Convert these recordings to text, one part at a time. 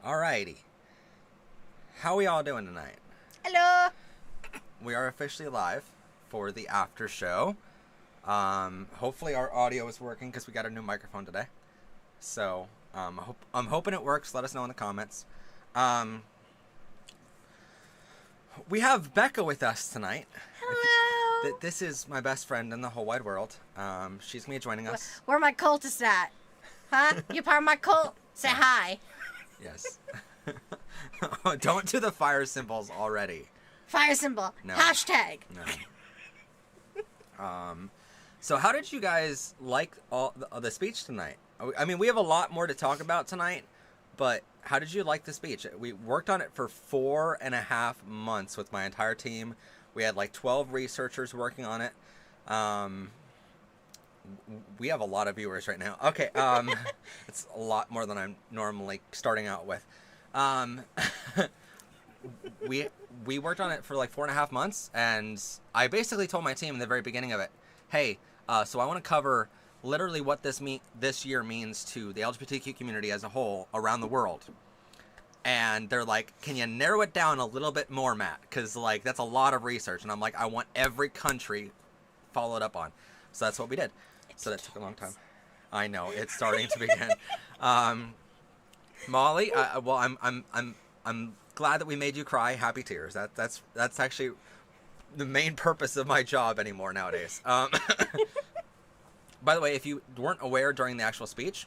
Alrighty. How are we all doing tonight? Hello. We are officially live for the after show. Hopefully our audio is working because we got a new microphone today. So, I'm hoping it works. Let us know in the comments. We have Becca with us tonight. Hello. This is my best friend in the whole wide world. She's going to be joining us. Where my cultists at? Huh? You part of my cult? Say hi. Yes. Don't do the fire symbols already. Fire symbol. No. Hashtag. No. So how did you guys like all the speech tonight? I mean, we have a lot more to talk about tonight, but how did you like the speech? We worked on it for 4.5 months with my entire team. We had like 12 researchers working on it. We have a lot of viewers right now. Okay, it's a lot more than I'm normally starting out with. We worked on it for like 4.5 months, and I basically told my team in the very beginning of it, hey, so I want to cover literally what this year means to the LGBTQ community as a whole around the world. And they're like, can you narrow it down a little bit more, Matt? Because like that's a lot of research, and I'm like, I want every country followed up on. So that's what we did. So that took a long time. I know it's starting to begin. Molly, well, I'm glad that we made you cry happy tears. That's actually the main purpose of my job anymore nowadays. By the way, if you weren't aware during the actual speech,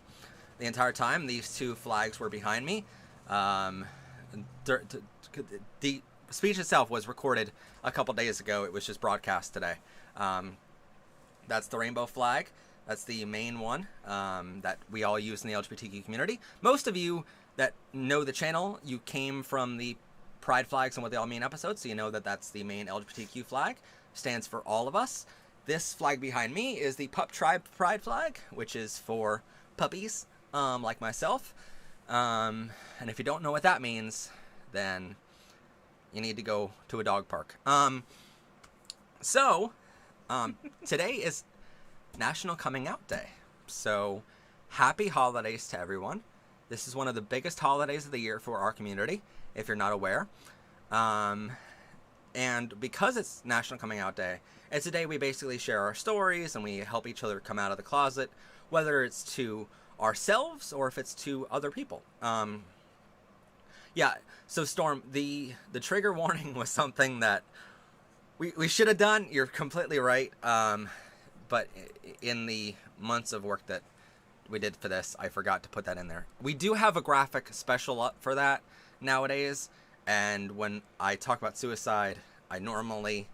the entire time these two flags were behind me. The speech itself was recorded a couple days ago. It was just broadcast today. That's the rainbow flag. That's the main one that we all use in the LGBTQ community. Most of you that know the channel, you came from the Pride flags and what they all mean episodes, so you know that that's the main LGBTQ flag. Stands for all of us. This flag behind me is the Pup Tribe Pride flag, which is for puppies like myself. And if you don't know what that means, then you need to go to a dog park. Today is National Coming Out Day. So, happy holidays to everyone. This is one of the biggest holidays of the year for our community, if you're not aware. And because it's National Coming Out Day, it's a day we basically share our stories and we help each other come out of the closet, whether it's to ourselves or if it's to other people. Yeah, so Storm, the trigger warning was something that we should have done. You're completely right. But in the months of work that we did for this, I forgot to put that in there. We do have a graphic special up for that nowadays, and when I talk about suicide, I normally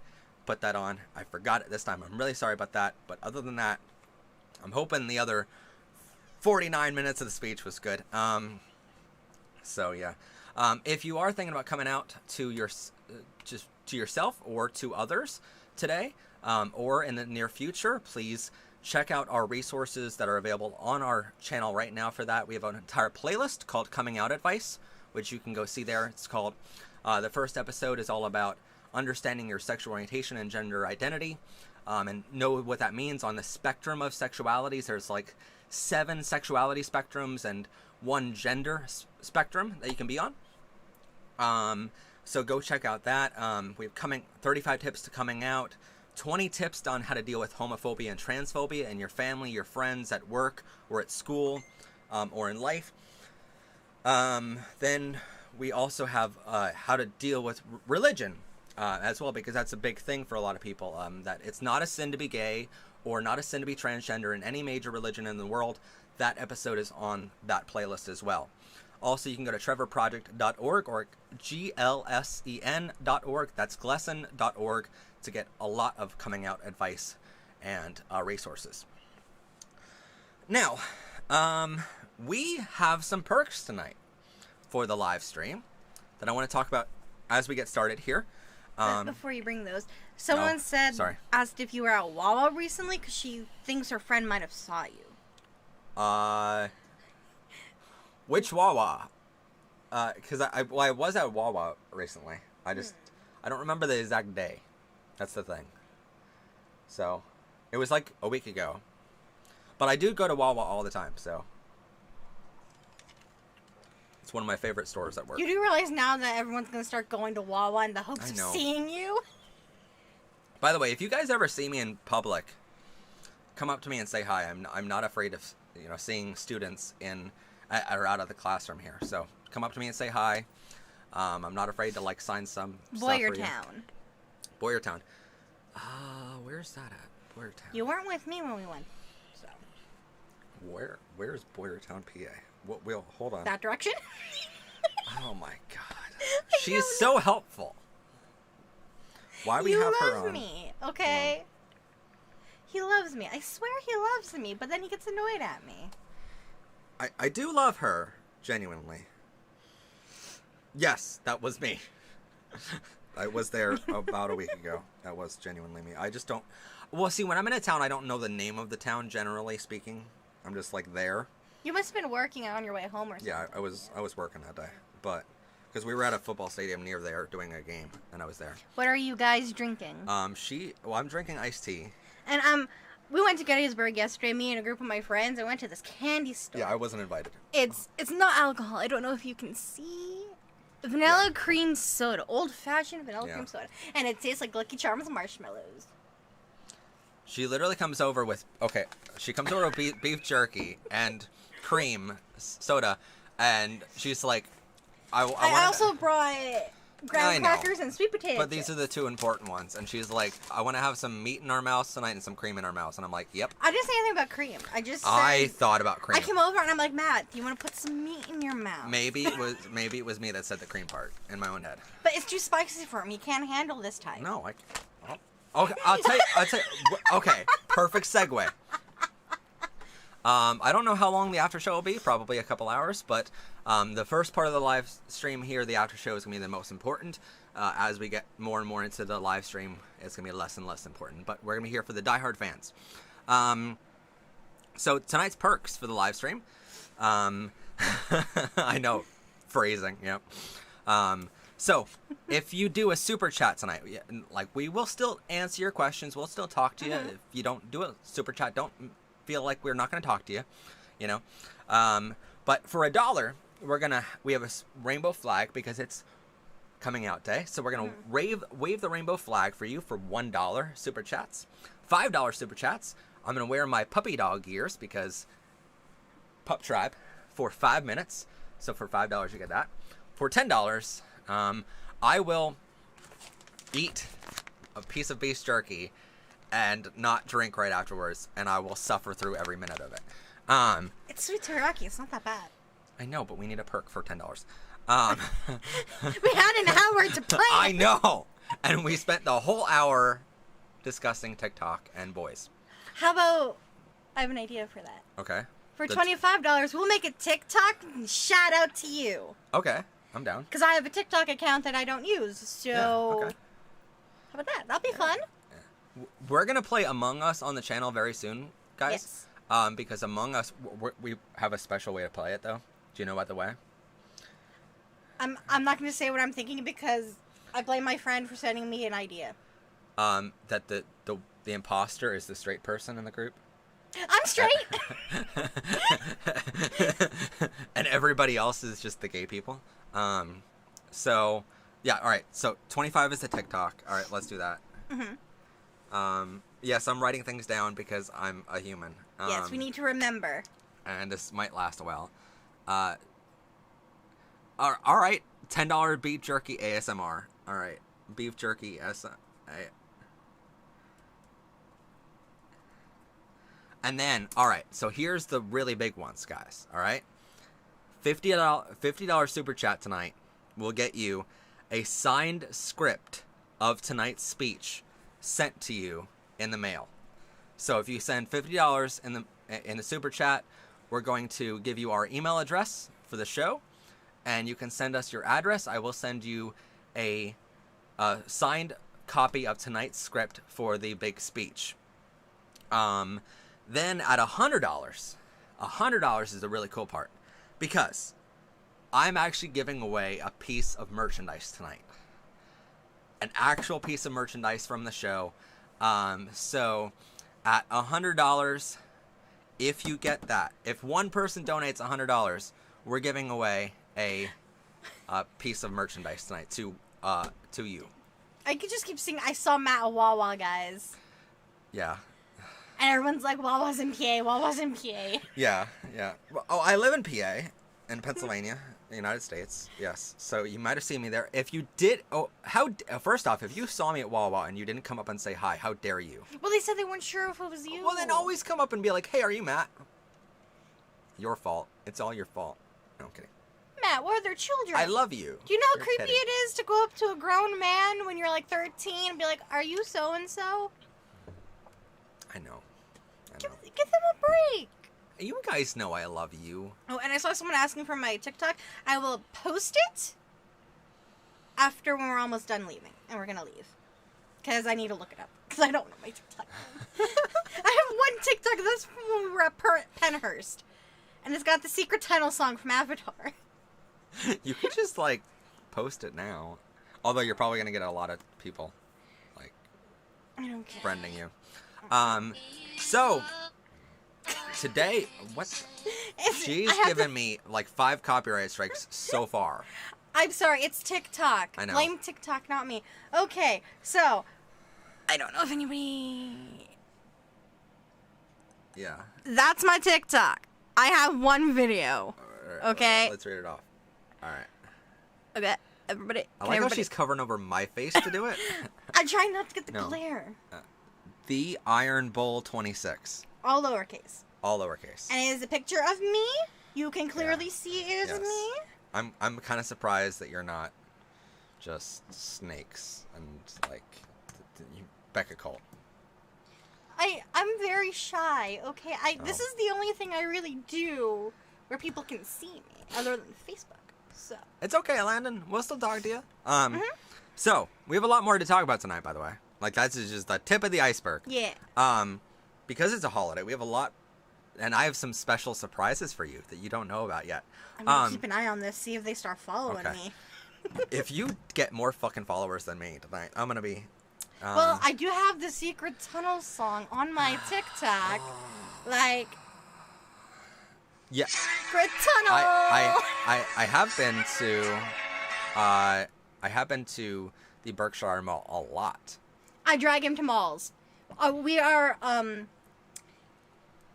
put that on. I forgot it this time. I'm really sorry about that, but other than that, I'm hoping the other 49 minutes of the speech was good. So yeah. If you are thinking about coming out to yourself or to others today, or in the near future, please check out our resources that are available on our channel right now for that. We have an entire playlist called Coming Out Advice, which you can go see there. It's called, the first episode is all about understanding your sexual orientation and gender identity, and know what that means on the spectrum of sexualities. There's like 7 sexuality spectrums and 1 gender spectrum that you can be on. So go check out that. We have 35 tips to coming out, 20 tips on how to deal with homophobia and transphobia in your family, your friends, at work, or at school, or in life. Then we also have how to deal with religion as well, because that's a big thing for a lot of people, that it's not a sin to be gay or not a sin to be transgender in any major religion in the world. That episode is on that playlist as well. Also, you can go to trevorproject.org or glsen.org. That's glesen.org to get a lot of coming out advice and resources. Now, we have some perks tonight for the live stream that I want to talk about as we get started here. Before you bring those, someone asked if you were at Wawa recently because she thinks her friend might have saw you. Which Wawa? Because I was at Wawa recently. I don't remember the exact day. That's the thing. So, it was like a week ago. But I do go to Wawa all the time, so. It's one of my favorite stores at work. You do realize now that everyone's going to start going to Wawa in the hopes of seeing you? By the way, if you guys ever see me in public, come up to me and say hi. I'm not afraid of seeing students or out of the classroom here. So come up to me and say hi. I'm not afraid to sign some Boyertown. Boyertown. Where's that at? Boyertown. You weren't with me when we went. So. Where's Boyertown, PA? We'll hold on. That direction? Oh my God. She's so helpful. Why we have her on? He loves me, okay? He loves me. I swear he loves me, but then he gets annoyed at me. I do love her, genuinely. Yes, that was me. I was there about a week ago. That was genuinely me. I just don't... Well, see, when I'm in a town, I don't know the name of the town, generally speaking. I'm just, there. You must have been working on your way home or something. Yeah, I was working that day. But... Because we were at a football stadium near there doing a game, and I was there. What are you guys drinking? I'm drinking iced tea. And we went to Gettysburg yesterday. Me and a group of my friends. I went to this candy store. Yeah, I wasn't invited. It's not alcohol. I don't know if you can see. Vanilla cream soda, old-fashioned vanilla cream soda, and it tastes like Lucky Charms marshmallows. She literally comes over with beef jerky and cream soda, and she's like. I also brought graham crackers and sweet potato But these are the two important ones. And she's like, I want to have some meat in our mouths tonight and some cream in our mouths. And I'm like, yep. I didn't say anything about cream. I thought about cream. I came over and I'm like, Matt, do you want to put some meat in your mouth? Maybe it was me that said the cream part in my own head. But it's too spicy for me. You can't handle this type. No, okay, I'll tell you. Okay, perfect segue. I don't know how long the after show will be, probably a couple hours, but the first part of the live stream here, the after show, is going to be the most important. As we get more and more into the live stream, it's going to be less and less important, but we're going to be here for the diehard fans. So tonight's perks for the live stream. I know, phrasing, yep. So if you do a super chat tonight, we will still answer your questions, we'll still talk to you. If you don't do a super chat, don't feel like we're not going to talk to you, but for $1 we have a rainbow flag because it's coming out day, so we're gonna wave the rainbow flag for you for $1 super chats. $5 super chats, I'm gonna wear my puppy dog ears because Pup Tribe for 5 minutes, so for $5 you get that. For $10 I will eat a piece of beef jerky and not drink right afterwards, and I will suffer through every minute of it. It's sweet teriyaki. It's not that bad. I know, but we need a perk for $10. We had an hour to play. I know, and we spent the whole hour discussing TikTok and boys. How about I have an idea for that. Okay. For $25, we'll make a TikTok and shout out to you. Okay, I'm down. Because I have a TikTok account that I don't use, so okay. How about that? That'll be fun. We're going to play Among Us on the channel very soon, guys. Yes. Because Among Us, we have a special way to play it, though. Do you know about the way? I'm not going to say what I'm thinking because I blame my friend for sending me an idea. That the imposter is the straight person in the group? I'm straight! And everybody else is just the gay people. So, yeah, alright. So, 25 is the TikTok. Alright, let's do that. Yes, I'm writing things down because I'm a human. Yes, we need to remember. And this might last a while. Alright, $10 beef jerky ASMR. Alright, beef jerky ASMR. And then, alright, so here's the really big ones, guys. Alright? $50 super chat tonight will get you a signed script of tonight's speech sent to you in the mail. So if you send $50 in the super chat, we're going to give you our email address for the show, and you can send us your address. I will send you a signed copy of tonight's script for the big speech. Then at $100 is the really cool part, because I'm actually giving away a piece of merchandise tonight. An actual piece of merchandise from the show. So at $100, if you get that, if one person donates $100, we're giving away a piece of merchandise tonight to you. I could just keep singing. I saw Matt at Wawa, guys. Yeah. And everyone's like, Wawa's in PA, Wawa's in PA. Yeah, yeah. Well, oh, I live in PA, in Pennsylvania, the United States. Yes. So you might have seen me there. If you did, first off, if you saw me at Wawa and you didn't come up and say hi, how dare you? Well, they said they weren't sure if it was you. Well, then always come up and be like, hey, are you Matt? Your fault. It's all your fault. No, I'm kidding. Matt, what are their children? I love you. Do you know how You're creepy kidding. it is to go up to a grown man when you're like 13 and be like, are you so-and-so? I know. Give them a break. You guys know I love you. Oh, and I saw someone asking for my TikTok. I will post it after when we're almost done leaving. And we're going to leave. Because I need to look it up. Because I don't know my TikTok. I have one TikTok. That's from when we were at Penhurst. And it's got the secret title song from Avatar. You could just, like, post it now. Although you're probably going to get a lot of people, like, I don't care. friending you. So, today, what? She's given me, like, 5 copyright strikes so far. I'm sorry, it's TikTok. I know. Blame TikTok, not me. Okay, so, I don't know if anybody... Yeah. That's my TikTok. I have one video. Okay. Let's read it off. All right. Okay, everybody. I like how she's covering over my face to do it. I try not to get the No. glare. The Iron Bull 26. All lowercase. All lowercase. And it is a picture of me. You can clearly see it is Yes. me. I'm kind of surprised that you're not just snakes and like Becca Cole. I'm very shy. Okay, this Oh. is the only thing I really do where people can see me, other than Facebook. So It's okay, Landon. We'll still talk to you. So we have a lot more to talk about tonight, by the way. Like that's just the tip of the iceberg. yeah. Because it's a holiday, we have a lot, and I have some special surprises for you that you don't know about yet. I'm gonna keep an eye on this, see if they start following okay. me. If you get more fucking followers than me tonight, I'm gonna be. Well, I do have the Secret Tunnel song on my TikTok. Like, Yeah. Secret Tunnel. I have been to I have been to the Berkshire Mall a lot. I drag him to malls. We are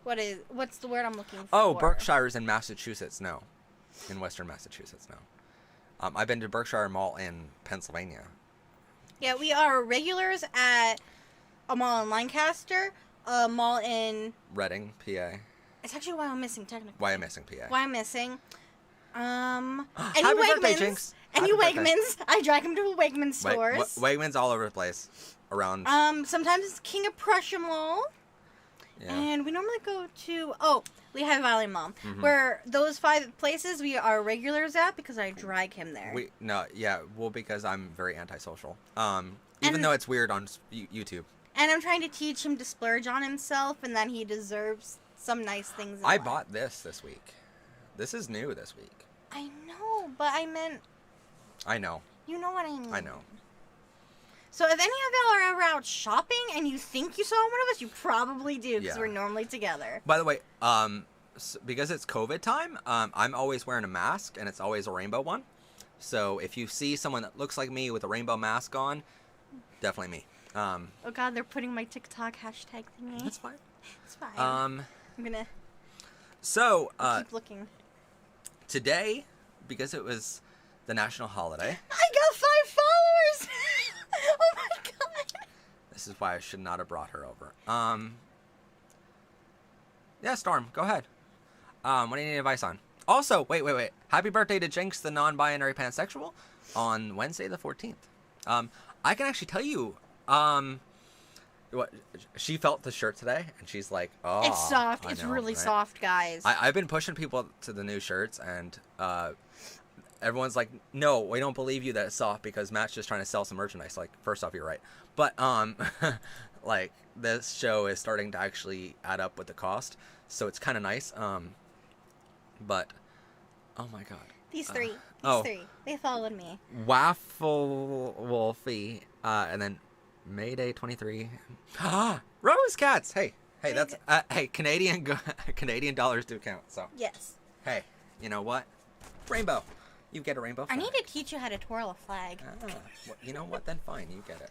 what's the word I'm looking for? Oh, Berkshire's in Massachusetts, no. In Western Massachusetts, no. I've been to Berkshire Mall in Pennsylvania. Yeah, we are regulars at a mall in Lancaster, a mall in Reading, PA. It's actually why I'm missing technically. Why I'm missing PA. Why I'm missing. Any Happy birthday, Wegmans. Jinx. Any Happy birthday. Wegmans. I drag him to Wegmans stores. Wegmans all over the place. Around. Sometimes it's King of Prussia Mall. Yeah. And we normally go to Lehigh Valley Mall, Mm-hmm. where those 5 places we are regulars at because I drag him there. Because I'm very antisocial. Even though it's weird on YouTube. And I'm trying to teach him to splurge on himself, and that he deserves some nice things. I bought this week. This is new this week. I know, but I meant. I know. You know what I mean. I know. So if any of y'all are ever out shopping and you think you saw one of us, you probably do because Yeah. we're normally together. By the way, because it's COVID time, I'm always wearing a mask, and it's always a rainbow one. So if you see someone that looks like me with a rainbow mask on, definitely me. Oh God, they're putting my TikTok hashtag thingy. That's fine. It's fine. Um. I'm gonna So keep looking. today, because it was the national holiday, I got 5 followers. Oh my God. this is why I should not have brought her over. Yeah, Storm, go ahead. What do you need advice on? Also, wait. Happy birthday to Jinx, the non-binary pansexual, on Wednesday the 14th. I can actually tell you, what she felt the shirt today, and she's like, "Oh, It's soft. I It's know, really right?" soft, guys. I've been pushing people to the new shirts, and everyone's like, "No, we don't believe you that it's soft because Matt's just trying to sell some merchandise." Like, first off, you're right, but like this show is starting to actually add up with the cost, so it's kind of nice. But oh my God, These 3. oh. 3. They followed me. Waffle Wolfie, and then Mayday 23. Rose Cats. Hey, that's hey, Canadian dollars do count. So Yes. hey, you know what? Rainbow. You get a rainbow I flag. need to teach you how to twirl a flag. Well, you know what? Then fine, you get it.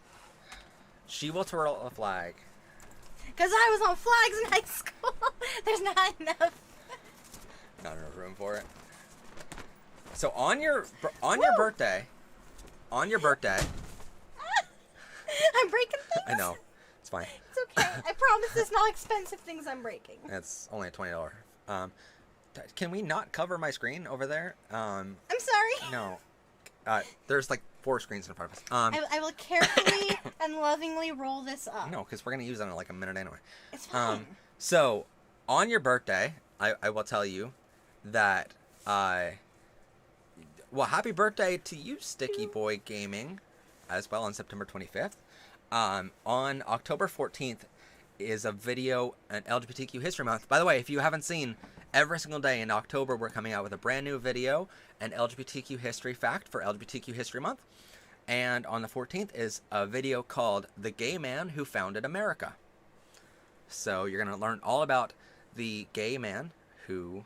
She will twirl a flag. Because I was on flags in high school. There's not enough. Not enough room for it. So on your birthday, I'm breaking things. I know, it's fine. It's okay. I promise it's not expensive things I'm breaking. It's only $20. Can we not cover my screen over there? I'm sorry. No. There's like 4 screens in front of us. I will carefully and lovingly roll this up. No, because we're gonna use it in like a minute anyway. It's fine. So on your birthday, I will tell you that well, happy birthday to you, Sticky Boy Gaming, as well on September 25th. On October 14th is a video, an LGBTQ History Month. By the way, if you haven't seen, every single day in October we're coming out with a brand new video, an LGBTQ history fact for LGBTQ History Month. And on the 14th is a video called The Gay Man Who Founded America. So you're going to learn all about the gay man who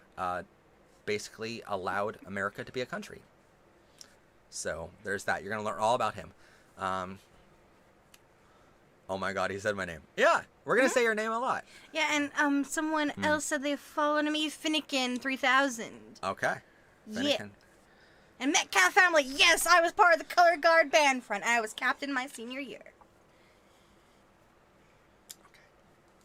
basically allowed America to be a country. So there's that. You're going to learn all about him. Oh my god, he said my name. Yeah, we're going to say your name a lot. Yeah, and someone else said they followed me, Finnegan 3000. Okay. Yeah. Finnegan. And Metcalf family, yes, I was part of the Color Guard band front. I was captain my senior year.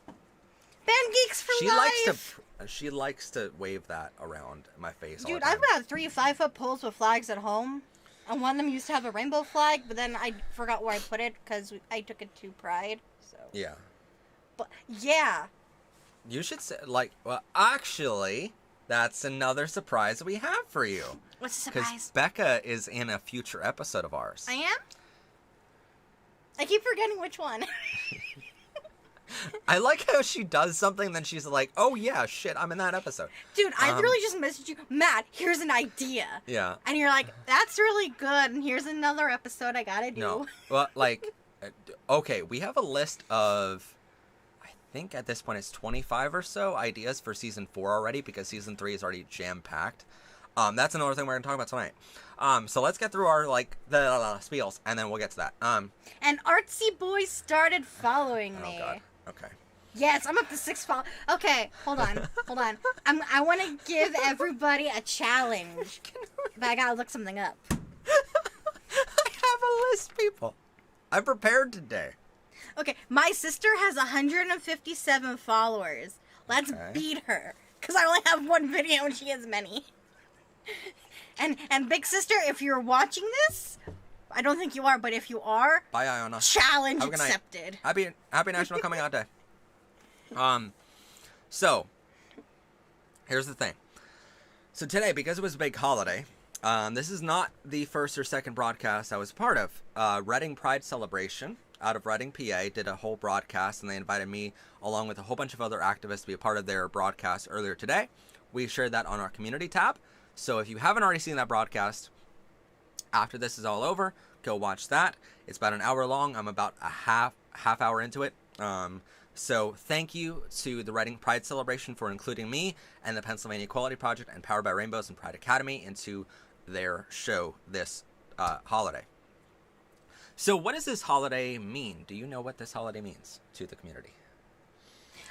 Band Geeks for life! She likes to wave that around my face all Dude, the time. I've got 3 5-foot poles with flags at home. And one of them used to have a rainbow flag, but then I forgot where I put it because I took it to Pride. So. Yeah. But, yeah. You should say, like, well, actually, that's another surprise we have for you. What's the Because surprise? Becca is in a future episode of ours. I am? I keep forgetting which one. I like how she does something, then she's like, oh yeah, shit, I'm in that episode. Dude, I literally just messaged you, Matt, here's an idea. Yeah. And you're like, that's really good, and here's another episode I gotta do. No. Well, like, okay, we have a list of, I think at this point it's 25 or so ideas for season 4 already, because season 3 is already jam-packed. That's another thing we're going to talk about tonight. So let's get through our, like, the spiels, and then we'll get to that. And Artsy Boy started following me. Oh, God. Okay. Yes, I'm up to 6 followers. Okay, hold on. I want to give everybody a challenge. But I gotta look something up. I have a list, people. I prepared today. Okay, my sister has 157 followers. Let's beat her. Because I only have one video and she has many. And Big Sister, if you're watching this, I don't think you are, but if you are, bye, Iona. Challenge Have a good night. accepted. Happy National Coming Out Day. So here's the thing. So today, because it was a big holiday, this is not the first or second broadcast I was part of. Reading Pride Celebration out of Reading, PA, did a whole broadcast, and they invited me along with a whole bunch of other activists to be a part of their broadcast earlier today. We shared that on our community tab. So if you haven't already seen that broadcast, after this is all over, go watch that. It's about an hour long. I'm about a half hour into it. So thank you to the Reading Pride Celebration for including me and the Pennsylvania Equality Project and Powered by Rainbows and Pride Academy into their show this holiday. So what does this holiday mean? Do you know what this holiday means to the community?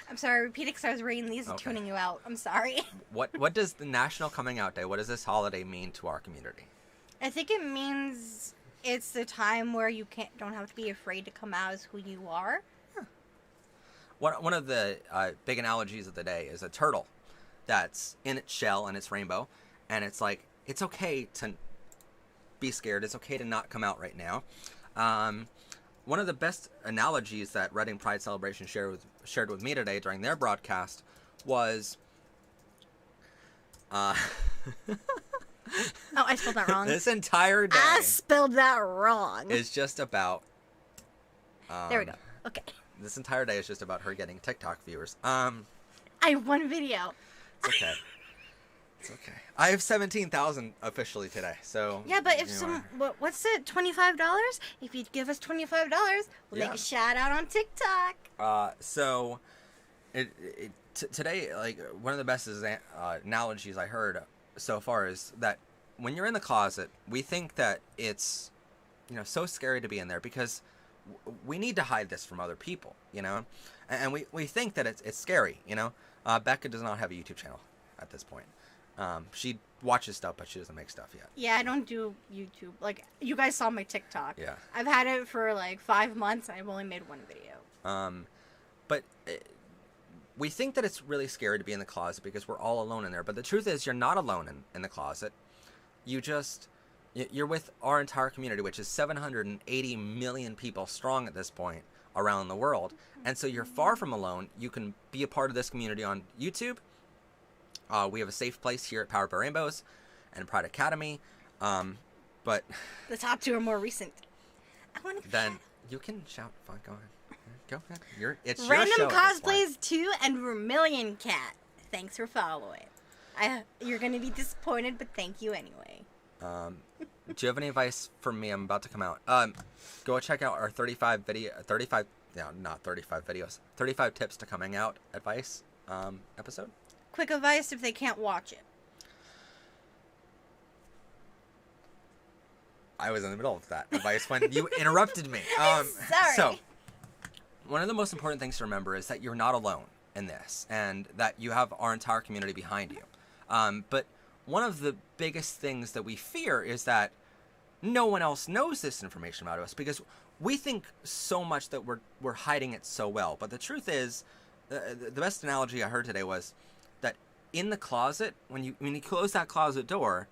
I'm sorry, repeat it because I was reading these and tuning you out. I'm sorry. What does the National Coming Out Day, what does this holiday mean to our community? I think it means it's the time where you don't have to be afraid to come out as who you are. One of the big analogies of the day is a turtle that's in its shell and its rainbow, and it's like, it's okay to be scared. It's okay to not come out right now. One of the best analogies that Reading Pride Celebration shared with me today during their broadcast was... Oh, I spelled that wrong. This entire day... I spelled that wrong. ...is just about... there we go. Okay. This entire day is just about her getting TikTok viewers. I have one video. It's okay. It's okay. I have 17,000 officially today, so... Yeah, but if what's it, $25? If you'd give us $25, we'll make a shout out on TikTok. So, today, like, one of the best analogies I heard so far is that when you're in the closet, we think that it's, so scary to be in there because we need to hide this from other people, and we think that it's scary, Becca does not have a YouTube channel at this point. She watches stuff, but she doesn't make stuff yet. Yeah, I don't do YouTube. Like, you guys saw my TikTok. Yeah. I've had it for like 5 months. I've only made one video. But we think that it's really scary to be in the closet because we're all alone in there. But the truth is, you're not alone in the closet. You're with our entire community, which is 780 million people strong at this point around the world. And so you're far from alone. You can be a part of this community on YouTube. We have a safe place here at Powered by Rainbows and Pride Academy. But the top 2 are more recent. I want to. Then you can shout. Fine, go ahead. Go ahead. It's Random your show Cosplays 2 and Vermilion Cat. Thanks for following. You're gonna be disappointed, but thank you anyway. Do you have any advice for me? I'm about to come out. Go check out our 35 tips to coming out advice episode. Quick advice if they can't watch it. I was in the middle of that advice when you interrupted me. Sorry. So, one of the most important things to remember is that you're not alone in this, and that you have our entire community behind you. But one of the biggest things that we fear is that no one else knows this information about us because we think so much that we're hiding it so well. But the truth is, the best analogy I heard today was that in the closet, when you close that closet door,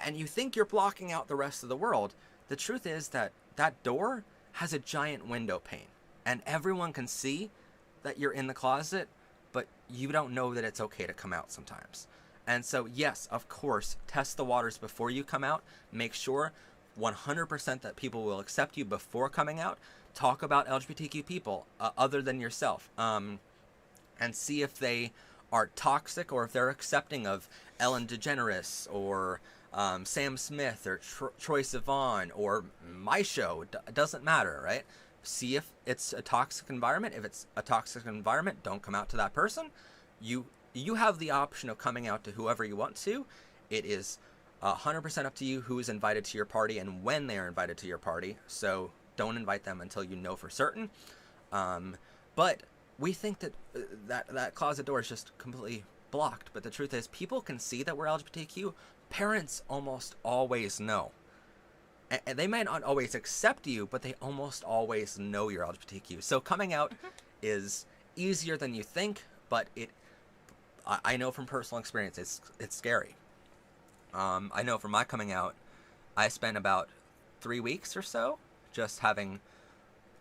and you think you're blocking out the rest of the world, the truth is that that door has a giant window pane, and everyone can see that you're in the closet, but you don't know that it's okay to come out sometimes. And so, yes, of course, test the waters before you come out. Make sure 100% that people will accept you before coming out. Talk about LGBTQ people other than yourself, and see if they are toxic or if they're accepting of Ellen DeGeneres or Sam Smith or Troye Sivan or my show. It doesn't matter, right? See if it's a toxic environment. If it's a toxic environment, don't come out to that person. You have the option of coming out to whoever you want to. It is 100% up to you who is invited to your party and when they are invited to your party. So don't invite them until you know for certain. But we think that that closet door is just completely blocked. But the truth is, people can see that we're LGBTQ. Parents almost always know. And they might not always accept you, but they almost always know you're LGBTQ. So coming out is easier than you think, but I know from personal experience, it's scary. I know from my coming out, I spent about 3 weeks or so just having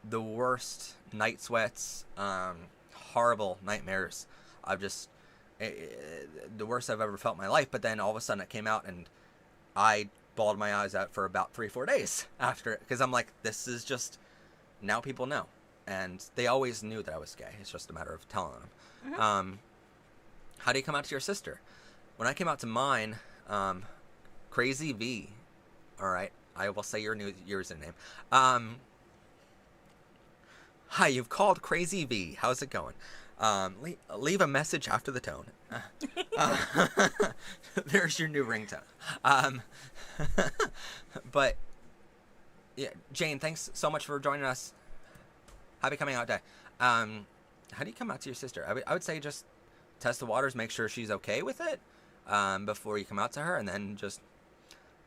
the worst night sweats, horrible nightmares. The worst I've ever felt in my life. But then all of a sudden it came out and I bawled my eyes out for about 3-4 days after it. Because I'm like, this is just, now people know. And they always knew that I was gay. It's just a matter of telling them. Mm-hmm. How do you come out to your sister? When I came out to mine, Crazy V, all right, I will say your new username. Hi, you've called Crazy V. How's it going? Leave a message after the tone. There's your new ringtone. But yeah, Jane, thanks so much for joining us. Happy coming out day. How do you come out to your sister? I would say just test the waters, make sure she's okay with it before you come out to her, and then just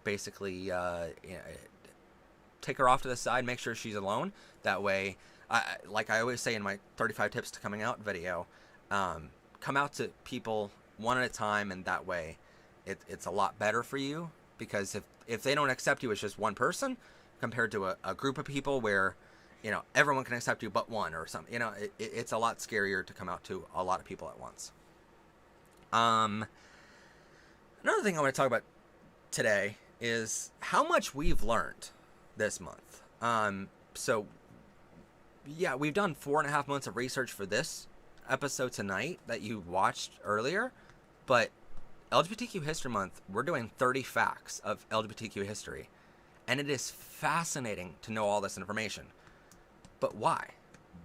basically take her off to the side, make sure she's alone. That way, like I always say in my 35 tips to coming out video, come out to people one at a time, and that way it's a lot better for you, because if they don't accept you as just one person compared to a group of people where everyone can accept you but one or something, it's a lot scarier to come out to a lot of people at once. Another thing I want to talk about today is how much we've learned this month. So yeah, we've done 4.5 months of research for this episode tonight that you watched earlier, but LGBTQ History Month, we're doing 30 facts of LGBTQ history, and it is fascinating to know all this information. But why?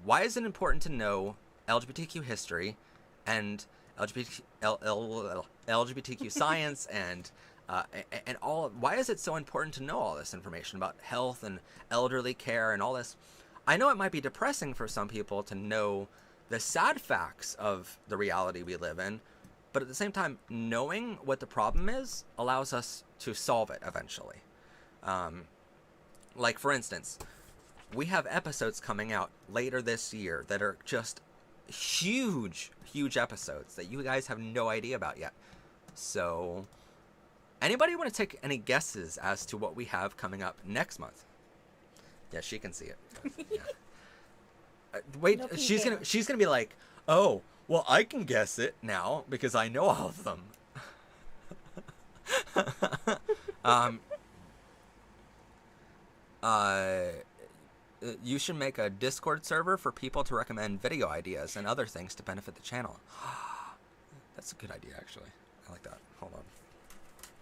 Why is it important to know LGBTQ history and LGBTQ science and and all. Why is it so important to know all this information about health and elderly care and all this? I know it might be depressing for some people to know the sad facts of the reality we live in, but at the same time, knowing what the problem is allows us to solve it eventually. Like, for instance, we have episodes coming out later this year that are just huge episodes that you guys have no idea about yet. So, anybody want to take any guesses as to what we have coming up next month? Yeah, she can see it. Yeah. Wait, No she's peeking. gonna be like, oh, well, I can guess it now because I know all of them. You should make a Discord server for people to recommend video ideas and other things to benefit the channel. That's a good idea, actually. I like that. Hold on.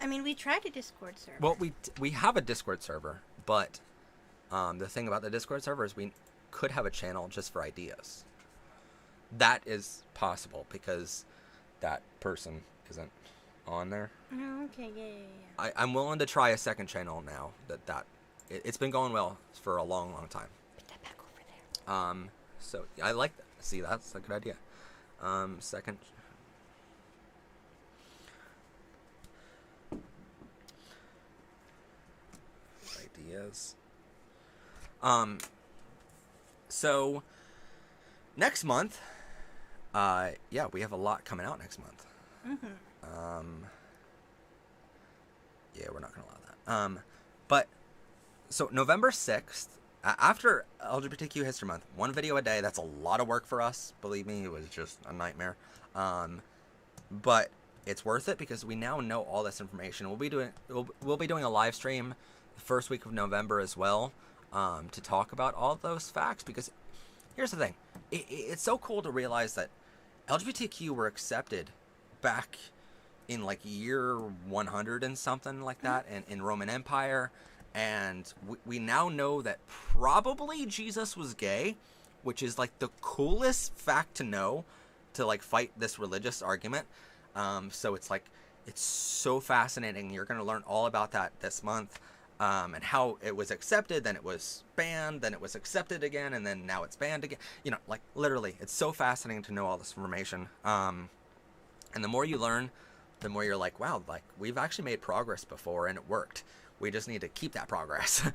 I mean, we tried a Discord server. Well, we have a Discord server, but the thing about the Discord server is we could have a channel just for ideas. That is possible because that person isn't on there. Oh, okay, yeah. I'm willing to try a second channel now. It's been going well for a long time. Put that back over there. So I like that. See, that's a good idea. Second. Ideas. So next month, yeah, we have a lot coming out next month. Yeah, we're not gonna allow that. But so November 6th, after LGBTQ History Month, one video a day. That's a lot of work for us. Believe me, it was just a nightmare. But it's worth it because we now know all this information. We'll be doing a live stream the first week of November as well, to talk about all those facts. Because here's the thing, it's so cool to realize that LGBTQ were accepted back in like year 100 and something like that, in Roman Empire. And we now know that probably Jesus was gay, which is like the coolest fact to know, to like fight this religious argument. So it's so fascinating. You're going to learn all about that this month, and how it was accepted, then it was banned, then it was accepted again, and then now it's banned again. You know, like literally, it's so fascinating to know all this information. And the more you learn, the more you're like, wow, like we've actually made progress before and it worked. We just need to keep that progress.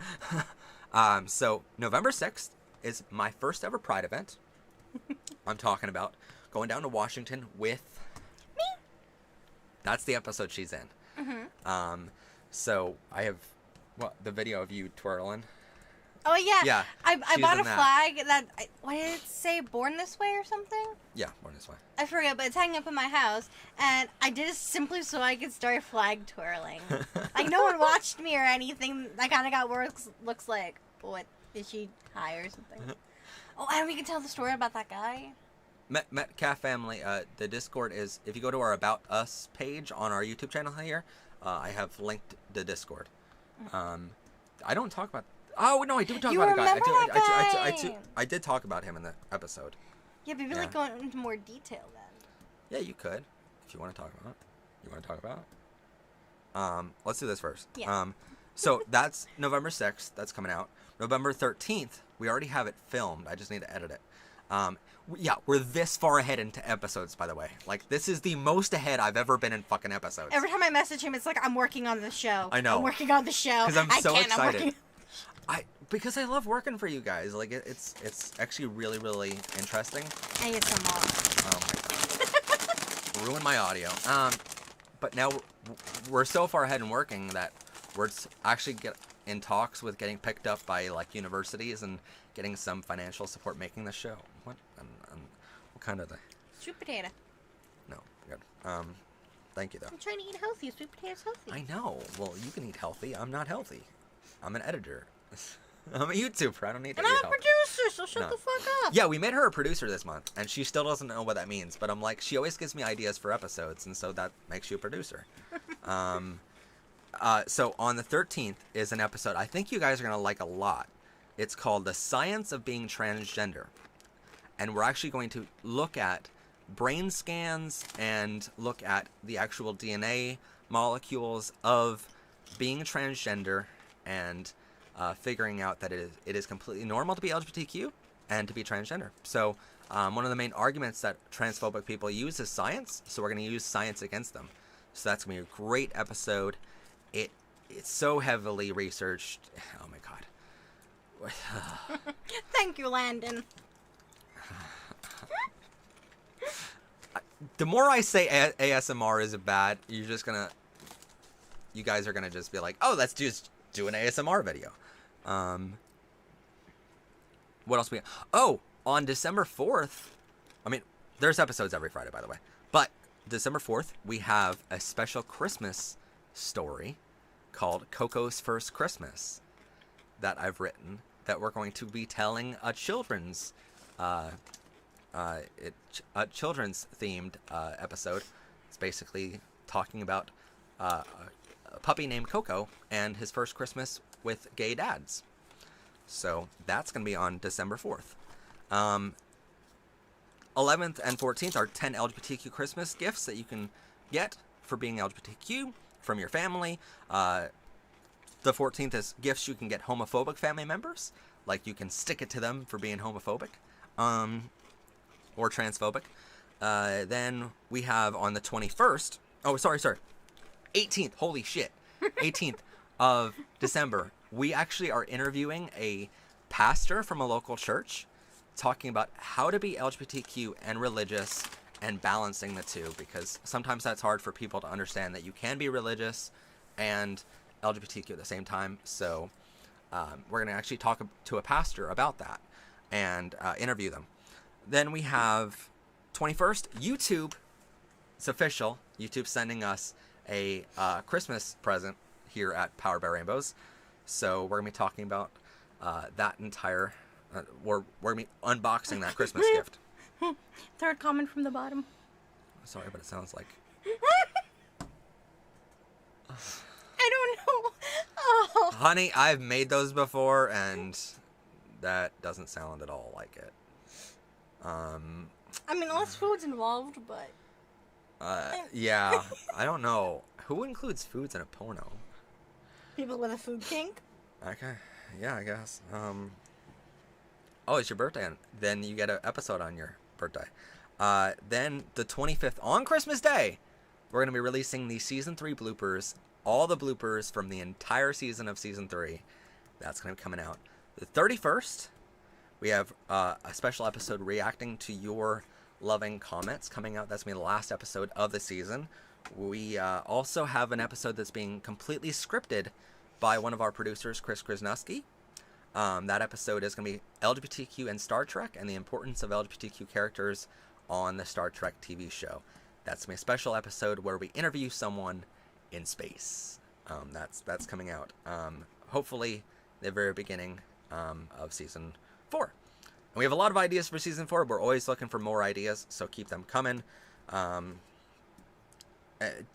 So November 6th is my first ever Pride event. I'm talking about going down to Washington with Me? That's the episode she's in. So I have the video of you twirling. Oh yeah. Yeah. I she's bought in a that. flag that what did it say? Born This Way or something? Yeah, born this way. I forget, but it's hanging up in my house, and I did it simply so I could start flag twirling. Like no one watched me or anything. I kind of got looks like, what, is she high or something? Oh, and we can tell the story about that guy. Metcalf family. The Discord is, if you go to our About Us page on our YouTube channel here, I have linked the Discord. I don't talk about. Oh no, I do talk You about a guy. remember that guy? I did talk about him in the episode. Yeah, but you're like going into more detail then. Yeah, you could, if you want to talk about it. You want to talk about it? Let's do this first. Yeah. So that's November 6th. That's coming out. November 13th. We already have it filmed. I just need to edit it. Yeah, we're this far ahead into episodes, by the way. Like, this is the most ahead I've ever been in fucking episodes. Every time I message him, it's like, I'm working on the show. I know. I'm working on the show. Because I'm so excited. I'm working... Because I love working for you guys. Like, it's actually really, really interesting. And get some more. Oh my god. Ruin my audio. But now we're so far ahead in working that we're actually in talks with getting picked up by like universities and getting some financial support making the show. What kind of the? Sweet potato. No, good. Thank you though. I'm trying to eat healthy. Sweet potato's healthy. I know. Well, you can eat healthy. I'm not healthy. I'm an editor. I'm a YouTuber. I don't need to And eat I'm a healthy. producer, so shut the fuck up. Yeah, we made her a producer this month, and she still doesn't know what that means. But I'm like, she always gives me ideas for episodes, and so that makes you a producer. So on the 13th is an episode I think you guys are going to like a lot. It's called The Science of Being Transgender. And we're actually going to look at brain scans and look at the actual DNA molecules of being transgender and figuring out that it is completely normal to be LGBTQ and to be transgender. So one of the main arguments that transphobic people use is science, so we're going to use science against them. So that's going to be a great episode. It's so heavily researched. Oh my god. Thank you, Landon. The more I say ASMR is bad, you guys are gonna just be like, oh, let's just do an ASMR video. What else on December 4th, I mean, there's episodes every Friday, by the way, but December 4th, we have a special Christmas story called Coco's First Christmas that I've written that we're going to be telling a children's themed episode. It's basically talking about a puppy named Coco and his first Christmas with gay dads. So that's going to be on December 4th. 11th and 14th are 10 LGBTQ Christmas gifts that you can get for being LGBTQ from your family. The 14th is gifts you can get homophobic family members. Like, you can stick it to them for being homophobic. Or transphobic. Then we have on the 21st... Oh, sorry. 18th. Holy shit. 18th of December. We actually are interviewing a pastor from a local church talking about how to be LGBTQ and religious and balancing the two, because sometimes that's hard for people to understand that you can be religious and LGBTQ at the same time. So we're going to actually talk to a pastor about that and interview them. Then we have 21st, YouTube. It's official. YouTube's sending us a Christmas present here at Powered by Rainbows. So we're going to be talking about that entire... we're going to be unboxing that Christmas gift. Third comment from the bottom. Sorry, but it sounds like... I don't know. Oh. Honey, I've made those before, and that doesn't sound at all like it. I mean, less food's involved, but... yeah, I don't know. Who includes foods in a porno? People with a food kink? Okay, yeah, I guess. Oh, it's your birthday, and then you get an episode on your birthday. Then the 25th, on Christmas Day, we're going to be releasing the Season 3 bloopers, all the bloopers from the entire season of Season 3. That's going to be coming out. The 31st, we have a special episode reacting to your loving comments coming out. That's going to be the last episode of the season. We also have an episode that's being completely scripted by one of our producers, Chris Krasnowski. That episode is going to be LGBTQ and Star Trek and the importance of LGBTQ characters on the Star Trek TV show. That's going to be a special episode where we interview someone in space. That's coming out. Hopefully, the very beginning of Season 4. And we have a lot of ideas for Season 4. We're always looking for more ideas, so keep them coming.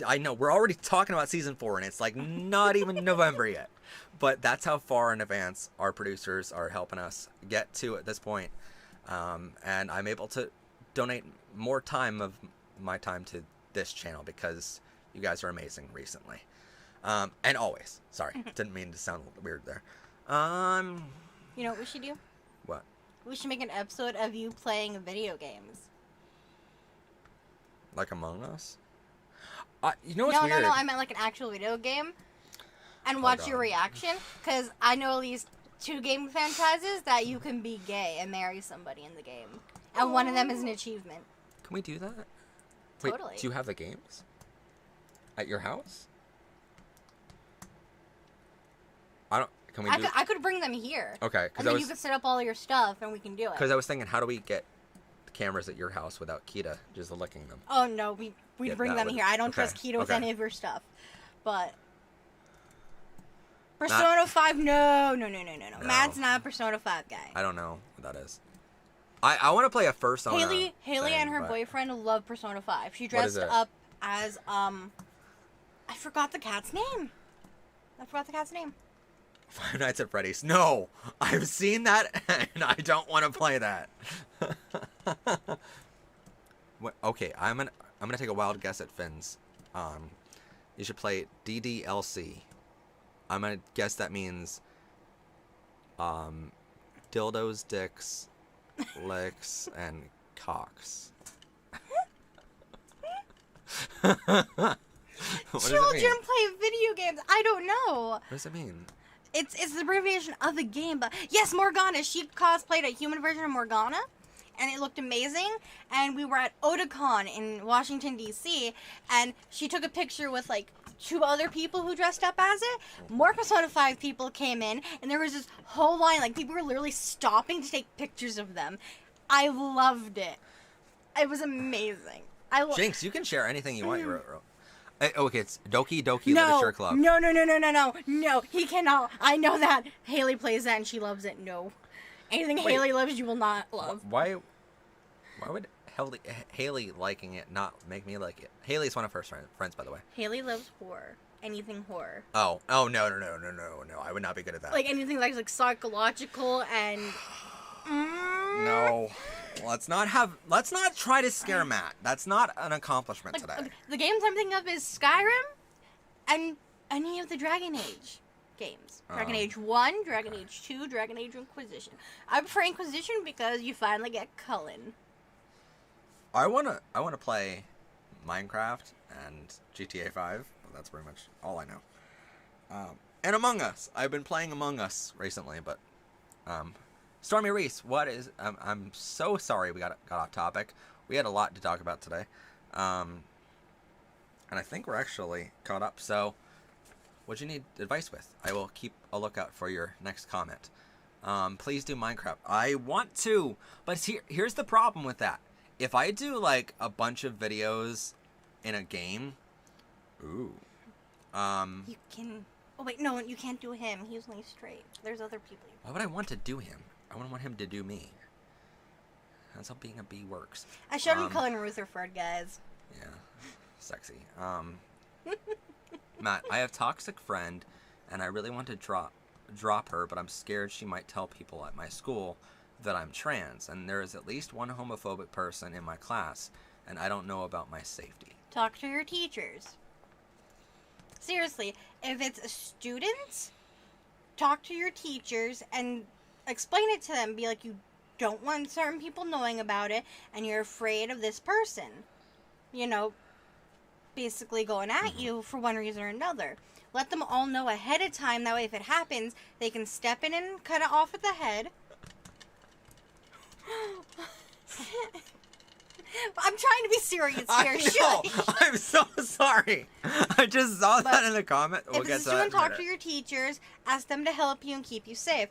I know, we're already talking about Season 4, and it's like not even November yet. But that's how far in advance our producers are helping us get to at this point. And I'm able to donate more time of my time to this channel because you guys are amazing recently. And always. Sorry, didn't mean to sound weird there. You know what we should do? What? We should make an episode of you playing video games. Like Among Us? You know what's weird? No, I meant like an actual video game. And watch your reaction. Because I know at least 2 game franchises that you can be gay and marry somebody in the game. And one of them is an achievement. Can we do that? Totally. Wait, do you have the games? At your house? Can we I could bring them here. Okay. And then you could set up all your stuff and we can do it. Because I was thinking, how do we get the cameras at your house without Kita just licking them? Oh, no. We bring them here. I don't trust Kita with any of your stuff. But... Persona 5? No. Matt's not a Persona 5 guy. I don't know what that is. I want to play a Persona. Haley and her boyfriend love Persona 5. She dressed up as, I forgot the cat's name. Five Nights at Freddy's. No! I've seen that, and I don't want to play that. Okay, I'm gonna take a wild guess at Finn's You should play DDLC. I'm gonna guess that means dildos, dicks, licks, and cocks. What does it Children mean? play video games. I don't know. What does it mean? It's the abbreviation of a game, but yes, Morgana. She cosplayed a human version of Morgana, and it looked amazing. And we were at Otakon in Washington D.C. and she took a picture with like 2 other people who dressed up as it. More Persona 5 people came in, and there was this whole line. Like people were literally stopping to take pictures of them. I loved it. It was amazing. Jinx, you can share anything you want. Okay, it's Doki Doki No, Literature Club. no, he cannot. I know that. Haley plays that and she loves it. No. Anything Wait. Haley loves, you will not love. Why would Haley liking it not make me like it? Haley's one of her friends, by the way. Haley loves horror. Anything horror. Oh, no. I would not be good at that. Like anything that's like psychological and... No. Let's not try to scare Matt. That's not an accomplishment today. The games I'm thinking of is Skyrim and any of the Dragon Age games. Dragon Age 1, Dragon Age 2, Dragon Age Inquisition. I prefer Inquisition because you finally get Cullen. I wanna play Minecraft and GTA 5. Well, that's pretty much all I know. And Among Us. I've been playing Among Us recently, but Stormy Reese, what is... I'm so sorry we got off topic. We had a lot to talk about today. And I think we're actually caught up. So, what do you need advice with? I will keep a lookout for your next comment. Please do Minecraft. I want to, but here's the problem with that. If I do, like, a bunch of videos in a game... Ooh. You can... Oh, wait, no, you can't do him. He's only straight. There's other people. Why would I want to do him? I wouldn't want him to do me. That's how being a bee works. I showed him Cullen Rutherford, guys. Yeah. Sexy. Matt, I have a toxic friend, and I really want to drop her, but I'm scared she might tell people at my school that I'm trans, and there is at least one homophobic person in my class, and I don't know about my safety. Talk to your teachers. Seriously, if it's a student, talk to your teachers and explain it to them. Be like, you don't want certain people knowing about it, and you're afraid of this person. You know, basically going at you for one reason or another. Let them all know ahead of time. That way, if it happens, they can step in and cut it off at the head. I'm trying to be serious here. I'm so sorry. I just saw that in the comment. We'll if get it's to a student, that in a talk to minute. your teachers. Ask them to help you and keep you safe.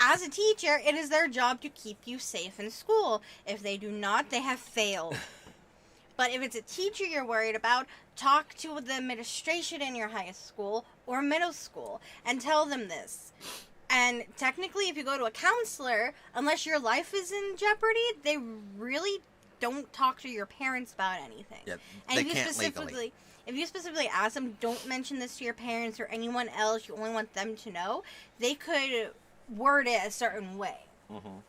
As a teacher, it is their job to keep you safe in school. If they do not, they have failed. But if it's a teacher you're worried about, talk to the administration in your high school or middle school and tell them this. And technically, if you go to a counselor, unless your life is in jeopardy, they really don't talk to your parents about anything. Yeah, and they if you can't legally. If you specifically ask them, don't mention this to your parents or anyone else, you only want them to know, they could word it a certain way. Mm-hmm.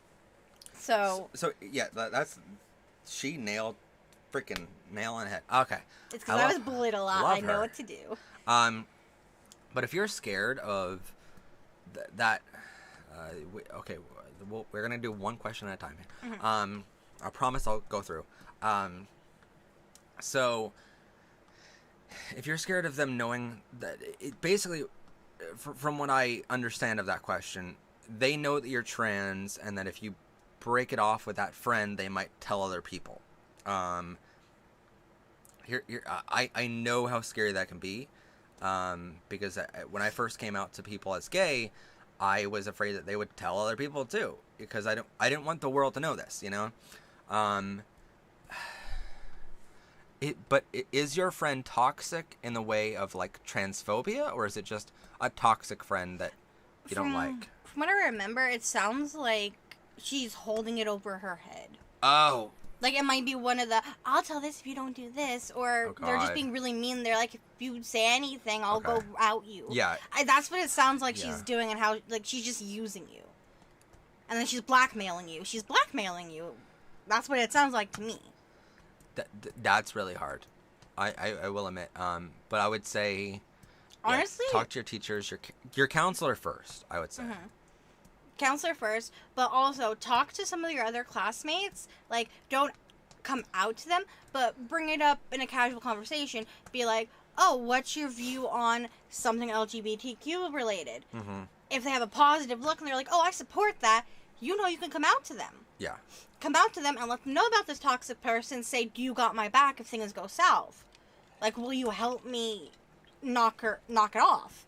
So yeah, she nailed freaking nail on the head. Okay. it's because I was bullied a lot. I know what to do. But if you're scared of that, we're gonna do one question at a time here. Mm-hmm. I promise I'll go through. So if you're scared of them knowing that, it basically, from what I understand of that question, they know that you're trans, and that if you break it off with that friend, they might tell other people. I know how scary that can be, because when I first came out to people as gay, I was afraid that they would tell other people too, because I didn't want the world to know this, you know. But is your friend toxic in the way of like transphobia, or is it just a toxic friend that you don't like? From what I remember, it sounds like she's holding it over her head. Oh. Like, it might be one of the, I'll tell this if you don't do this, or they're just being really mean. They're like, if you say anything, I'll go out you. Yeah. That's what it sounds like she's doing, and how, like, she's just using you. And then she's blackmailing you. She's blackmailing you. That's what it sounds like to me. That's really hard. I will admit. But I would say, Honestly, talk to your teachers, your counselor first. I would say. Counselor first, but also talk to some of your other classmates. Like, don't come out to them, but bring it up in a casual conversation. Be like, oh, what's your view on something LGBTQ related? Mm-hmm. If they have a positive look and they're like, oh, I support that, you can come out to them. Yeah. Come out to them and let them know about this toxic person. Say, you got my back if things go south. Like, will you help me knock it off?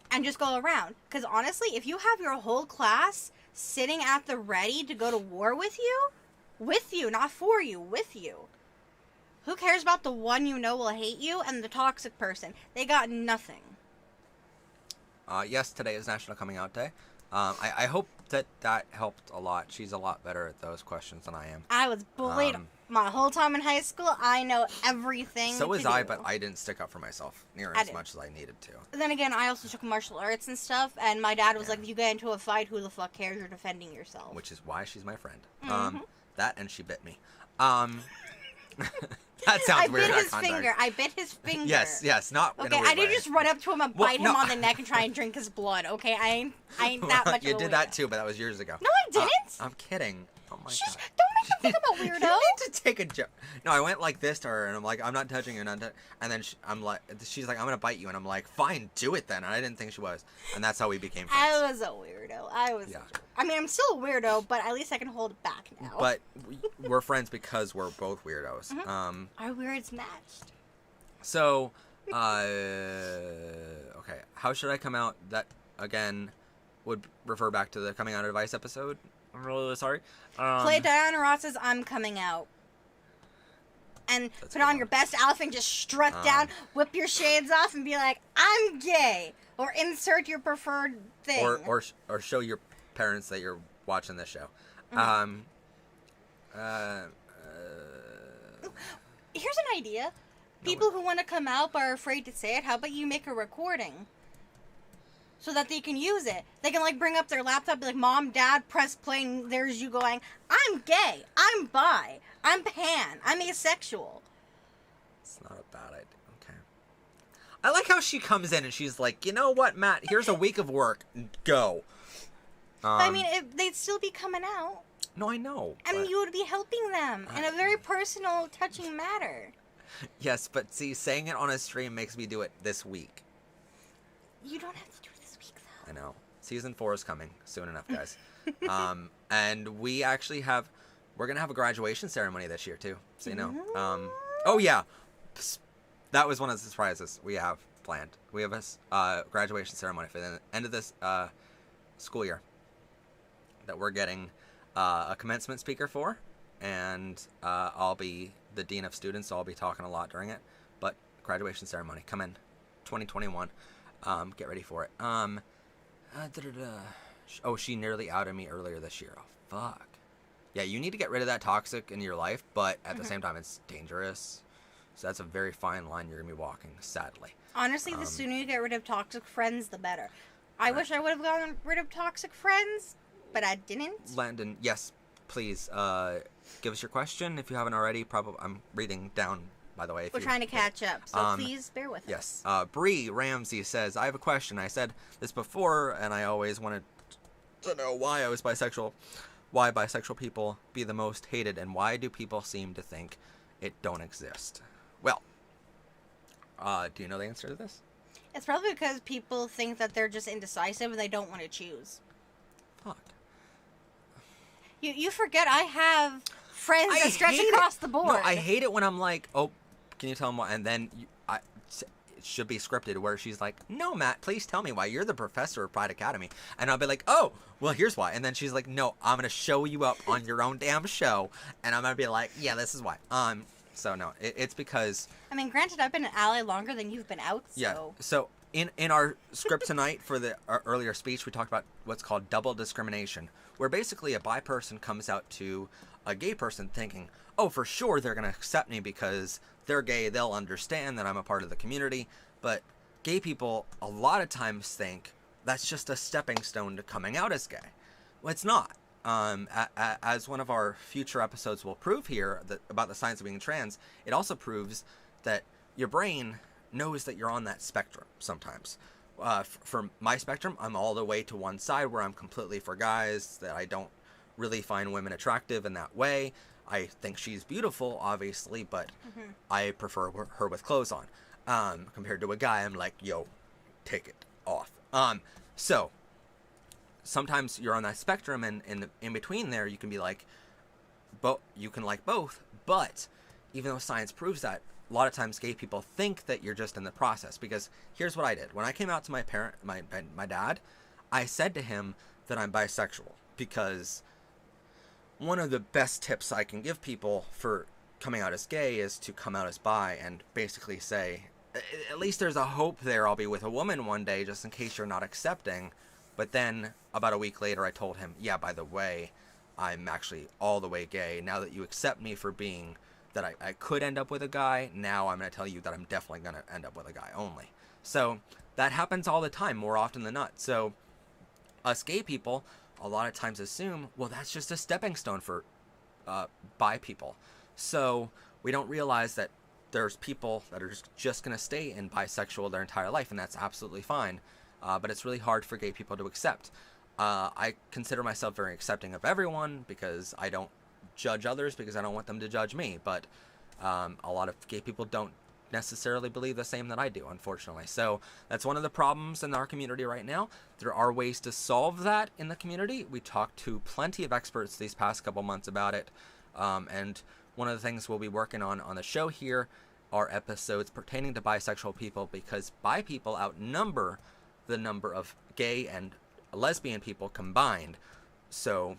And just go around. Because honestly, if you have your whole class sitting at the ready to go to war with you, not for you, with you, who cares about the one will hate you and the toxic person? They got nothing. Yes, today is National Coming Out Day. I hope that helped a lot. She's a lot better at those questions than I am. I was bullied my whole time in high school. I know everything. So was I, but I didn't stick up for myself near as much as I needed to. Then again, I also took martial arts and stuff, and my dad was like, if you get into a fight, who the fuck cares? You're defending yourself. Which is why she's my friend. Mm-hmm. That and she bit me. That sounds weird. I bit his finger. Yes, not in a okay. weird I didn't way. just run up to him and bite him on the neck and try and drink his blood. Okay, I ain't that much. You of a did that too, but that was years ago. No, I didn't. I'm kidding. Oh my god! Don't make me think about weirdo. You need to take a joke. No, I went like this to her, and I'm like, I'm not touching you, and then she's like, I'm gonna bite you, and I'm like, fine, do it then. And I didn't think she was, and that's how we became friends. I was a weirdo. I mean, I'm still a weirdo, but at least I can hold it back now. But we're friends because we're both weirdos. Mm-hmm. Our weirds matched. So, okay, how should I come out? That again would refer back to the coming out advice episode. I'm really sorry. Play Diana Ross's "I'm Coming Out," and put on your best outfit and just strut down, whip your shades off, and be like, "I'm gay," or insert your preferred thing, or show your parents that you're watching this show. Mm-hmm. Here's an idea. People who want to come out but are afraid to say it, how about you make a recording? So that they can use it. They can, like, bring up their laptop, be like, Mom, Dad, press play, and there's you going, I'm gay, I'm bi, I'm pan, I'm asexual. It's not a bad idea. Okay. I like how she comes in and she's like, you know what, Matt, here's a week of work. Go. I mean, they'd still be coming out. No, I know. And you would be helping them in a very personal, touching matter. Yes, but see, saying it on a stream makes me do it this week. You don't have to do it this week, though. I know. Season 4 is coming soon enough, guys. And we actually we're going to have a graduation ceremony this year, too. So, you know. Oh, yeah. That was one of the surprises we have planned. We have a graduation ceremony for the end of this school year that we're getting a commencement speaker for. And I'll be the dean of students, so I'll be talking a lot during it. But graduation ceremony, come in 2021. Get ready for it. Oh, she nearly outed me earlier this year. Oh, fuck. Yeah, you need to get rid of that toxic in your life, but at the same time, it's dangerous. So that's a very fine line you're going to be walking, sadly. Honestly, the sooner you get rid of toxic friends, the better. I wish I would have gotten rid of toxic friends, but I didn't. Landon, yes, please, give us your question if you haven't already. Probably, I'm reading down, by the way. We're trying to catch up, so please bear with us. Yes. Bree Ramsey says, I have a question. I said this before, and I always wanted to know why I was bisexual. Why bisexual people be the most hated, and why do people seem to think it don't exist? Well, do you know the answer to this? It's probably because people think that they're just indecisive and they don't want to choose. Fuck. You forget I have friends that stretch across the board. No, I hate it when I'm like, oh, can you tell them why? And then it should be scripted where she's like, no, Matt, please tell me why. You're the professor of Pride Academy. And I'll be like, oh, well, here's why. And then she's like, no, I'm going to show you up on your own damn show. And I'm going to be like, yeah, this is why. So no, it's because... I mean, granted, I've been an ally longer than you've been out, so... Yeah, so in our script tonight for our earlier speech, we talked about what's called double discrimination, where basically a bi person comes out to a gay person thinking, oh, for sure they're going to accept me because they're gay, they'll understand that I'm a part of the community. But gay people a lot of times think that's just a stepping stone to coming out as gay. Well, it's not. As one of our future episodes will prove here about the science of being trans, it also proves that your brain knows that you're on that spectrum sometimes. For my spectrum, I'm all the way to one side where I'm completely for guys, that I don't really find women attractive in that way. I think she's beautiful, obviously, but I prefer her with clothes on. Compared to a guy, I'm like, yo, take it off. So sometimes you're on that spectrum, and in between there, you can be like, you can like both. But even though science proves that, a lot of times gay people think that you're just in the process. Because here's what I did when I came out to my dad. I said to him that I'm bisexual, because one of the best tips I can give people for coming out as gay is to come out as bi, and basically say, at least there's a hope there I'll be with a woman one day, just in case you're not accepting. But then about a week later, I told him, yeah, by the way, I'm actually all the way gay. Now that you accept me for being that I could end up with a guy, now I'm going to tell you that I'm definitely going to end up with a guy only. So that happens all the time, more often than not. So us gay people a lot of times assume, well, that's just a stepping stone for bi people. So we don't realize that there's people that are just going to stay in bisexual their entire life, and that's absolutely fine. But it's really hard for gay people to accept. I consider myself very accepting of everyone, because I don't judge others, because I don't want them to judge me. But a lot of gay people don't necessarily believe the same that I do, unfortunately. So that's one of the problems in our community right now. There are ways to solve that in the community. We talked to plenty of experts these past couple months about it. And one of the things we'll be working on the show here are episodes pertaining to bisexual people, because bi people outnumber the number of gay and lesbian people combined. So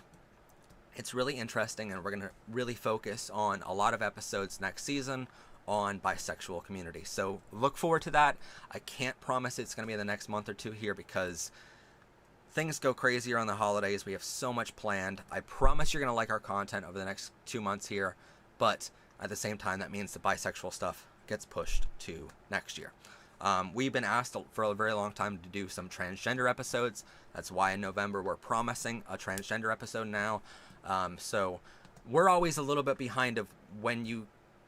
it's really interesting, and we're going to really focus on a lot of episodes next season on bisexual community. So look forward to that. I can't promise it's going to be in the next month or two here, because things go crazy around the holidays. We have so much planned. I promise you're going to like our content over the next 2 months here, but at the same time, that means the bisexual stuff gets pushed to next year. We've been asked for a very long time to do some transgender episodes. That's why in November we're promising a transgender episode now. So we're always a little bit behind of when you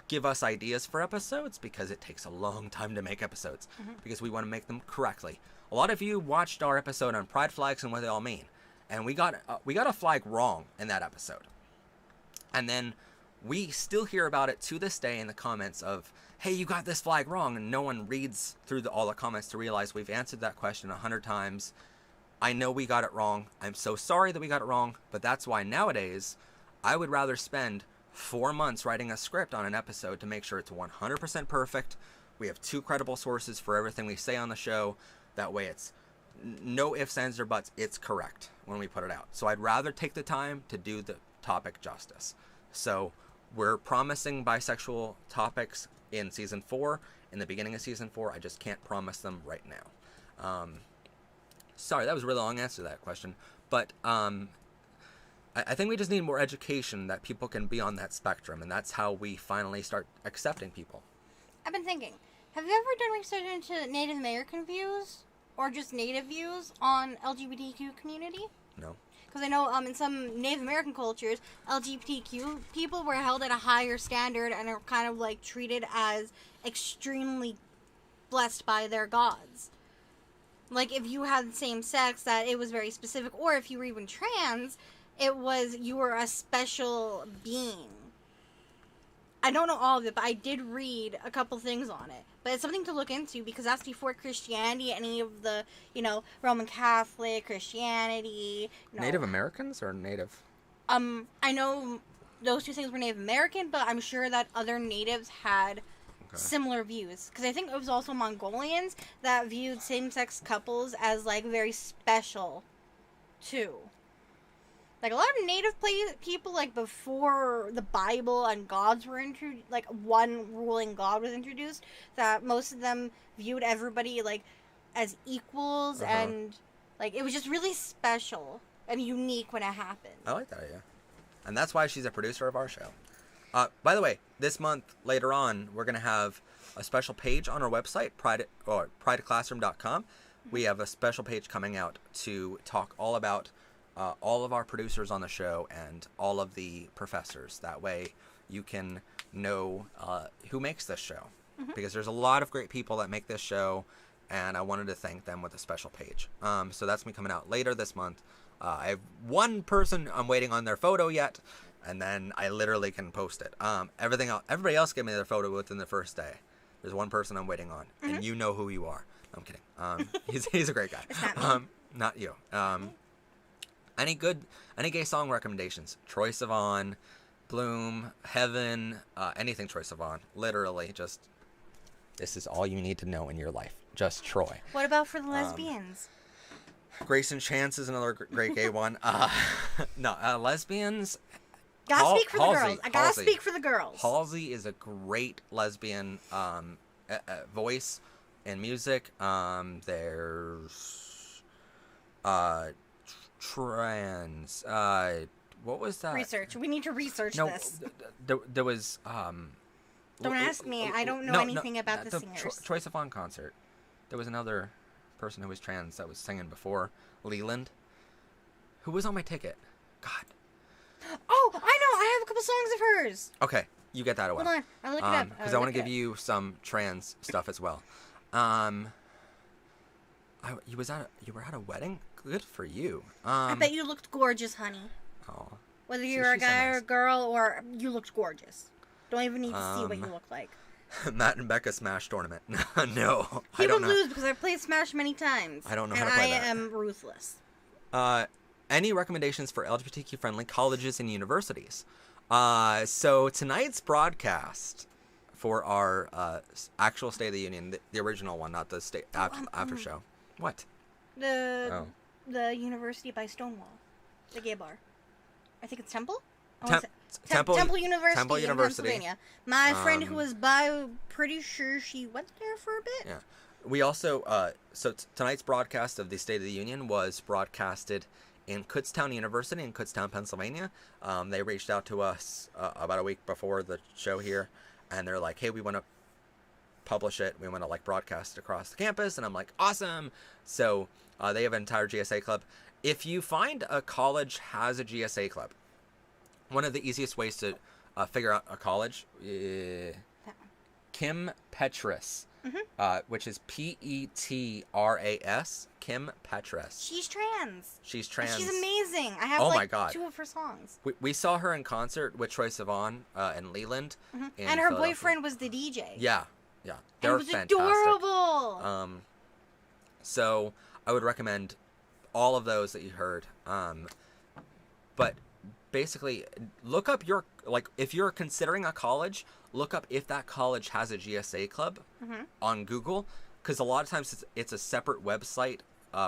give us ideas for episodes, because it takes a long time to make episodes, because we want to make them correctly. A lot of you watched our episode on pride flags and what they all mean, and we got a flag wrong in that episode. And then we still hear about it to this day in the comments of, hey, you got this flag wrong, and no one reads through all the comments to realize we've answered that question 100 times. I know we got it wrong. I'm so sorry that we got it wrong, but that's why nowadays I would rather spend 4 months writing a script on an episode to make sure it's 100% perfect. We have 2 credible sources for everything we say on the show. That way it's no ifs, ands, or buts. It's correct when we put it out. So I'd rather take the time to do the topic justice. So we're promising bisexual topics in season 4, in the beginning of season 4. I just can't promise them right now. Sorry, that was a really long answer to that question. But I think we just need more education that people can be on that spectrum, and that's how we finally start accepting people. I've been thinking, have you ever done research into Native American views, or just Native views on LGBTQ community? No. Because I know in some Native American cultures, LGBTQ people were held at a higher standard and are kind of like treated as extremely blessed by their gods. Like if you had the same sex, that it was very specific, or if you were even trans, it was you were a special being. I don't know all of it, but I did read a couple things on it. But it's something to look into, because that's before Christianity, any of the, Roman Catholic, Christianity. Native Americans or Native? I know those 2 things were Native American, but I'm sure that other natives had similar views. Because I think it was also Mongolians that viewed same-sex couples as, very special, too. Like, a lot of native people, before the Bible and gods were introduced, one ruling god was introduced, that most of them viewed everybody, as equals, and, it was just really special and unique when it happened. I like that idea. And that's why she's a producer of our show. By the way, this month, later on, we're going to have a special page on our website, prideclassroom.com. We have a special page coming out to talk all about all of our producers on the show and all of the professors. That way you can know who makes this show. because there's a lot of great people that make this show, and I wanted to thank them with a special page. So that's me coming out later this month. I have one person I'm waiting on their photo yet, and then I literally can post it. Everybody else gave me their photo within the first day. There's one person I'm waiting on, and you know who you are. No, I'm kidding. He's a great guy. It's not me. Not you. Any gay song recommendations? Troye Sivan, Bloom, Heaven, anything Troye Sivan. Literally, just this is all you need to know in your life. Just Troy. What about for the lesbians? Grayson Chance is another great gay one. No, lesbians. Gotta speak for the girls. I gotta Halsey. speak for the girls. Halsey is a great lesbian voice in music. There's trans. What was that? Research. We need to research No, this. there was. Don't ask me. I don't know anything about the singers. Troye Sivan concert. There was another person who was trans that was singing before. Leland. Who was on my ticket? God. Oh, I know. I have a couple songs of hers. Okay, you get that away. Hold on. I'll look it up. Because I want to give you some trans stuff as well. You were at a wedding? Good for you. I bet you looked gorgeous, honey. Oh. Whether you're a guy or a girl, or you looked gorgeous. Don't even need to see what you look like. Matt and Becca Smash tournament. No, He would lose because I've played Smash many times. I don't know how to play that. And I am ruthless. Any recommendations for LGBTQ-friendly colleges and universities? So tonight's broadcast for our actual State of the Union, the original one, not the state after show. What? The university by Stonewall, the gay bar. I think it's Temple. Temple University in Pennsylvania. My friend who was bi, pretty sure she went there for a bit. Yeah. We also, tonight's broadcast of the State of the Union was broadcasted in Kutztown University in Kutztown, Pennsylvania. They reached out to us about a week before the show here, and they're like, hey, we want to publish it. We want to broadcast across the campus. And I'm like, awesome. So they have an entire GSA club. If you find a college has a GSA club, one of the easiest ways to figure out a college, Kim Petras, which is Petras, Kim Petras. She's trans. She's trans. She's amazing. I have my God. 2 of her songs. We saw her in concert with Troye Sivan in Leland. And her boyfriend was the DJ. Yeah. They're fantastic. Adorable. So I would recommend all of those that you heard. But basically, look up if you're considering a college, look up if that college has a GSA club on Google, because a lot of times it's a separate website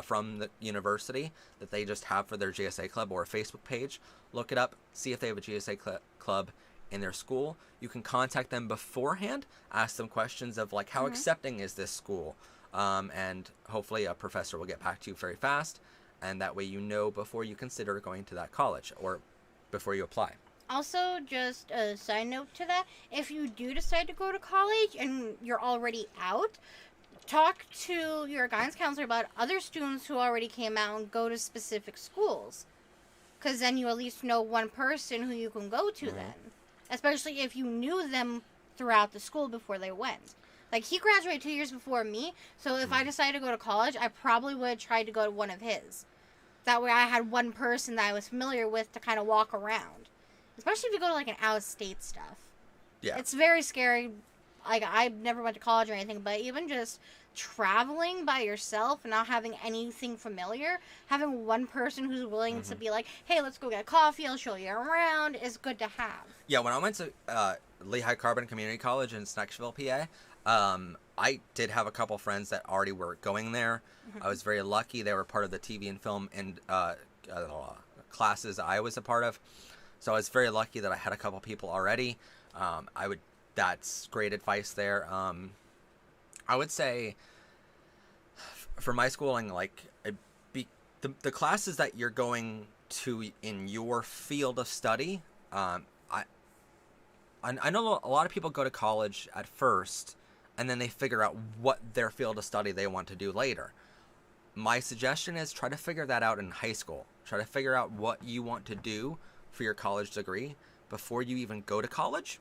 from the university that they just have for their GSA club, or a Facebook page. Look it up, see if they have a GSA club in their school. You can contact them beforehand, ask them questions of how accepting is this school, and hopefully a professor will get back to you very fast, and that way you know before you consider going to that college or before you apply. Also, just a side note to that, if you do decide to go to college and you're already out, talk to your guidance counselor about other students who already came out and go to specific schools. Because then you at least know one person who you can go to then. Especially if you knew them throughout the school before they went. He graduated 2 years before me, so if I decided to go to college, I probably would have tried to go to one of his. That way I had one person that I was familiar with to kind of walk around. Especially if you go to an out-of-state stuff. Yeah. It's very scary. I never went to college or anything, but even just traveling by yourself and not having anything familiar, having one person who's willing to be like, hey, let's go get coffee, I'll show you around, is good to have. Yeah, when I went to Lehigh Carbon Community College in Snexville, PA, I did have a couple friends that already were going there. I was very lucky. They were part of the TV and film and classes I was a part of. So I was very lucky that I had a couple people already. That's great advice there. I would say for my schooling, the classes that you're going to in your field of study, I know a lot of people go to college at first and then they figure out what their field of study they want to do later. My suggestion is try to figure that out in high school. Try to figure out what you want to do for your college degree before you even go to college.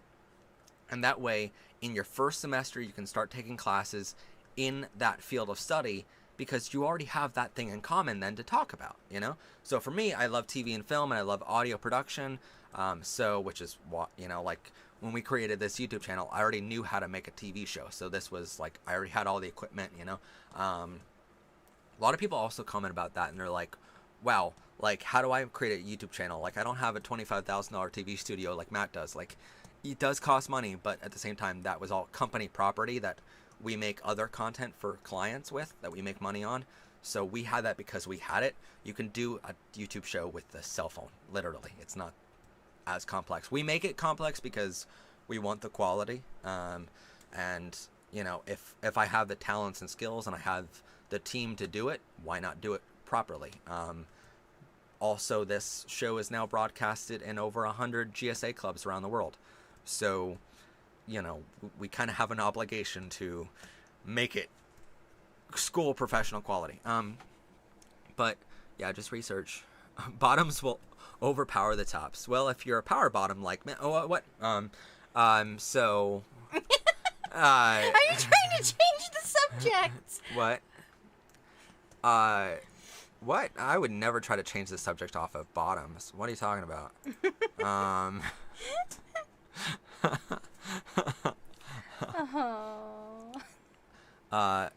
And that way, in your first semester, you can start taking classes in that field of study because you already have that thing in common then to talk about, you know? So for me, I love TV and film, and I love audio production. Which is what, you know, like when we created this YouTube channel, I already knew how to make a TV show. So this was like, I already had all the equipment, you know? A lot of people also comment about that, and they're like, wow, like, how do I create a YouTube channel? Like, I don't have a $25,000 TV studio like Matt does. Like, it does cost money, but at the same time, that was all company property that we make other content for clients with, that we make money on. So we had that because we had it. You can do a YouTube show with a cell phone, literally. It's not as complex. We make it complex because we want the quality. And, you know, if I have the talents and skills and I have the team to do it, why not do it properly? Also, this show is now broadcasted in over 100 GSA clubs around the world. So, you know, we kind of have an obligation to make it school professional quality. But yeah, just research. Bottoms will overpower the tops. Well, if you're a power bottom like me, what? So. Are you trying to change the subject? What? What? I would never try to change the subject off of bottoms. What are you talking about?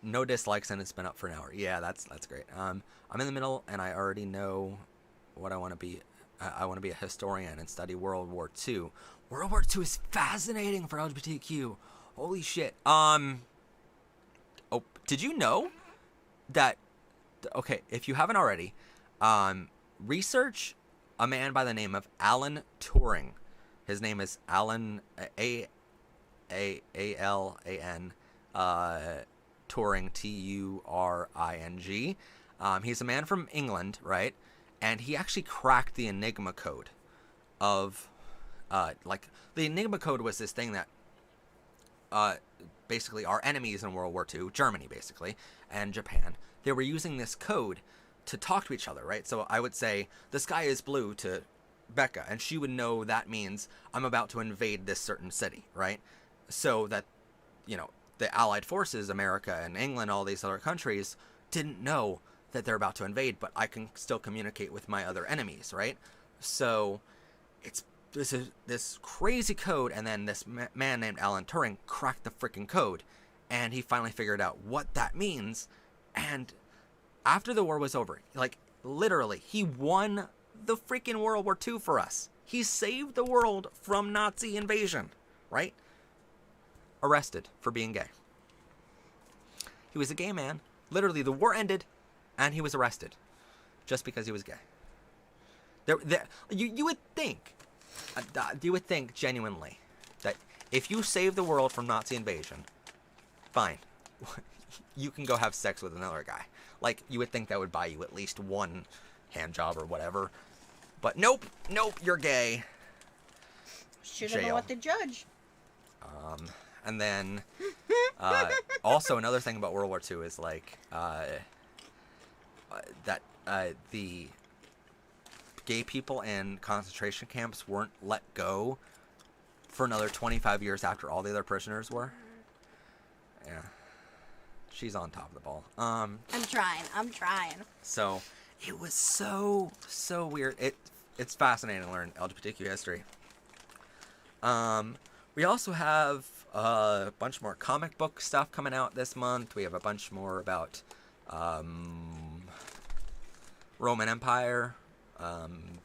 No dislikes, and it's been up for an hour. Yeah, that's great. I'm in the middle, and I already know what I want to be. I want to be a historian and study World War II. World War II is fascinating for LGBTQ. Holy shit. Oh, did you know that? Okay, if you haven't already, research a man by the name of Alan Turing. His name is Alan Alan Turing, Turing. He's a man from England, right? And he actually cracked the Enigma code of, like, the Enigma code was this thing that, basically our enemies in World War II, Germany basically, and Japan, they were using this code to talk to each other, right? So I would say, the sky is blue to Becca, and she would know that means I'm about to invade this certain city, right? So that, you know, the Allied forces, America and England, all these other countries, didn't know that they're about to invade, but I can still communicate with my other enemies, right? So it's this crazy code, and then this man named Alan Turing cracked the freaking code, and he finally figured out what that means. And after the war was over, like, literally, he won the freaking World War II for us. He saved the world from Nazi invasion, right? Arrested for being gay. He was a gay man. Literally, the war ended, and he was arrested just because he was gay. You would think genuinely that if you save the world from Nazi invasion, fine, you can go have sex with another guy. Like, you would think that would buy you at least one hand job or whatever. But nope, you're gay. Should have known what to judge. And then, also another thing about World War II is, like, that the gay people in concentration camps weren't let go for another 25 years after all the other prisoners were. Yeah. She's on top of the ball. I'm trying. So, it was so weird. It's fascinating to learn LGBTQ history. We also have a bunch more comic book stuff coming out this month. We have a bunch more about Roman Empire.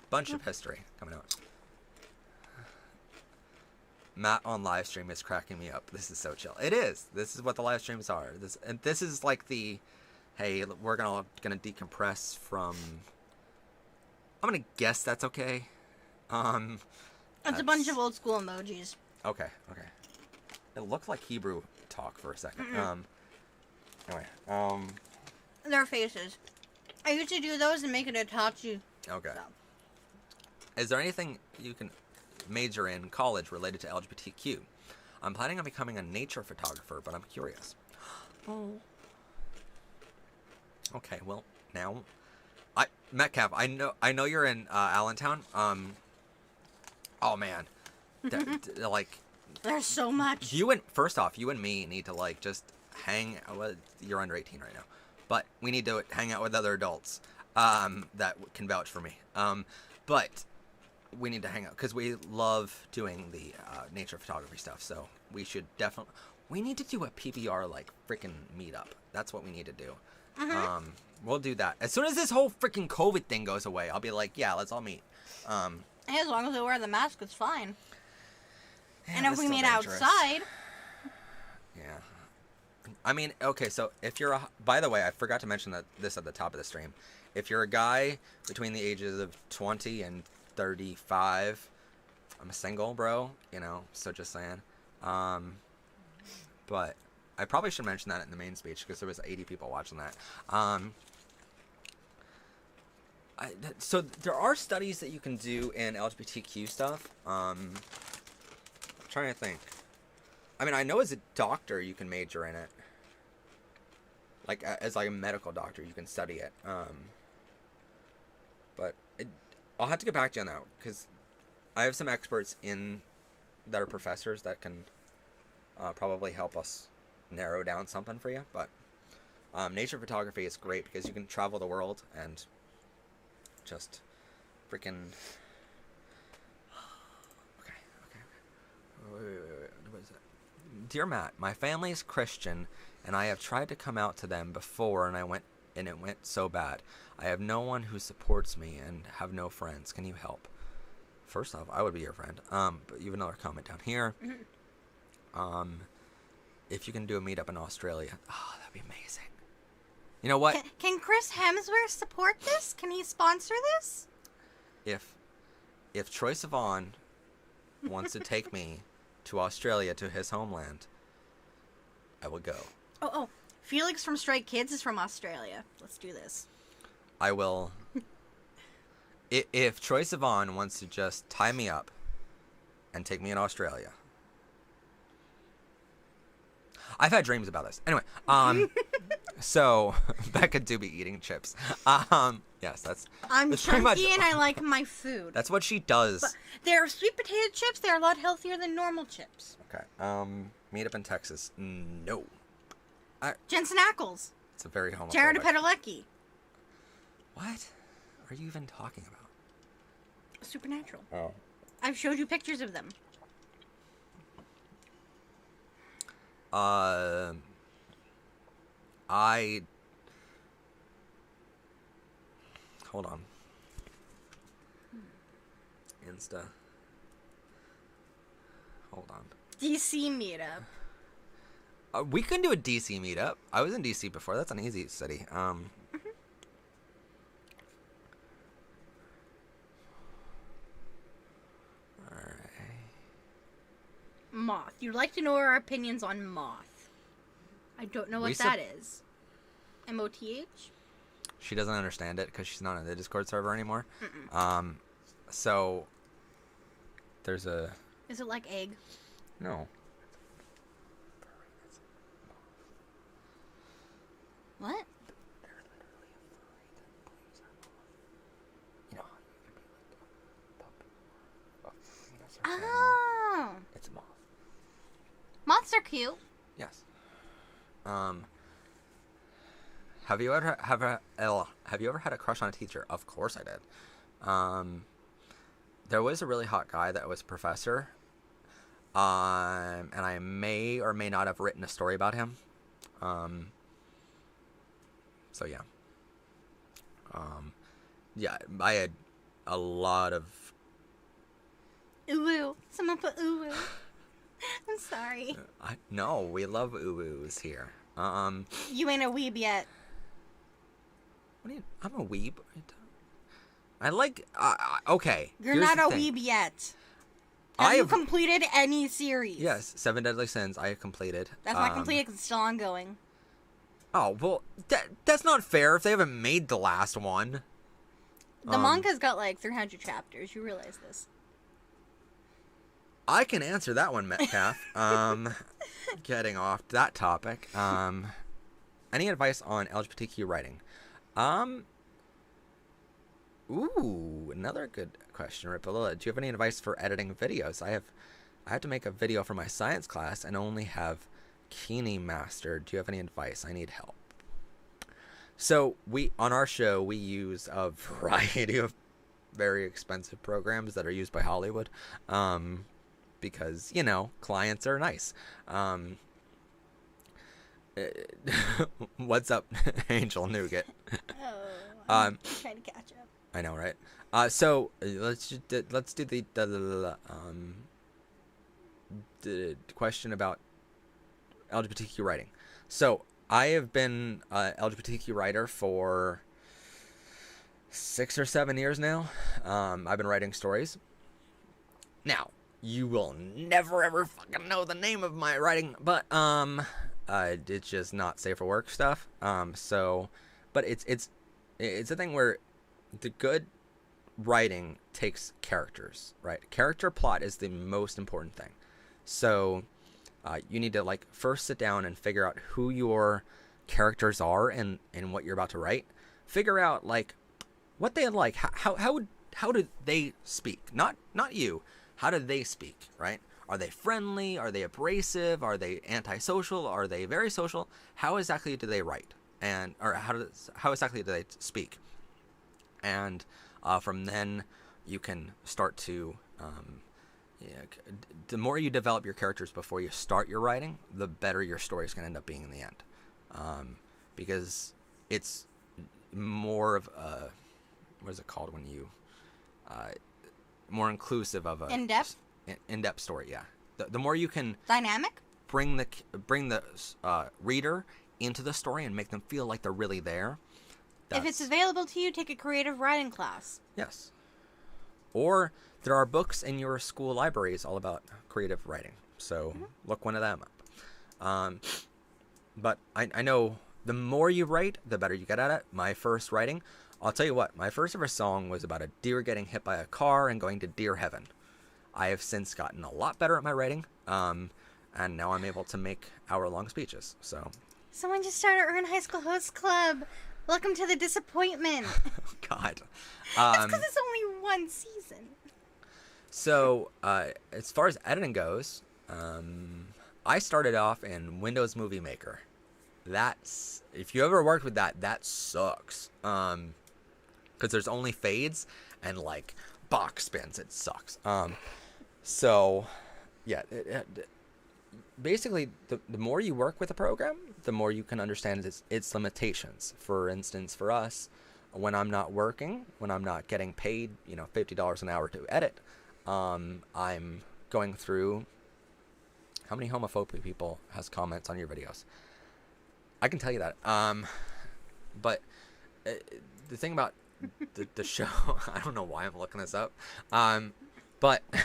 Bunch of history coming out. Matt on live stream is cracking me up. This is so chill. It is. This is what the live streams are. This is like the, hey, we're gonna decompress from. I'm gonna guess that's okay. It's a bunch of old school emojis. Okay. It looked like Hebrew talk for a second. Anyway. Their faces. I used to do those and make it a Tachi. Okay. So. Is there anything you can major in college related to LGBTQ? I'm planning on becoming a nature photographer, but I'm curious. Oh. Okay, well, now, Metcalf, I know you're in Allentown. Oh man, like, There's so much. First off, you and me need to like just hang. Well, you're under 18 right now, but we need to hang out with other adults that can vouch for me. But we need to hang out because we love doing the nature photography stuff. So we should definitely. We need to do a PBR like freaking meetup. That's what we need to do. We'll do that as soon as this whole freaking COVID thing goes away. I'll be like, yeah, let's all meet. Hey, as long as we wear the mask, it's fine. Yeah, and if we meet outside. Yeah. I mean, okay, so if you're by the way, I forgot to mention this at the top of the stream. If you're a guy between the ages of 20 and 35, I'm a single, bro, you know, so just saying. But I probably should mention that in the main speech because there was 80 people watching that. So there are studies that you can do in LGBTQ stuff. I'm trying to think. I mean, I know as a doctor you can major in it. Like as like a medical doctor, you can study it. But I'll have to get back to you on that because I have some experts that are professors that can probably help us narrow down something for you. But nature photography is great because you can travel the world and just freaking. Okay. Wait. What is it? Dear Matt, my family is Christian, and I have tried to come out to them before, and it went so bad. I have no one who supports me and have no friends. Can you help? First off, I would be your friend. But you have another comment down here. If you can do a meetup in Australia, that'd be amazing. You know what? Can Chris Hemsworth support this? Can he sponsor this? If Troye Sivan wants to take me to Australia, to his homeland, I will go. Oh, Felix from Stray Kids is from Australia. Let's do this. I will. If Troye Sivan wants to just tie me up and take me in Australia. I've had dreams about this. Anyway, so Becca do be eating chips. Yes, I'm that's chunky pretty much, and I like my food. That's what she does. But they're sweet potato chips. They're a lot healthier than normal chips. Okay. Meet up in Texas. No. Jensen Ackles. It's a very homophobic. Jared Padalecki. What are you even talking about? Supernatural. Oh. I've showed you pictures of them. Hold on. Insta. Hold on. DC meetup. We can do a DC meetup. I was in DC before. That's an easy city. Alright. Moth. You'd like to know our opinions on Moth. I don't know what that is. MOTH? She doesn't understand it because she's not on the Discord server anymore. Mm-mm. So there's a. Is it like egg? No. What? Oh. It's a moth. Moths are cute. Yes. Have you ever had a crush on a teacher? Of course I did. There was a really hot guy that was a professor. And I may or may not have written a story about him. So yeah. Yeah, I had a lot of. Ooh, someone put ooh. I'm sorry. No, we love ooh-oos here. You ain't a weeb yet. What do you? I'm a weeb. I like. Okay. You're not a weeb yet. Have you completed any series? Yes, 7 Deadly Sins. I have completed. That's not completed because it's still ongoing. Oh well, that's not fair. If they haven't made the last one. The manga's got like 300 chapters. You realize this? I can answer that one, Metcalf. Getting off that topic. Any advice on LGBTQ writing? Ooh, another good question, Ripalilla. Do you have any advice for editing videos? I I have to make a video for my science class and only have Kini mastered. Do you have any advice? I need help. So on our show, we use a variety of very expensive programs that are used by Hollywood, because, you know, clients are nice. What's up, Angel Nougat? Oh, I'm trying to catch up. I know, right? So let's do the question about LGBTQ writing. So I have been a LGBTQ writer for 6 or 7 years now. I've been writing stories. Now, you will never ever fucking know the name of my writing, but it's just not safe for work stuff. But it's a thing where the good writing takes characters, right? Character plot is the most important thing. So you need to like first sit down and figure out who your characters are and what you're about to write. Figure out like what they like. How do they speak? Not you. How do they speak? Right? Are they friendly? Are they abrasive? Are they antisocial? Are they very social? How exactly do they write? Or how exactly do they speak? And from then you can start to the more you develop your characters before you start your writing, the better your story is going to end up being in the end. Because it's more of a, what is it called when you, more inclusive of a in-depth story. Yeah. The more you can dynamic bring the reader into the story and make them feel like they're really there. If it's available to you, take a creative writing class. Yes. Or there are books in your school libraries all about creative writing. So look one of them up. But I know the more you write, the better you get at it. My first writing, I'll tell you what, my first ever song was about a deer getting hit by a car and going to deer heaven. I have since gotten a lot better at my writing. And now I'm able to make hour-long speeches. So someone just started Earn High School Host Club. Welcome to the disappointment. God. That's because it's only one season. So, as far as editing goes, I started off in Windows Movie Maker. That's, if you ever worked with that, that sucks. Because there's only fades and, like, box spins. It sucks. So, yeah. Basically, the more you work with a program, the more you can understand its limitations. For instance, for us, when I'm not working, when I'm not getting paid, $50 an hour to edit, I'm going through how many homophobic people has comments on your videos. I can tell you that. But the thing about the show, I don't know why I'm looking this up. But do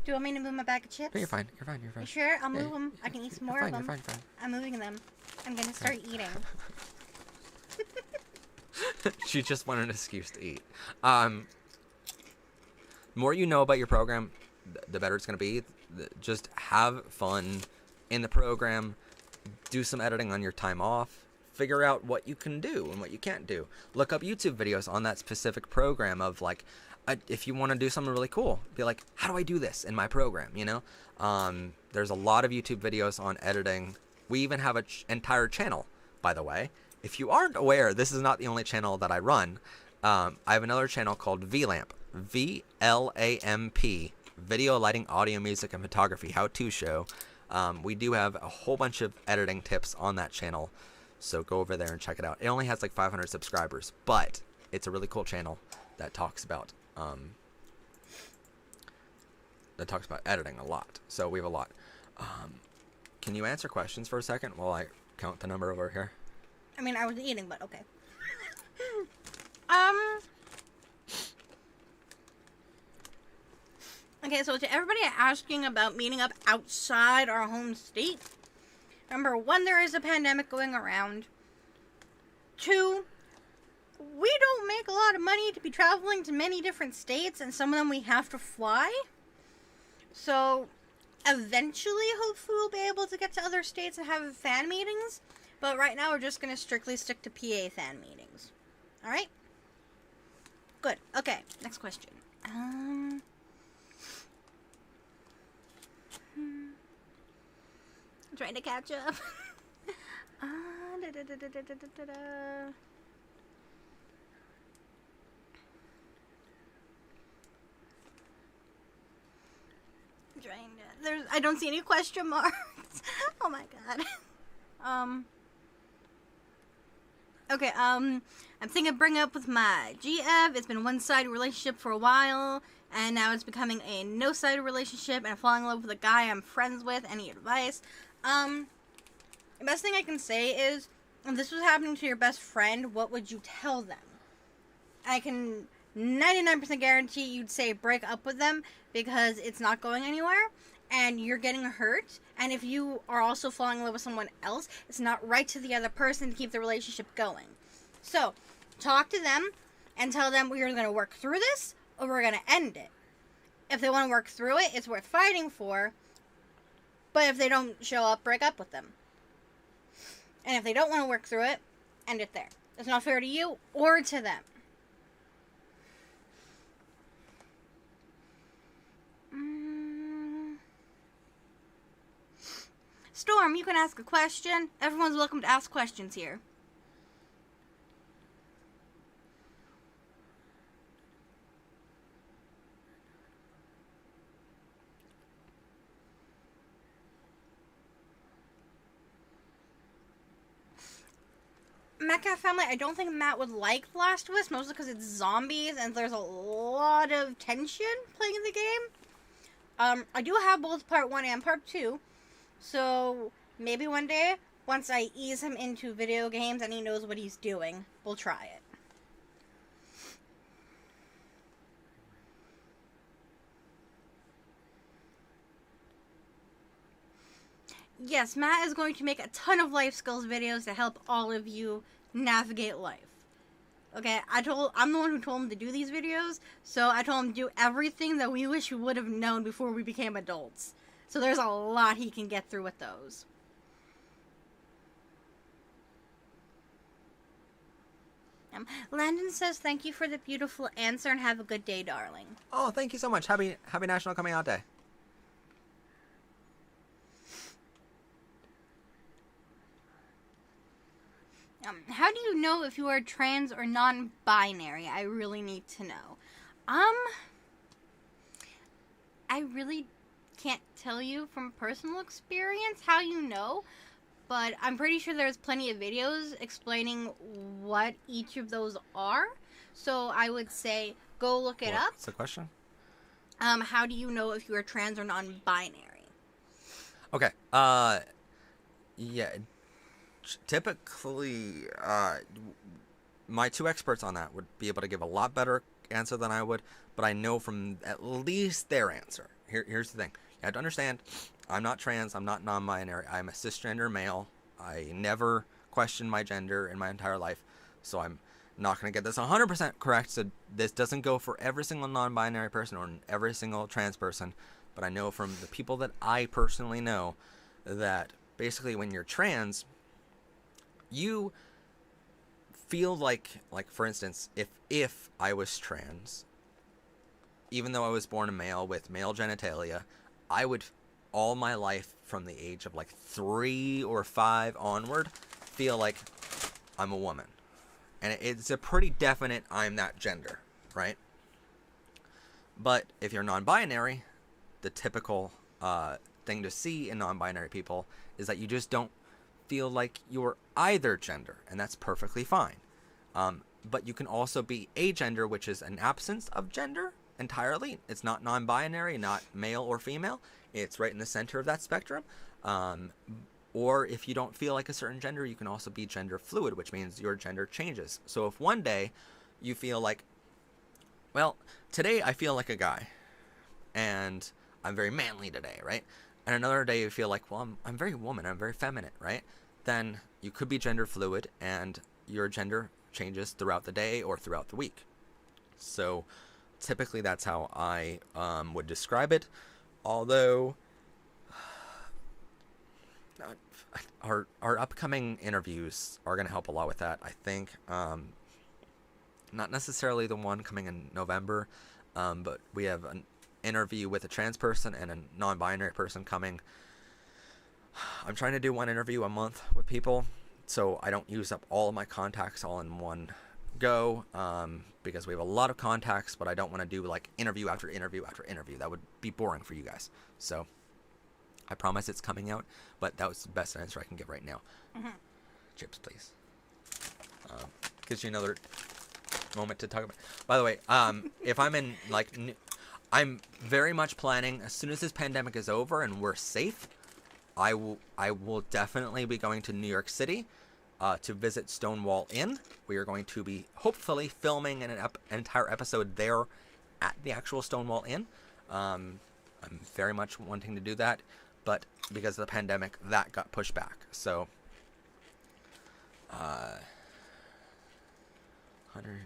you want me to move my bag of chips? No, you're fine. You're fine. You sure? I'll move them. I can eat some more of them. You're fine. I'm moving them. I'm gonna start eating. She just wanted an excuse to eat. The more you know about your program, the better it's going to be. Just have fun in the program. Do some editing on your time off. Figure out what you can do and what you can't do. Look up YouTube videos on that specific program of like, if you want to do something really cool, be like, how do I do this in my program? There's a lot of YouTube videos on editing. We even have an entire channel, by the way. If you aren't aware, this is not the only channel that I run. I have another channel called VLAMP, VLAMP, Video, Lighting, Audio, Music, and Photography How-To Show. We do have a whole bunch of editing tips on that channel, so go over there and check it out. It only has like 500 subscribers, but it's a really cool channel that talks about editing a lot. So we have a lot. Can you answer questions for a second while I count the number over here? I mean, I was eating, but okay. Okay, so to everybody asking about meeting up outside our home state, remember, 1, there is a pandemic going around. 2, we don't make a lot of money to be traveling to many different states, and some of them we have to fly. So, eventually, hopefully, we'll be able to get to other states and have fan meetings. But right now, we're just going to strictly stick to PA fan meetings. Alright? Good. Okay, next question. trying to catch up. Da, da, da, da, da, da, da. I don't see any question marks. Oh my god. Okay, I'm thinking of bringing up with my GF. It's been a one-sided relationship for a while, and now it's becoming a no-sided relationship, and I'm falling in love with a guy I'm friends with. Any advice? The best thing I can say is, if this was happening to your best friend, what would you tell them? I can 99% guarantee you'd say break up with them because it's not going anywhere and you're getting hurt. And if you are also falling in love with someone else, it's not right to the other person to keep the relationship going. So, talk to them and tell them we're going to work through this or we're going to end it. If they want to work through it, it's worth fighting for. But if they don't show up, break up with them. And if they don't want to work through it, end it there. It's not fair to you or to them. Storm, you can ask a question. Everyone's welcome to ask questions here. Metcalf family, I don't think Matt would like The Last of Us, mostly because it's zombies and there's a lot of tension playing in the game. I do have both part 1 and part 2, so maybe one day, once I ease him into video games and he knows what he's doing, we'll try it. Yes, Matt is going to make a ton of life skills videos to help all of you navigate life. Okay, I'm the one who told him to do these videos, so I told him to do everything that we wish we would have known before we became adults. So there's a lot he can get through with those. Landon says, thank you for the beautiful answer and have a good day, darling. Oh, thank you so much. Happy National Coming Out Day. How do you know if you are trans or non-binary? I really need to know. I really can't tell you from personal experience how you know, but I'm pretty sure there's plenty of videos explaining what each of those are. So I would say go look it up. What's the question? How do you know if you are trans or non-binary? Okay. Yeah. Typically, my two experts on that would be able to give a lot better answer than I would, but I know from at least their answer. Here's the thing. You have to understand, I'm not trans, I'm not non-binary, I'm a cisgender male. I never questioned my gender in my entire life, so I'm not going to get this 100% correct, so this doesn't go for every single non-binary person or every single trans person, but I know from the people that I personally know that basically when you're trans, you feel like for instance, if I was trans, even though I was born a male with male genitalia, I would all my life from the age of like 3 or 5 onward feel like I'm a woman. And it's a pretty definite I'm that gender, right? But if you're non-binary, the typical thing to see in non-binary people is that you just don't feel like you're either gender, and that's perfectly fine. But you can also be agender, which is an absence of gender entirely. It's not non-binary, not male or female. It's right in the center of that spectrum. Or if you don't feel like a certain gender, you can also be gender fluid, which means your gender changes. So if one day you feel like, well, today I feel like a guy, and I'm very manly today, right? And another day you feel like, well, I'm very woman, I'm very feminine, right? Then you could be gender fluid, and your gender changes throughout the day or throughout the week. So typically that's how I would describe it. Although our upcoming interviews are going to help a lot with that, I think. Not necessarily the one coming in November, but we have an interview with a trans person and a non-binary person coming I'm trying to do one interview a month with people, so I don't use up all of my contacts all in one go, because we have a lot of contacts, but I don't want to do like interview after interview after interview. That would be boring for you guys. So I promise it's coming out, but that was the best answer I can give right now. Mm-hmm. Chips, please. Gives you another moment to talk about. By the way, if I'm in like, I'm very much planning as soon as this pandemic is over and we're safe, I will definitely be going to New York City to visit Stonewall Inn. We are going to be hopefully filming an entire episode there at the actual Stonewall Inn. I'm very much wanting to do that, but because of the pandemic, that got pushed back. So, 100.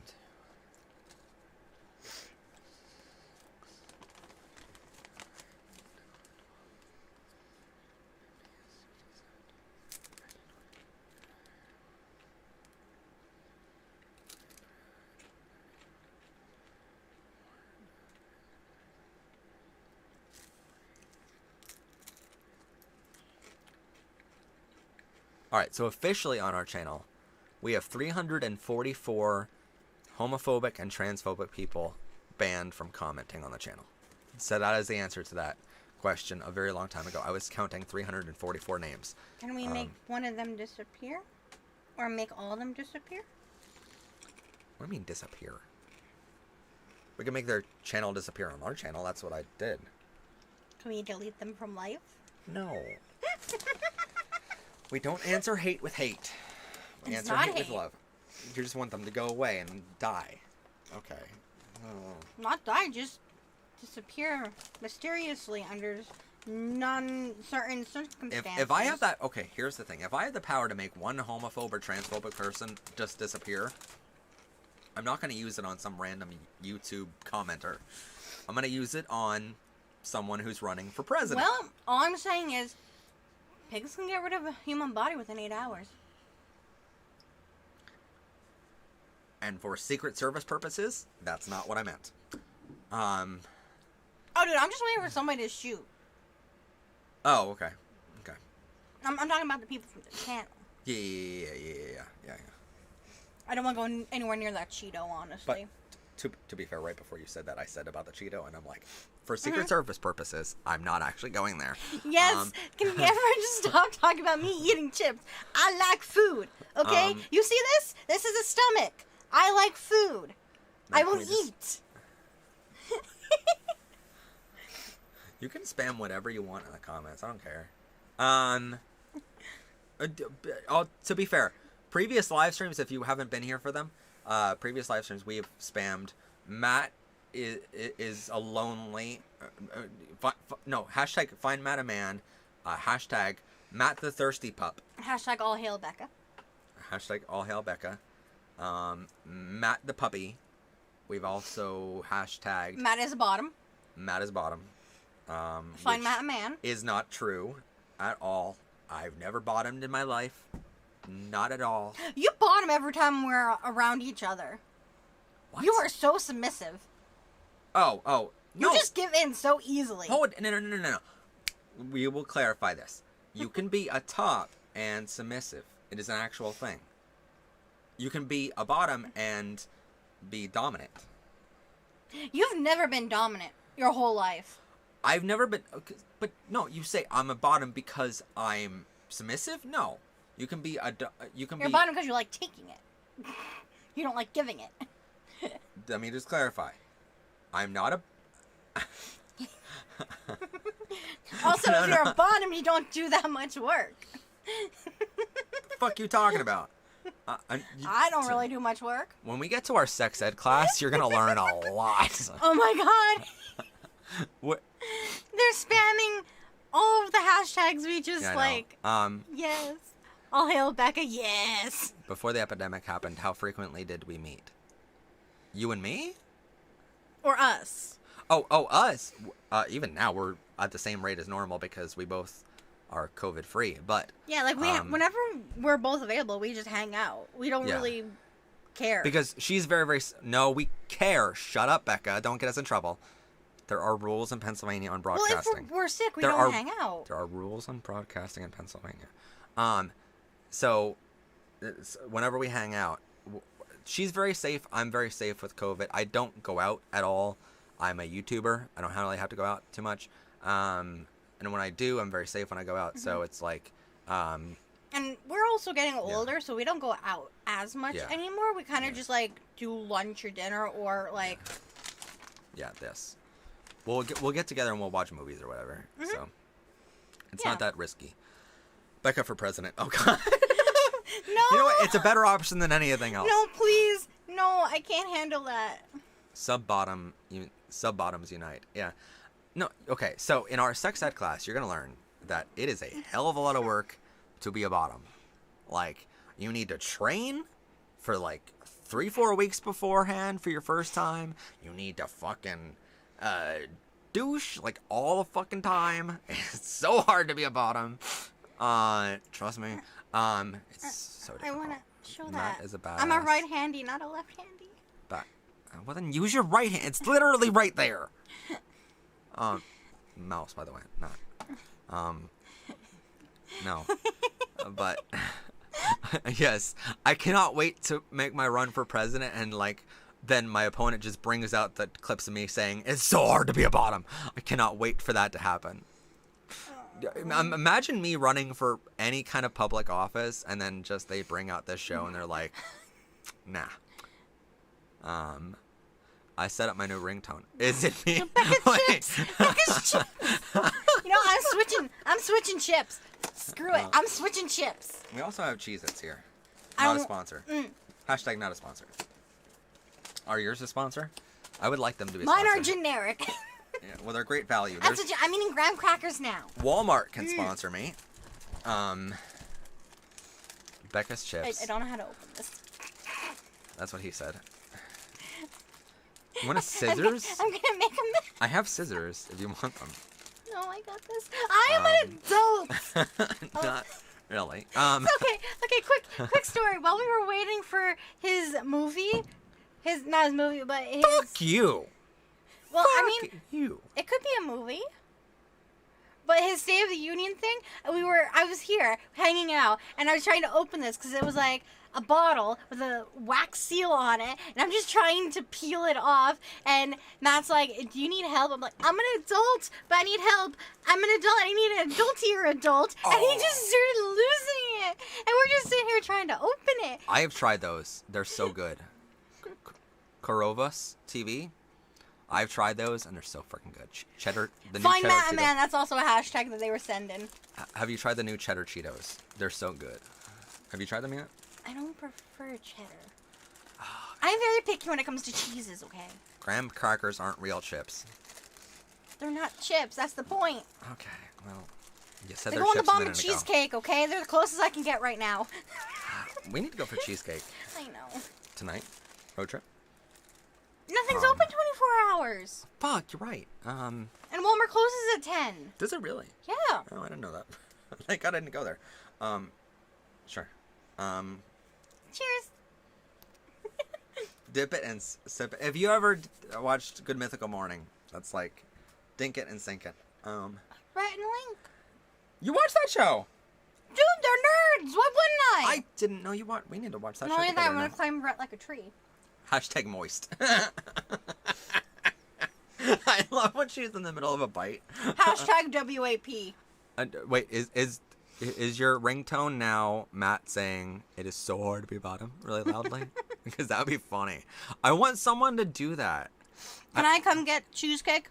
Alright, so officially on our channel, we have 344 homophobic and transphobic people banned from commenting on the channel. So that is the answer to that question a very long time ago. I was counting 344 names. Can we make one of them disappear? Or make all of them disappear? What do you mean disappear? We can make their channel disappear on our channel. That's what I did. Can we delete them from life? No. We don't answer hate with hate. We answer hate with love. You just want them to go away and die. Okay. Oh. Not die, just disappear mysteriously under certain circumstances. If I have that... Okay, here's the thing. If I had the power to make one homophobe or transphobic person just disappear, I'm not going to use it on some random YouTube commenter. I'm going to use it on someone who's running for president. Well, all I'm saying is pigs can get rid of a human body within 8 hours. And for Secret Service purposes, that's not what I meant. Oh, dude, I'm just waiting for somebody to shoot. Oh, okay. Okay. I'm talking about the people from the channel. Yeah. I don't want to go anywhere near that Cheeto, honestly. But to be fair, right before you said that, I said about the Cheeto, and I'm like, for Secret Service purposes, I'm not actually going there. Yes. Can you ever just stop talking about me eating chips? I like food. Okay? You see this? This is a stomach. I like food. I will eat. You can spam whatever you want in the comments. I don't care. To be fair, previous live streams, if you haven't been here for them, previous live streams we have spammed. Matt is a lonely. Hashtag find Matt a man. Hashtag Matt the thirsty pup. Hashtag all hail Becca. Hashtag all hail Becca. Matt the puppy. We've also hashtagged Matt is a bottom. Matt is bottom. Find Matt a man. Is not true at all. I've never bottomed in my life. Not at all. You bottom every time we're around each other. What? You are so submissive. Oh. You just give in so easily. Hold. No. We will clarify this. You can be a top and submissive. It is an actual thing. You can be a bottom and be dominant. You've never been dominant your whole life. I've never been... But no, you say I'm a bottom because I'm submissive? No. You can be a... You're a bottom because you like taking it. You don't like giving it. Let me just clarify. I'm not a... Also, if you're a bottom, you don't do that much work. The fuck you talking about? I don't really do much work. When we get to our sex ed class, you're going to learn a lot. Oh my god. What? They're spamming all of the hashtags we just yes. All hail Becca, yes. Before the epidemic happened, how frequently did we meet? You and me? Or us? Oh, us. Even now, we're at the same rate as normal because we both are COVID free. But yeah, like whenever we're both available, we just hang out. We don't really care. Because she's very, very... No, we care. Shut up, Becca. Don't get us in trouble. There are rules in Pennsylvania on Well, broadcasting. if we're sick, we There don't are- hang out. There are rules on broadcasting in Pennsylvania. So whenever we hang out, she's very safe. I'm very safe with COVID. I don't go out at all. I'm a YouTuber. I don't really have to go out too much. And when I do, I'm very safe when I go out. So it's like, And we're also getting older, so we don't go out as much anymore. We kind of just like do lunch or dinner or like. Yeah, this. We'll get together and we'll watch movies or whatever. So it's not that risky. Becca for president. Oh God. No. You know what? It's a better option than anything else. No, please. No, I can't handle that. Sub-bottoms unite. Yeah. No, okay. So in our sex ed class, you're going to learn that it is a hell of a lot of work to be a bottom. Like, you need to train for like 3-4 weeks beforehand for your first time. You need to fucking douche like all the fucking time. It's so hard to be a bottom. Trust me. It's so difficult. I want to show that. Matt is a badass. I'm a right-handy, not a left-handy. But well, then use your right hand. It's literally right there. Mouse, by the way, not. No. But yes, I cannot wait to make my run for president, and like then my opponent just brings out the clips of me saying it's so hard to be a bottom. I cannot wait for that to happen. Imagine me running for any kind of public office, and then just they bring out this show, and they're like, nah. I set up my new ringtone. Is it me? Becca's chips. You know, I'm switching chips. Screw it. I'm switching chips. We also have Cheez-Its here. Not a sponsor. Hashtag not a sponsor. Are yours a sponsor? I would like them to be Mine sponsored. are generic. Yeah, well, they're great value. I'm eating graham crackers now. Walmart can sponsor me. Becca's chips. I don't know how to open this. That's what he said. You want a scissors? I'm gonna make a mess. I have scissors if you want them. No, I got this. I am an adult. Not really. Okay, quick story. While we were waiting for his movie, not his movie, but his. Fuck you. Well, Fuck I mean, you. It could be a movie. But his State of the Union thing, I was here hanging out, and I was trying to open this because it was like a bottle with a wax seal on it, and I'm just trying to peel it off, and Matt's like, do you need help? I'm like, I'm an adult, but I need help. I'm an adult, I need an adultier adult. And he just started losing it, and we're just sitting here trying to open it. I have tried those. They're so good. Korovas TV. I've tried those, and they're so freaking good. Cheddar, the new Find cheddar Matt and Cheetos. Man, that's also a hashtag that they were sending. Have you tried the new cheddar Cheetos? They're so good. Have you tried them yet? I don't prefer cheddar. I'm very picky when it comes to cheeses, okay? Graham crackers aren't real chips. They're not chips, that's the point. Okay, well, you said They they're go in the chips a bomb of minute ago. cheesecake, okay? They're the closest I can get right now. We need to go for cheesecake I know. tonight. Road trip. Nothing's open 24 hours. Fuck, you're right. And Walmart closes at 10. Does it really? Yeah. Oh, I didn't know that. Thank God I didn't go there. Sure. Cheers. Dip it and sip it. Have you ever watched Good Mythical Morning? That's like, dink it and sink it. Right in link. You watched that show? Dude, they're nerds. Why wouldn't I? I didn't know you watched. We need to watch that Not show only that, I'm together going to now. climb Brett like a tree. Hashtag moist. I love when she's in the middle of a bite. Hashtag WAP. Wait, is your ringtone now Matt saying it is so hard to be bottom really loudly? Because that would be funny. I want someone to do that. Can I come get cheesecake?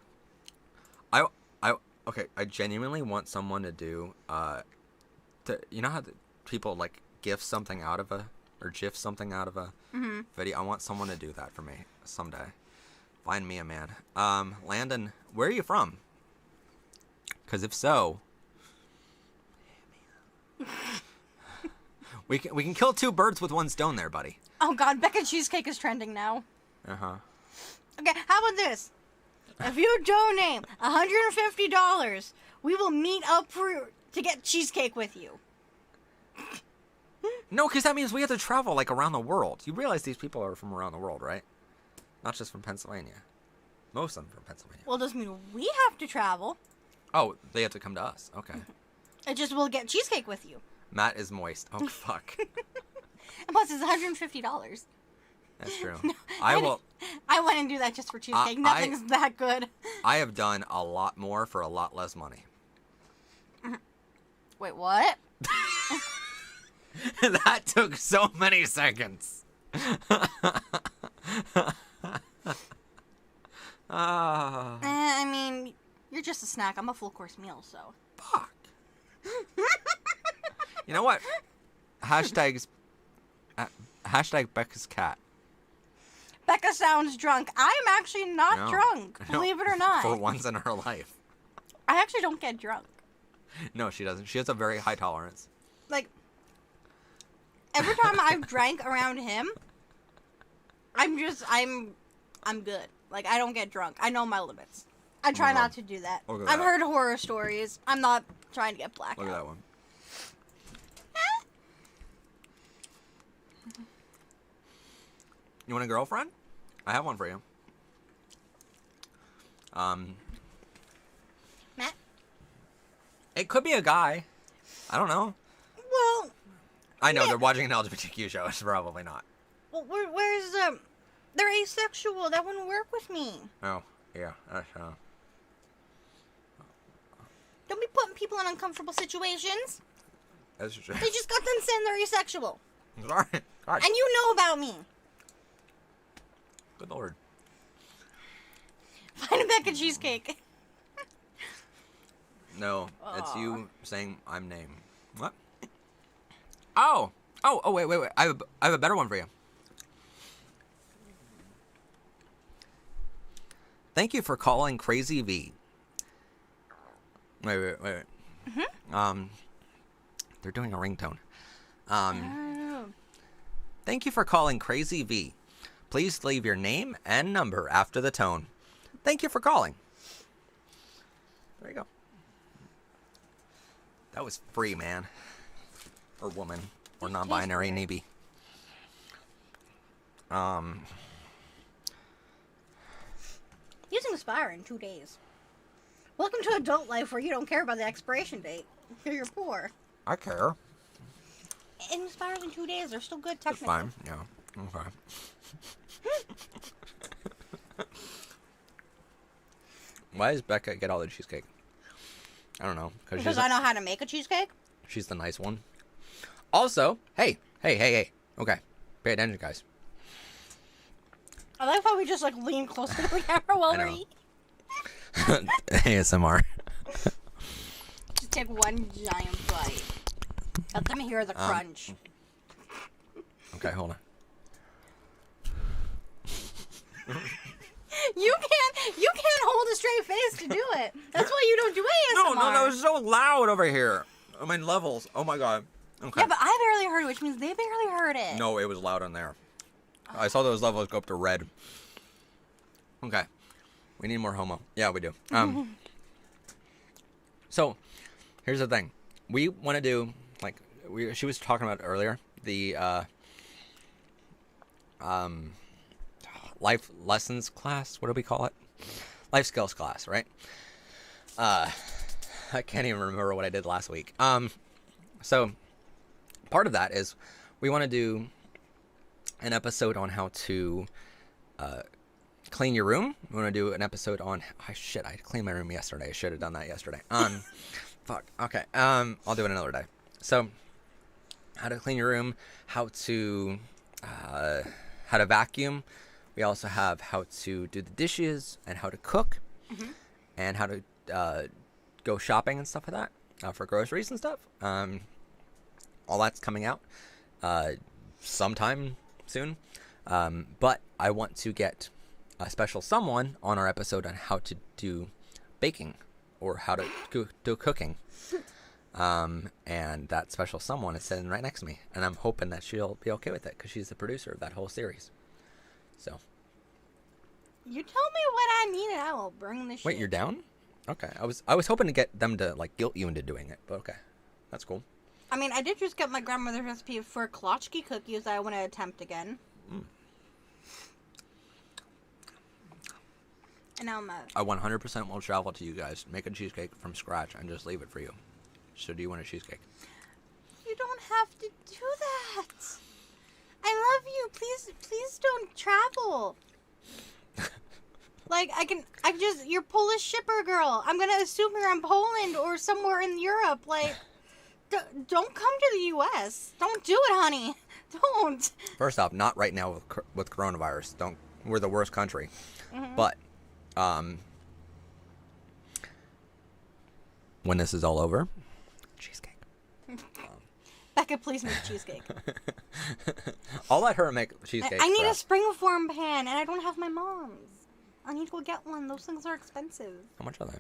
Okay, I genuinely want someone to do, you know how people like GIF something out of or GIF something out of a video? I want someone to do that for me someday. Find me a man. Landon, where are you from? Because if so, we can kill two birds with one stone there, buddy. Oh God, Becca cheesecake is trending now. Uh-huh. Okay, how about this? If you donate $150, we will meet up to get cheesecake with you. No, because that means we have to travel, like, around the world. You realize these people are from around the world, right? Not just from Pennsylvania. Most of them from Pennsylvania. Well, doesn't mean we have to travel. Oh, they have to come to us. Okay. It just will get cheesecake with you. Matt is moist. Oh, fuck. And plus, it's $150. That's true. No, I will. I wouldn't do that just for cheesecake. Nothing's that good. I have done a lot more for a lot less money. Wait, what? That took so many seconds. I mean, you're just a snack. I'm a full course meal, so. Fuck. You know what? Hashtag Becca's cat. Becca sounds drunk. I'm actually not drunk, believe it or not. For once in her life. I actually don't get drunk. No, she doesn't. She has a very high tolerance. Like, every time I've drank around him, I'm good. Like, I don't get drunk. I know my limits. I try not to do that. I've heard horror stories. I'm not trying to get blackout. Look at that one. You want a girlfriend? I have one for you. Matt? It could be a guy. I don't know. Well... I know, they're watching an LGBTQ show. It's probably not. Well, where's, they're asexual. That wouldn't work with me. Oh, yeah. Don't be putting people in uncomfortable situations. That's true. They just got done saying they're asexual. Sorry. God. And you know about me. Good lord. Find a Becca cheesecake. No, it's you saying I'm name. What? Oh, wait. I have a better one for you. Thank you for calling Crazy V. Wait. Mm-hmm. They're doing a ringtone. Thank you for calling Crazy V. Please leave your name and number after the tone. Thank you for calling. There you go. That was free, man. Or woman. Or non-binary, maybe. Using Aspire in 2 days. Welcome to adult life where you don't care about the expiration date. You're poor. I care. It expires in 2 days. They're still good, technically. Fine, yeah. Okay. Why does Becca get all the cheesecake? I don't know. Because I know how to make a cheesecake? She's the nice one. Also, hey. Okay, pay attention, guys. I like how we just, like, lean closer to the camera while we're eating. ASMR. Just take one giant bite. Let them hear the crunch. Okay, hold on. You can't hold a straight face to do it. That's why you don't do ASMR. No, that was so loud over here. I mean, levels. Oh my god. Okay. Yeah, but I barely heard it, which means they barely heard it. No, it was loud on there. I saw those levels go up to red. Okay. We need more homo. Yeah, we do. So, here's the thing. We want to do, like, she was talking about earlier, the life lessons class. What do we call it? Life skills class, right? I can't even remember what I did last week. So, part of that is we want to do an episode on how to clean your room. We want to do an episode on... I cleaned my room yesterday. I should have done that yesterday. Fuck. Okay. I'll do it another day. So, how to clean your room, how to vacuum. We also have how to do the dishes and how to cook, and how to go shopping and stuff like that for groceries and stuff. All that's coming out sometime soon. But I want to get a special someone on our episode on how to do baking or how to do cooking. And that special someone is sitting right next to me. And I'm hoping that she'll be okay with it because she's the producer of that whole series. So. You tell me what I need and I will bring the shit. Wait, you're down? Okay. I was hoping to get them to, like, guilt you into doing it. But okay. That's cool. I mean, I did just get my grandmother's recipe for klotchki cookies that I want to attempt again. And now I'm mad. I 100% will travel to you guys, make a cheesecake from scratch, and just leave it for you. So do you want a cheesecake? You don't have to do that. I love you. Please don't travel. Like, you're Polish shipper girl. I'm gonna assume you're in Poland or somewhere in Europe. Like, don't come to the U.S. Don't do it, honey. Don't. First off, not right now with coronavirus. We're the worst country. Mm-hmm. But, when this is all over, cheesecake. Becca, please make cheesecake. I'll let her make cheesecake. I need a springform pan, and I don't have my mom's. I need to go get one. Those things are expensive. How much are they?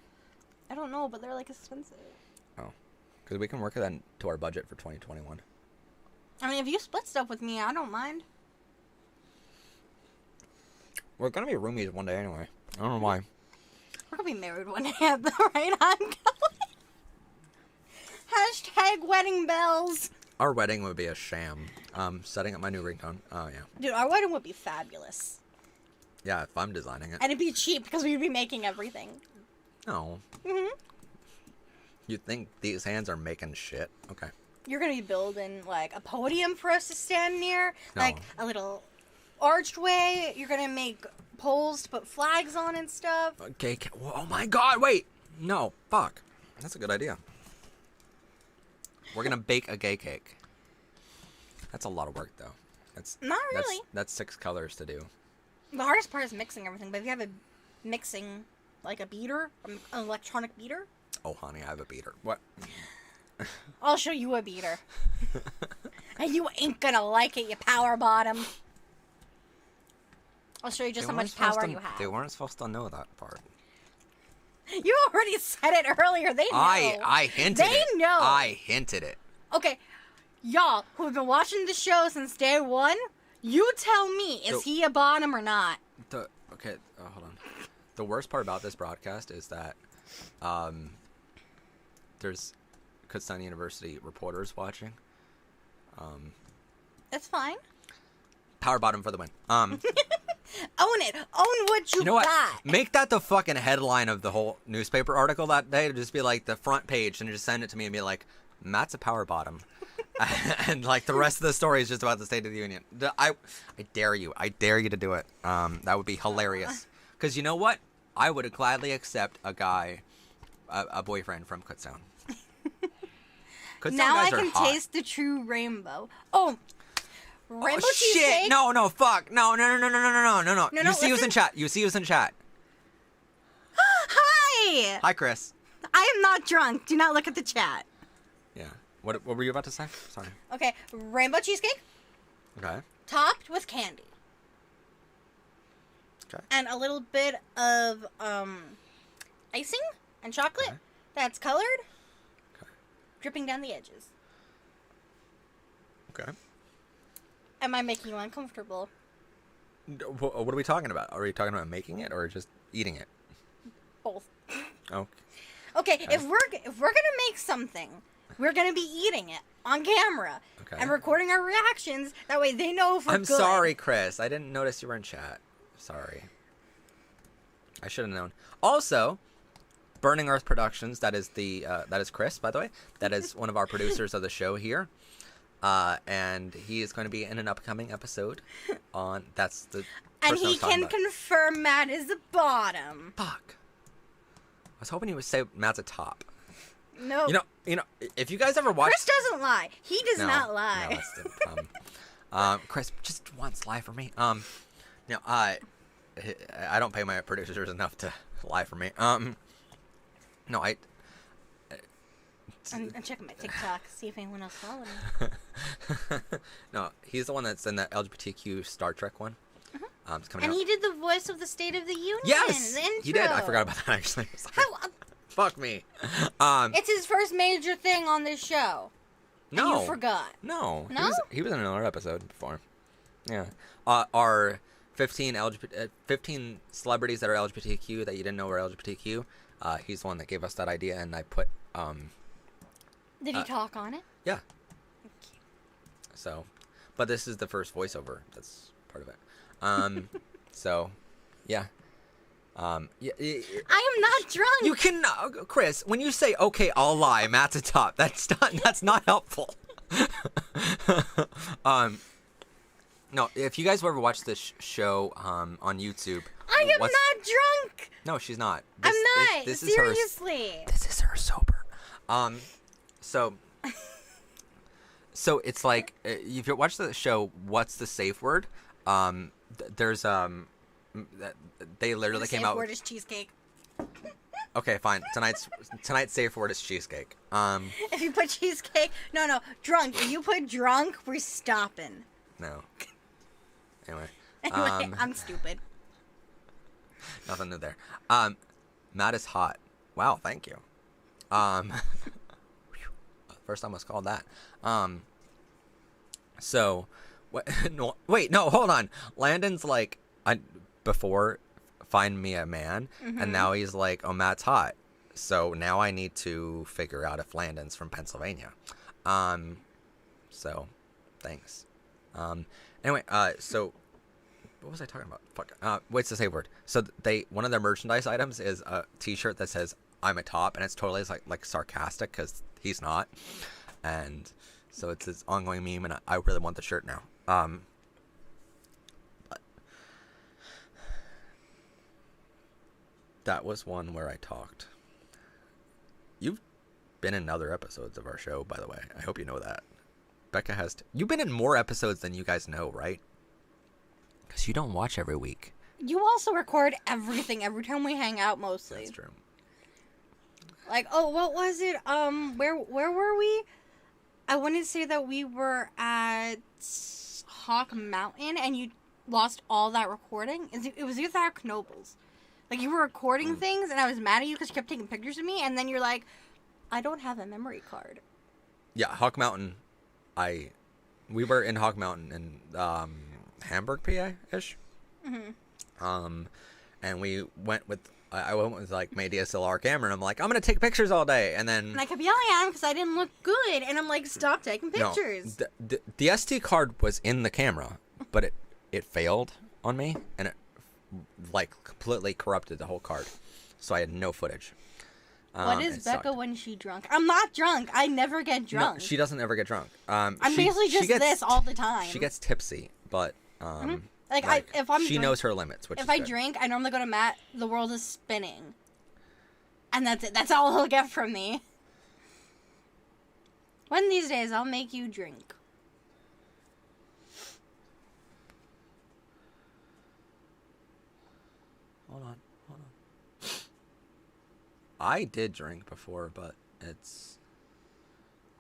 I don't know, but they're like expensive. Oh, because we can work that into our budget for 2021. I mean, if you split stuff with me, I don't mind. We're gonna be roomies one day anyway. I don't know why. We're gonna be married one day at the right time going. Hashtag wedding bells. Our wedding would be a sham. Setting up my new ringtone. Oh yeah. Dude, our wedding would be fabulous. Yeah, if I'm designing it. And it'd be cheap because we'd be making everything. No. Mm-hmm. You think these hands are making shit? Okay. You're gonna be building like a podium for us to stand near, No. like a little archway. You're gonna make poles to put flags on and stuff. Okay. Oh my God! Wait. No. Fuck. That's a good idea. We're gonna bake a gay cake. That's a lot of work, though. Not really. That's 6 colors to do. The hardest part is mixing everything. But if you have a mixing, like a beater, an electronic beater. Oh, honey, I have a beater. What? I'll show you a beater. And you ain't gonna like it, you power bottom. I'll show you just how much power you have. They weren't supposed to know that part. You already said it earlier. They know. I hinted it. They know. I hinted it. Okay, y'all who have been watching the show since day one, you tell me, is he a bottom or not? Hold on. The worst part about this broadcast is that there's Kutztown University reporters watching. That's fine. Power bottom for the win. Own it. Own what you know what? got. Make that the fucking headline of the whole newspaper article that day. Just be like the front page, and just send it to me and be like, Matt's a power bottom. And like the rest of the story is just about the State of the Union. I dare you. I dare you to do it. That would be hilarious. Because you know what? I would gladly accept a boyfriend from Kutztown. Kutztown Now I guys are can hot. taste the true rainbow. Oh, rainbow Oh cheesecake. shit! No, fuck! No. No, You see who's in chat. You see who's in chat. Hi. Hi, Chris. I am not drunk. Do not look at the chat. Yeah. What were you about to say? Sorry. Okay, rainbow cheesecake Okay. topped with candy. Okay. And a little bit of icing and chocolate Okay. that's colored, Okay. dripping down the edges. Okay. Am I making you uncomfortable? What are we talking about? Are we talking about making it or just eating it? Both. Oh. Okay, if we're gonna make something, we're gonna be eating it on camera Okay. and recording our reactions. That way they know if we're I'm good. sorry, Chris. I didn't notice you were in chat. Sorry. I should have known. Also, Burning Earth Productions. That is Chris, by the way. That is one of our producers of the show here. And he is going to be in an upcoming episode on. That's the. And person I he was talking can about. confirm Matt is the bottom. Fuck. I was hoping he would say Matt's a top. No. You know, if you guys ever watch. Chris doesn't lie. He does not lie. No, that's the problem. Chris, just once lie for me. No, I don't pay my producers enough to lie for me. No, I'm checking my TikTok, see if anyone else followed me. No, he's the one that's in the LGBTQ Star Trek one. It's coming And out. he did the voice of the State of the Union. Yes, the intro. he did. I forgot about that actually. How, Fuck me. it's his first major thing on this show. No, And you forgot. No, No? He was in another episode before. Yeah, our 15 celebrities that are LGBTQ that you didn't know were LGBTQ. He's the one that gave us that idea, and I put Did he talk on it? yeah. So, but this is the first voiceover. That's part of it. So, yeah. Yeah, I am not drunk. you can, Chris. When you say "okay, I'll lie," Matt's a top. That's not helpful. No, if you guys ever watched this show on YouTube, I am not drunk. No, she's not. I'm not. This Seriously. This is her sober. So it's like if you watch the show, what's the safe word? There's they literally came out. The safe word is cheesecake. Okay, fine. Tonight's safe word is cheesecake. If you put cheesecake, no, drunk. If you put drunk, we're stopping. No. Anyway, I'm stupid. Nothing new there. Matt is hot. Wow, thank you. First time I was called that. So, what? No, wait, no, hold on. Landon's like, before, find me a man, and now he's like, oh, Matt's hot. So now I need to figure out if Landon's from Pennsylvania. So, thanks. Anyway, so what was I talking about? Fuck. What's the safe word? So one of their merchandise items is a T-shirt that says "I'm a top," and it's totally like sarcastic because he's not, and so it's this ongoing meme, and I really want the shirt now. But that was one where I talked. You've been in other episodes of our show, by the way. I hope you know that. Becca has. You've been in more episodes than you guys know, right? Because you don't watch every week. You also record everything every time we hang out, mostly. That's true. Like, oh, what was it? Where were we? I want to say that we were at Hawk Mountain, and you lost all that recording. It was either that or Knobles. Like, you were recording things, and I was mad at you because you kept taking pictures of me, and then you're like, I don't have a memory card. Yeah, Hawk Mountain. We were in Hawk Mountain in Hamburg, PA-ish. And we went with. I went with like my DSLR camera, and I'm like, I'm gonna take pictures all day, and then. And I kept yelling at him because I didn't look good, and I'm like, stop taking pictures. No, the SD card was in the camera, but it failed on me, and it like completely corrupted the whole card, so I had no footage. What is Becca sucked. when she drunk? I'm not drunk. I never get drunk. No, she doesn't ever get drunk. I'm basically just this all the time. She gets tipsy, but if I'm she knows her limits. Which if is I good. drink, I normally go to Matt. The world is spinning, and that's it. That's all he'll get from me. One of these days, I'll make you drink. Hold on. I did drink before, but it's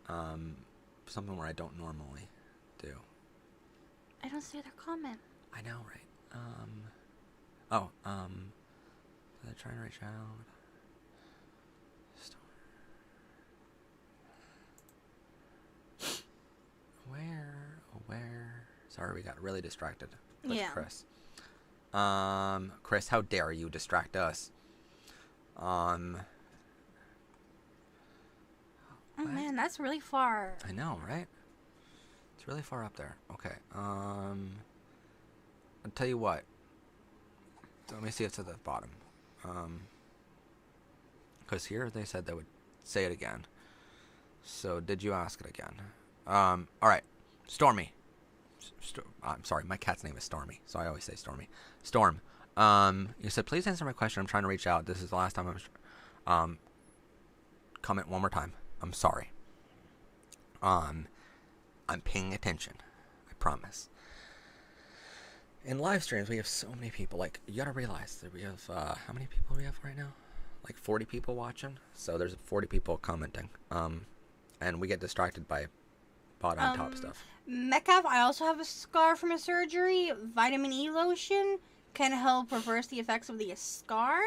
something where I don't normally do. I don't see their comment. I know, right? They're trying to reach out. Where? Sorry, we got really distracted with Chris. Chris, how dare you distract us? Oh man, that's really far. I know, right? It's really far up there. Okay. I'll tell you what. Let me see if it's at the bottom. Because here they said they would say it again. So did you ask it again? All right. Stormy. I'm sorry, my cat's name is Stormy, so I always say Stormy. Storm. You said, please answer my question. I'm trying to reach out. This is the last time I'm. Comment one more time. I'm sorry. I'm paying attention. I promise. In live streams, we have so many people. Like, you gotta realize that we have, how many people do we have right now? Like 40 people watching. So there's 40 people commenting. And we get distracted by bottom and top stuff. Metcalf, I also have a scar from a surgery. Vitamin E lotion can help reverse the effects of the scar.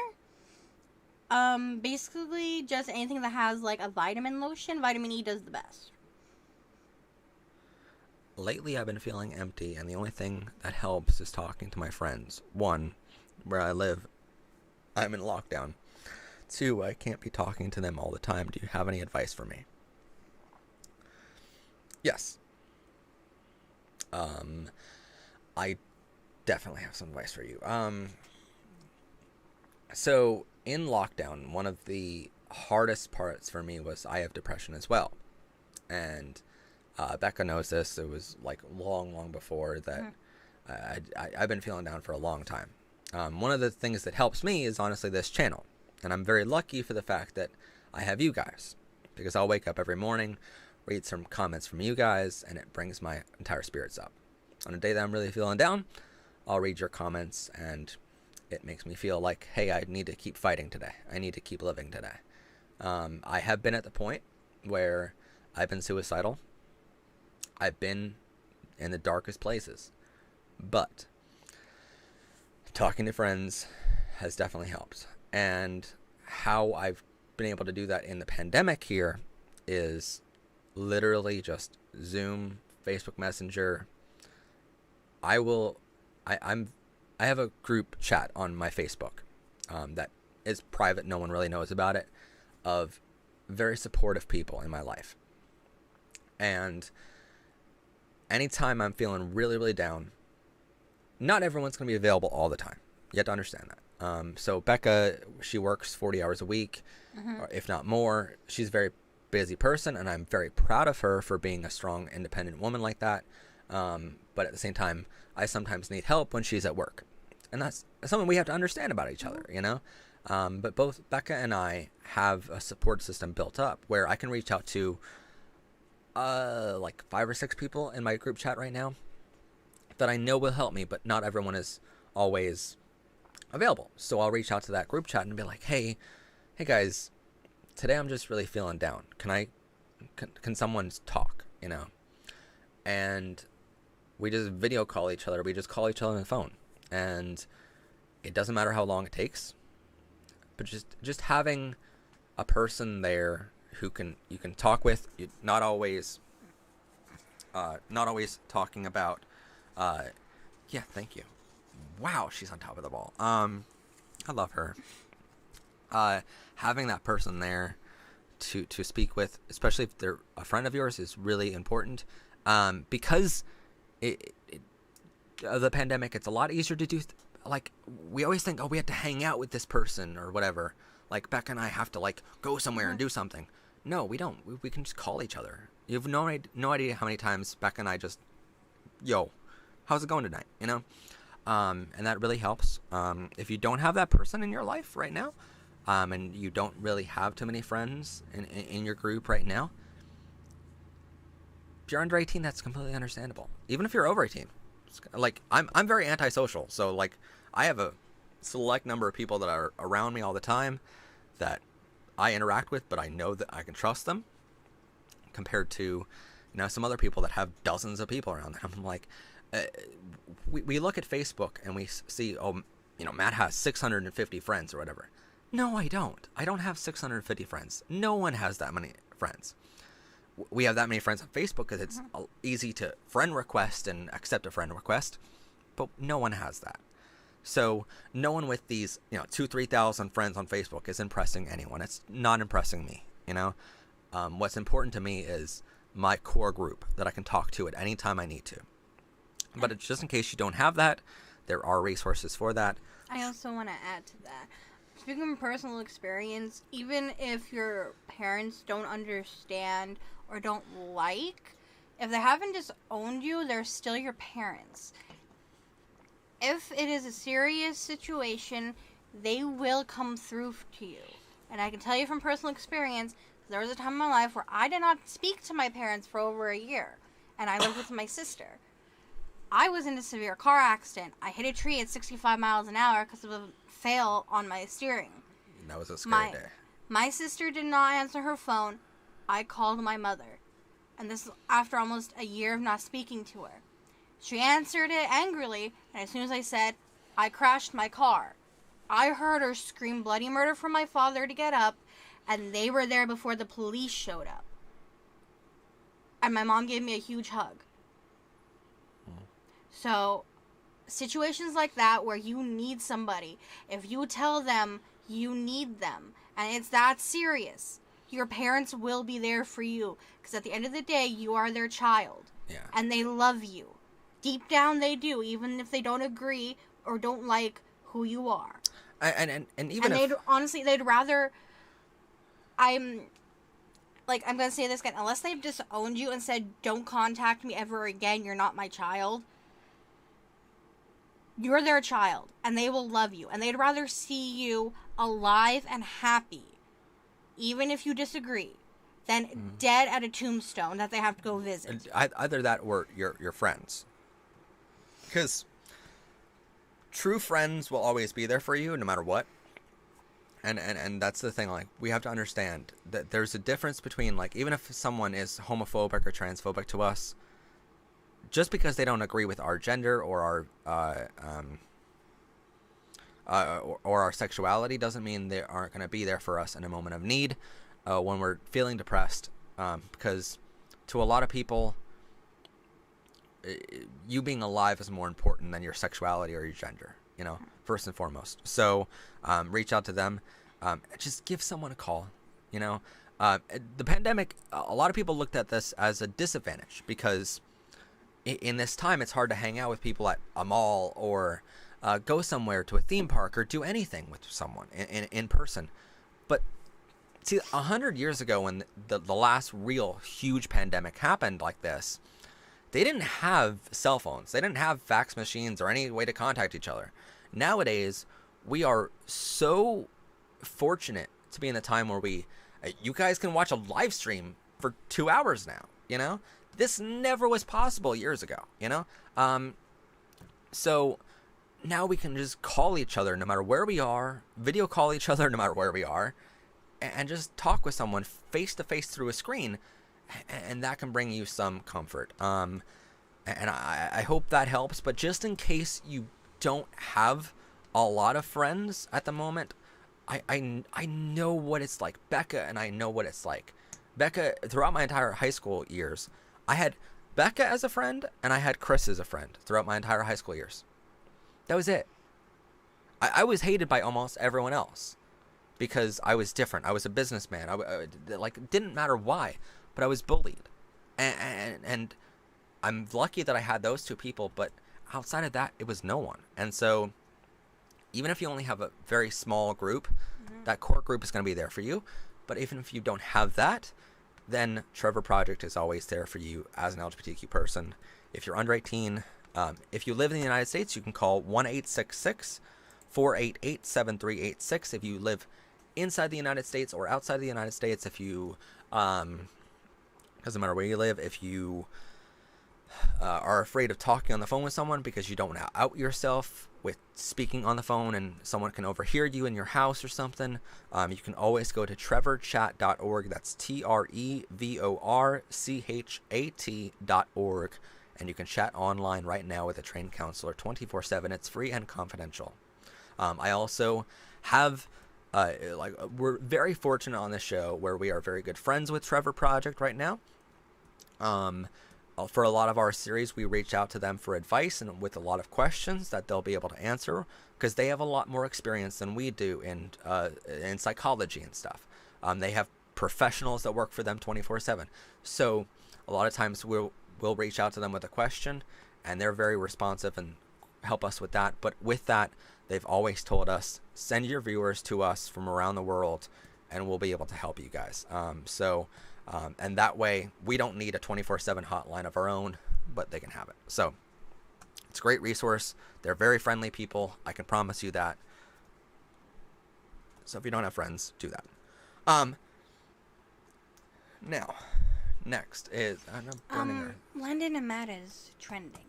Basically, just anything that has, like, a vitamin lotion, vitamin E does the best. Lately, I've been feeling empty, and the only thing that helps is talking to my friends. 1, where I live, I'm in lockdown. 2, I can't be talking to them all the time. Do you have any advice for me? Yes. I definitely have some advice for you. So in lockdown, one of the hardest parts for me was I have depression as well. And Becca knows this. It was like long before that. I've been feeling down for a long time. One of the things that helps me is honestly this channel. And I'm very lucky for the fact that I have you guys. Because I'll wake up every morning, read some comments from you guys, and it brings my entire spirits up. On a day that I'm really feeling down, I'll read your comments, and it makes me feel like, hey, I need to keep fighting today. I need to keep living today. I have been at the point where I've been suicidal. I've been in the darkest places. But talking to friends has definitely helped. And how I've been able to do that in the pandemic here is literally just Zoom, Facebook Messenger. I have a group chat on my Facebook that is private. No one really knows about it, of very supportive people in my life. And anytime I'm feeling really down, not everyone's going to be available all the time. You have to understand that. So Becca, she works 40 hours a week, or if not more. She's a very busy person, and I'm very proud of her for being a strong, independent woman like that. But at the same time, I sometimes need help when she's at work. And that's something we have to understand about each other, you know? But both Becca and I have a support system built up where I can reach out to like 5 or 6 people in my group chat right now that I know will help me, but not everyone is always available. So I'll reach out to that group chat and be like, hey guys, today I'm just really feeling down. Can someone talk, you know? And we just video call each other. We just call each other on the phone. And it doesn't matter how long it takes, but just having a person there who you can talk with, not always talking about, yeah, thank you. Wow, she's on top of the ball. I love her. Having that person there to speak with, especially if they're a friend of yours, is really important. Because of the pandemic, it's a lot easier to do. Like, we always think, oh, we have to hang out with this person or whatever. Like, Becca and I have to, like, go somewhere and do something. No, we don't. We can just call each other. You have no idea how many times Becca and I just, yo, how's it going tonight? You know? And that really helps. If you don't have that person in your life right now, and you don't really have too many friends in your group right now, if you're under 18, that's completely understandable. Even if you're over 18. Like, I'm very antisocial, so, like, I have a select number of people that are around me all the time that I interact with, but I know that I can trust them, compared to, you know, some other people that have dozens of people around them. I'm like, we look at Facebook and we see, oh, you know, Matt has 650 friends or whatever. No, I don't. I don't have 650 friends. No one has that many friends. We have that many friends on Facebook because it's easy to friend request and accept a friend request, but no one has that. So no one with these, you know, 2,000-3,000 friends on Facebook is impressing anyone. It's not impressing me, you know. What's important to me is my core group that I can talk to at any time I need to. But it's just in case you don't have that, there are resources for that. I also want to add to that. Speaking from personal experience, even if your parents don't understand or don't like, if they haven't disowned you, they're still your parents. If it is a serious situation, they will come through to you. And I can tell you from personal experience, there was a time in my life where I did not speak to my parents for over a year. And I lived with my sister. I was in a severe car accident. I hit a tree at 65 miles an hour because of a fail on my steering. That was a scary day. My sister did not answer her phone. I called my mother. And this is after almost a year of not speaking to her. She answered it angrily, and as soon as I said, I crashed my car, I heard her scream bloody murder for my father to get up, and they were there before the police showed up. And my mom gave me a huge hug. So, situations like that where you need somebody, if you tell them you need them, and it's that serious, your parents will be there for you. Because at the end of the day, you are their child. Yeah. And they love you. Deep down, they do, even if they don't agree or don't like who you are. And even And if, they'd rather, I'm gonna say this again, unless they've disowned you and said, don't contact me ever again, you're not my child, you're their child, and they will love you, and they'd rather see you alive and happy, even if you disagree, than dead at a tombstone that they have to go visit. either that or your friends. Because true friends will always be there for you no matter what. And that's the thing, like, we have to understand that there's a difference between, like, even if someone is homophobic or transphobic to us, just because they don't agree with our gender or our sexuality doesn't mean they aren't going to be there for us in a moment of need, when we're feeling depressed, because to a lot of people, you being alive is more important than your sexuality or your gender, first and foremost. So reach out to them. Just give someone a call. The pandemic, a lot of people looked at this as a disadvantage because in this time it's hard to hang out with people at a mall or go somewhere to a theme park or do anything with someone in person. But see, 100 years ago when the last real huge pandemic happened like this, they didn't have cell phones. They didn't have fax machines or any way to contact each other. Nowadays, we are so fortunate to be in the time where you guys can watch a live stream for 2 hours now, This never was possible years ago, So now we can just call each other no matter where we are, video call each other no matter where we are, and just talk with someone face to face through a screen. And that can bring you some comfort. And I hope that helps. But just in case you don't have a lot of friends at the moment, I know what it's like. Becca and I know what it's like. Becca, throughout my entire high school years, I had Becca as a friend, and I had Chris as a friend throughout my entire high school years. That was it. I was hated by almost everyone else because I was different. I was a businessman. It didn't matter why. But I was bullied, and I'm lucky that I had those two people, but outside of that, it was no one. And so even if you only have a very small group, that core group is going to be there for you. But even if you don't have that, then Trevor Project is always there for you as an LGBTQ person. If you're under 18, if you live in the United States, you can call 1-866-488-7386. If you live inside the United States or outside the United States, if you... doesn't matter where you live, if you are afraid of talking on the phone with someone because you don't want to out yourself with speaking on the phone and someone can overhear you in your house or something, you can always go to trevorchat.org. That's trevorchat.org, and you can chat online right now with a trained counselor 24/7. It's free and confidential. I also have... we're very fortunate on this show where we are very good friends with Trevor Project right now. For a lot of our series, we reach out to them for advice and with a lot of questions that they'll be able to answer because they have a lot more experience than we do in psychology and stuff. They have professionals that work for them 24/7. So a lot of times we'll reach out to them with a question, and they're very responsive and help us with that. But with that, they've always told us, send your viewers to us from around the world, and we'll be able to help you guys. And that way, we don't need a 24/7 hotline of our own, but they can have it. So it's a great resource. They're very friendly people. I can promise you that. So if you don't have friends, do that. Now, next is... Landon and Matt is trending.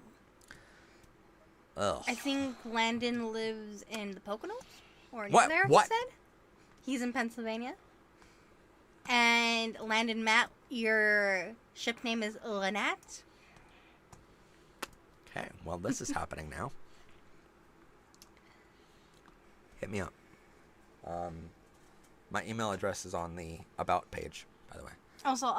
Ugh. I think Landon lives in the Poconos or near What? there. What? He said he's in Pennsylvania. And Landon, Matt, your ship name is Lynette. Okay, well, this is happening now. Hit me up. My email address is on the About page, by the way. Also,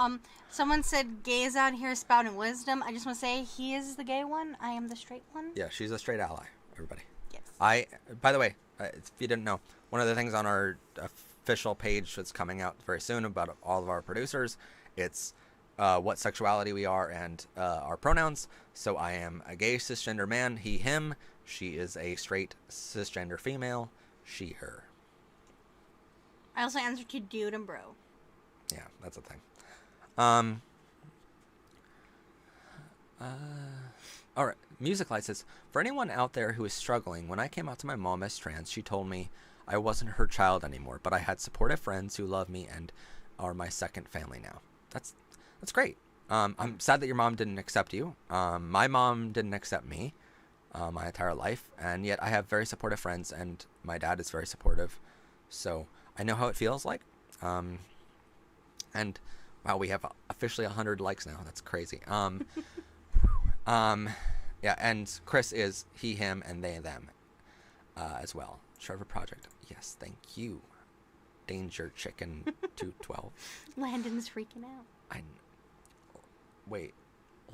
someone said gays out here spouting wisdom. I just want to say he is the gay one. I am the straight one. Yeah, she's a straight ally, everybody. Yes. By the way, if you didn't know, one of the things on our official page that's coming out very soon about all of our producers, it's what sexuality we are and our pronouns. So I am a gay cisgender man, he, him. She is a straight cisgender female. she, her. I also answer to dude and bro. Yeah, that's a thing. All right. Music Light says, for anyone out there who is struggling, when I came out to my mom as trans, she told me I wasn't her child anymore, but I had supportive friends who love me and are my second family now. That's great. I'm sad that your mom didn't accept you. My mom didn't accept me my entire life, and yet I have very supportive friends, and my dad is very supportive. So I know how it feels like. And wow, we have officially 100 likes now. That's crazy. Yeah, and Chris is he, him, and they, them as well. Trevor Project. Yes, thank you. Danger Chicken 212. Landon's freaking out. Wait,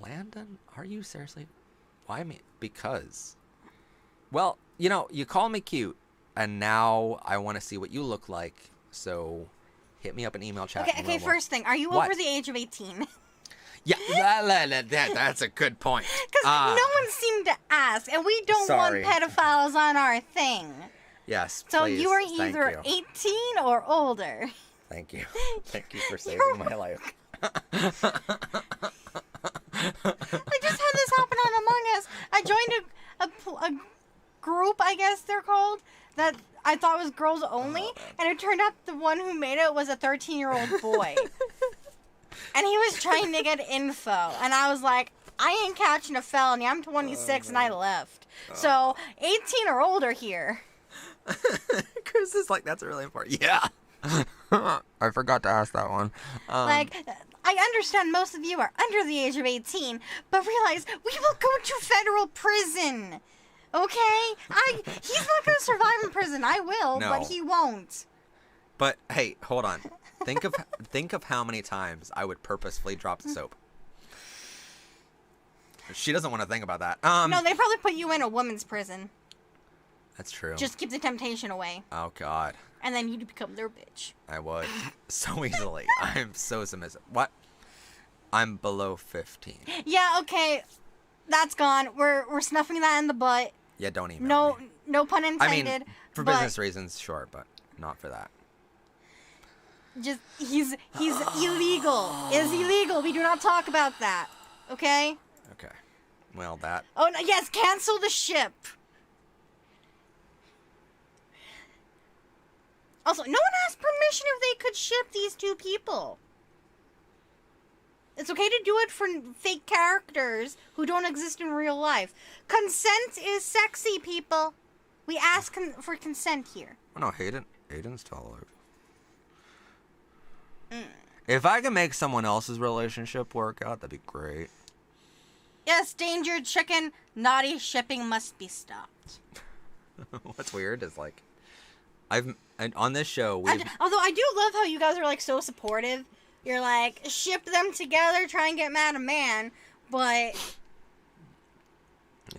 Landon? Are you seriously? Why me? Because. Well, you call me cute, and now I want to see what you look like. So, hit me up in email chat. Okay. First thing, are you over the age of 18? Yeah, that's a good point. Because no one seemed to ask, and we don't want pedophiles on our thing. Yes, so please. you are either 18 or older. Thank you. Thank you for saving my life. I just had this happen on Among Us. I joined a group, I guess they're called, that I thought was girls only, and it turned out the one who made it was a 13-year-old boy. And he was trying to get info, and I was like, I ain't catching a felony. I'm 26, and I left. So, 18 or older here. Chris is like, that's really important. Yeah. I forgot to ask that one. I understand most of you are under the age of 18, but realize we will go to federal prison. Okay? He's not going to survive in prison. I will, no. But he won't. But hey, hold on. Think of how many times I would purposefully drop the soap. She doesn't want to think about that. No, they probably put you in a woman's prison. That's true. Just keep the temptation away. Oh God. And then you'd become their bitch. I would so easily. I'm so submissive. What? I'm below 15. Yeah. Okay. That's gone. We're snuffing that in the butt. Yeah. Don't email me. No pun intended. I mean, for business reasons, sure, but not for that. Just he's illegal. It is illegal. We do not talk about that. Okay? Okay. Well, that. Oh no, yes, cancel the ship. Also, no one asked permission if they could ship these two people. It's okay to do it for fake characters who don't exist in real life. Consent is sexy, people. We ask for consent here. Oh no, Hayden's taller. If I can make someone else's relationship work out, that'd be great. Yes, Danger Chicken, naughty shipping must be stopped. What's weird is like, on this show, although I do love how you guys are like so supportive. You're like, ship them together, try and get mad at a man, but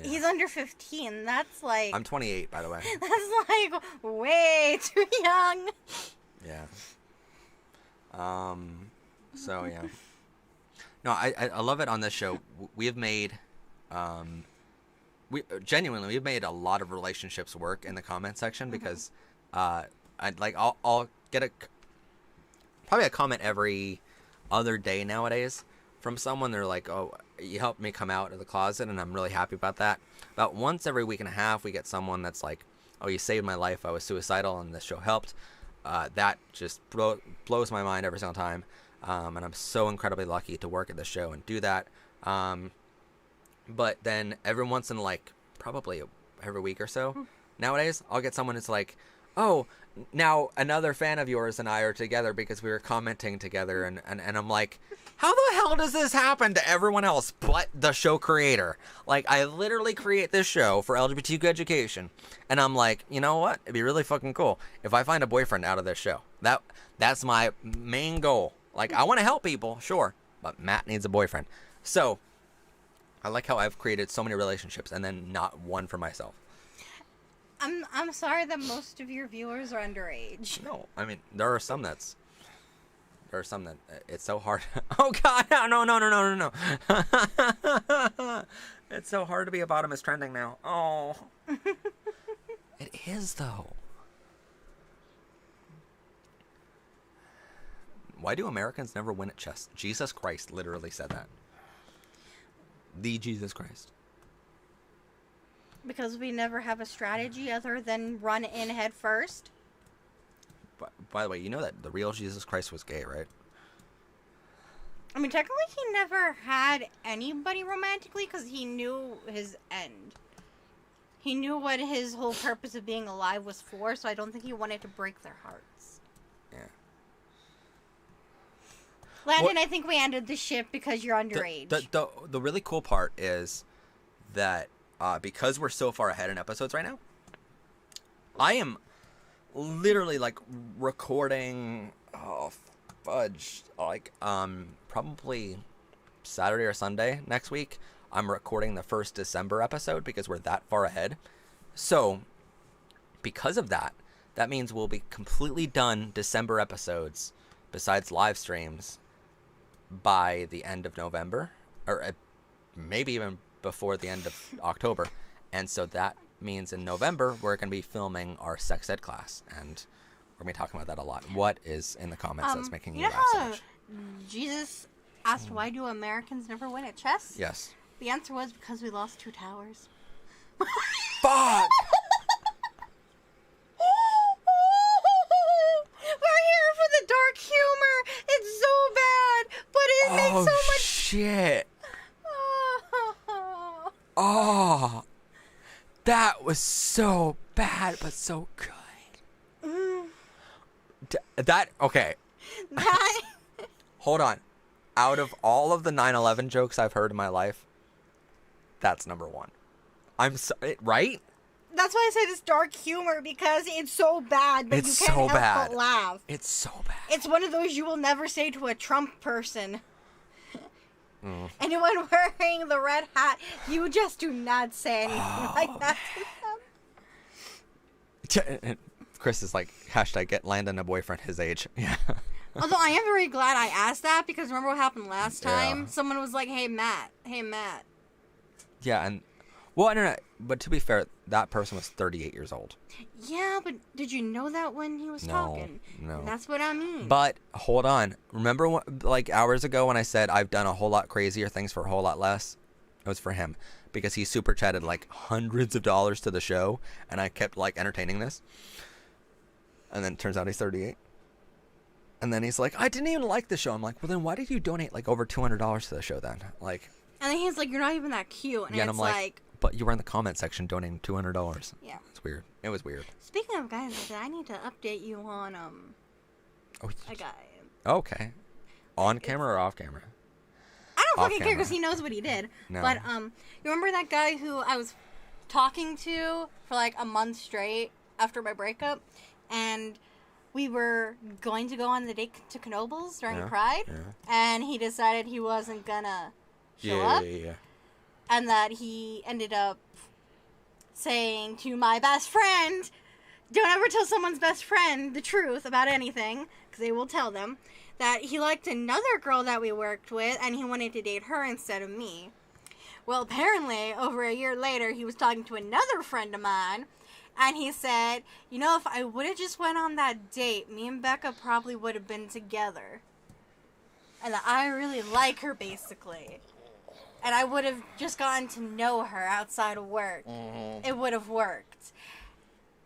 he's under 15. That's like... I'm 28, by the way. That's like way too young. Yeah. So yeah. No, I love it on this show. We have made, we've made a lot of relationships work in the comment section because, I'll get probably a comment every other day nowadays from someone. They're like, oh, you helped me come out of the closet, and I'm really happy about that. About once every week and a half, we get someone that's like, oh, you saved my life. I was suicidal, and this show helped. That just blows my mind every single time. And I'm so incredibly lucky to work at the show and do that. But then every once in probably every week or so nowadays, I'll get someone that's like, oh, now another fan of yours and I are together because we were commenting together. And I'm like, how the hell does this happen to everyone else but the show creator? Like, I literally create this show for LGBTQ education. And I'm like, you know what? It'd be really fucking cool if I find a boyfriend out of this show. That's my main goal. Like, I want to help people, sure, but Matt needs a boyfriend. So, I like how I've created so many relationships and then not one for myself. I'm sorry that most of your viewers are underage. No, I mean, there are some that it's so hard. Oh God, no. It's so hard to be a bottom is trending now. Oh. It is though. Why do Americans never win at chess? Jesus Christ literally said that. The Jesus Christ. Because we never have a strategy other than run in head first. By the way, you know that the real Jesus Christ was gay, right? I mean, technically he never had anybody romantically because he knew his end. He knew what his whole purpose of being alive was for, so I don't think he wanted to break their hearts. Yeah. Landon, I think we ended the ship because you're underage. The really cool part is that because we're so far ahead in episodes right now, I am literally like recording probably Saturday or Sunday next week. I'm recording the first December episode because we're that far ahead. So because of that, that means we'll be completely done December episodes besides live streams by the end of November, or maybe even before the end of October. And so that means in November, we're going to be filming our sex ed class, and we're going to be talking about that a lot. What is in the comments that's making you laugh so much? Jesus asked, why do Americans never win at chess? Yes. The answer was because we lost 2 towers. Fuck! We're here for the dark humor. It's so bad, but it makes so much... shit. Oh, that was so bad, but so good. Okay. That... Hold on. Out of all of the 9/11 jokes I've heard in my life, that's number 1. I'm sorry, right? That's why I said it's dark humor, because it's so bad, but It's you can't so help bad. but laugh. It's so bad. It's one of those you will never say to a Trump person. Anyone wearing the red hat, you just do not say anything like that to them. Chris is like, hashtag get Landon a boyfriend his age. Yeah. Although I am very glad I asked that, because remember what happened last time? Yeah. Someone was like, hey, Matt. Yeah, and... Well, no, but to be fair, that person was 38 years old. Yeah, but did you know that when he was talking? No. That's what I mean. But, hold on. Remember, like, hours ago when I said I've done a whole lot crazier things for a whole lot less? It was for him. Because he super chatted, like, hundreds of dollars to the show, and I kept, like, entertaining this. And then it turns out he's 38. And then he's like, I didn't even like the show. I'm like, well, then why did you donate, like, over $200 to the show then? Like... And then he's like, you're not even that cute. And yeah, it's and I'm like, but you were in the comment section donating $200. Yeah. It's weird. It was weird. Speaking of guys like that, I need to update you on, a guy. Okay. On camera or off camera? I don't Off fucking care camera. because he knows what he did. No. But, you remember that guy who I was talking to for like a month straight after my breakup? And we were going to go on the date to Knoebels during Pride. Yeah. And he decided he wasn't gonna show up. Yeah. And that he ended up saying to my best friend, don't ever tell someone's best friend the truth about anything, because they will tell them, that he liked another girl that we worked with, and he wanted to date her instead of me. Well, apparently, over a year later, he was talking to another friend of mine, and he said, you know, if I would have just went on that date, me and Becca probably would have been together. And that I really like her, basically. And I would have just gotten to know her outside of work. Mm-hmm. It would have worked.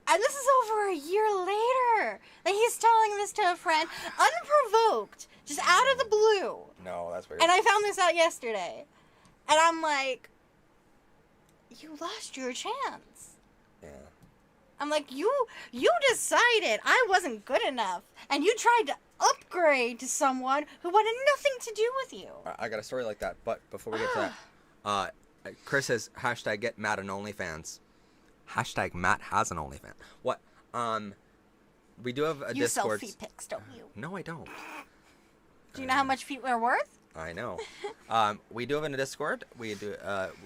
And this is over a year later that he's telling this to a friend, unprovoked, just out of the blue. No, that's weird. And I found this out yesterday. And I'm like, you lost your chance. Yeah. I'm like, you decided I wasn't good enough. And you tried to upgrade to someone who wanted nothing to do with you. I got a story like that, but before we get to that, Chris says, hashtag get Matt an OnlyFans. Hashtag Matt has an OnlyFans. What? We do have a You Discord. sell feet pics, don't you? No, I don't. Do you know how much feet are worth? I know. We do have a Discord. We do.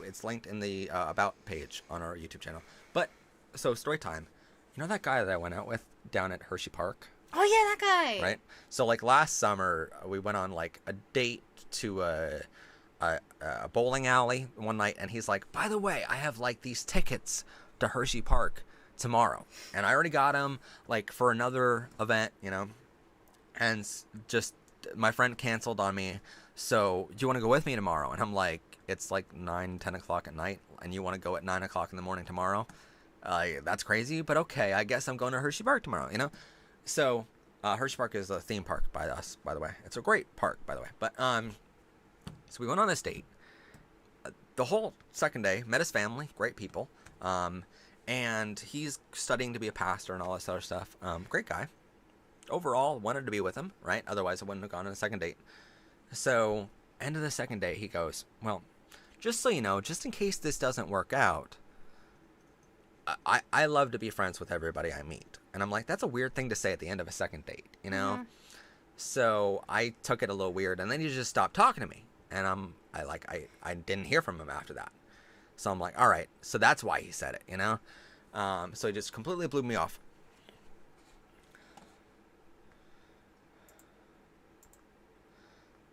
It's linked in the About page on our YouTube channel. But, so story time. You know that guy that I went out with down at Hershey Park? Oh, yeah, that guy. Right? So, like, last summer, we went on, like, a date to a bowling alley one night, and he's like, by the way, I have, like, these tickets to Hershey Park tomorrow. And I already got them, like, for another event, you know? And just my friend canceled on me. So do you want to go with me tomorrow? And I'm like, it's like 10 o'clock at night, and you want to go at 9 o'clock in the morning tomorrow? That's crazy, but okay, I guess I'm going to Hershey Park tomorrow, you know? So, Hershey Park is a theme park by us, by the way. It's a great park, by the way. But, so we went on this date. The whole second day, met his family, great people. And he's studying to be a pastor and all this other stuff. Great guy. Overall, wanted to be with him, right? Otherwise, I wouldn't have gone on a second date. So, end of the second date, he goes, well, just so you know, just in case this doesn't work out, I love to be friends with everybody I meet. And I'm like, that's a weird thing to say at the end of a second date, you know? Mm-hmm. So I took it a little weird, and then he just stopped talking to me. And I didn't hear from him after that. So I'm like, all right, so that's why he said it, you know? So he just completely blew me off.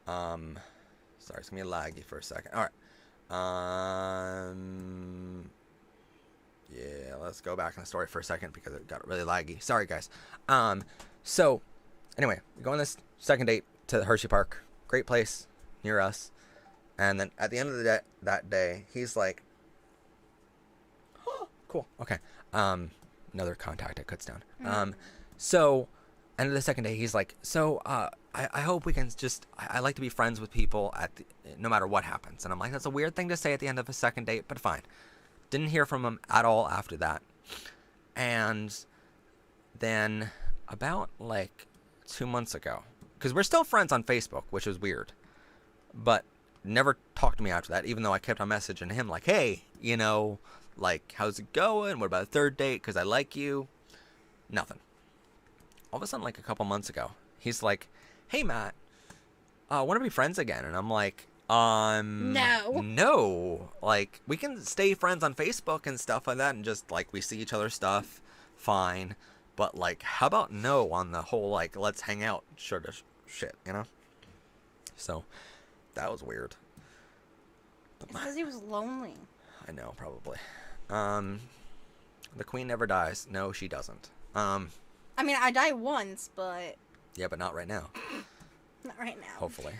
Sorry, it's gonna be laggy for a second. All right. Yeah, let's go back in the story for a second because it got really laggy. Sorry, guys. So anyway, we go on this second date to Hershey Park. Great place near us. And then at the end of that day, he's like, oh, cool, okay. Another contact it cuts down. So end of the second day, he's like, so I hope we can just, I like to be friends with people no matter what happens. And I'm like, that's a weird thing to say at the end of a second date, but fine. Didn't hear from him at all after that. And then about like 2 months ago, because we're still friends on Facebook, which is weird, but never talked to me after that, even though I kept on messaging him like, hey, you know, like, how's it going? What about a third date? Because I like you. Nothing. All of a sudden, like a couple months ago, he's like, hey, Matt, I want to be friends again. And I'm like, no. Like, we can stay friends on Facebook and stuff like that, and just, like, we see each other's stuff, fine. But, like, how about no on the whole, like, let's hang out sort of shit, you know? So, that was weird. It's because he was lonely. I know, probably. The queen never dies. No, she doesn't. I mean, I die once, but... Yeah, but not right now. Not right now. Hopefully.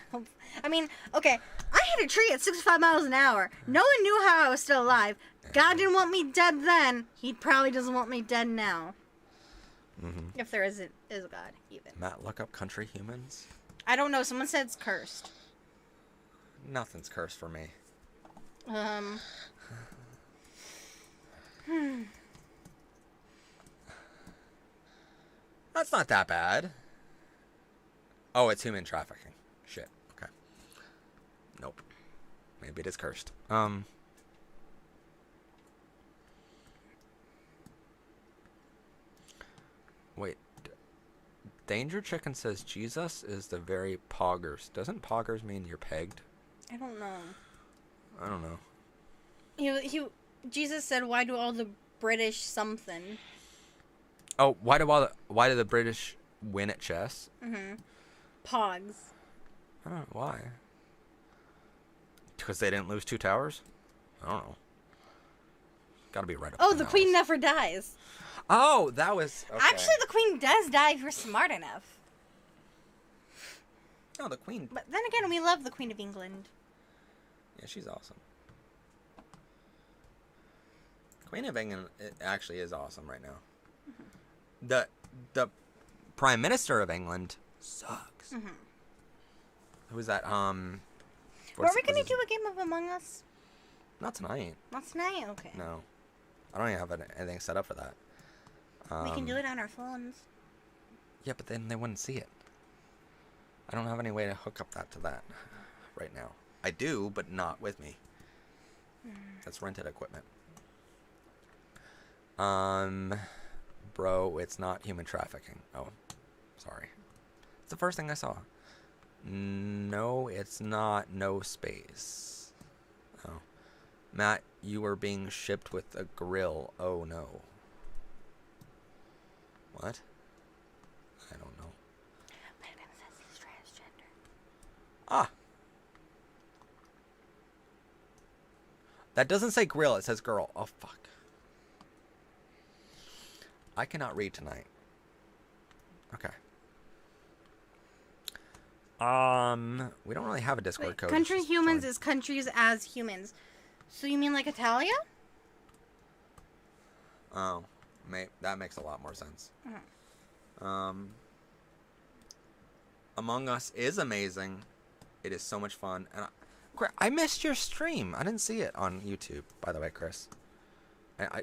I mean, okay, I hit a tree at 65 miles an hour. No one knew how I was still alive. God didn't want me dead then. He probably doesn't want me dead now. Mm-hmm. If there is a God, even. Matt, look up country humans. I don't know. Someone said it's cursed. Nothing's cursed for me. That's not that bad. Oh, it's human trafficking. Shit. Okay. Nope. Maybe it is cursed. Wait. Danger Chicken says Jesus is the very poggers. Doesn't poggers mean you're pegged? I don't know. I don't know. Jesus said, why do all the British something? Oh, why do the British win at chess? Mm-hmm. Pogs. I don't know why. Because they didn't lose 2 towers? I don't know. Gotta be right up. Oh, the queen never dies. Oh, that was... Okay. Actually, the queen does die if you're smart enough. No, the queen... But then again, we love the Queen of England. Yeah, she's awesome. Queen of England actually is awesome right now. Mm-hmm. The Prime Minister of England sucks. Mm-hmm. Who's that? Were we going to do a game of Among Us? Not tonight. Not tonight? Okay. No. I don't even have anything set up for that. We can do it on our phones. Yeah, but then they wouldn't see it. I don't have any way to hook up to that right now. I do, but not with me. That's rented equipment. Bro, it's not human trafficking. Oh, sorry. It's the first thing I saw. No, it's not. No space. Oh. Matt, you were being shipped with a grill. Oh, no. What? I don't know. Brandon says he's transgender. Ah. That doesn't say grill, it says girl. Oh, fuck. I cannot read tonight. Okay. We don't really have a Discord code. Country Just humans join. is countries as humans. So you mean like Italia? Oh, that makes a lot more sense. Among Us is amazing. It is so much fun, and I missed your stream. I didn't see it on YouTube, by the way, Chris.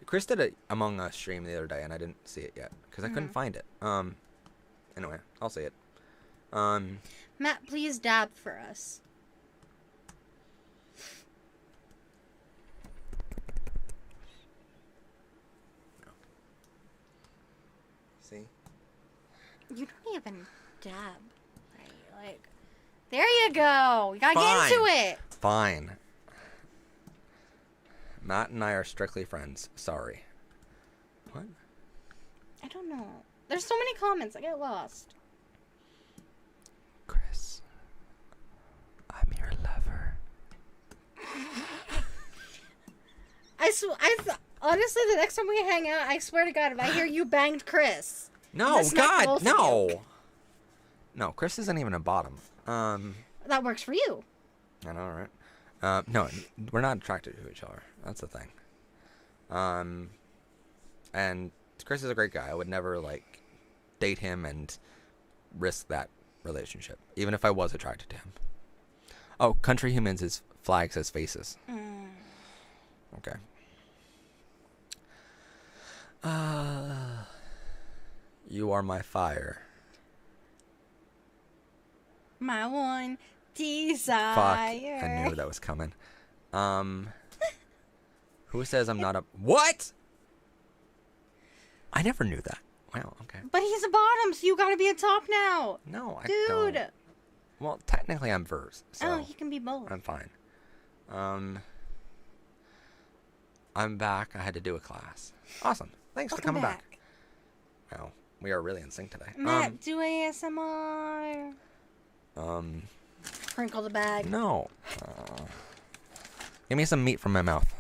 Chris did a Among Us stream the other day, and I didn't see it yet because I couldn't find it. Anyway, I'll see it. Matt, please dab for us. No. See? You don't even dab, right? Like, there you go. You gotta get into it. Fine. Matt and I are strictly friends. Sorry. What? I don't know. There's so many comments. I get lost. Chris, I'm your lover. Honestly, the next time we hang out, I swear to God, if I hear you banged Chris. No, God, no. no. No, Chris isn't even a bottom. That works for you. I know, right? No, we're not attracted to each other. That's the thing. And Chris is a great guy. I would never, like, date him and risk that relationship, even if I was attracted to him. Oh, country humans is flags as faces. Okay. You are my fire. My one desire. Fuck, I knew that was coming. Who says I'm not a... What? I never knew that. Wow, okay. But he's a bottom, so you gotta be a top now. No, I Dude. don't. Well, technically I'm verse, so... Oh, he can be both. I'm fine. I'm back. I had to do a class. Awesome. Thanks for coming back. Wow, we are really in sync today. Matt, do ASMR. Sprinkle the bag. No. Give me some meat from my mouth.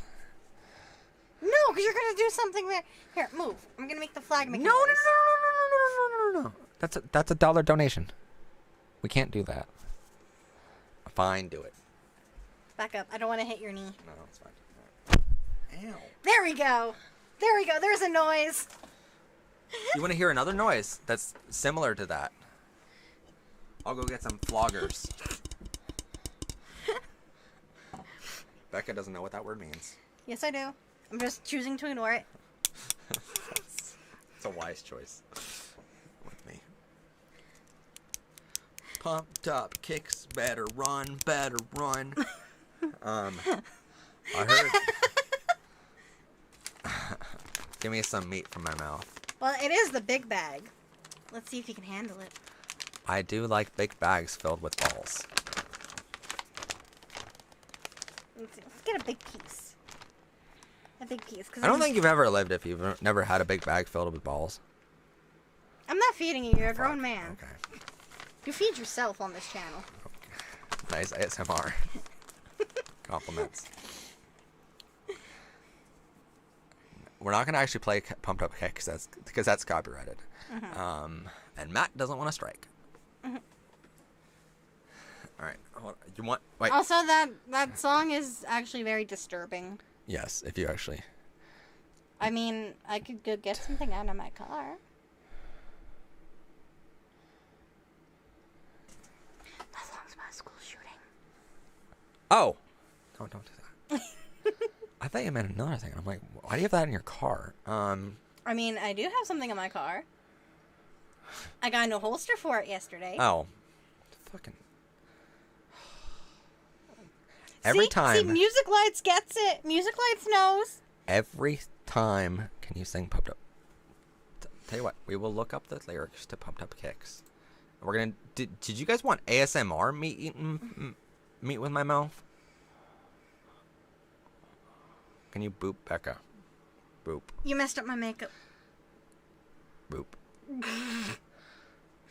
No, because you're gonna do something there. Here, move. I'm gonna make the flag make a No. noise. That's a $1 donation. We can't do that. Fine, do it. Back up. I don't want to hit your knee. No, it's fine. Ow. There we go. There we go. There's a noise. You want to hear another noise that's similar to that? I'll go get some floggers. Becca doesn't know what that word means. Yes, I do. I'm just choosing to ignore it. It's a wise choice with me. Pumped up kicks, better run. I heard. Give me some meat from my mouth. Well, it is the big bag. Let's see if you can handle it. I do like big bags filled with balls. Let's get a big piece. A big piece. I don't think you've ever lived if you've never had a big bag filled with balls. I'm not feeding you. You're a grown man. Okay. You feed yourself on this channel. Nice ASMR. Compliments. We're not gonna actually play Pumped Up Kicks because that's copyrighted. And Matt doesn't want to strike. All right. You want? Wait. Also, that song is actually very disturbing. Yes, if you actually. I mean, I could go get something out of my car. That song's about a school shooting. Oh. No, don't do that. I thought you meant another thing. I'm like, why do you have that in your car? I mean, I do have something in my car. I got a new holster for it yesterday. Oh. Fucking. Every time. See, Music Lights gets it. Music Lights knows. Every time. Can you sing Pumped Up? Tell you what, we will look up the lyrics to Pumped Up Kicks. We're gonna. Did you guys want ASMR meat with my mouth? Can you boop, Becca? Boop. You messed up my makeup. Boop.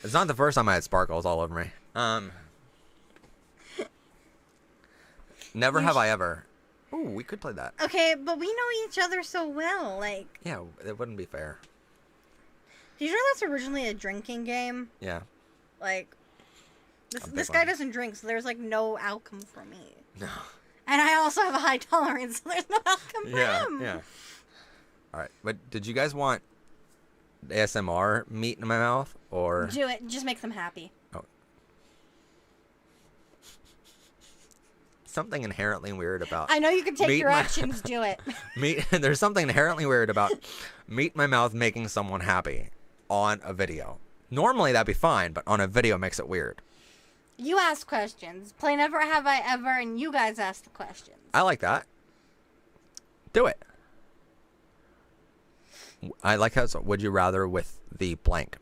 It's not the first time I had sparkles all over me. Never have I ever. Ooh, we could play that. Okay, but we know each other so well. Like. Yeah, it wouldn't be fair. Did you know that's originally a drinking game? Yeah. Like, This guy doesn't drink, so there's like no outcome for me. No. And I also have a high tolerance, so there's no outcome for him. Yeah. All right, but did you guys want ASMR meat in my mouth or? Do it. Just make them happy. Oh. Something inherently weird about. I know you can take directions. Do it. There's something inherently weird about meat in my mouth making someone happy on a video. Normally that'd be fine, but on a video makes it weird. You ask questions. Play Never Have I Ever, and you guys ask the questions. I like that. Do it. I like how it's would you rather with the blank.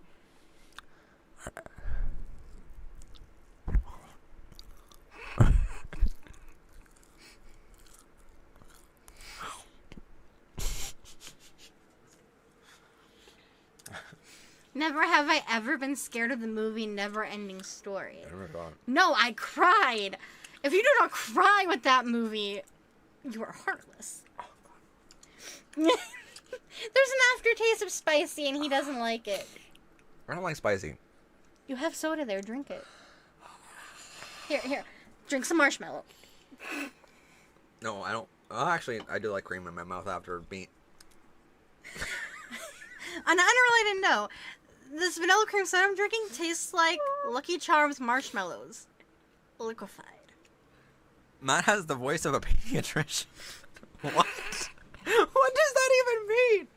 Never have I ever been scared of the movie Never Ending Story. Oh my God. No, I cried. If you do not cry with that movie, you are heartless. There's an aftertaste of spicy, and he doesn't like it. I don't like spicy. You have soda there. Drink it. Here. Drink some marshmallow. No, I don't. Oh, actually, I do like cream in my mouth after meat. On an unrelated note, this vanilla cream soda I'm drinking tastes like Lucky Charms marshmallows. Liquefied. Matt has the voice of a pediatrician. What? What does that even mean?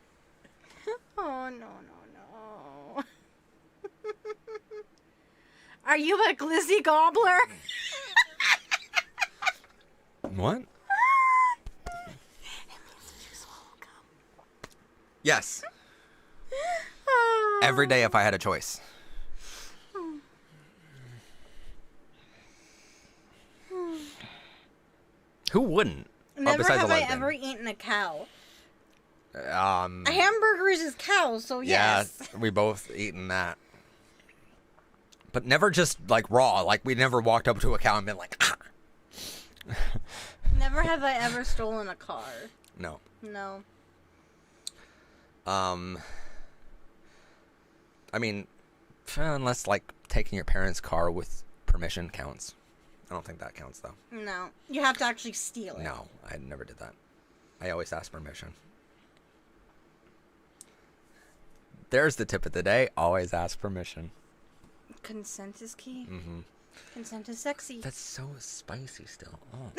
Oh, no. Are you a glizzy gobbler? What? Yes. Every day if I had a choice. Who wouldn't? Never have I ever eaten a cow. A hamburger is cow, so yes. Yeah, we both eaten that. But never just like raw. Like we never walked up to a cow and been like, ah. Never have I ever stolen a car. No. No. I mean, unless like taking your parents' car with permission counts. I don't think that counts though. No. You have to actually steal it. No, I never did that. I always ask permission. There's the tip of the day. Always ask permission. Consent is key. Mm-hmm. Consent is sexy. That's so spicy still. Oh.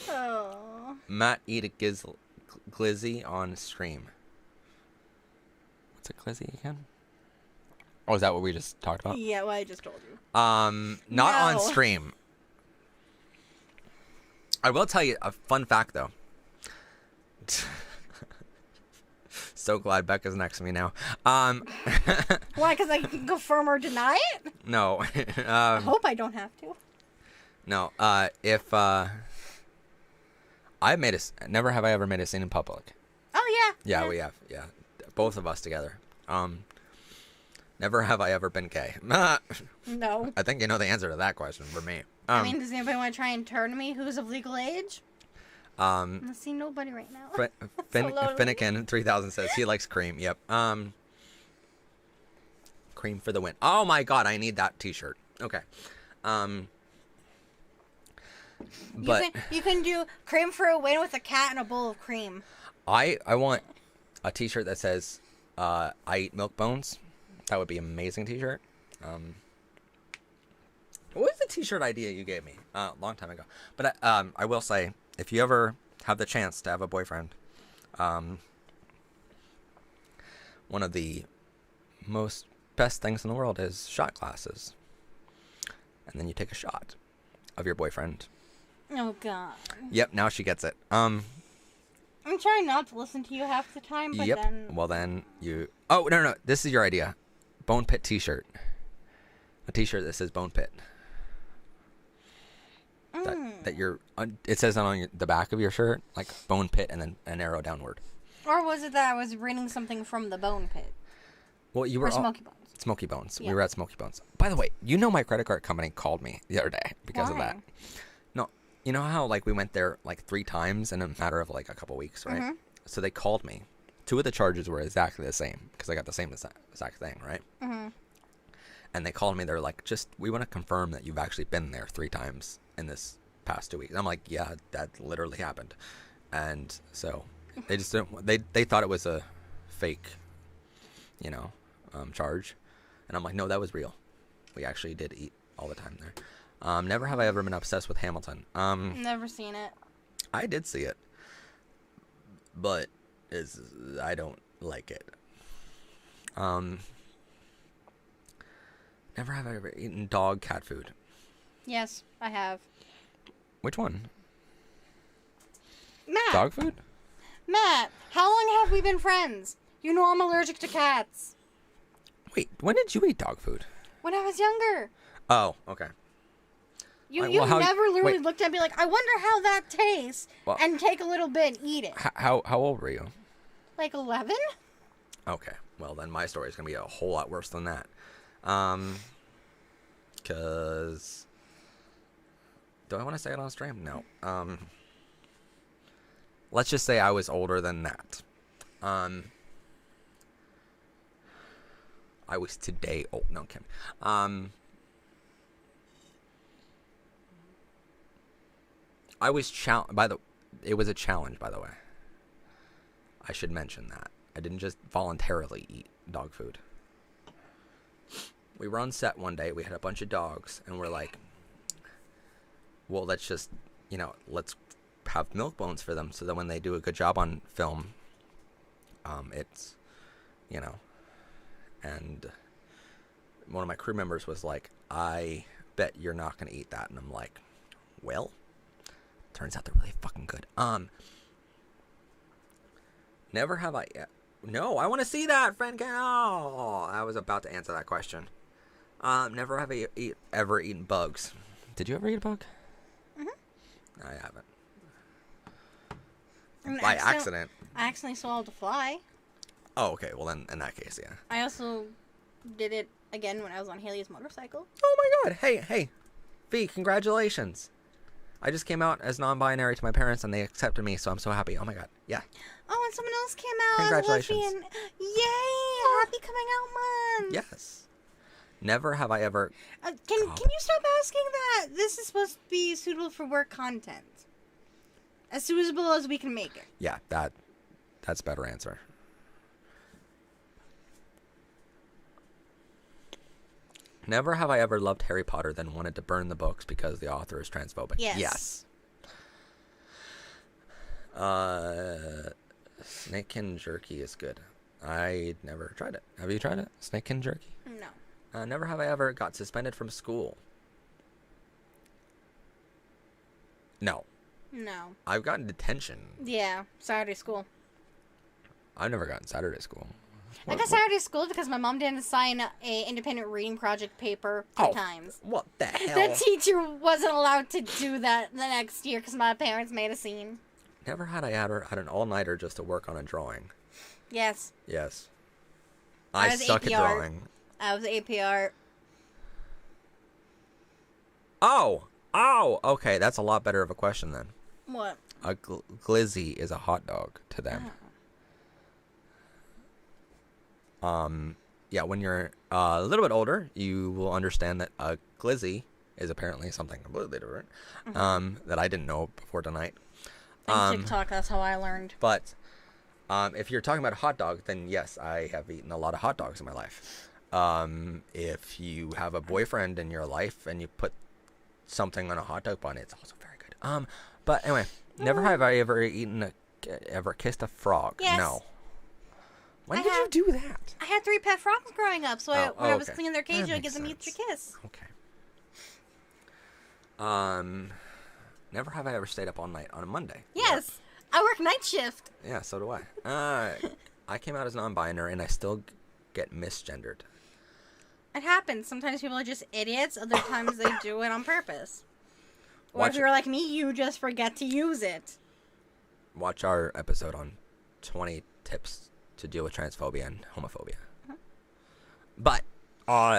Oh. Matt eat a glizzy on stream. What's a glizzy again? Oh, is that what we just talked about? Yeah, what I just told you. Not on stream. I will tell you a fun fact though. So glad Becca's next to me now. Why? Because I can confirm or deny it? No. I hope I don't have to. No. If never have I ever made a scene in public. Oh yeah. Yeah, we have. Yeah, both of us together. Never have I ever been gay. No. I think you know the answer to that question for me. I mean, does anybody want to try and turn me? Who's of legal age? I see nobody right now. Finnegan 3000 says he likes cream. Yep. Cream for the win. Oh my god, I need that T-shirt. Okay. But you can do cream for a win with a cat and a bowl of cream. I want a T-shirt that says I eat milk bones. That would be an amazing T-shirt. What was the T-shirt idea you gave me a long time ago? But I will say, if you ever have the chance to have a boyfriend, one of the best things in the world is shot glasses. And then you take a shot of your boyfriend. Oh, God. Yep, now she gets it. I'm trying not to listen to you half the time, but then... Well, then you... Oh, no. This is your idea. Bone Pit T-shirt. A T-shirt that says Bone Pit. That you're... It says on the back of your shirt, like Bone Pit and then an arrow downward. Or was it that I was reading something from the Bone Pit? Well, you were... Or Smoky Bones. Smoky Bones. Yeah. We were at Smoky Bones. By the way, you know my credit card company called me the other day because of that. No, you know how like we went there like 3 times in a matter of like a couple weeks, right? Mm-hmm. So they called me. 2 of the charges were exactly the same because I got the same exact thing, right? Mm-hmm. And they called me. They're like, we want to confirm that you've actually been there 3 times in this past 2 weeks. I'm like, yeah, that literally happened. And so they just didn't. They thought it was a fake, charge. And I'm like, no, that was real. We actually did eat all the time there. Never have I ever been obsessed with Hamilton. Never seen it. I did see it, but I don't like it. Never have I ever eaten dog cat food. Yes, I have. Which one? Matt. Dog food? Matt, how long have we been friends? You know I'm allergic to cats. Wait, when did you eat dog food? When I was younger. Oh, okay. You Well, never literally looked at me like, I wonder how that tastes, and take a little bit and eat it. How old were you? Like 11? Okay, well then my story is going to be a whole lot worse than that. Because... Do I want to say it on stream? No. Let's just say I was older than that. I was today old. No, I'm kidding. I was it was a challenge, by the way. I should mention that. I didn't just voluntarily eat dog food. We were on set one day. We had a bunch of dogs, and we're like, well, let's just, let's have milk bones for them so that when they do a good job on film, it's, and one of my crew members was like, I bet you're not going to eat that. And I'm like, well, turns out they're really fucking good. Never have I, no, I want to see that, friend. Oh, I was about to answer that question. Never have I ever eaten bugs. Did you ever eat a bug? I haven't. By accident. I accidentally swallowed a fly. Oh, okay. Well, then, in that case, yeah. I also did it again when I was on Haley's motorcycle. Oh my god. Hey. V, congratulations. I just came out as non-binary to my parents, and they accepted me, so I'm so happy. Oh my god. Yeah. Oh, and someone else came out. Congratulations. As a lesbian. Yay! Happy coming out month. Yes. Never have I ever... Can you stop asking that? This is supposed to be suitable for work content. As suitable as we can make it. Yeah, that's a better answer. Never have I ever loved Harry Potter then wanted to burn the books because the author is transphobic. Yes. Snakekin jerky is good. I never tried it. Have you tried it? Snakekin jerky? No. Never have I ever got suspended from school. No. I've gotten detention. Yeah, Saturday school. I've never gotten Saturday school. I got Saturday school because my mom didn't sign a independent reading project paper 3 times. What the hell? The teacher wasn't allowed to do that the next year because my parents made a scene. Never had I had an all-nighter just to work on a drawing. Yes. I suck at drawing. I was APR. Oh, okay, that's a lot better of a question then. What? A glizzy is a hot dog to them. Yeah, when you're a little bit older, you will understand that a glizzy is apparently something completely different that I didn't know before tonight. TikTok, that's how I learned. But if you're talking about a hot dog, then yes, I have eaten a lot of hot dogs in my life. If you have a boyfriend in your life and you put something on a hot dog bun, it's also very good. But anyway, never have I ever kissed a frog. Yes. No. When did you do that? I had 3 pet frogs growing up, so when I was okay. cleaning their cage, That I'd give them makes each a kiss. Okay. Never have I ever stayed up all night on a Monday. Yes. I work night shift. Yeah, so do I. I came out as non-binary, and I still get misgendered. It happens. Sometimes people are just idiots. Other times they do it on purpose. Or if you're like me, you just forget to use it. Watch our episode on 20 tips to deal with transphobia and homophobia. But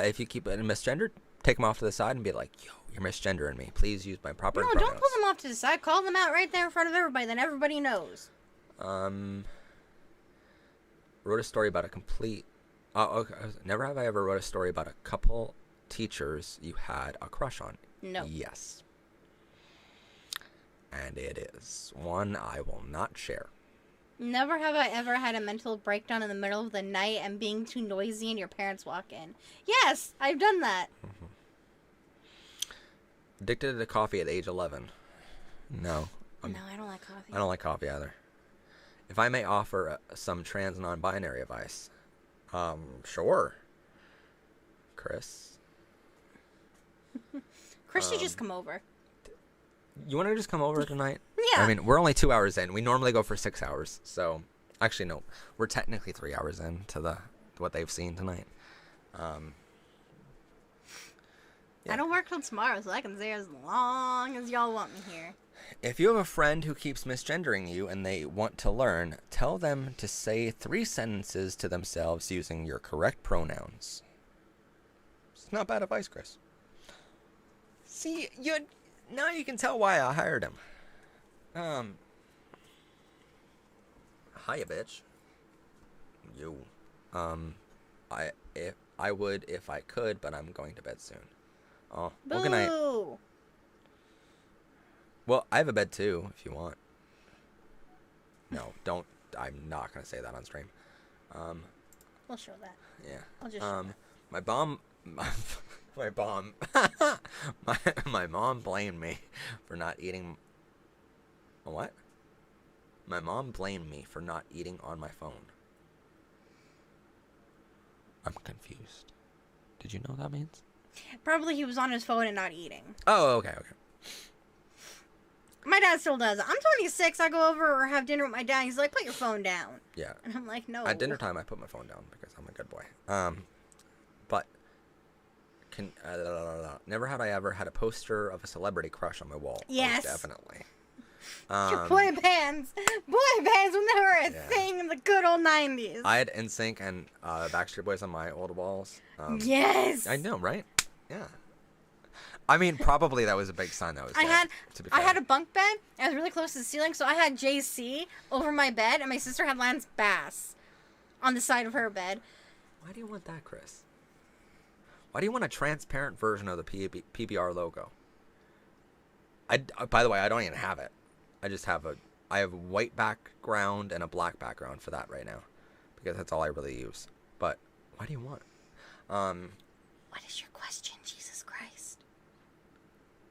if you keep it misgendered, take them off to the side and be like, yo, you're misgendering me. Please use my proper pronouns. No, don't pull them off to the side. Call them out right there in front of everybody. Then everybody knows. Wrote a story about a complete... Oh, okay. Never have I ever wrote a story about a couple teachers you had a crush on? No. Yes. And it is one I will not share. Never have I ever had a mental breakdown in the middle of the night and being too noisy and your parents walk in. Yes, I've done that. Mm-hmm. Addicted to coffee at age 11. No. No, I don't like coffee. I don't like coffee either. If I may offer some trans non-binary advice. Sure. Chris. Chris should just come over. You want to just come over tonight? Yeah. I mean, we're only 2 hours in. We normally go for 6 hours. So, actually, no. We're technically 3 hours in to what they've seen tonight. Yeah. I don't work till tomorrow, so I can stay as long as y'all want me here. If you have a friend who keeps misgendering you and they want to learn, tell them to say 3 sentences to themselves using your correct pronouns. It's not bad advice, Chris. See, now you can tell why I hired him. Hiya, bitch. You. I would if I could, but I'm going to bed soon. Oh, well, good night. Boo! Well, I have a bed too, if you want. No, don't. I'm not gonna say that on stream. We'll show that. Yeah. I'll just show that. My mom blamed me for not eating. What? My mom blamed me for not eating on my phone. I'm confused. Did you know what that means? Probably he was on his phone and not eating. Oh, okay. My dad still does. I'm 26. I go over or have dinner with my dad. He's like, put your phone down. Yeah. And I'm like, no. At dinner time, I put my phone down because I'm a good boy. But never had I ever had a poster of a celebrity crush on my wall. Yes. Oh, definitely. Your boy bands. Boy bands when they were a thing in the good old 90s. I had NSYNC and Backstreet Boys on my old walls. Yes. I know, right? Yeah. I mean, probably that was a big sign that was dead, I had a bunk bed. I was really close to the ceiling, so I had JC over my bed, and my sister had Lance Bass on the side of her bed. Why do you want that, Chris? Why do you want a transparent version of the PBR logo? By the way, I don't even have it. I just have I have white background and a black background for that right now, because that's all I really use. But why do you want? What is your question, Jesus Christ?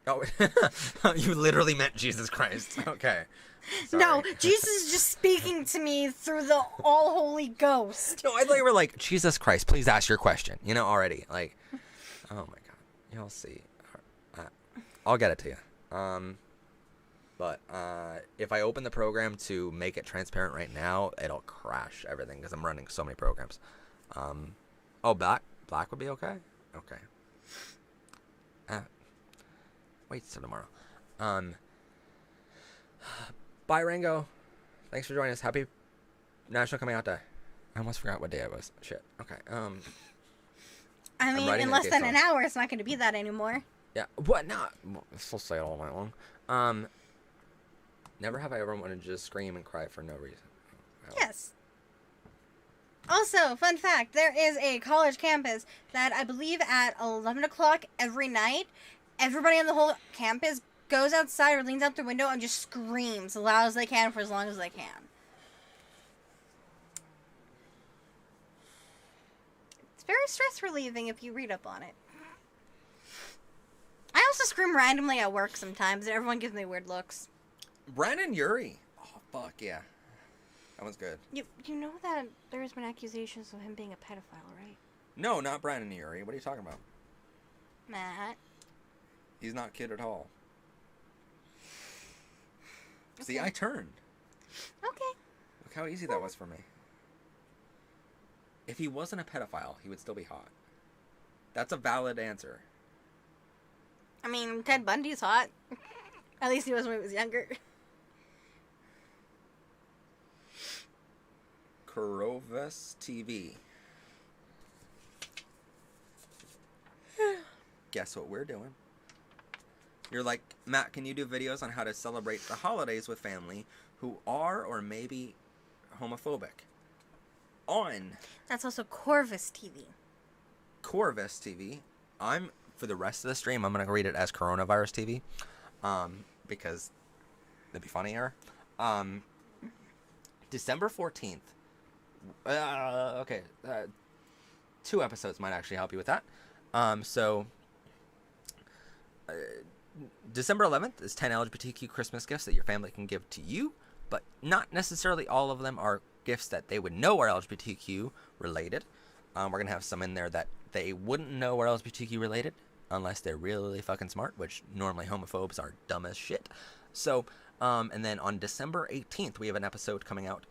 Oh, you literally meant Jesus Christ. Okay. Sorry. No, Jesus is just speaking to me through the All Holy Ghost. No, I thought you were like, Jesus Christ, please ask your question. You know, already. Like, oh my God. You'll see. I'll get it to you. But if I open the program to make it transparent right now, it'll crash everything because I'm running so many programs. Oh, black would be okay? Okay. Wait till tomorrow. Bye, Rango. Thanks for joining us. Happy National Coming Out Day. I almost forgot what day it was. Shit. Okay. I mean, in less than an hour, it's not going to be that anymore. Yeah. What? Not. Well, still say it all night long. Never have I ever wanted to just scream and cry for no reason. Yes. Also, fun fact, there is a college campus that I believe at 11 o'clock every night, everybody on the whole campus goes outside or leans out their window and just screams as loud as they can for as long as they can. It's very stress relieving if you read up on it. I also scream randomly at work sometimes and everyone gives me weird looks. Brandon Urie. Oh, fuck yeah. That one's good. You know that there's been accusations of him being a pedophile, right? No, not Brandon Urie. What are you talking about? Matt. He's not kid at all. Okay. See, I turned. Okay. Look how easy that was for me. If he wasn't a pedophile, he would still be hot. That's a valid answer. I mean, Ted Bundy's hot. At least he was when he was younger. Kurovas TV. Guess what we're doing? You're like, Matt, can you do videos on how to celebrate the holidays with family who are or maybe homophobic? On That's also Corvus TV. Corvus TV. for the rest of the stream, I'm going to read it as coronavirus TV, because that'd be funnier. December 14th. Okay. 2 episodes might actually help you with that. December 11th is 10 LGBTQ Christmas gifts that your family can give to you, but not necessarily all of them are gifts that they would know are LGBTQ related. We're going to have some in there that they wouldn't know are LGBTQ related unless they're really fucking smart, which normally homophobes are dumb as shit. So, and then on December 18th, we have an episode coming out.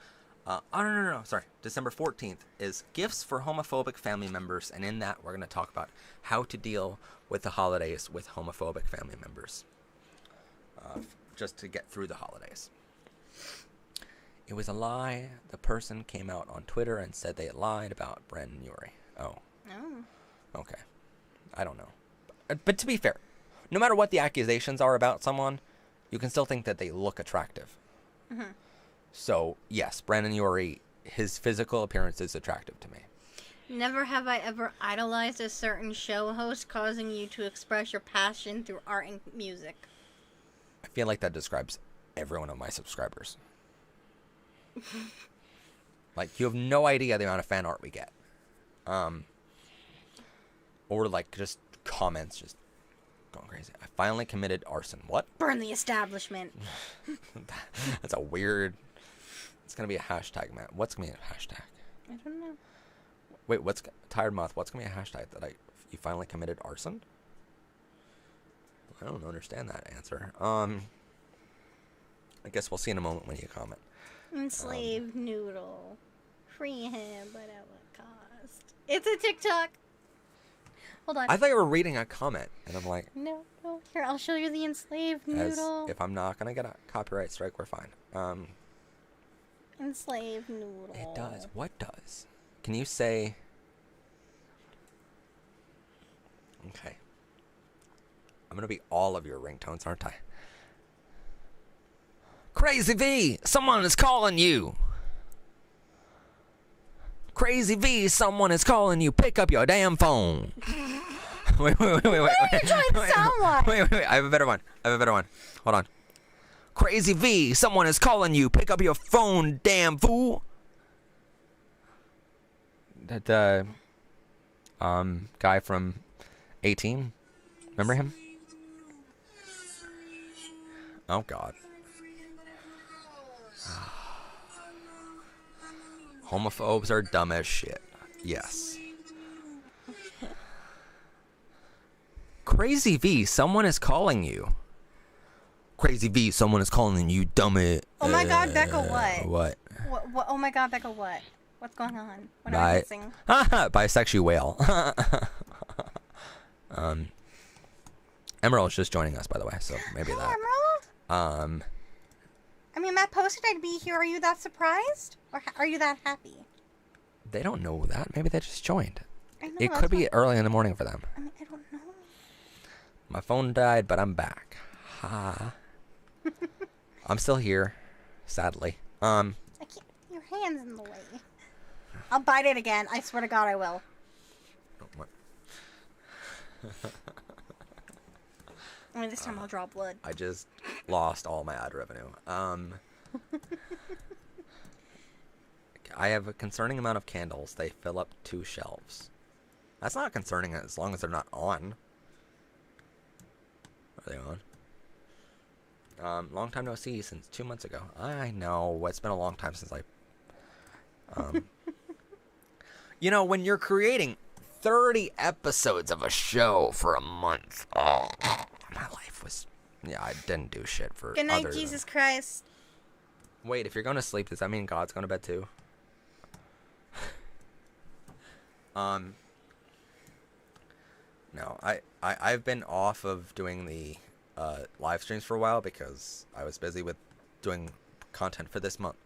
Sorry. December 14th is gifts for homophobic family members, and in that, we're going to talk about how to deal with the holidays with homophobic family members. Just to get through the holidays. It was a lie. The person came out on Twitter and said they lied about Brandon Urie. Oh. Oh. Okay. I don't know. But to be fair, no matter what the accusations are about someone, you can still think that they look attractive. Mm-hmm. So, yes, Brandon Urie, his physical appearance is attractive to me. Never have I ever idolized a certain show host, causing you to express your passion through art and music. I feel like that describes every one of my subscribers. Like, you have no idea the amount of fan art we get. Or, like, just comments just going crazy. I finally committed arson. What? Burn the establishment. That's a weird... It's going to be a hashtag, man. What's going to be a hashtag? I don't know. Wait, Tired Moth, what's going to be a hashtag that you finally committed arson? I don't understand that answer. I guess we'll see in a moment when you comment. Enslaved noodle. Free him, but at what cost? It's a TikTok. Hold on. I thought you were reading a comment, and I'm like... No. Here, I'll show you the enslaved noodle. If I'm not going to get a copyright strike, we're fine. Enslaved noodle. It does. What does? Can you say... Okay. I'm going to be all of your ringtones, aren't I? Crazy V, someone is calling you. Crazy V, someone is calling you. Pick up your damn phone. Wait. What are you trying to sound like? Wait. I have a better one. Hold on. Crazy V, someone is calling you. Pick up your phone, damn fool. That, guy from 18. Remember him? Oh, God. Homophobes are dumb as shit. Yes. Crazy V, someone is calling you. Crazy V, someone is calling you, dumb it. Oh my God, Becca, what? What? Oh my God, Becca, what? What's going on? What am I missing? Bisexual whale. Emerald's just joining us, by the way, so maybe Hey, that. Emerald? I mean, Matt posted I'd be here. Are you that surprised? Or are you that happy? They don't know that. Maybe they just joined. I know, It could be early in the morning for them. I mean, I don't know. My phone died, but I'm back. Ha. I'm still here, sadly. I can't. Your hand's in the way. I'll bite it again. I swear to God, I will. What? I mean, this time I'll draw blood. I just lost all my ad revenue. I have a concerning amount of candles. They fill up 2 shelves. That's not concerning as long as they're not on. Are they on? Long time no see since 2 months ago. I know. It's been a long time since you know, when you're creating 30 episodes of a show for a month, oh, my life was... Yeah, I didn't do shit for Good night, Jesus Christ. Wait, if you're going to sleep, does that mean God's going to bed too? No, I've been off of doing the live streams for a while because I was busy with doing content for this month.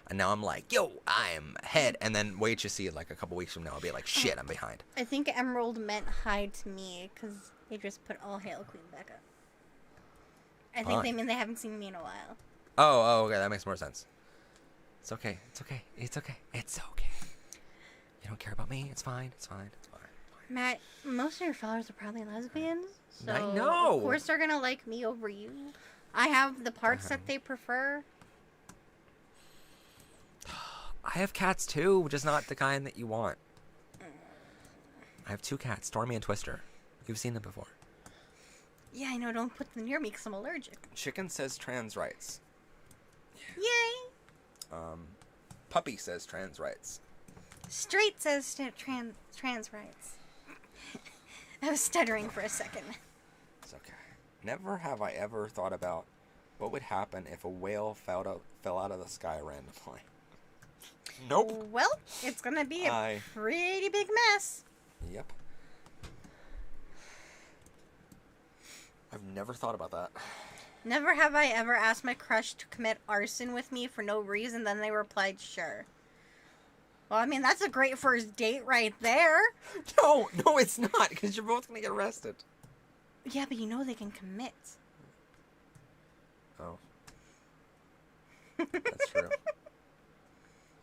And now I'm like, yo, I'm ahead. And then wait, you see it like a couple weeks from now, I'll be like, shit, I'm behind. I think Emerald meant hi to me because they just put all hail Queen Becca. I think they mean they haven't seen me in a while. Oh, okay, that makes more sense. It's okay. You don't care about me. It's fine. It's fine. Matt, most of your followers are probably lesbians. So I know. Of course they're going to like me over you. I have the parts that they prefer. I have cats too, just not the kind that you want. I have 2 cats, Stormy and Twister. You've seen them before. Yeah, I know. Don't put them near me because I'm allergic. Chicken says trans rights. Yay! Puppy says trans rights. Straight says trans rights. I was stuttering for a second. It's okay. Never have I ever thought about what would happen if a whale fell out of the sky randomly. Nope. Well, it's gonna be a pretty big mess. Yep. I've never thought about that. Never have I ever asked my crush to commit arson with me for no reason, then they replied, sure. Well, I mean, that's a great first date right there. No, it's not, because you're both going to get arrested. Yeah, but you know they can commit. Oh. That's true.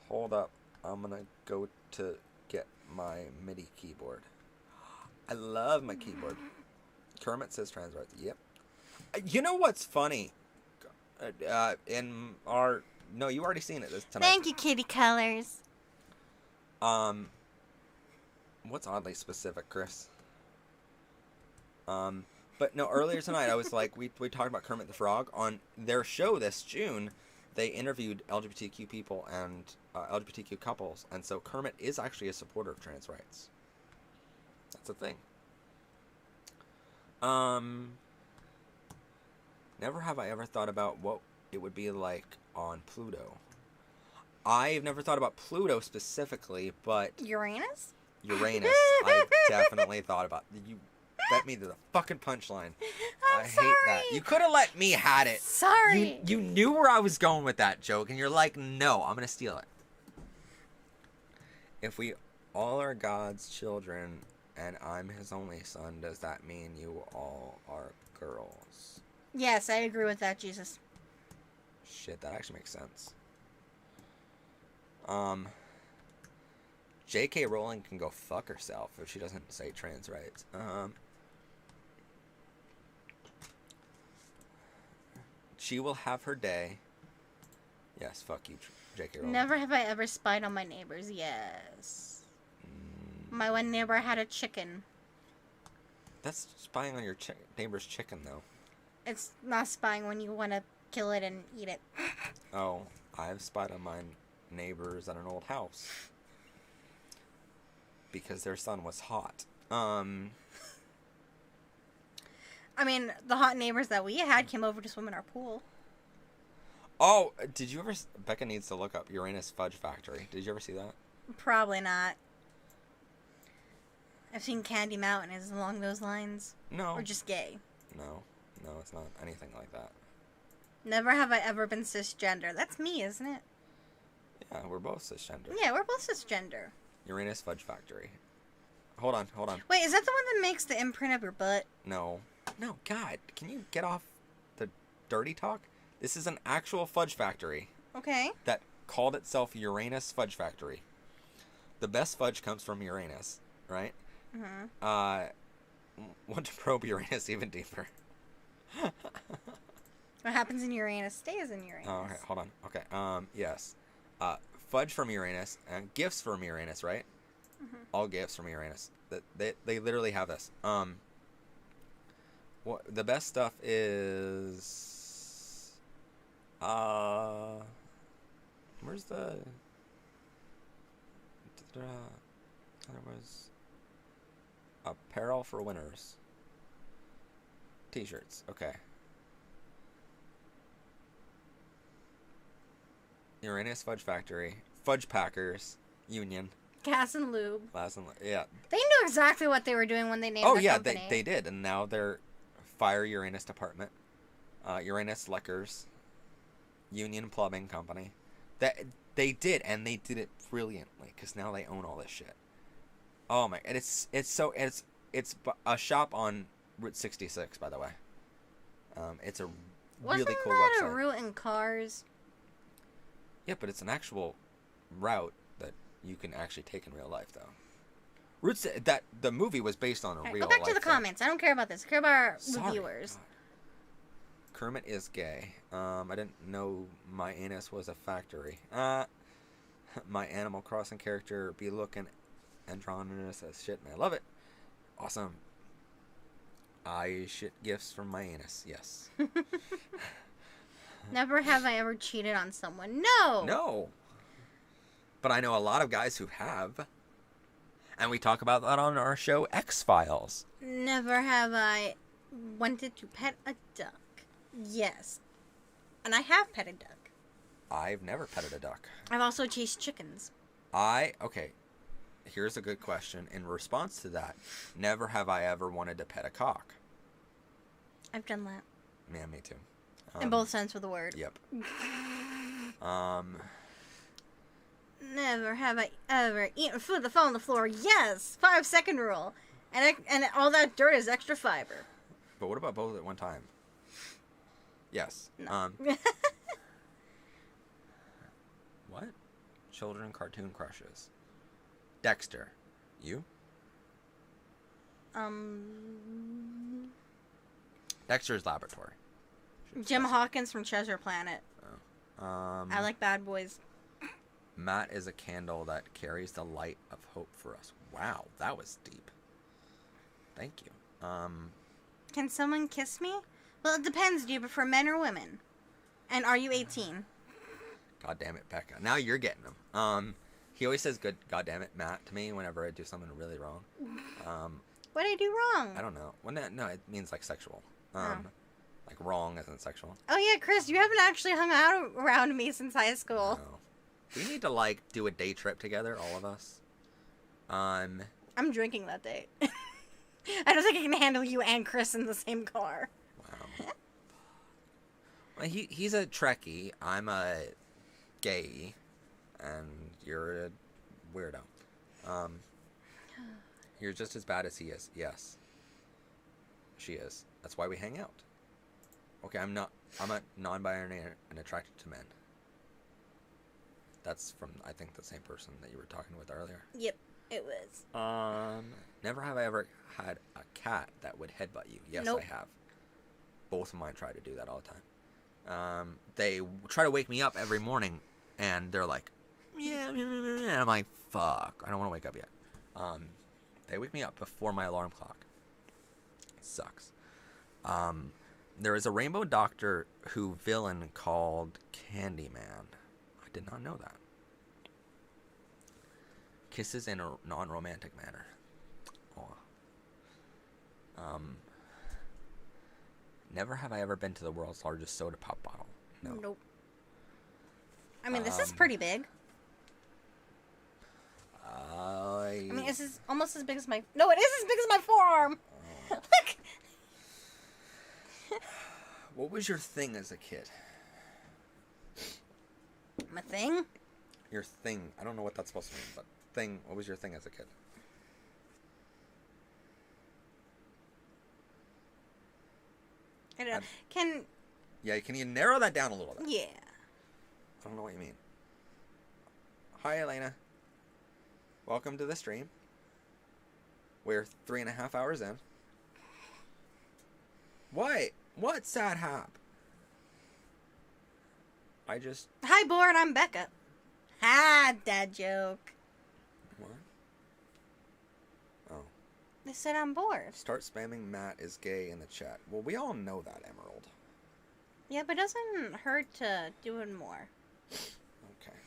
Hold up. I'm going to go to get my MIDI keyboard. I love my keyboard. Kermit says trans rights. Yep. You know what's funny? In our... No, you already seen it this tonight. Thank you, Kitty Colors. What's oddly specific, Chris? But no, earlier tonight I was like, we talked about Kermit the Frog. On their show this June, they interviewed LGBTQ people and LGBTQ couples, and so Kermit is actually a supporter of trans rights. That's a thing. Never have I ever thought about what it would be like on Pluto. I've never thought about Pluto specifically, but... Uranus? Uranus, I've definitely thought about. You bet me to the fucking punchline. I'm I sorry. hate that. You could have let me had it. Sorry. You knew where I was going with that joke, and you're like, no, I'm going to steal it. If we all are God's children, and I'm his only son, does that mean you all are girls? Yes, I agree with that, Jesus. Shit, that actually makes sense. J.K. Rowling can go fuck herself if she doesn't say trans rights. She will have her day. Yes, fuck you, J.K. Rowling. Never have I ever spied on my neighbors. Yes. My one neighbor had a chicken. That's spying on your neighbor's chicken, though. It's not spying when you want to kill it and eat it. Oh, I've spied on my neighbors at an old house. Because their son was hot. I mean, the hot neighbors that we had came over to swim in our pool. Oh, did you ever... Becca needs to look up Uranus Fudge Factory. Did you ever see that? Probably not. I've seen Candy Mountain. Is it along those lines? No. Or just gay? No, it's not anything like that. Never have I ever been cisgender. That's me, isn't it? Yeah, we're both cisgender. Yeah, we're both cisgender. Uranus Fudge Factory. Hold on. Wait, is that the one that makes the imprint of your butt? No, God, can you get off the dirty talk? This is an actual fudge factory. Okay. That called itself Uranus Fudge Factory. The best fudge comes from Uranus, right? Mm-hmm. Want to probe Uranus even deeper. What happens in Uranus stays in Uranus. Oh, okay, hold on. Okay, yes. Fudge from Uranus, and gifts from Uranus, right? Mm-hmm. All gifts from Uranus. They literally have this. What the best stuff is... Where's the... There was... Apparel for winners. T-shirts, okay. Uranus Fudge Factory. Fudge Packers. Union. Gas and lube. Yeah. They knew exactly what they were doing when they named the company. they did, and now they're Fire Uranus Department, Uranus Liquors, Union Plumbing Company. That they did, and they did it brilliantly because now they own all this shit. Oh my! And it's a shop on Route 66, by the way. It's a really cool website. Wasn't that a route in Cars? Yeah, but it's an actual route that you can actually take in real life, though. Roots that the movie was based on a Right, real. go back to the thing. comments. I don't care about this. I care about our Sorry, viewers. God. Kermit is gay. I didn't know my anus was a factory. My Animal Crossing character be looking androgynous as shit, man. I love it. Awesome. I shit gifts from my anus. Yes. Never have I ever cheated on someone. No. No. But I know a lot of guys who have. And we talk about that on our show, X-Files. Never have I wanted to pet a duck. Yes. And I have pet a duck. I've never petted a duck. I've also chased chickens. Okay. Here's a good question. In response to that, never have I ever wanted to pet a cock. I've done that. Yeah, me too. In both sense of the word. Yep. Never have I ever eaten food that fell on the floor. Yes! 5-second rule. And all that dirt is extra fiber. But what about both at one time? Yes. No. What? Children cartoon crushes. Dexter. You? Dexter's Laboratory. Jim Hawkins from Treasure Planet. I like Bad Boys. Matt is a candle that carries the light of hope for us. Wow, that was deep. Thank you. Can someone kiss me? Well, it depends. Do you prefer men or women? And are you 18? God damn it, Becca. Now you're getting them. He always says "good God damn it, Matt" to me whenever I do something really wrong. What did I do wrong? I don't know. No, it means like sexual. Like wrong isn't sexual. Oh yeah, Chris, you haven't actually hung out around me since high school. No. We need to like do a day trip together, all of us. I'm drinking that day. I don't think I can handle you and Chris in the same car. Wow. Well, he's a Trekkie. I'm a gay, and you're a weirdo. You're just as bad as he is. Yes. She is. That's why we hang out. Okay, I'm a non-binary and attracted to men. That's from, I think, the same person that you were talking with earlier. Yep, it was. Never have I ever had a cat that would headbutt you. Yes, Nope. I have. Both of mine try to do that all the time. They try to wake me up every morning, and they're like, yeah, and I'm like, fuck, I don't want to wake up yet. They wake me up before my alarm clock. It sucks. There is a Rainbow Doctor Who villain called Candyman. I did not know that. Kisses in a non-romantic manner. Oh. Never have I ever been to the world's largest soda pop bottle. No. Nope. I mean, this is pretty big. I mean, this is almost as big as my... No, it is as big as my forearm! Look! What was your thing as a kid? My thing? Your thing. I don't know what that's supposed to mean, but thing. What was your thing as a kid? I don't know. Yeah, can you narrow that down a little bit? Yeah. I don't know what you mean. Hi, Elena. Welcome to the stream. We're 3.5 hours in. What? What sad hap? Hi, bored. I'm Becca. Ha, dad joke. What? Oh. They said I'm bored. Start spamming Matt is gay in the chat. Well, we all know that, Emerald. Yeah, but it doesn't hurt to do it more. Okay.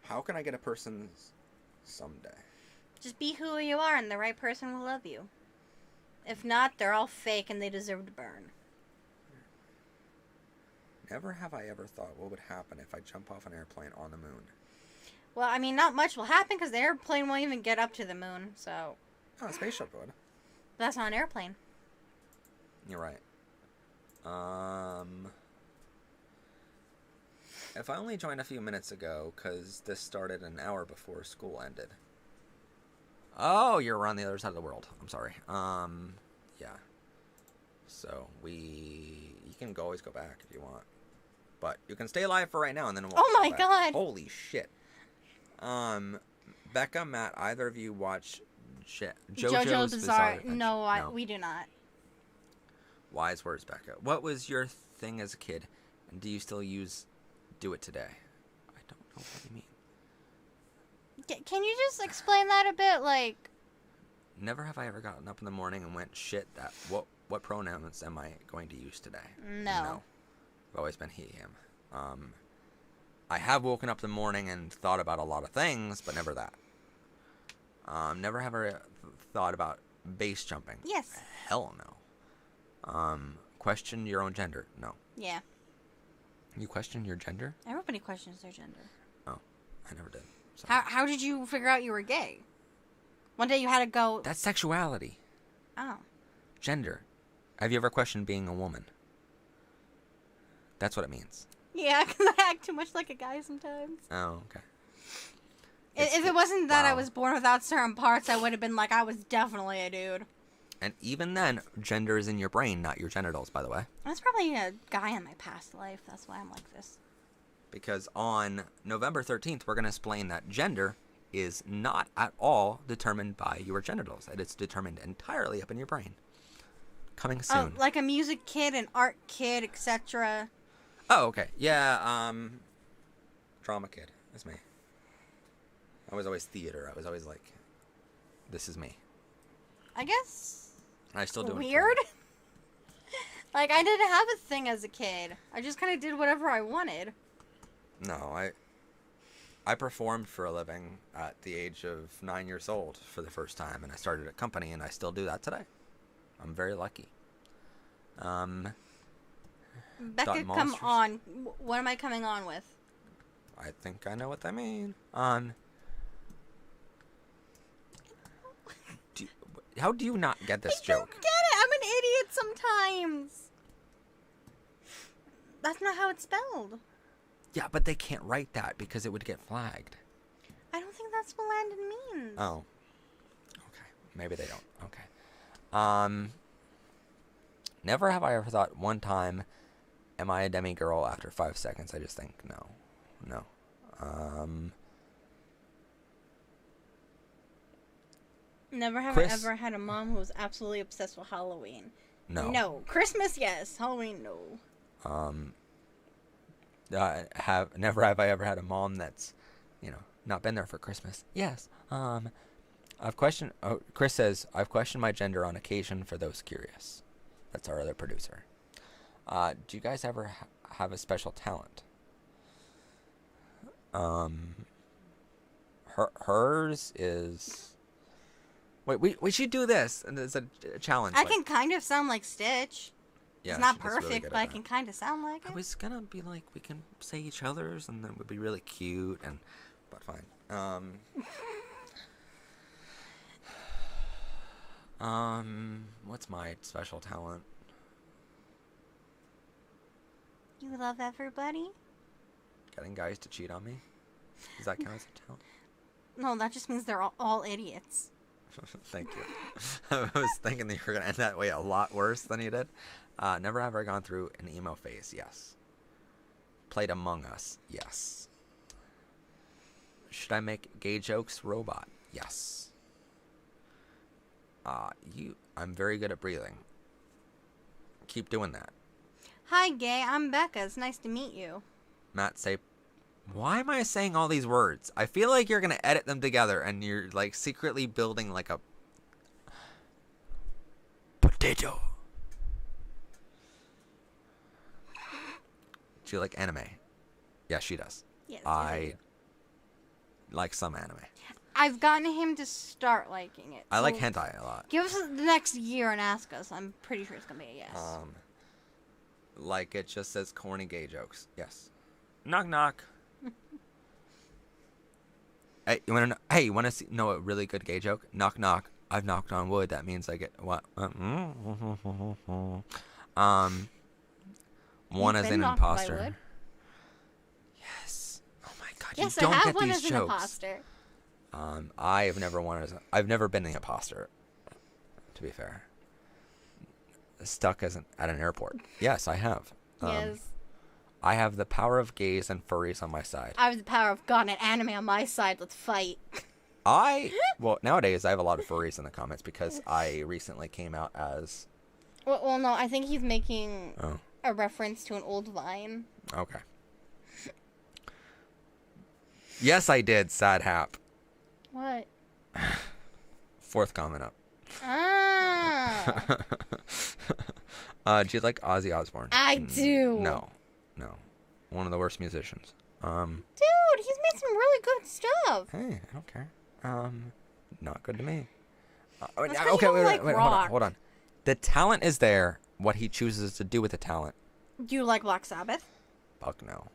How can I get a person someday? Just be who you are and the right person will love you. If not, they're all fake and they deserve to burn. Never have I ever thought what would happen if I jump off an airplane on the moon. Well, I mean, not much will happen because the airplane won't even get up to the moon, so... Oh, a spaceship would. That's not an airplane. You're right. If I only joined a few minutes ago, because this started an hour before school ended. Oh, you're on the other side of the world. I'm sorry. Yeah. So, you can always go back if you want. But you can stay alive for right now, and then we'll Oh my go back. God. Holy shit. Becca, Matt, either of you watch Shit. JoJo's Bizarre. Adventure. No, we do not. Wise words, Becca. What was your thing as a kid, and do you still do it today? I don't know what you mean. Can you just explain that a bit? Like, never have I ever gotten up in the morning and went, shit, what pronouns am I going to use today? No. I've always been he, him. I have woken up in the morning and thought about a lot of things, but never that. Never have I thought about base jumping. Yes. Hell no. Question your own gender. No. Yeah. You question your gender? Everybody questions their gender. Oh, I never did. So. How did you figure out you were gay? One day you had to go... That's sexuality. Oh. Gender. Have you ever questioned being a woman? That's what it means. Yeah, because I act too much like a guy sometimes. Oh, okay. If it wasn't that I was born without certain parts, I would have been like, I was definitely a dude. And even then, gender is in your brain, not your genitals, by the way. That's probably a guy in my past life. That's why I'm like this. Because on November 13th, we're going to explain that gender is not at all determined by your genitals. That it's determined entirely up in your brain. Coming soon. Oh, like a music kid, an art kid, etc. Oh, okay. Yeah, drama kid. That's me. I was always theater. I was always like, this is me. I guess. And I still do it. Weird. Like, I didn't have a thing as a kid. I just kind of did whatever I wanted. No, I performed for a living at the age of 9 years old for the first time, and I started a company, and I still do that today. I'm very lucky. Becca, come on. What am I coming on with? I think I know what they mean. How do you not get this joke? I don't get it. I'm an idiot sometimes. That's not how it's spelled. Yeah, but they can't write that because it would get flagged. I don't think that's what Landon means. Oh. Okay. Maybe they don't. Okay. Never have I ever thought one time, am I a demigirl after 5 seconds? I just think, no. Never have Chris? I ever had a mom who was absolutely obsessed with Halloween. No. No. Christmas, yes. Halloween, no. Never have I ever had a mom that's, not been there for Christmas. Yes. Chris says, I've questioned my gender on occasion for those curious. That's our other producer. Do you guys ever have a special talent? Hers is... Wait, we should do this. And there's a challenge. I can kind of sound like Stitch. Yeah, it's not really perfect, but I can kind of sound like it. I was gonna be like, we can say each other's, and then it would be really cute, but fine. What's my special talent? You love everybody? Getting guys to cheat on me? Does that count as a talent? No, that just means they're all idiots. Thank you. I was thinking that you were going to end that way a lot worse than you did. Never have I gone through an emo phase? Yes. Played Among Us? Yes. Should I make gay jokes robot? Yes. I'm very good at breathing. Keep doing that. Hi, gay. I'm Becca. It's nice to meet you. Matt, say... Why am I saying all these words? I feel like you're going to edit them together and you're like secretly building like a potato. Do you like anime? Yeah, she does. Yes. I like some anime. I've gotten him to start liking it. I like hentai a lot. Give us the next year and ask us. I'm pretty sure it's going to be a yes. Like it just says corny gay jokes. Yes. Knock knock. Hey, you want to know a really good gay joke? Knock knock. I've knocked on wood. That means I get what? One as an imposter. Yes. Oh my god. Yes, you don't I have get one these as an jokes. imposter. I've never been an imposter. To be fair. Stuck at an airport. Yes, I have. Yes. I have the power of gays and furries on my side. I have the power of God and anime on my side. Let's fight. Well, nowadays I have a lot of furries in the comments because I recently came out as... Well, no, I think he's making Oh, a reference to an old Vine. okay. Yes, I did, sad hap. What? Fourth comment up. Ah. Do you like Ozzy Osbourne? I do. No. One of the worst musicians. Dude, he's made some really good stuff. Hey, I don't care. Not good to me. That's 'cause Okay, you don't wait, like rock. hold on. The talent is there. What he chooses to do with the talent, Do you like Black Sabbath? fuck no.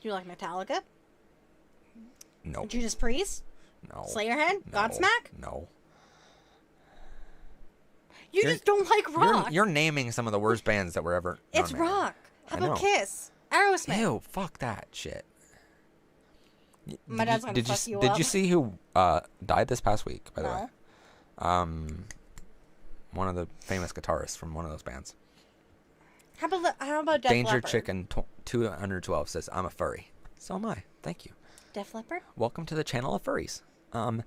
Do you like Metallica? Nope. Judas Priest? No. Slayerhead? No. Godsmack? No. You just don't like rock. You're naming some of the worst bands that were ever. It's known, man. rock. How I about know. Kiss? Aerosmith? Ew, fuck that shit. My dad's gonna fuck you Did up. you see who died this past week, by the way? No. One of the famous guitarists from one of those bands. How about Def Danger Leppard? Chicken 212 says, I'm a furry. So am I. Thank you. Def Leppard? Welcome to the channel of furries. Def Leppard.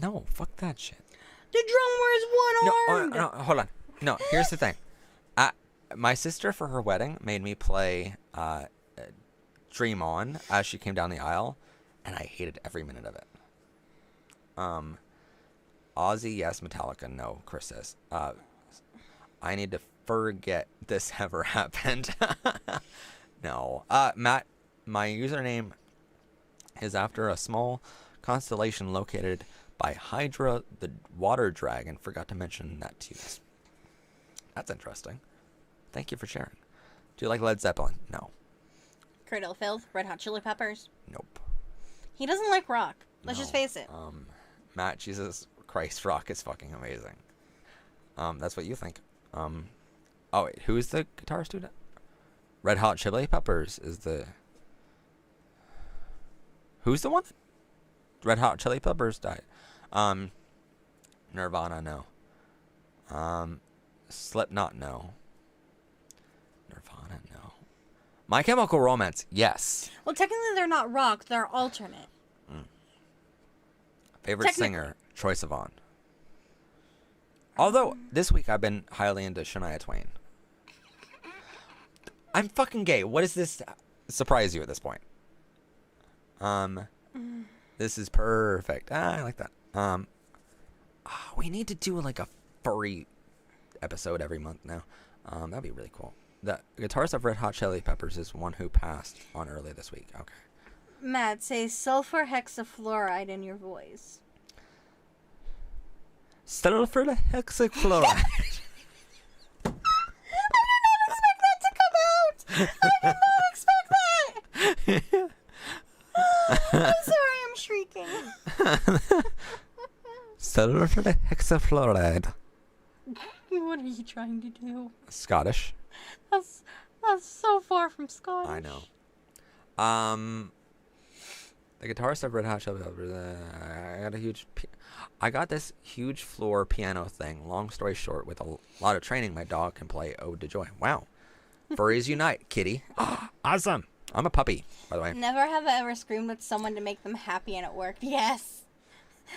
No, fuck that shit. The drummer is one-armed! No, hold on. No, here's the thing. My sister, for her wedding, made me play Dream On as she came down the aisle, and I hated every minute of it. Ozzy, yes. Metallica, no. Chris says. I need to forget this ever happened. No. Matt, my username is after a small constellation located by Hydra, the water dragon. Forgot to mention that to you. That's interesting. Thank you for sharing. Do you like Led Zeppelin? No. Cradle of Filth? Red Hot Chili Peppers? Nope. He doesn't like rock. Let's No. just face it. Matt, Jesus Christ, rock is fucking amazing. That's what you think. Oh wait, who's the guitarist dude? Red Hot Chili Peppers is the... Who's the one? Red Hot Chili Peppers died. Nirvana, no. Slipknot, no. Nirvana, no. My Chemical Romance, yes. Well, technically they're not rock. They're alternate. Favorite singer, Troye Sivan. Although, this week I've been highly into Shania Twain. I'm fucking gay. What does this surprise you at this point? This is perfect. I like that. We need to do like a furry episode every month now. That'd be really cool. The guitarist of Red Hot Chili Peppers is one who passed on early this week. Okay. Matt, say sulfur hexafluoride in your voice. Sulfur hexafluoride. I did not expect that to come out! I did not expect that! I'm sorry, I'm shrieking. Sulfur hexafluoride. What are you trying to do? Scottish. That's so far from Scottish. I know. The guitarist of Red Hot Chili Peppers. I got this huge floor piano thing. Long story short, with a lot of training, my dog can play Ode to Joy. Wow. Furries unite, kitty. Awesome. I'm a puppy, by the way. Never have I ever screamed at someone to make them happy and it worked. Yes.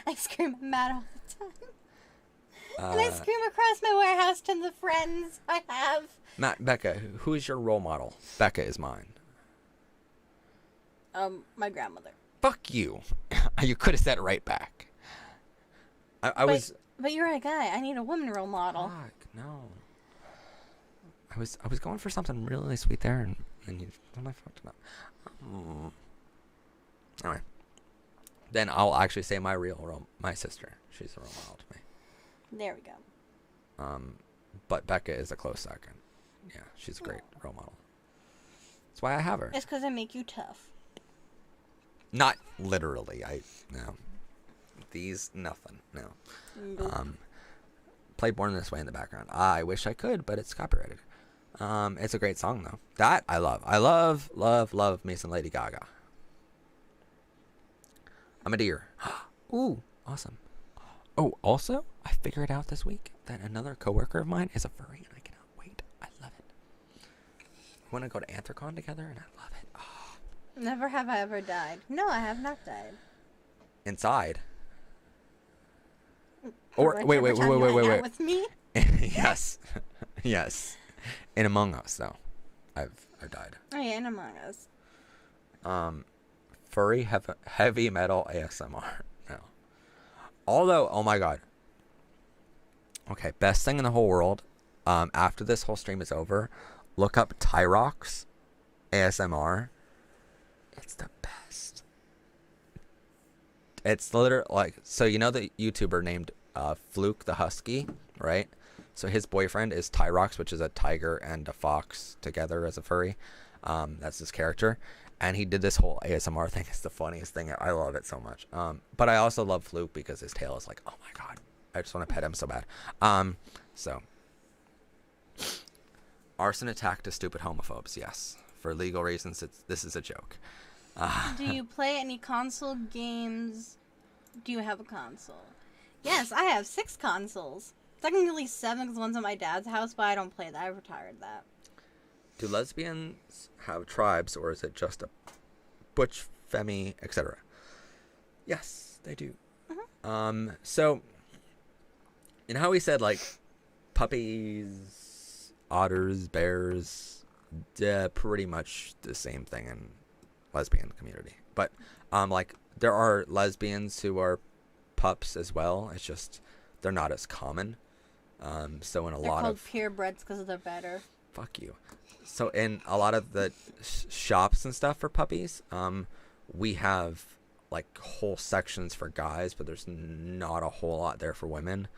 I scream at Matt all the time. And I scream across my warehouse to the friends I have. Matt, Becca, who is your role model? Becca is mine. My grandmother. Fuck you. You could have said it right back. But you're a guy. I need a woman role model. Fuck, no. I was going for something really sweet there, and you totally fucked it up. Anyway, then I'll actually say my sister. She's a role model to me. There we go. But Becca is a close second. Yeah, she's a great role model. That's why I have her. It's because I make you tough. Not literally. No. These nothing. No. Nope. Play Born This Way in the background. I wish I could, but it's copyrighted. It's a great song though. That I love. I love me some Lady Gaga. I'm a deer. Ooh, awesome. Oh, also, I figured out this week that another coworker of mine is a furry, and I cannot wait. I love it. We want to go to Anthrocon together, and I love it. Oh. Never have I ever died. No, I have not died. Inside. Or Or wait. Out with me? Yes. Yes. In Among Us though. I've died. Oh yeah, in Among Us. Furry heavy metal ASMR. No. Although, oh my god. Okay, best thing in the whole world. After this whole stream is over, look up Tyrox ASMR. It's the best. It's literally like, so you know the YouTuber named Fluke the Husky, right? So his boyfriend is Tyrox, which is a tiger and a fox together as a furry. That's his character. And he did this whole ASMR thing. It's the funniest thing. I love it so much. But I also love Fluke because his tail is like, oh my god. I just want to pet him so bad. So. Arson attack to stupid homophobes. Yes. For legal reasons, this is a joke. Do you play any console games? Do you have a console? Yes, I have 6 consoles. Technically 7 because one's at my dad's house, but I don't play that. I retired that. Do lesbians have tribes, or is it just a butch, femi, etc.? Yes, they do. Mm-hmm. So, you know how we said, like, puppies, otters, bears, pretty much the same thing in lesbian community. But, like, there are lesbians who are pups as well. It's just, they're not as common. So in a lot of... They're called purebreds because they're better. Fuck you. So in a lot of the shops and stuff for puppies, we have like whole sections for guys, but there's not a whole lot there for women,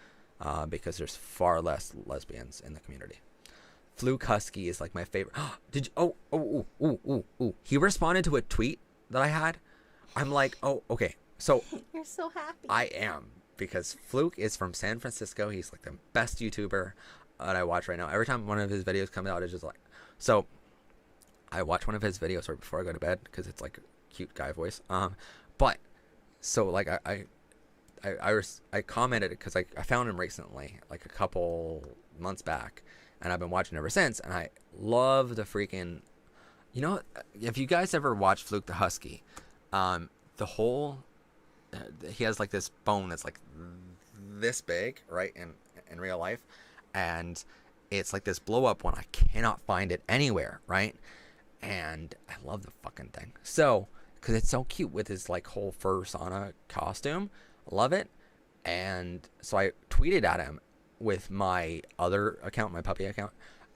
because there's far less lesbians in the community. Fluke Husky is like my favorite. Did you? Oh! He responded to a tweet that I had. I'm like, oh, okay. So you're so happy. I am, because Fluke is from San Francisco. He's like the best YouTuber that I watch right now. Every time one of his videos comes out, it's just like, so I watch one of his videos right before I go to bed because it's like a cute guy voice. But so like I commented because I found him recently, like a couple months back, and I've been watching ever since. And I love the freaking, you know, if you guys ever watched Fluke the Husky, the whole he has like this bone that's like this big, right, in real life, and it's like this blow up one. I cannot find it anywhere, right? And I love the fucking thing. So, because it's so cute with his like whole fur sauna costume. Love it. And so I tweeted at him with my other account, my puppy account.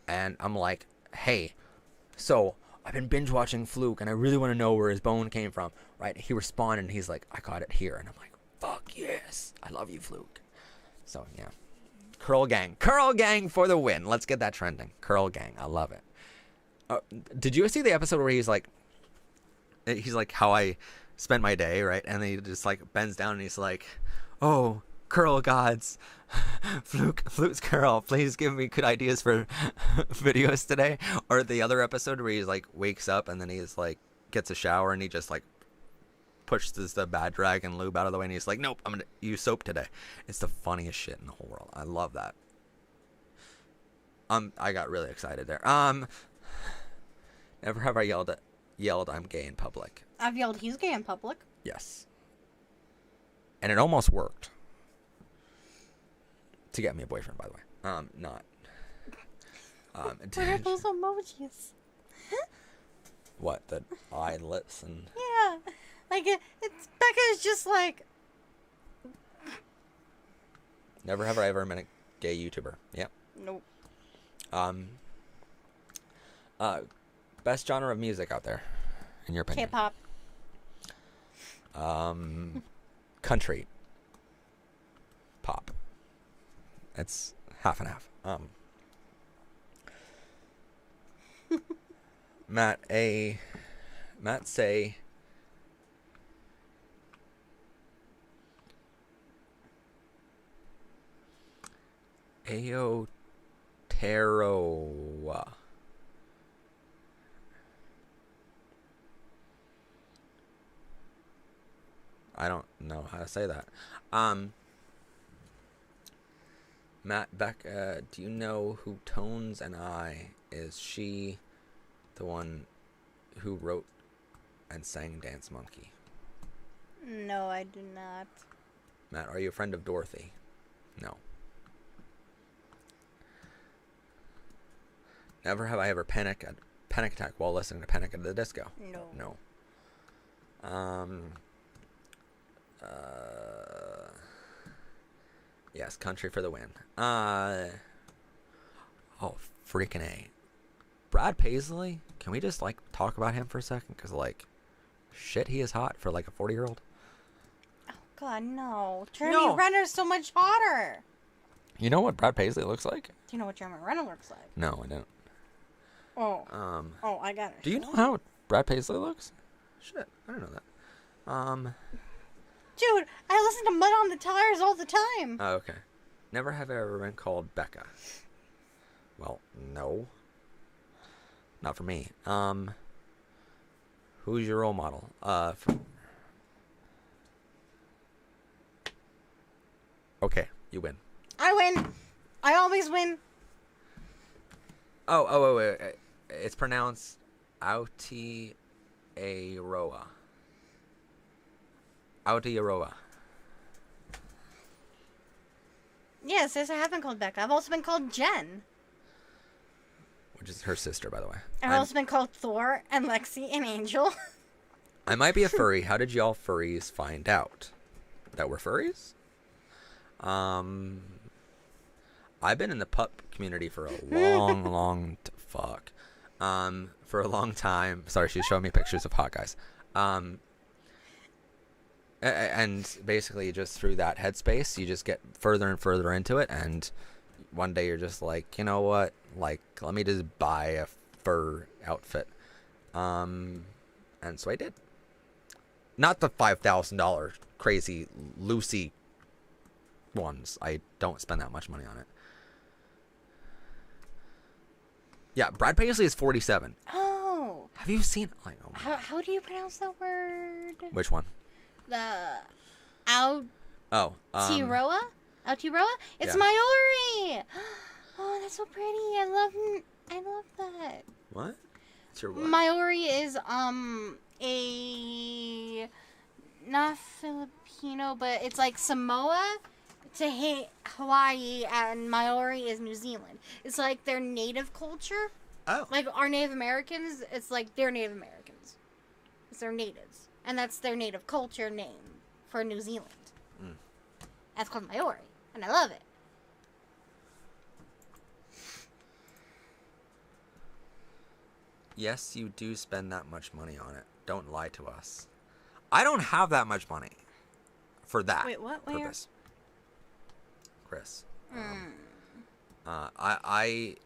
And I'm like, hey, so I've been binge watching Fluke and I really want to know where his bone came from, right? He responded and he's like, I got it here. And I'm like, fuck yes. I love you, Fluke. So, yeah. Curl gang for the win. Let's get that trending. Curl gang. I love it. Did you see the episode where he's like how I spent my day, right? And then he just like bends down and he's like, oh, curl gods, Fluke's curl, please give me good ideas for videos today. Or the other episode where he's like wakes up and then he's like gets a shower and he just like pushes the bad dragon lube out of the way and he's like, nope, I'm gonna use soap today. It's the funniest shit in the whole world. I love that. I got really excited there. Never have I yelled I'm gay in public. I've yelled he's gay in public. Yes. And it almost worked. To get me a boyfriend, by the way. Not. What are those emojis? What, the eye, lips, and... Yeah. Like, it's Becca's just like... Never have I ever met a gay YouTuber. Yep. Nope. Best genre of music out there, in your opinion? K-pop. Country. Pop. It's half and half. Matt say... Aotearoa. I don't know how to say that. Matt Becca, do you know who Tones and I is? She the one who wrote and sang Dance Monkey? No, I do not. Matt, are you a friend of Dorothy? No. Never have I ever panic attack while listening to Panic at the Disco. No. No. Yes, country for the win. Oh, freaking A. Brad Paisley? Can we just, like, talk about him for a second? Because, like, shit, he is hot for, like, a 40-year-old. Oh, God, no. Jeremy No. Renner's so much hotter. You know what Brad Paisley looks like? Do you know what Jeremy Renner looks like? No, I don't. Oh, I got it. Do you know how Brad Paisley looks? Shit, I don't know that. Dude, I listen to Mud on the Tires all the time. Oh, okay. Never have I ever been called Becca. Well, no. Not for me. Who's your role model? Okay, you win. I win. I always win. Wait. It's pronounced Aotearoa. Aotearoa. Yes, I have been called Becca. I've also been called Jen. Which is her sister, by the way. I've also been called Thor and Lexi and Angel. I might be a furry. How did y'all furries find out that we're furries? I've been in the pup community for a long for a long time. Sorry, she's showing me pictures of hot guys. And basically just through that headspace, you just get further and further into it, and one day you're just like, you know what? Like, let me just buy a fur outfit. And so I did. Not the $5,000 crazy Lucy ones. I don't spend that much money on it. Yeah, Brad Paisley is 47. Oh. Have you seen? Like, oh How do you pronounce that word? Which one? The Aotearoa? Aotearoa? It's Yeah. Maori. Oh, that's so pretty. I love that. What? It's your what? Maori is a not Filipino, but it's like Samoa to Hawaii, and Maori is New Zealand. It's like their native culture. Oh. Like our Native Americans, it's like they're Native Americans. It's their natives. And that's their native culture name for New Zealand. Mm. That's called Maori. And I love it. Yes, you do spend that much money on it. Don't lie to us. I don't have that much money for that Wait, what? Where? purpose. Chris. I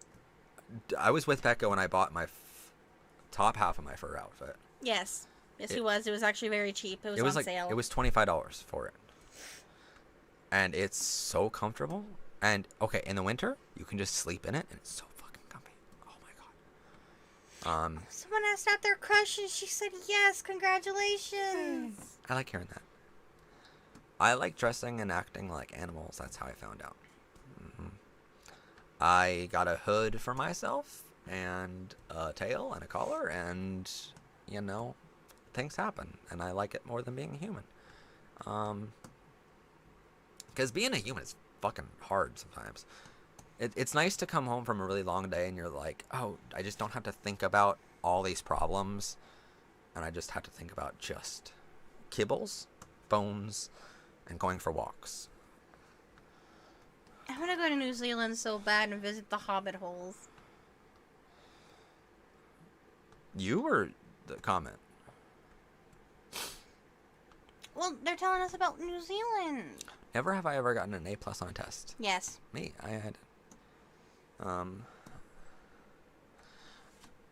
was with Becca when I bought my top half of my fur outfit. Yes. Yes, he was. It was actually very cheap. It was on sale. It was $25 for it. And it's so comfortable. And, okay, in the winter, you can just sleep in it, and it's so fucking comfy. Oh, my God. Someone asked out their crush, and she said yes. Congratulations. I like hearing that. I like dressing and acting like animals. That's how I found out. Mm-hmm. I got a hood for myself, and a tail, and a collar, and, you know, things happen. And I like it more than being a human. Because being a human is fucking hard sometimes. It's nice to come home from a really long day and you're like, oh, I just don't have to think about all these problems. And I just have to think about just kibbles, bones, and going for walks. I want to go to New Zealand so bad and visit the Hobbit holes. You or the comment? Well, they're telling us about New Zealand. Never have I ever gotten an A+ on a test. Yes. Me, I had.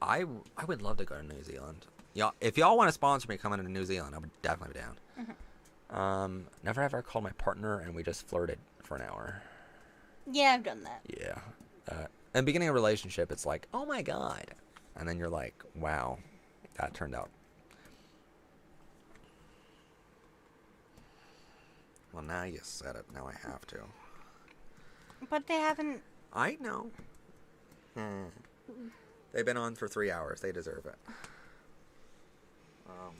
I would love to go to New Zealand. Y'all, if y'all want to sponsor me coming to New Zealand, I would definitely be down. Mm-hmm. Never have I called my partner and we just flirted for an hour. Yeah, I've done that. Yeah. In the beginning of a relationship, it's like, oh my God. And then you're like, wow, that turned out. Well, now you said it. Now I have to. But they haven't... I know. They've been on for 3 hours. They deserve it. Um,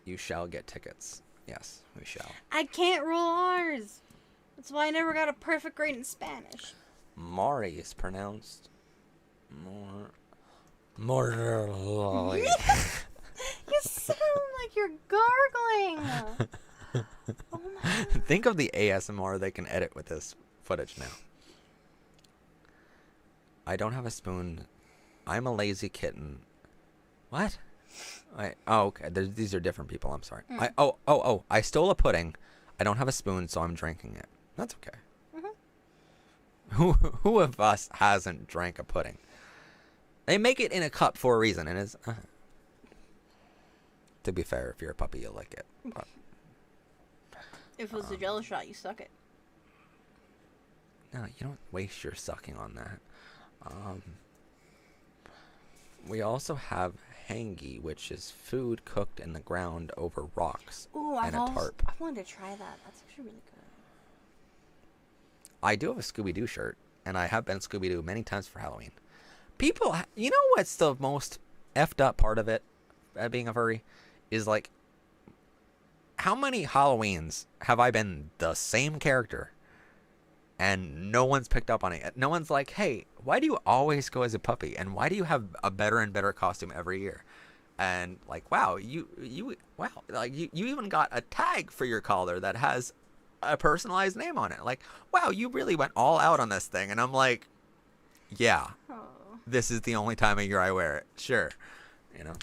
you shall get tickets. Yes, we shall. I can't roll R's. That's why I never got a perfect grade in Spanish. Mari is pronounced more. You sound like you're gargling. Oh my God. Think of the ASMR they can edit with this footage now. I don't have a spoon. I'm a lazy kitten. What? Okay. These are different people. I'm sorry. I stole a pudding. I don't have a spoon, so I'm drinking it. That's okay. Mm-hmm. Who of us hasn't drank a pudding? They make it in a cup for a reason, and it's. To be fair, if you're a puppy, you'll like it. But, if it was a Jello shot, you suck it. No, you don't waste your sucking on that. We also have hangi, which is food cooked in the ground over rocks and a tarp. I wanted to try that. That's actually really good. I do have a Scooby-Doo shirt, and I have been Scooby-Doo many times for Halloween. People, you know what's the most effed up part of it, being a furry, is like, how many Halloweens have I been the same character and no one's picked up on it? No one's like, hey, why do you always go as a puppy? And why do you have a better and better costume every year? And like, wow, you even got a tag for your collar that has a personalized name on it. Like, wow, you really went all out on this thing. And I'm like, yeah, this is the only time of year I wear it. Sure. You know,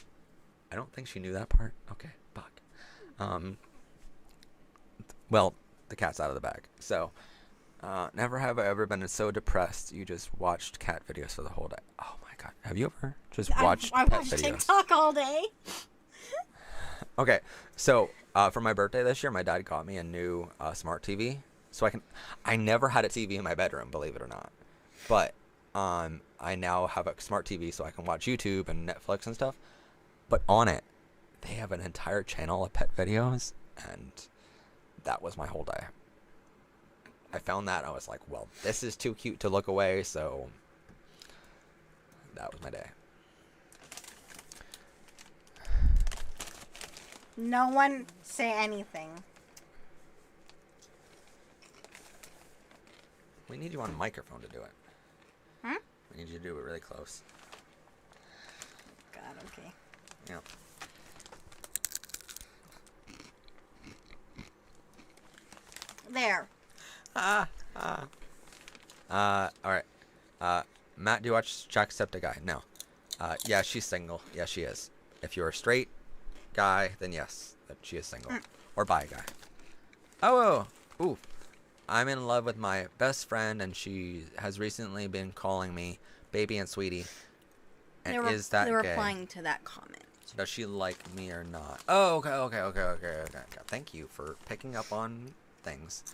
I don't think she knew that part. Okay, fuck. Well, the cat's out of the bag. So, never have I ever been so depressed you just watched cat videos for the whole day. Oh my God. Have you ever just watched I pet watch videos? TikTok all day. Okay, so for my birthday this year, my dad got me a new smart TV. So I never had a TV in my bedroom, believe it or not. But I now have a smart TV so I can watch YouTube and Netflix and stuff. But on it, they have an entire channel of pet videos, and that was my whole day. I found that, and I was like, well, this is too cute to look away, so that was my day. No one say anything. We need you on a microphone to do it. Hmm? We need you to do it really close. God, okay. Yeah. There. All right. Matt, do you watch Jacksepticeye? No. Yeah, she's single. Yeah, she is. If you're a straight guy, then yes, that she is single. Or bi guy. Oh, ooh. I'm in love with my best friend, and she has recently been calling me baby and sweetie. And is that gay? They're replying to that comment. Does she like me or not? Oh, okay. Thank you for picking up on things.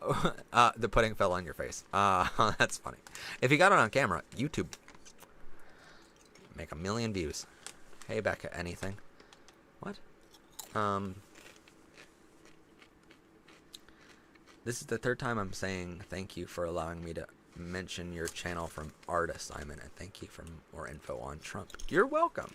The pudding fell on your face. That's funny. If you got it on camera, YouTube. Make 1 million views. Hey, Becca, anything? What? This is the third time I'm saying thank you for allowing me to mention your channel from Art Assignment, and thank you for more info on Trump. You're welcome.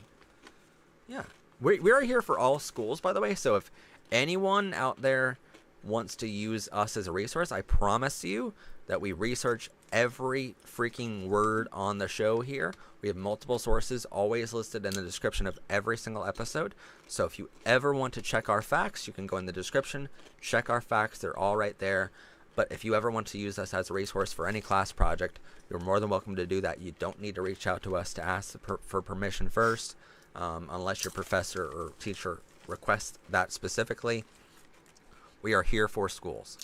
Yeah. We are here for all schools, by the way, so if anyone out there wants to use us as a resource, I promise you that we research every freaking word on the show here. We have multiple sources always listed in the description of every single episode. So if you ever want to check our facts, you can go in the description, check our facts. They're all right there. But if you ever want to use us as a resource for any class project, you're more than welcome to do that. You don't need to reach out to us to ask for permission first, unless your professor or teacher requests that specifically. We are here for schools.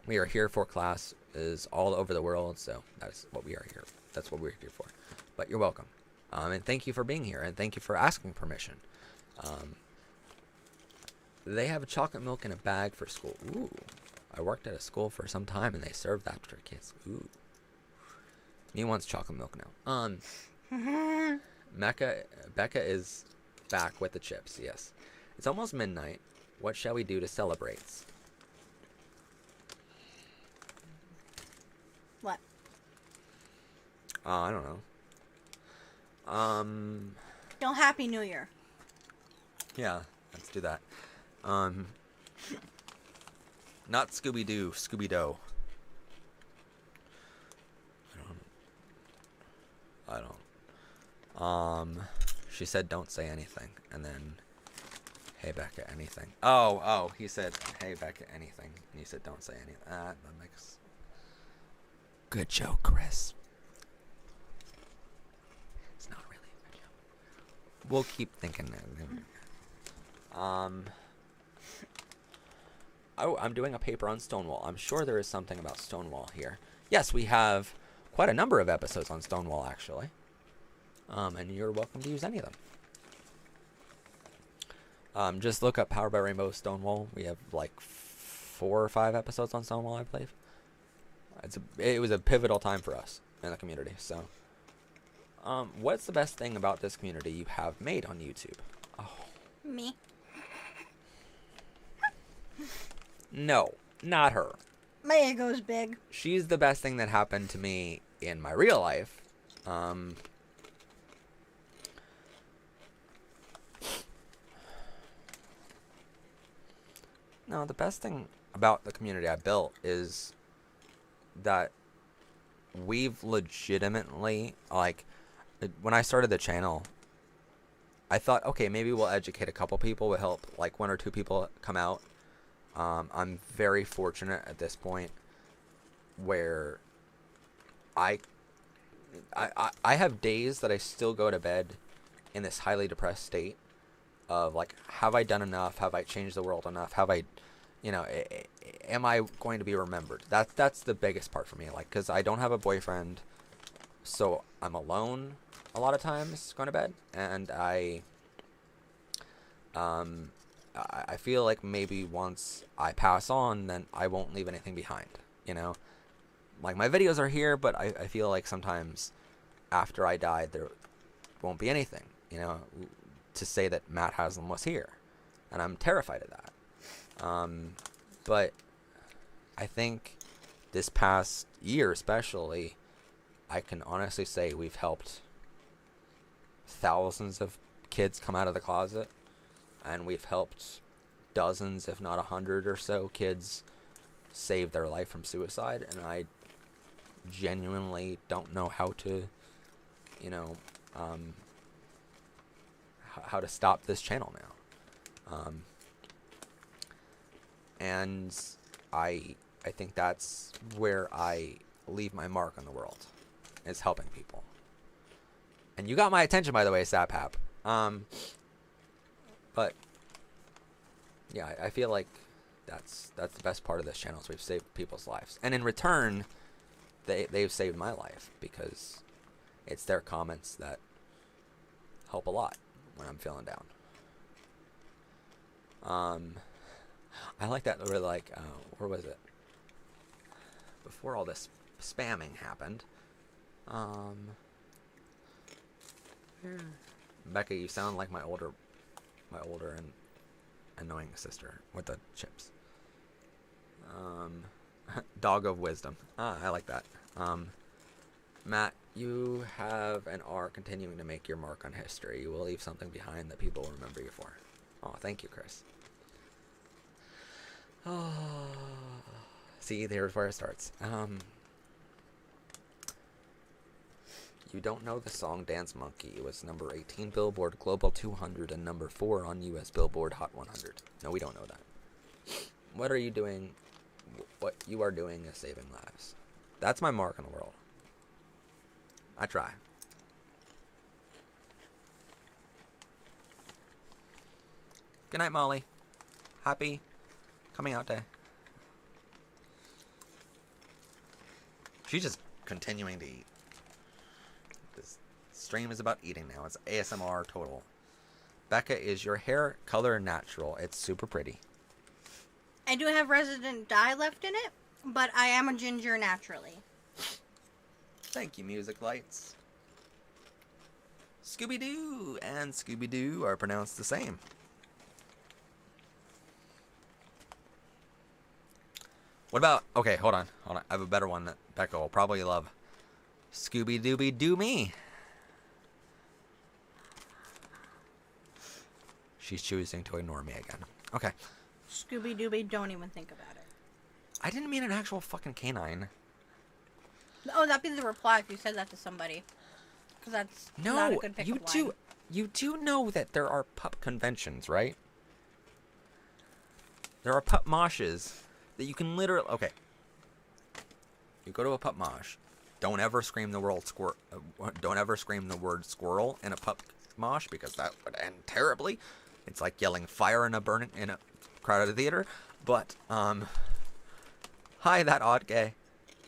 We are here for classes all over the world, so that's what we are here. That's what we're here for. But you're welcome. And thank you for being here, and thank you for asking permission. They have chocolate milk in a bag for school. Ooh. I worked at a school for some time, and they served that to kids. Ooh. Me wants chocolate milk now. Becca is back with the chips, yes. It's almost midnight. What shall we do to celebrate? What? I don't know. Don't Happy New Year. Yeah, let's do that. Not Scooby-Doo, Scooby-Doo. I don't. She said don't say anything, and then, hey Becca, anything. Oh, he said, hey Becca, anything, and you said don't say anything. That makes... Good joke, Chris. It's not really a good joke. We'll keep thinking. Oh, I'm doing a paper on Stonewall. I'm sure there is something about Stonewall here. Yes, we have quite a number of episodes on Stonewall, actually. And you're welcome to use any of them. Just look up Powered by Rainbow Stonewall. We have like 4 or 5 episodes on Stonewall, I believe. It was a pivotal time for us in the community. So, what's the best thing about this community you have made on YouTube? Oh. Me. No, not her. My ego's big. She's the best thing that happened to me in my real life. No, the best thing about the community I built is that we've legitimately, like, when I started the channel, I thought, okay, maybe we'll educate a couple people, we'll help, like, 1 or 2 people come out. I'm very fortunate at this point where I have days that I still go to bed in this highly depressed state of, like, have I done enough? Have I changed the world enough? Have I, you know, am I going to be remembered? That's the biggest part for me, like, because I don't have a boyfriend, so I'm alone a lot of times going to bed, and I feel like maybe once I pass on, then I won't leave anything behind, you know? Like, my videos are here, but I feel like sometimes after I die, there won't be anything, you know, to say that Matt Haslam was here. And I'm terrified of that. But I think this past year especially, I can honestly say we've helped thousands of kids come out of the closet. And we've helped dozens, if not 100 or so, kids save their life from suicide. And I genuinely don't know how to, you know, how to stop this channel now. And I think that's where I leave my mark on the world, is helping people. And you got my attention, by the way, Sapap. But yeah, I feel like that's the best part of this channel, is we've saved people's lives, and in return, they've saved my life, because it's their comments that help a lot when I'm feeling down. I like that. We're like, where was it? Before all this spamming happened. Becca, you sound like my older and annoying sister with the chips. Dog of wisdom. I like that. Matt, you have and are continuing to make your mark on history. You will leave something behind that people will remember you for. Oh, thank you, Chris. Oh, see, there's where it starts. You don't know the song Dance Monkey. It was number 18 Billboard Global 200 and number 4 on US Billboard Hot 100. No, we don't know that. What are you doing? What you are doing is saving lives. That's my mark on the world. I try. Good night, Molly. Happy coming out day. She's just continuing to eat. This stream is about eating now. It's ASMR total. Becca, is your hair color natural? It's super pretty. I do have resident dye left in it, but I am a ginger naturally. Thank you, Music Lights. Scooby-Doo and Scooby-Doo are pronounced the same. What about... Okay, hold on. I have a better one that Becca will probably love. Scooby-Dooby-Doo me. She's choosing to ignore me again. Okay. Scooby-Dooby, don't even think about it. I didn't mean an actual fucking canine. Oh, that'd be the reply if you said that to somebody. Because that's not a good pickup line. You do know that there are pup conventions, right? There are pup moshes that you can literally... Okay. You go to a pup mosh. Don't ever scream the word squirrel in a pup mosh because that would end terribly. It's like yelling fire in a crowded theater. But hi, that odd gay.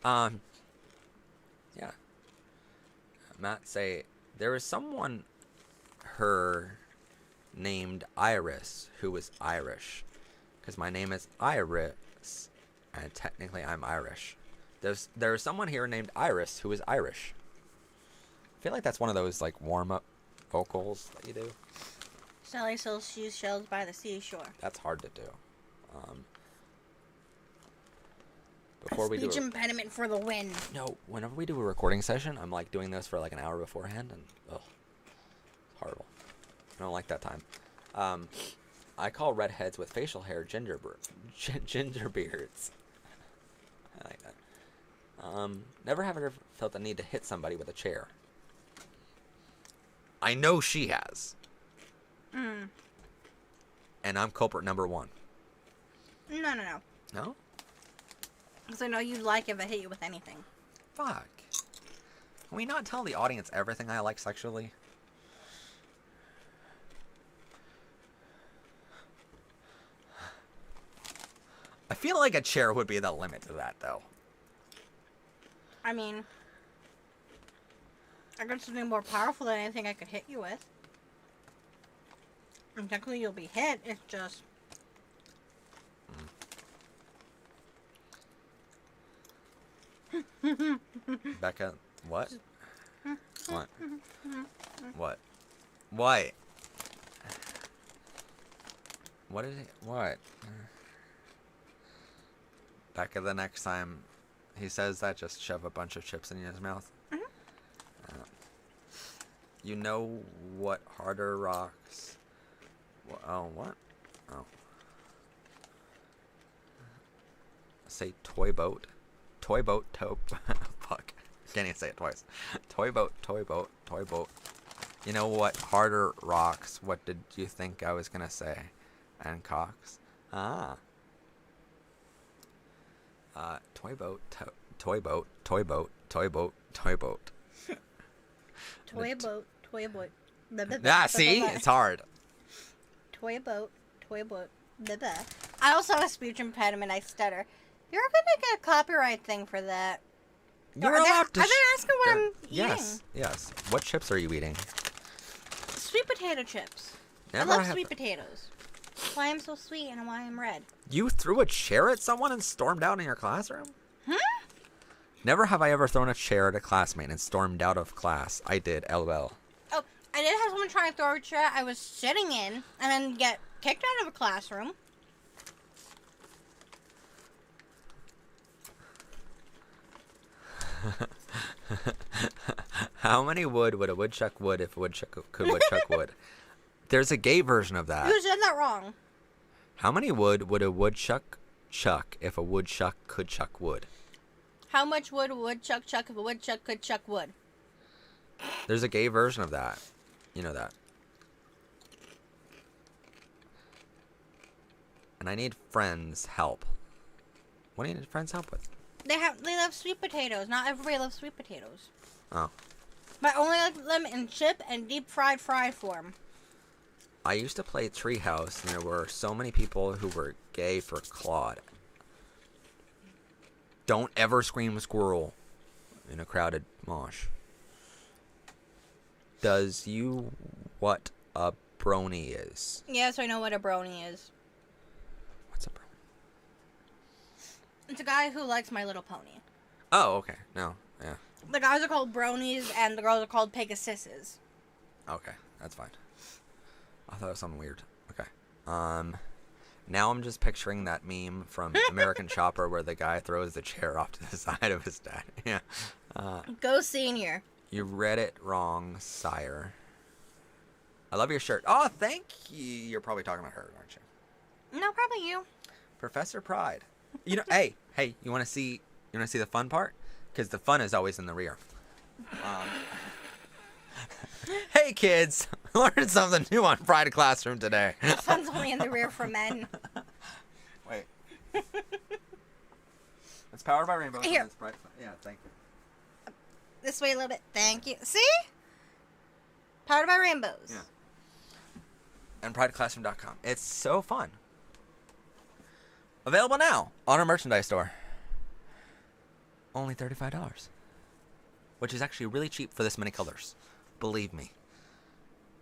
Yeah. Matt say there is someone named Iris who is Irish because my name is Iris and technically I'm Irish. There is someone here named Iris who is Irish. I feel like that's one of those like warm-up vocals that you do. Sally sells seashells by the seashore. That's hard to do. Speech impediment for the win. No, whenever we do a recording session, I'm like doing this for like an hour beforehand, and it's horrible. I don't like that time. I call redheads with facial hair ginger beards. I like that. Never have ever felt the need to hit somebody with a chair. I know she has. And I'm culprit number one. No. No? Because I know you'd like if I hit you with anything. Fuck. Can we not tell the audience everything I like sexually? I feel like a chair would be the limit to that, though. I mean, I got something more powerful than anything I could hit you with. And technically you'll be hit, it's just... Becca, what? What? What? What? What is it? What? Becca, the next time he says that, just shove a bunch of chips in his mouth. You know what harder rocks? Oh, what? Oh. Say toy boat. Toy boat, fuck. Can't even say it twice. Toy boat, toy boat, toy boat. You know what harder rocks? What did you think I was gonna say? And cocks. Ah. Toy boat, toy boat, toy boat, toy boat, toy boat. Toy boat, toy boat. Ah, see? It's hard. Toy boat, toy boat. I also have a speech impediment. I stutter. You're gonna get a copyright thing for that. You're allowed to. Are they asking what I'm eating? Yes. What chips are you eating? Sweet potato chips. Never I love sweet potatoes. Why I'm so sweet and why I'm red. You threw a chair at someone and stormed out in your classroom? Never have I ever thrown a chair at a classmate and stormed out of class. I did, LOL. Oh, I did have someone try to throw a chair I was sitting in and then get kicked out of a classroom. How many wood would a woodchuck wood if a woodchuck could woodchuck wood? There's a gay version of that. You said that wrong. How many wood would a woodchuck chuck if a woodchuck could chuck wood? How much wood would a woodchuck chuck if a woodchuck could chuck wood? There's a gay version of that. You know that. And I need friends' help. What do you need friends' help with? They love sweet potatoes. Not everybody loves sweet potatoes. Oh. But I only like them in chip and deep fried form. I used to play Treehouse, and there were so many people who were gay for Claude. Don't ever scream squirrel in a crowded mosh. Does you what a brony is? Yes, I know what a brony is. What's a brony? It's a guy who likes My Little Pony. Oh, okay. No, yeah. The guys are called bronies, and the girls are called Pegasuses. Okay, that's fine. I thought it was something weird. Okay. Now I'm just picturing that meme from American Chopper where the guy throws the chair off to the side of his dad. Yeah. Go senior. You read it wrong, sire. I love your shirt. Oh, thank you. You're probably talking about her, aren't you? No, probably you. Professor Pride. You know, hey, you want to see the fun part? Because the fun is always in the rear. Hey, kids, learned something new on Pride Classroom today. The fun's only in the rear for men. Wait. It's powered by Rainbow. Here. It's Pride. Yeah, thank you. This way a little bit. Thank you. See? Powered by rainbows. Yeah. And prideclassroom.com. It's so fun. Available now on our merchandise store. Only $35. Which is actually really cheap for this many colors. Believe me.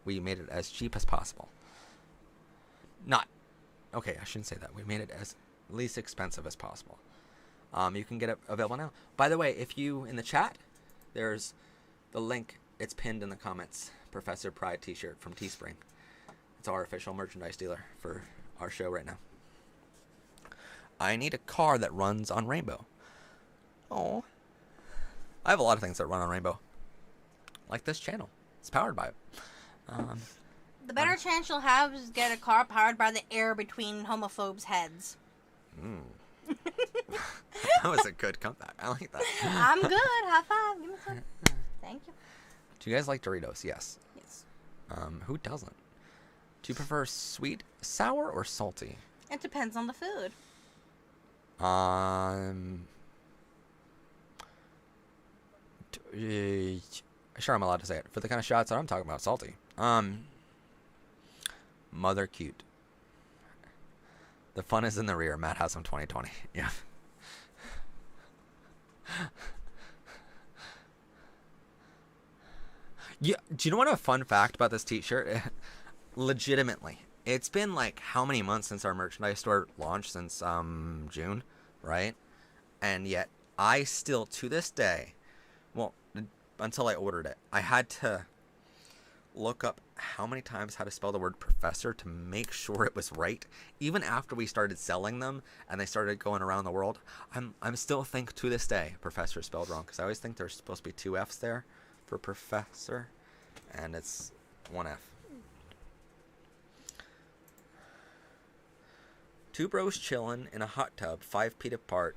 We made it as cheap as possible. Okay, I shouldn't say that. We made it as least expensive as possible. You can get it available now. By the way, if you, in the chat, there's the link. It's pinned in the comments. Professor Pride t-shirt from Teespring. It's our official merchandise dealer for our show right now. I need a car that runs on Rainbow. Oh. I have a lot of things that run on Rainbow. Like this channel. It's powered by it. The better chance you'll have is get a car powered by the air between homophobes' heads. That was a good comeback. I like that. I'm good. High five. Give me some. Thank you. Do you guys like Doritos? Yes. Yes. Who doesn't? Do you prefer sweet, sour, or salty? It depends on the food. Sure, I'm allowed to say it. For the kind of shots that I'm talking about, salty. Mother cute. The fun is in the rear. Matt has some 2020. Yeah. Yeah. Do you know what a fun fact about this t-shirt? Legitimately, it's been like how many months since our merchandise store launched? Since June, right? And yet I still, to this day, well, until I ordered it, I had to look up how many times how to spell the word professor to make sure it was right. Even after we started selling them and they started going around the world, I'm still think to this day professor is spelled wrong, because I always think there's supposed to be 2 F's there for professor, and it's 1 F. 2 bros chillin' in a hot tub 5 feet apart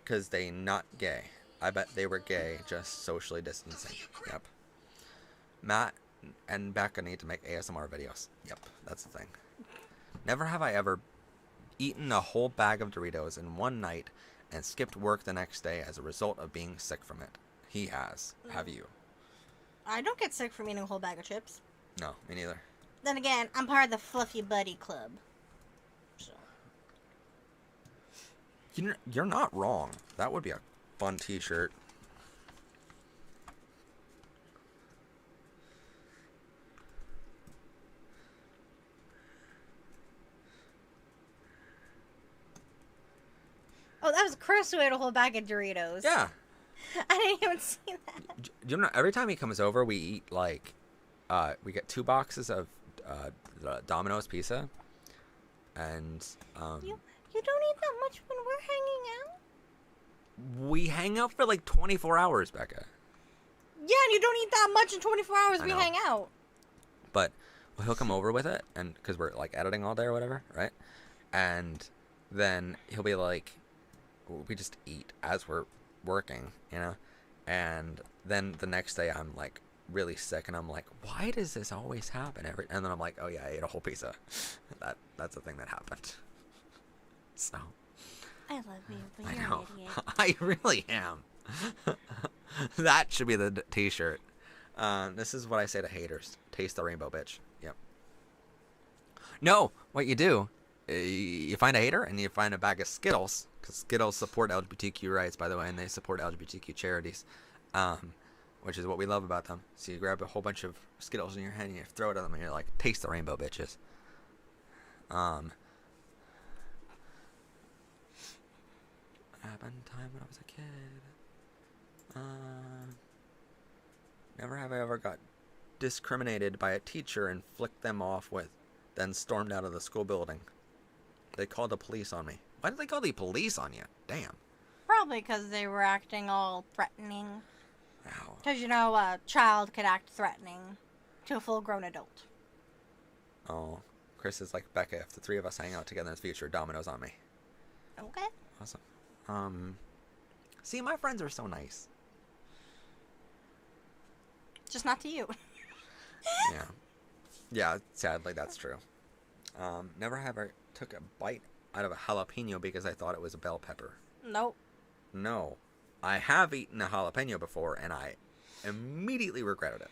because they not gay. I bet they were gay, just socially distancing. Yep. Matt and Becca need to make ASMR videos. Yep, that's the thing. Never have I ever eaten a whole bag of Doritos in one night and skipped work the next day as a result of being sick from it. He has. Have you? I don't get sick from eating a whole bag of chips. No, me neither. Then again, I'm part of the Fluffy Buddy Club. So. You're not wrong. That would be a fun t-shirt. Oh, that was Chris who ate a whole bag of Doritos. Yeah. I didn't even see that. Do you know, every time he comes over, we eat, like, we get 2 boxes of the Domino's pizza. And, You don't eat that much when we're hanging out? we hang out for, like, 24 hours, Becca. Yeah, and you don't eat that much in 24 hours I we know. hang out. But he'll come over with it, and because we're, like, editing all day or whatever, right? And then he'll be like, we just eat as we're working, you know? And then the next day I'm, like, really sick, and I'm like, why does this always happen? And then I'm like, oh, yeah, I ate a whole pizza. That's the thing that happened. So. I love you, but I you're know. an idiot. I really am. That should be the t-shirt. This is what I say to haters. Taste the rainbow, bitch. Yep. No, what you do, you find a hater and you find a bag of Skittles, because Skittles support LGBTQ rights, by the way, and they support LGBTQ charities, which is what we love about them. So you grab a whole bunch of Skittles in your hand and you throw it at them and you're like, taste the rainbow, bitches. Happened time when I was a kid. Never have I ever got discriminated by a teacher and flicked them off with, then stormed out of the school building. They called the police on me. Why did they call the police on you? Damn. Probably because they were acting all threatening. Ow. Because, you know, a child could act threatening to a full-grown adult. Oh, Chris is like, Becca, if the three of us hang out together in the future, Domino's on me. Okay. Awesome. See, my friends are so nice. Just not to you. Yeah. Yeah, sadly, that's true. Never have I took a bite out of a jalapeno because I thought it was a bell pepper. Nope. No. I have eaten a jalapeno before, and I immediately regretted it.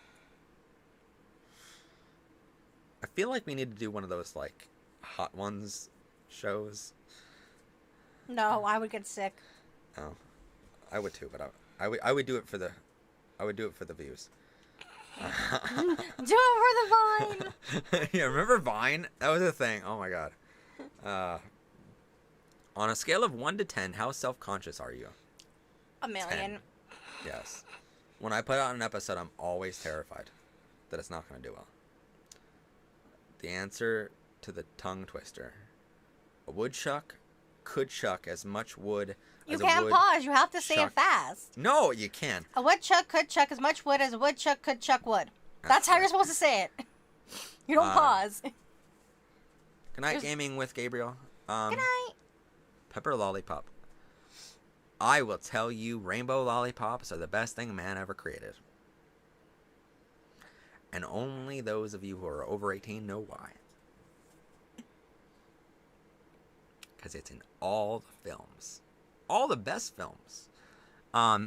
I feel like we need to do one of those, like, Hot Ones shows. No, I would get sick. Oh. I would too, but I would do it for the... I would do it for the views. Do it for the Vine. Yeah, remember Vine? That was a thing. Oh my god. On a scale of 1 to 10, how self-conscious are you? 1,000,000. 10. Yes. When I put out an episode, I'm always terrified that it's not going to do well. The answer to the tongue twister. A woodchuck could chuck as much wood You as can't a wood pause. You have to say chuck. it fast. No, you can. A woodchuck could chuck as much wood as a woodchuck could chuck wood. That's how you're supposed to say it. You don't pause. Good night, gaming with Gabriel. Good night. Pepper lollipop. I will tell you, rainbow lollipops are the best thing man ever created. And only those of you who are over 18 know why. Because it's in all the films. All the best films.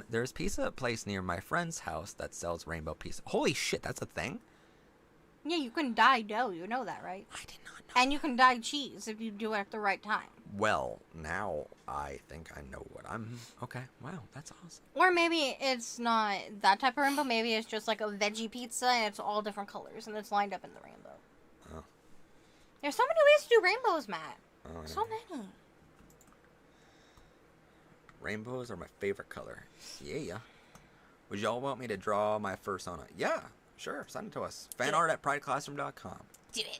There's a pizza place near my friend's house that sells rainbow pizza. Holy shit, that's a thing? Yeah, you can dye dough. You know that, right? I did not know. And you can dye cheese if you do it at the right time. Well, now I think I know what I'm... Okay, wow, that's awesome. Or maybe it's not that type of rainbow. Maybe it's just like a veggie pizza and it's all different colors and it's lined up in the rainbow. Oh. There's so many ways to do rainbows, Matt. Oh, So many. Rainbows are my favorite color. Yeah. Would y'all want me to draw my fursona? Yeah, sure. Send it to us. Fanart at prideclassroom.com. Do it.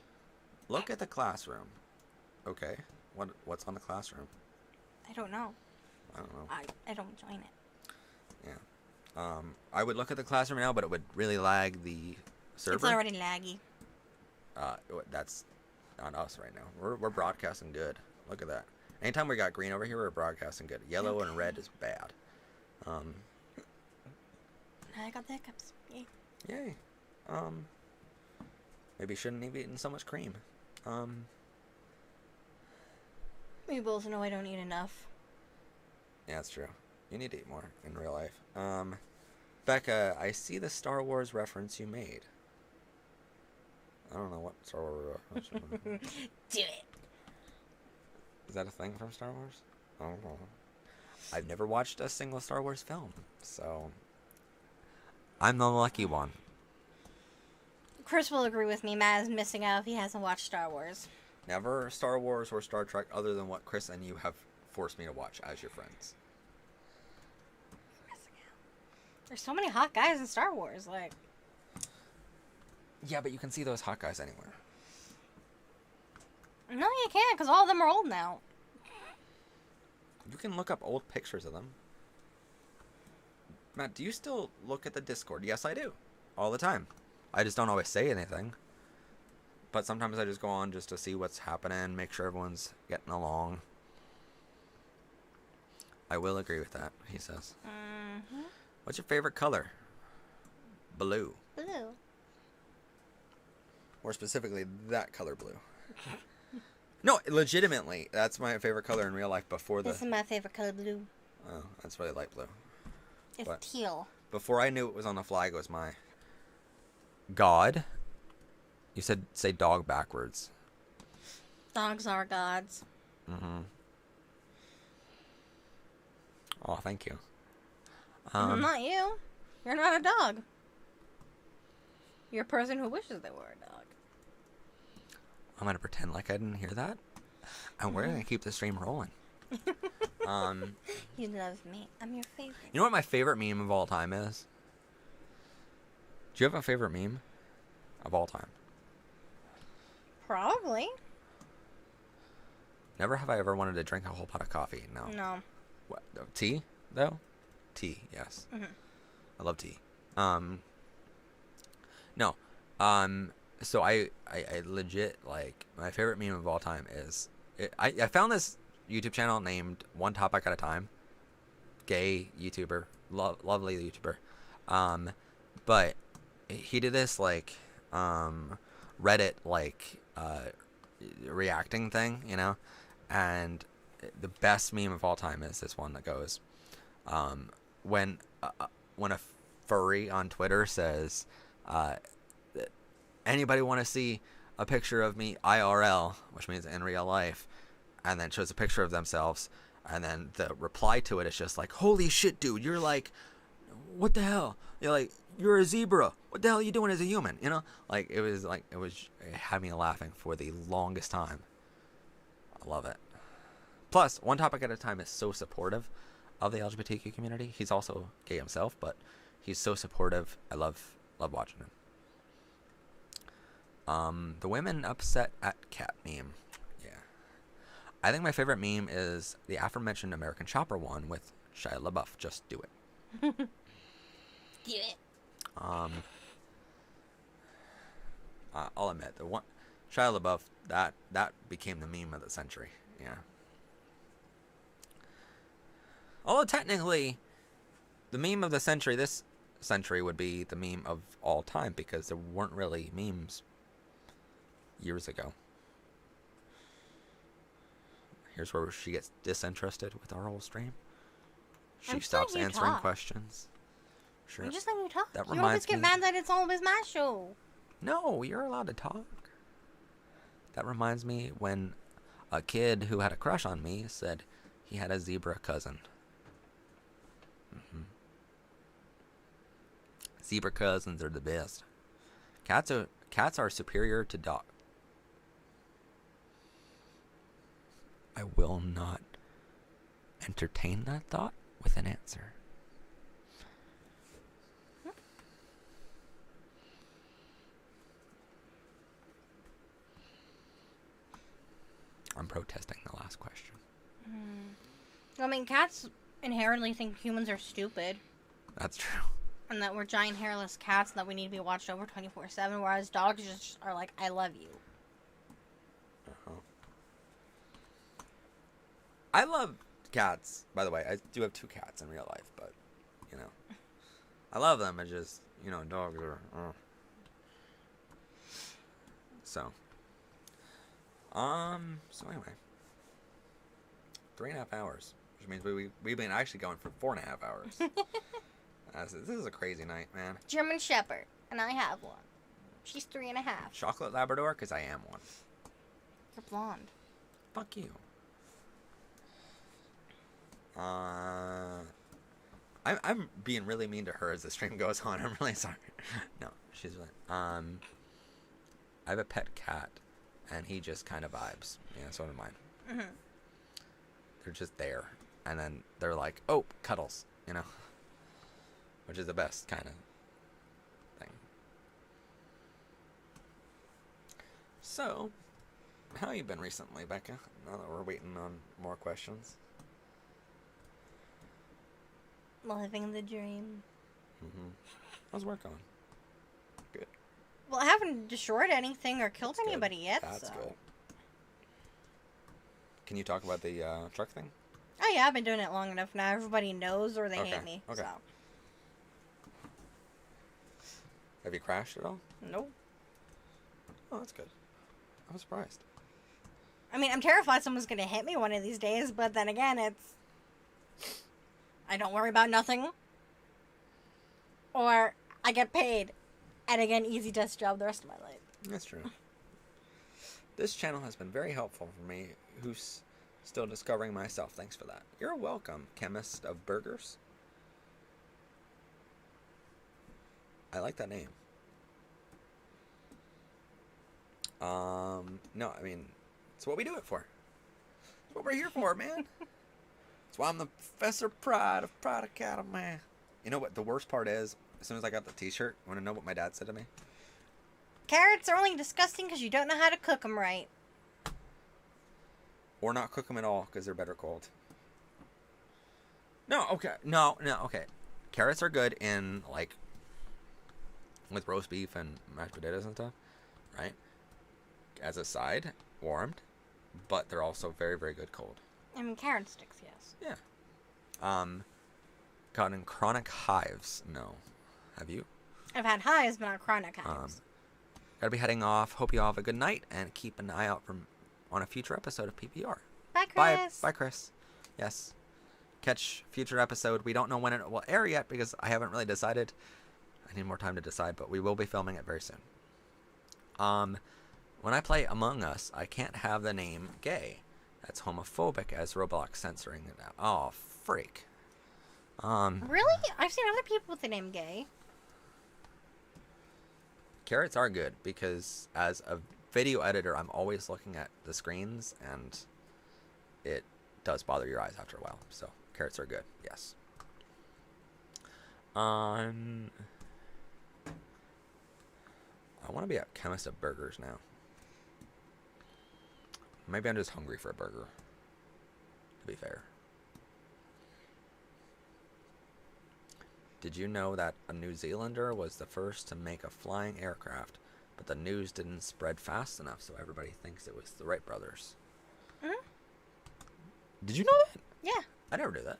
Look at the classroom. Okay. What's on the classroom? I don't know. I don't know. I don't join it. Yeah. I would look at the classroom now, but it would really lag the server. It's already laggy. That's on us right now. We're broadcasting good. Look at that. Anytime we got green over here, we're broadcasting good. Yellow and red is bad. I got the hiccups. Yay. Yay. Maybe shouldn't have eaten so much cream. We both know I don't eat enough. Yeah, that's true. You need to eat more in real life. Becca, I see the Star Wars reference you made. I don't know what Star Wars reference. Do it. Is that a thing from Star Wars? I don't know. I've never watched a single Star Wars film, so I'm the lucky one. Chris will agree with me. Matt is missing out if he hasn't watched Star Wars. Never Star Wars or Star Trek other than what Chris and you have forced me to watch as your friends. There's so many hot guys in Star Wars, like... Yeah, but you can see those hot guys anywhere. No, you can't, because all of them are old now. You can look up old pictures of them. Matt, do you still look at the Discord? Yes, I do. All the time. I just don't always say anything. But sometimes I just go on just to see what's happening, make sure everyone's getting along. I will agree with that, he says. Mm-hmm. What's your favorite color? Blue. Blue. Or specifically, that color blue. No, legitimately, that's my favorite color in real life before the... This is my favorite color, blue. Oh, that's really light blue. It's But teal. before I knew it was on the flag, it was my... God? You said say dog backwards. Dogs are gods. Mm-hmm. Oh, thank you. Not you. You're not a dog. You're a person who wishes they were a dog. I'm going to pretend like I didn't hear that. And we're going to keep the stream rolling. You love me. I'm your favorite. You know what my favorite meme of all time is? Do you have a favorite meme of all time? Probably. Never have I ever wanted to drink a whole pot of coffee. No. No. What? Tea, though? Tea, yes. Mm-hmm. I love tea. No. So I legit, like, my favorite meme of all time is I found this YouTube channel named One Topic at a Time. Gay YouTuber, lovely YouTuber. But he did this like Reddit like reacting thing, you know, and the best meme of all time is this one that goes, when a furry on Twitter says, anybody want to see a picture of me IRL, which means in real life, and then shows a picture of themselves, and then the reply to it is just like, holy shit, dude, you're like, what the hell? You're like, you're a zebra. What the hell are you doing as a human? You know, like it was had me laughing for the longest time. I love it. Plus, One Topic at a Time is so supportive of the LGBTQ community. He's also gay himself, but he's so supportive. I love watching him. The women upset at cat meme. Yeah. I think my favorite meme is the aforementioned American Chopper one with Shia LaBeouf. Just do it. Do it. I'll admit, the one Shia LaBeouf, that became the meme of the century. Yeah. Although technically, the meme of the century this century would be the meme of all time, because there weren't really memes years ago. Here's where she gets disinterested with our whole stream. She stops answering questions. Sure. I'm just letting you talk. That you reminds always get me. mad that it's always my show. No, you're allowed to talk. That reminds me when a kid who had a crush on me said he had a zebra cousin. Zebra cousins are the best. Cats are superior to dogs. I will not entertain that thought with an answer. I'm protesting the last question. I mean, cats inherently think humans are stupid. That's true. And that we're giant hairless cats and that we need to be watched over 24/7, whereas dogs just are like, I love you. Uh-huh. I love cats, by the way. I do have 2 cats in real life, but, you know. I love them. I just, you know, dogs are... So anyway. 3.5 hours. Which means we've been actually going for 4.5 hours. This is a crazy night, man. German Shepherd, and I have one. She's 3.5. Chocolate Labrador, because I am one. You're blonde. Fuck you. I'm being really mean to her as the stream goes on. I'm really sorry. No, she's really... I have a pet cat, and he just kind of vibes. Yeah, so do mine. Mm-hmm. They're just there. And then they're like, oh, cuddles, you know? Which is the best kind of thing. So, how you been recently, Becca? Now that we're waiting on more questions. Living the dream. How's work going? Good. Well, I haven't destroyed anything or killed Good. anybody yet, That's so. good. Can you talk about the truck thing? Oh yeah, I've been doing it long enough now. Everybody knows or they hate me. Okay. So. Have you crashed at all? Nope. Oh, that's good. I'm surprised. I mean, I'm terrified someone's going to hit me one of these days, but then again, it's... I don't worry about nothing. Or I get paid. And again, easy desk job the rest of my life. That's true. This channel has been very helpful for me, who's still discovering myself. Thanks for that. You're welcome, chemist of burgers. I like that name. No, I mean, it's what we do it for. It's what we're here for, man. That's why I'm the Professor Pride of Pride Academy. You know what the worst part is? As soon as I got the t-shirt, you want to know what my dad said to me? Carrots are only disgusting because you don't know how to cook them right. Or not cook them at all because they're better cold. No, okay. No, okay. Carrots are good in, like, with roast beef and mashed potatoes and stuff. right? As a side, warmed, but they're also very, very good cold. I mean, carrot sticks, yes. Yeah. Gotten chronic hives? No. Have you? I've had hives, but not chronic hives. Gotta be heading off. Hope you all have a good night, and keep an eye out on a future episode of PPR. Bye, Chris. Bye, Chris. Yes. Catch future episode. We don't know when it will air yet because I haven't really decided. I need more time to decide, but we will be filming it very soon. When I play Among Us, I can't have the name gay. That's homophobic as Roblox censoring it now. Oh, freak. Really? I've seen other people with the name gay. Carrots are good because as a video editor, I'm always looking at the screens and it does bother your eyes after a while. So carrots are good. Yes. I want to be a chemist of burgers now. Maybe I'm just hungry for a burger, to be fair. Did you know that a New Zealander was the first to make a flying aircraft, but the news didn't spread fast enough, so everybody thinks it was the Wright brothers? Hmm? Did you know that? Yeah. I never knew that.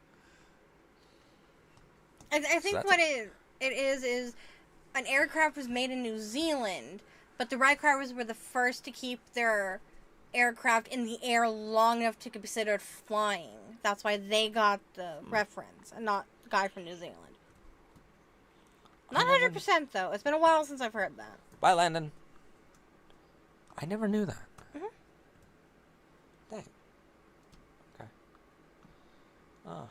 I think what it is an aircraft was made in New Zealand, but the Wright brothers were the first to keep their aircraft in the air long enough to be considered flying. That's why they got the reference, and not the guy from New Zealand. Not 100% though. It's been a while since I've heard that. Bye, Landon. I never knew that. Mm-hmm. Dang. Okay. Oh.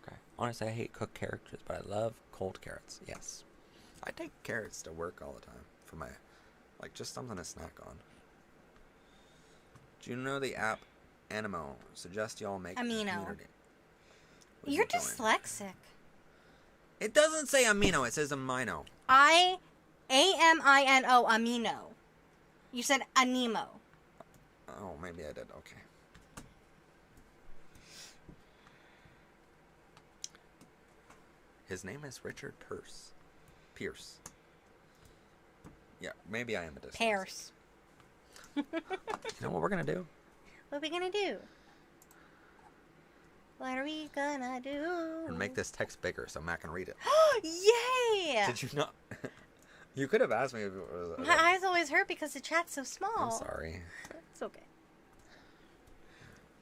Okay. Honestly, I hate cooked carrots, but I love cold carrots. Yes. I take carrots to work all the time for my, just something to snack on. Do you know the app Animo? Suggest y'all make Amino. community. You're dyslexic. It doesn't say amino, it says amino. Amino, amino. You said animo. Oh, maybe I did. Okay. His name is Richard Pierce. Yeah, maybe I am a dyslexic. Pears. You know what we're gonna do? What are we gonna do? What are we gonna do? And make this text bigger so Matt can read it. Yay! Did you not? You could have asked me if it was. My eyes always hurt because the chat's so small. I'm sorry. It's okay.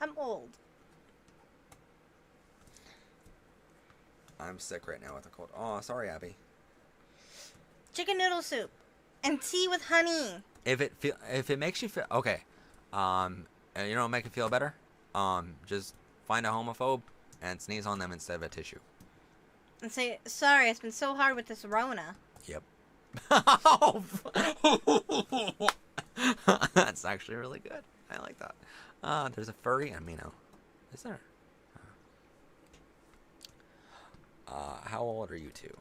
I'm old. I'm sick right now with a cold. Oh, sorry, Abby. Chicken noodle soup and tea with honey. If it makes you feel okay, and you know what make it feel better? Just find a homophobe and sneeze on them instead of a tissue. And say, sorry, it's been so hard with this Rona. Yep. That's actually really good. I like that. There's a furry amino. Is there? How old are you two?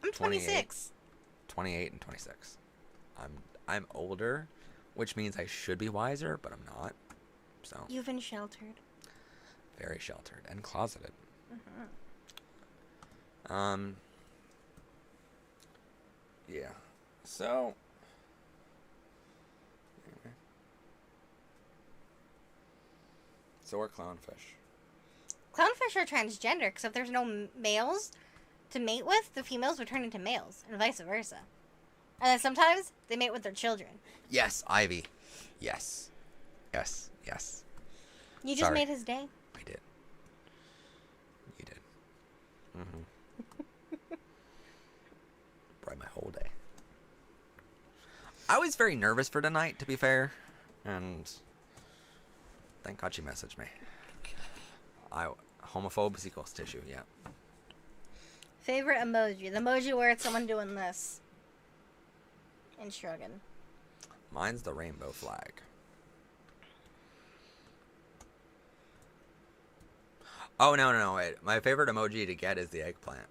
I'm 26. 28 and 26. I'm older, which means I should be wiser, but I'm not. So You've been sheltered. Very sheltered and closeted. Yeah. So anyway. So are clownfish. Clownfish are transgender, because if there's no males to mate with, the females would turn into males, and vice versa. And then sometimes they mate with their children. Yes, Ivy. Yes. Yes. Yes. You just made his day. I did. You did. Bright my whole day. I was very nervous for tonight, to be fair, and thank God she messaged me. Homophobes equals tissue, yeah. Favorite emoji? The emoji where it's someone doing this. And shrugging. Mine's the rainbow flag. Oh, no, wait. My favorite emoji to get is the eggplant.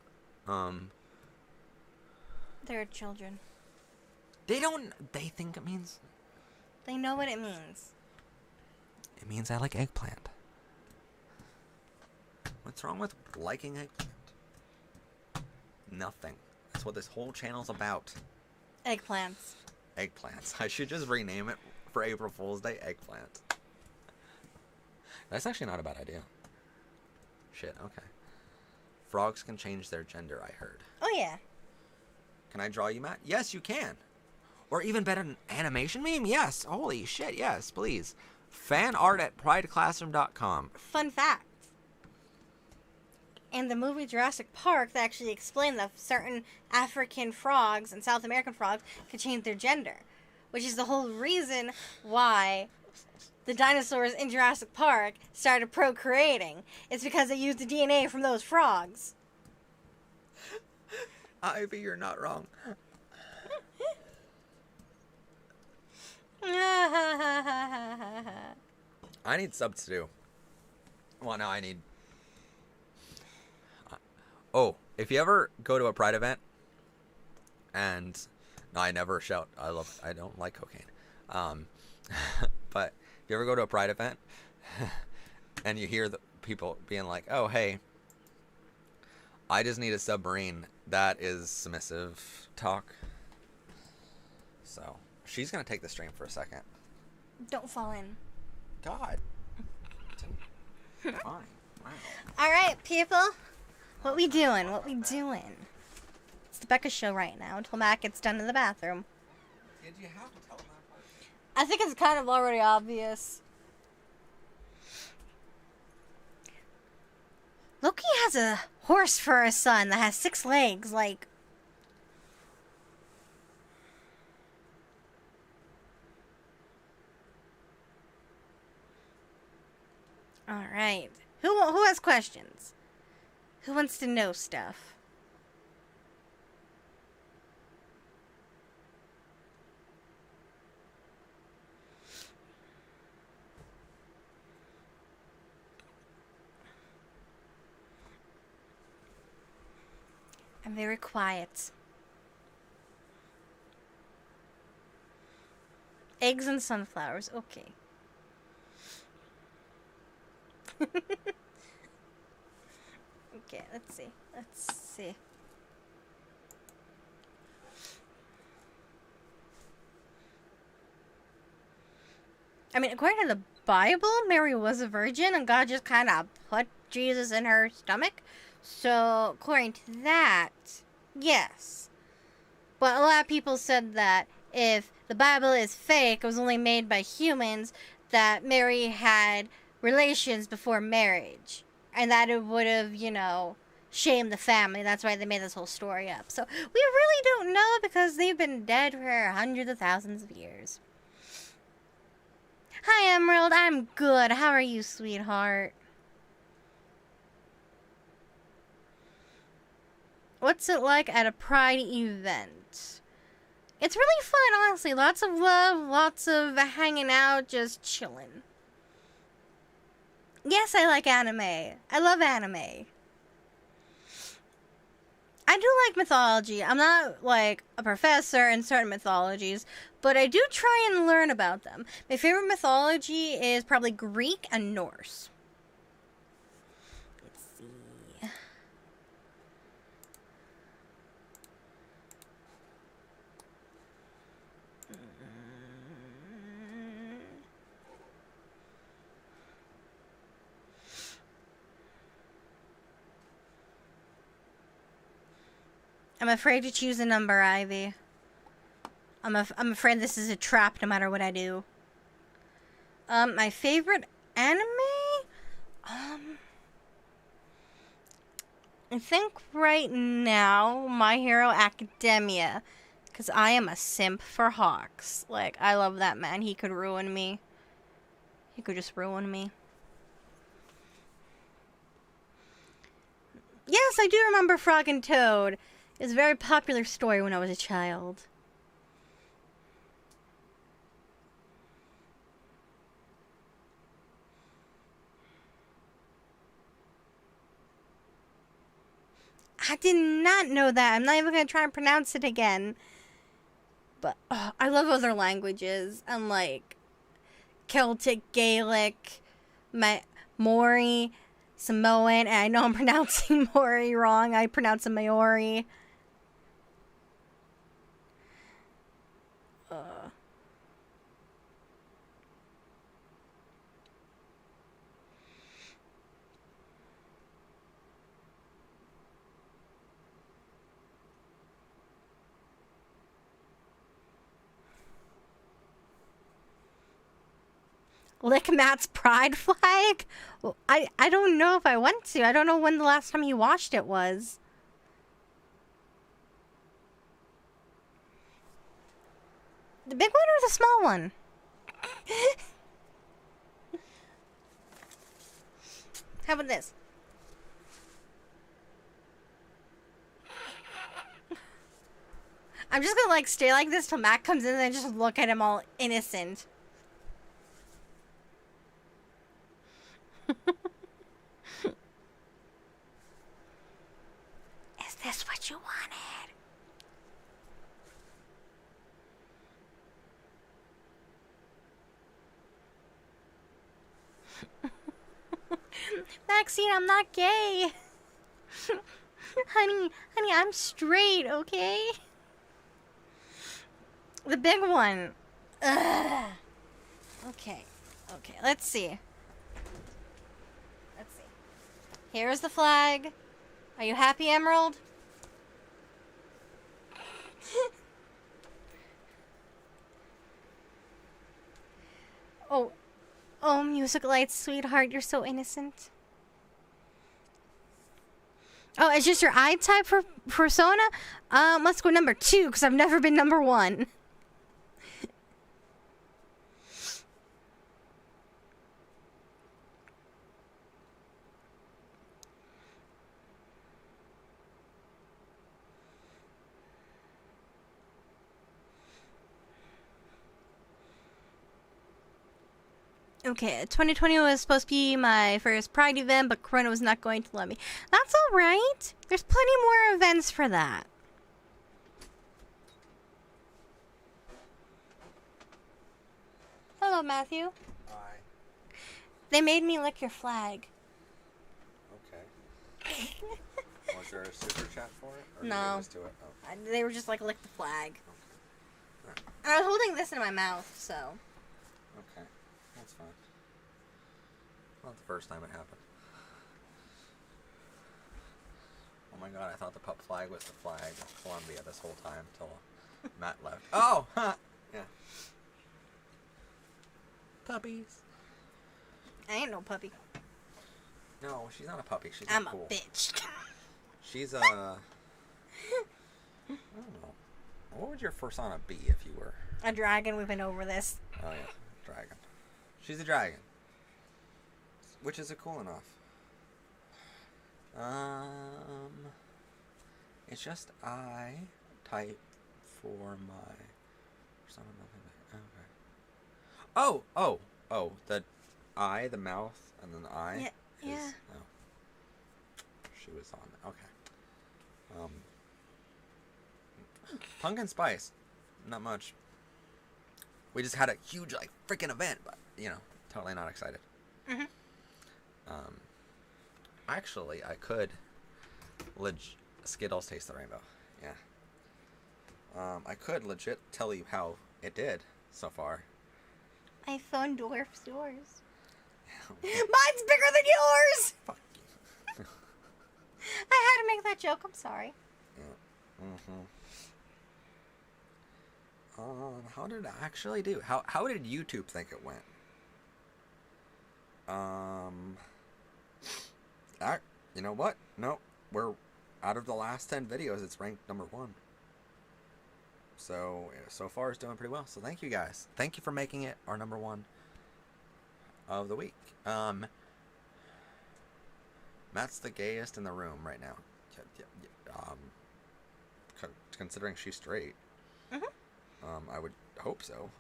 They're children. They think it means? They know what it means. It means I like eggplant. What's wrong with liking eggplant? Nothing. That's what this whole channel's about. Eggplants. Eggplants. I should just rename it for April Fool's Day, Eggplant. That's actually not a bad idea. Shit, okay. Frogs can change their gender, I heard. Oh, yeah. Can I draw you, Matt? Yes, you can. Or even better, an animation meme? Yes. Holy shit, yes, please. Fan art at prideclassroom.com. Fun fact. In the movie Jurassic Park, they actually explained that certain African frogs and South American frogs could change their gender. Which is the whole reason why the dinosaurs in Jurassic Park started procreating. It's because they used the DNA from those frogs. Ivy, you're not wrong. I need subs to do. Well, no, I need... Oh, if you ever go to a Pride event, and... No, I never shout. I don't like cocaine. But if you ever go to a Pride event, and you hear the people being like, oh, hey, I just need a submarine. That is submissive talk. So, she's going to take the stream for a second. Don't fall in. God. Fine. Wow. Alright, people. What we doing? It's the Becca show right now until Matt gets done in the bathroom. Did you have to tell them that part? I think it's kind of already obvious. Loki has a horse for a son that has 6 legs, like... Alright. Who has questions? Who wants to know stuff? I'm very quiet. Eggs and sunflowers, okay. Okay, let's see. I mean, according to the Bible, Mary was a virgin and God just kind of put Jesus in her stomach. So, according to that, yes. But a lot of people said that if the Bible is fake, it was only made by humans, that Mary had relations before marriage. And that it would have, shamed the family. That's why they made this whole story up. So, we really don't know because they've been dead for hundreds of thousands of years. Hi, Emerald. I'm good. How are you, sweetheart? What's it like at a Pride event? It's really fun, honestly. Lots of love, lots of hanging out, just chilling. Yes, I like anime. I love anime. I do like mythology. I'm not, like, a professor in certain mythologies, but I do try and learn about them. My favorite mythology is probably Greek and Norse. Let's see. I'm afraid to choose a number, Ivy. I'm afraid this is a trap no matter what I do. My favorite anime? I think right now, My Hero Academia. Because I am a simp for Hawks. Like, I love that man. He could ruin me. He could just ruin me. Yes, I do remember Frog and Toad. It was a very popular story when I was a child. I did not know that. I'm not even going to try and pronounce it again. But I love other languages. And like Celtic, Gaelic, Maori, Samoan. And I know I'm pronouncing Maori wrong. I pronounce it Maori. lick Matt's pride flag? Well, I don't know if I want to. I don't know when the last time he washed it was. The big one or the small one? How about this? I'm just gonna like stay like this till Matt comes in and just look at him all innocent. Is this what you wanted? Maxine, I'm not gay. honey, I'm straight, okay? The big one. Ugh. Okay, let's see. Here's the flag. Are you happy, Emerald? Oh, music lights, sweetheart, you're so innocent. Oh, it's just your eye type for persona? Let's go number 2, because I've never been number 1. Okay, 2020 was supposed to be my first Pride event, but Corona was not going to let me. That's alright. There's plenty more events for that. Hello, Matthew. Hi. They made me lick your flag. Okay. Was there a super chat for it? Or No. Did they, just do it? Oh. They were just like, lick the flag. Okay. And I was holding this in my mouth, so. Okay. That's fine. Not the first time it happened. Oh my god, I thought the pup flag was the flag of Colombia this whole time until Matt left. Oh! Huh. Yeah. Puppies. I ain't no puppy. No, she's not a puppy. She's I'm not cool. a bitch. She's I don't know. What would your persona be if you were? A dragon, we've been over this. Oh yeah, dragon. She's a dragon. Which is cool enough. It's just I type for my persona. Okay. Oh, the eye, the mouth, and then the eye. Yeah. Oh. She was on. Okay. Pumpkin spice. Not much. We just had a huge, like, freaking event, but, totally not excited. Mhm. Actually, I could Skittles taste the rainbow. Yeah. I could legit tell you how it did so far. My phone dwarfs yours. Mine's bigger than yours! Fuck you. I had to make that joke, I'm sorry. Yeah. How did it actually do? How did YouTube think it went? You know what? No, we're out of the last 10 videos, it's ranked number 1. So far it's doing pretty well. So thank you guys. Thank you for making it our number 1 of the week. Matt's the gayest in the room right now. Considering she's straight. Mhm. I would hope so.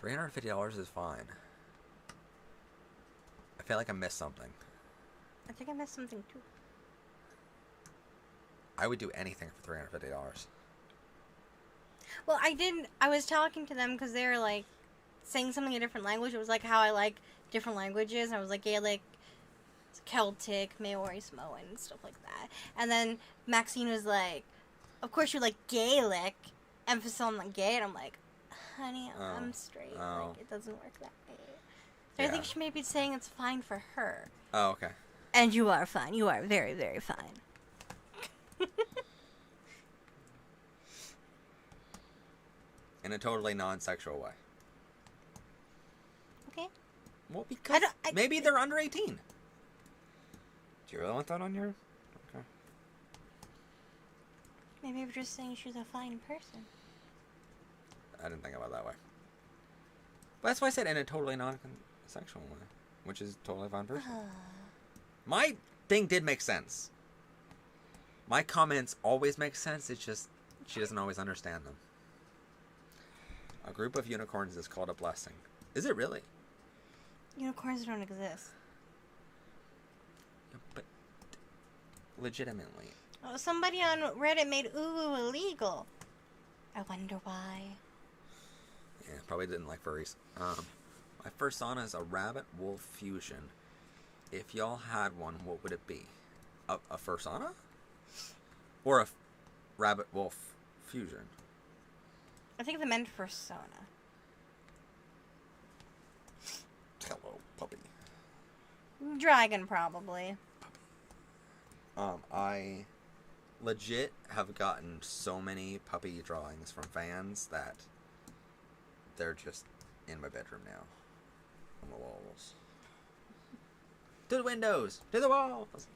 $350 is fine. I feel like I missed something. I think I missed something too. I would do anything for $350. Well, I was talking to them because they were like saying something in a different language. It was like how I like different languages. And I was like Gaelic, Celtic, Maori, Samoan, and stuff like that. And then Maxine was like, of course you like Gaelic, emphasis on the gay. And I'm like, honey, I'm straight. Oh. Like, it doesn't work that way. So I think she may be saying it's fine for her. Oh, okay. And you are fine. You are very, very fine. in a totally non-sexual way. Okay. Well, because maybe they're under 18. Do you really want that on your... Okay. Maybe we're just saying she's a fine person. I didn't think about it that way. But that's why I said in a totally non-sexual way, which is totally fine person. My thing did make sense. My comments always make sense. It's just she doesn't always understand them. A group of unicorns is called a blessing. Is it really? Unicorns don't exist. But legitimately. Oh, somebody on Reddit made uwu illegal. I wonder why. Yeah, probably didn't like furries. My fursona is a rabbit-wolf fusion. If y'all had one, what would it be? A fursona? Or a rabbit-wolf fusion? I think they meant fursona. Hello, puppy. Dragon, probably. I legit have gotten so many puppy drawings from fans that they're just in my bedroom now. On the walls. To the windows! To the walls!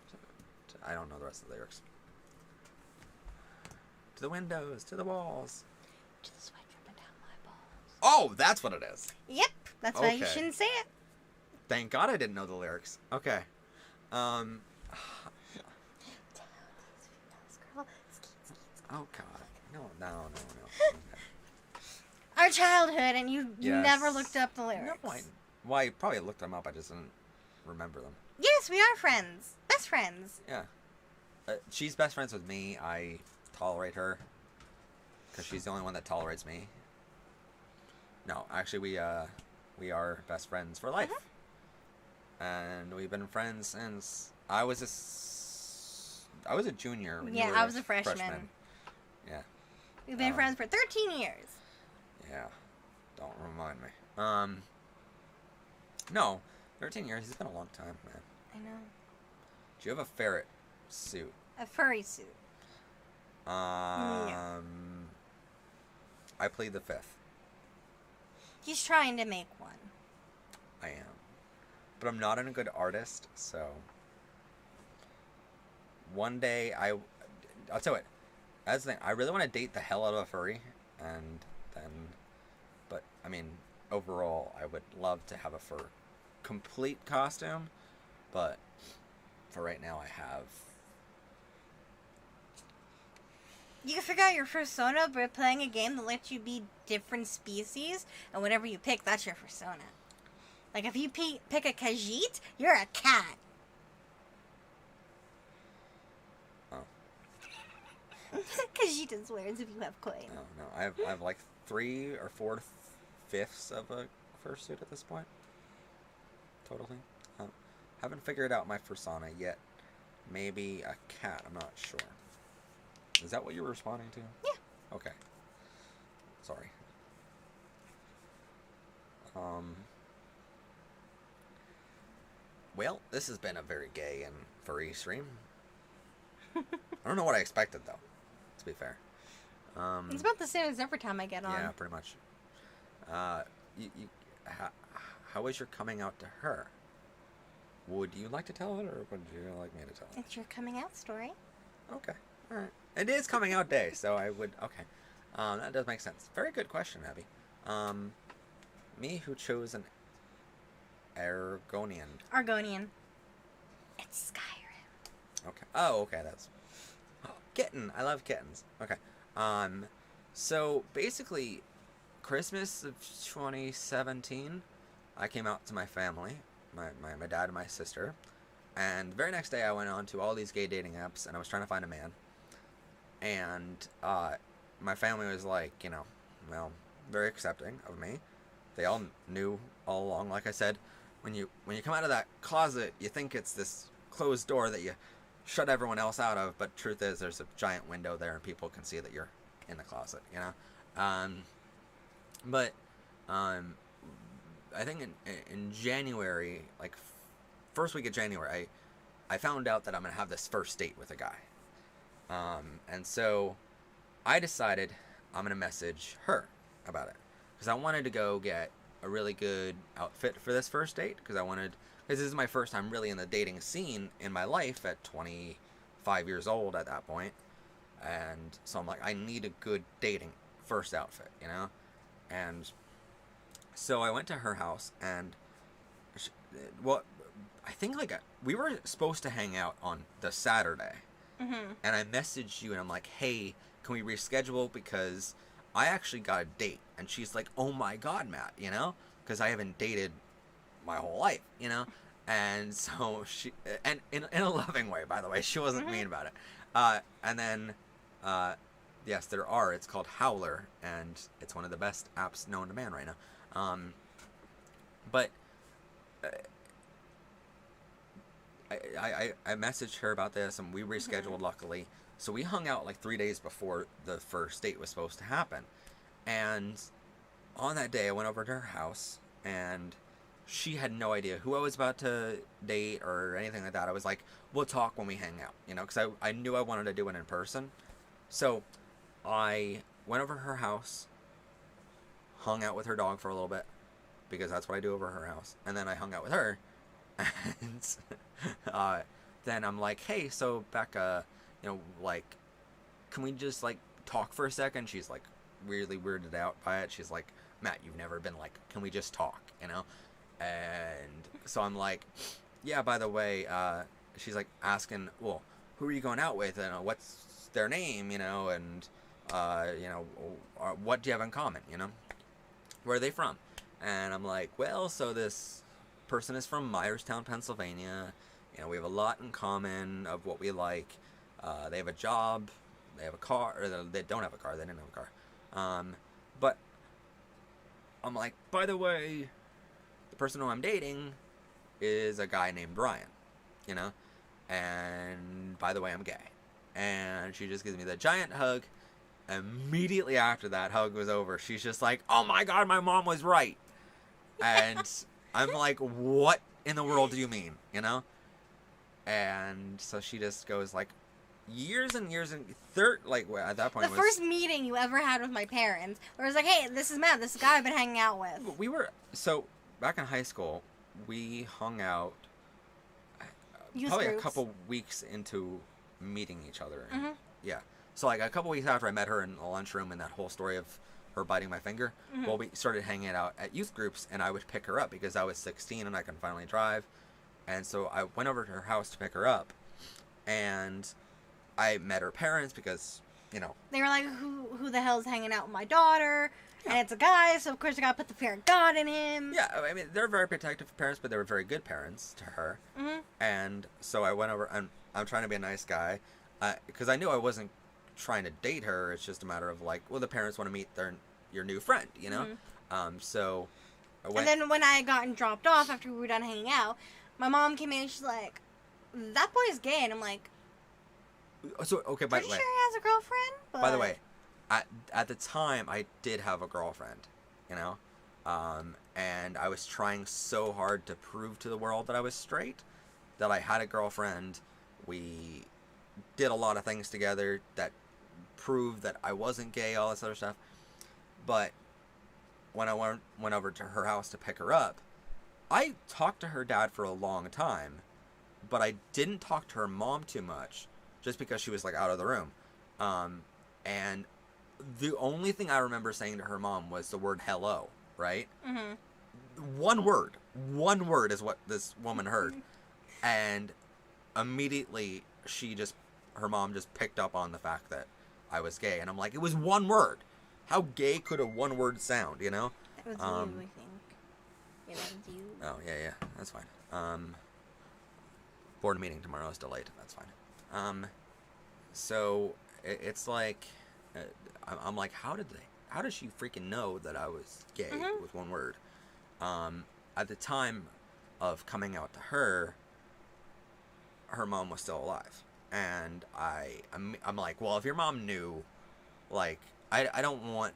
I don't know the rest of the lyrics. To the windows! To the walls! To the sweat dripping down my balls. Oh, that's what it is! Yep, that's why you shouldn't say it. Thank God I didn't know the lyrics. Okay. Oh God, no. Our childhood, and you Yes. never looked up the lyrics. No, well, I probably looked them up. I just didn't remember them. Yes, we are friends. Best friends. Yeah. She's best friends with me. I tolerate her because she's the only one that tolerates me. No, actually, we are best friends for life, and we've been friends since I was a junior. When you were I was a freshman. Yeah. We've been friends for 13 years. Yeah. Don't remind me. No, 13 years. It's been a long time, man. I know. Do you have a ferret suit? A furry suit. I plead the fifth. He's trying to make one. I am. But I'm not a good artist, so... One day, I'll tell you what. That's the thing. I really want to date the hell out of a furry, and then... But, I mean, overall, I would love to have a fur complete costume, but for right now, I have... You can figure out your fursona by playing a game that lets you be different species, and whatever you pick, that's your fursona. Like, if you pick a Khajiit, you're a cat. Oh. Khajiit is words if you have coin. No. I have like 3 or 4/5 of a fursuit at this point. Totally. Haven't figured out my fursona yet. Maybe a cat. I'm not sure. Is that what you were responding to? Yeah. Okay. Sorry. Well, this has been a very gay and furry stream. I don't know what I expected, though, to be fair. It's about the same as every time I get on. Yeah, pretty much. How was your coming out to her? Would you like to tell it, or would you like me to tell it? It's your coming out story. Okay. All right. It is coming out day, so I would... Okay. That does make sense. Very good question, Abby. Me who chose an Argonian. Argonian. It's Skyrim. Okay. Oh, okay. That's... Oh, kitten. I love kittens. Okay. So, basically, Christmas of 2017, I came out to my family. My dad and my sister. And the very next day, I went on to all these gay dating apps, and I was trying to find a man. And my family was like, well, very accepting of me. They all knew all along. Like I said, when you come out of that closet, you think it's this closed door that you shut everyone else out of, but truth is there's a giant window there and people can see that you're in the closet, But I think in January, like first week of January, I found out that I'm gonna have this first date with a guy. And so I decided I'm gonna message her. about it because I wanted to go get a really good outfit for this first date because this is my first time really in the dating scene in my life at 25 years old at that point. And so I'm like, I need a good dating first outfit, you know? And so I went to her house and, well, I think like we were supposed to hang out on the Saturday. Mm-hmm. And I messaged you and I'm like, hey, can we reschedule? Because I actually got a date. And she's like, oh my God, Matt, you know? Because I haven't dated my whole life, you know? And so she, and in a loving way, by the way, she wasn't mean about it. And then, yes, there are. It's called Howler, and it's one of the best apps known to man right now. But I messaged her about this, and we rescheduled, luckily. So we hung out like 3 days before the first date was supposed to happen. And on that day, I went over to her house, and she had no idea who I was about to date or anything like that. I was like, we'll talk when we hang out, you know, because I knew I wanted to do it in person. So I went over to her house, hung out with her dog for a little bit, because that's what I do over her house. And then I hung out with her. And then I'm like, hey, so Becca, you know, like, can we just, like, talk for a second? She's, like, weirdly weirded out by it. She's like, Matt, you've never been like, can we just talk, you know? And so I'm like, yeah, by the way, she's, like, asking, well, who are you going out with? And what's their name, you know? And, you know, what do you have in common, you know? Where are they from? And I'm like, well, so this person is from Myerstown, Pennsylvania. You know, we have a lot in common of what we like. They have a job, they have a car, or they don't have a car, they didn't have a car. But I'm like, by the way, the person who I'm dating is a guy named Brian, you know? And by the way, I'm gay. And she just gives me the giant hug. Immediately after that hug was over, she's just like, oh my God, my mom was right. And I'm like, what in the world do you mean, you know? And so she just goes like, years and years and at that point the first meeting you ever had with my parents, where it was like, hey, this is Matt, this guy I've been hanging out with. We were, so back in high school, we hung out Youth probably groups. a couple weeks into meeting each other. Mm-hmm. Yeah. So like a couple weeks after I met her in the lunchroom and that whole story of her biting my finger, well, we started hanging out at youth groups, and I would pick her up because I was 16 and I could finally drive. And so I went over to her house to pick her up, and I met her parents because, you know, they were like, who the hell's hanging out with my daughter? Yeah. And it's a guy, so of course I gotta put the fear of God in him. Yeah, I mean, they're very protective parents, but they were very good parents to her. Mm-hmm. And so I went over, and I'm trying to be a nice guy, because I knew I wasn't trying to date her. It's just a matter of like, well, the parents want to meet your new friend, you know? Mm-hmm. So I went. And then when I had gotten dropped off after we were done hanging out, my mom came in and she's like, that boy's gay. And I'm like, so, okay, by the way. Sure he has a girlfriend? But... By the way, at the time, I did have a girlfriend, you know? And I was trying so hard to prove to the world that I was straight, that I had a girlfriend. We did a lot of things together that proved that I wasn't gay, all this other stuff. But when I went over to her house to pick her up, I talked to her dad for a long time, but I didn't talk to her mom too much, just because she was like out of the room. And the only thing I remember saying to her mom was the word hello, right? Mm-hmm. One word is what this woman heard. And immediately her mom just picked up on the fact that I was gay. And I'm like, it was one word. How gay could a one word sound, you know? That was you, I think. Yeah, that was you. Oh, yeah, that's fine. Board meeting tomorrow is delayed. That's fine. So it's like, I'm like, how did she freaking know that I was gay with one word? At the time of coming out to her mom was still alive. And I'm like, well, if your mom knew, like, I don't want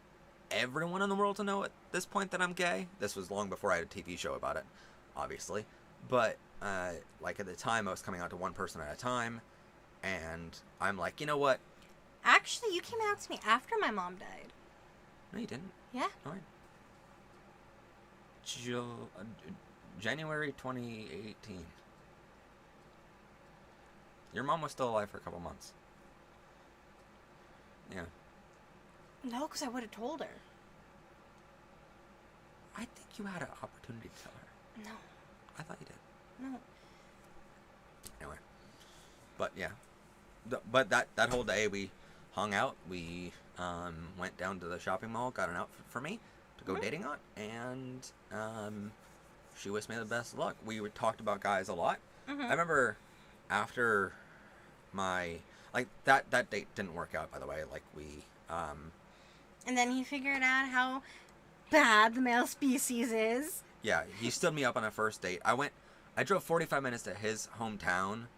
everyone in the world to know at this point that I'm gay. This was long before I had a TV show about it, obviously. But, like, at the time, I was coming out to one person at a time. And I'm like, you know what? Actually, you came out to me after my mom died. No, you didn't. Yeah. All right. January 2018. Your mom was still alive for a couple months. Yeah. No, because I would have told her. I think you had an opportunity to tell her. No. I thought you did. No. Anyway. But yeah. But that whole day we hung out. We went down to the shopping mall, got an outfit for me to go dating on, and she wished me the best of luck. We talked about guys a lot. I remember after my that date didn't work out, by the way. Like we And then he figured out how bad the male species is. Yeah, he stood me up on a first date. I drove 45 minutes to his hometown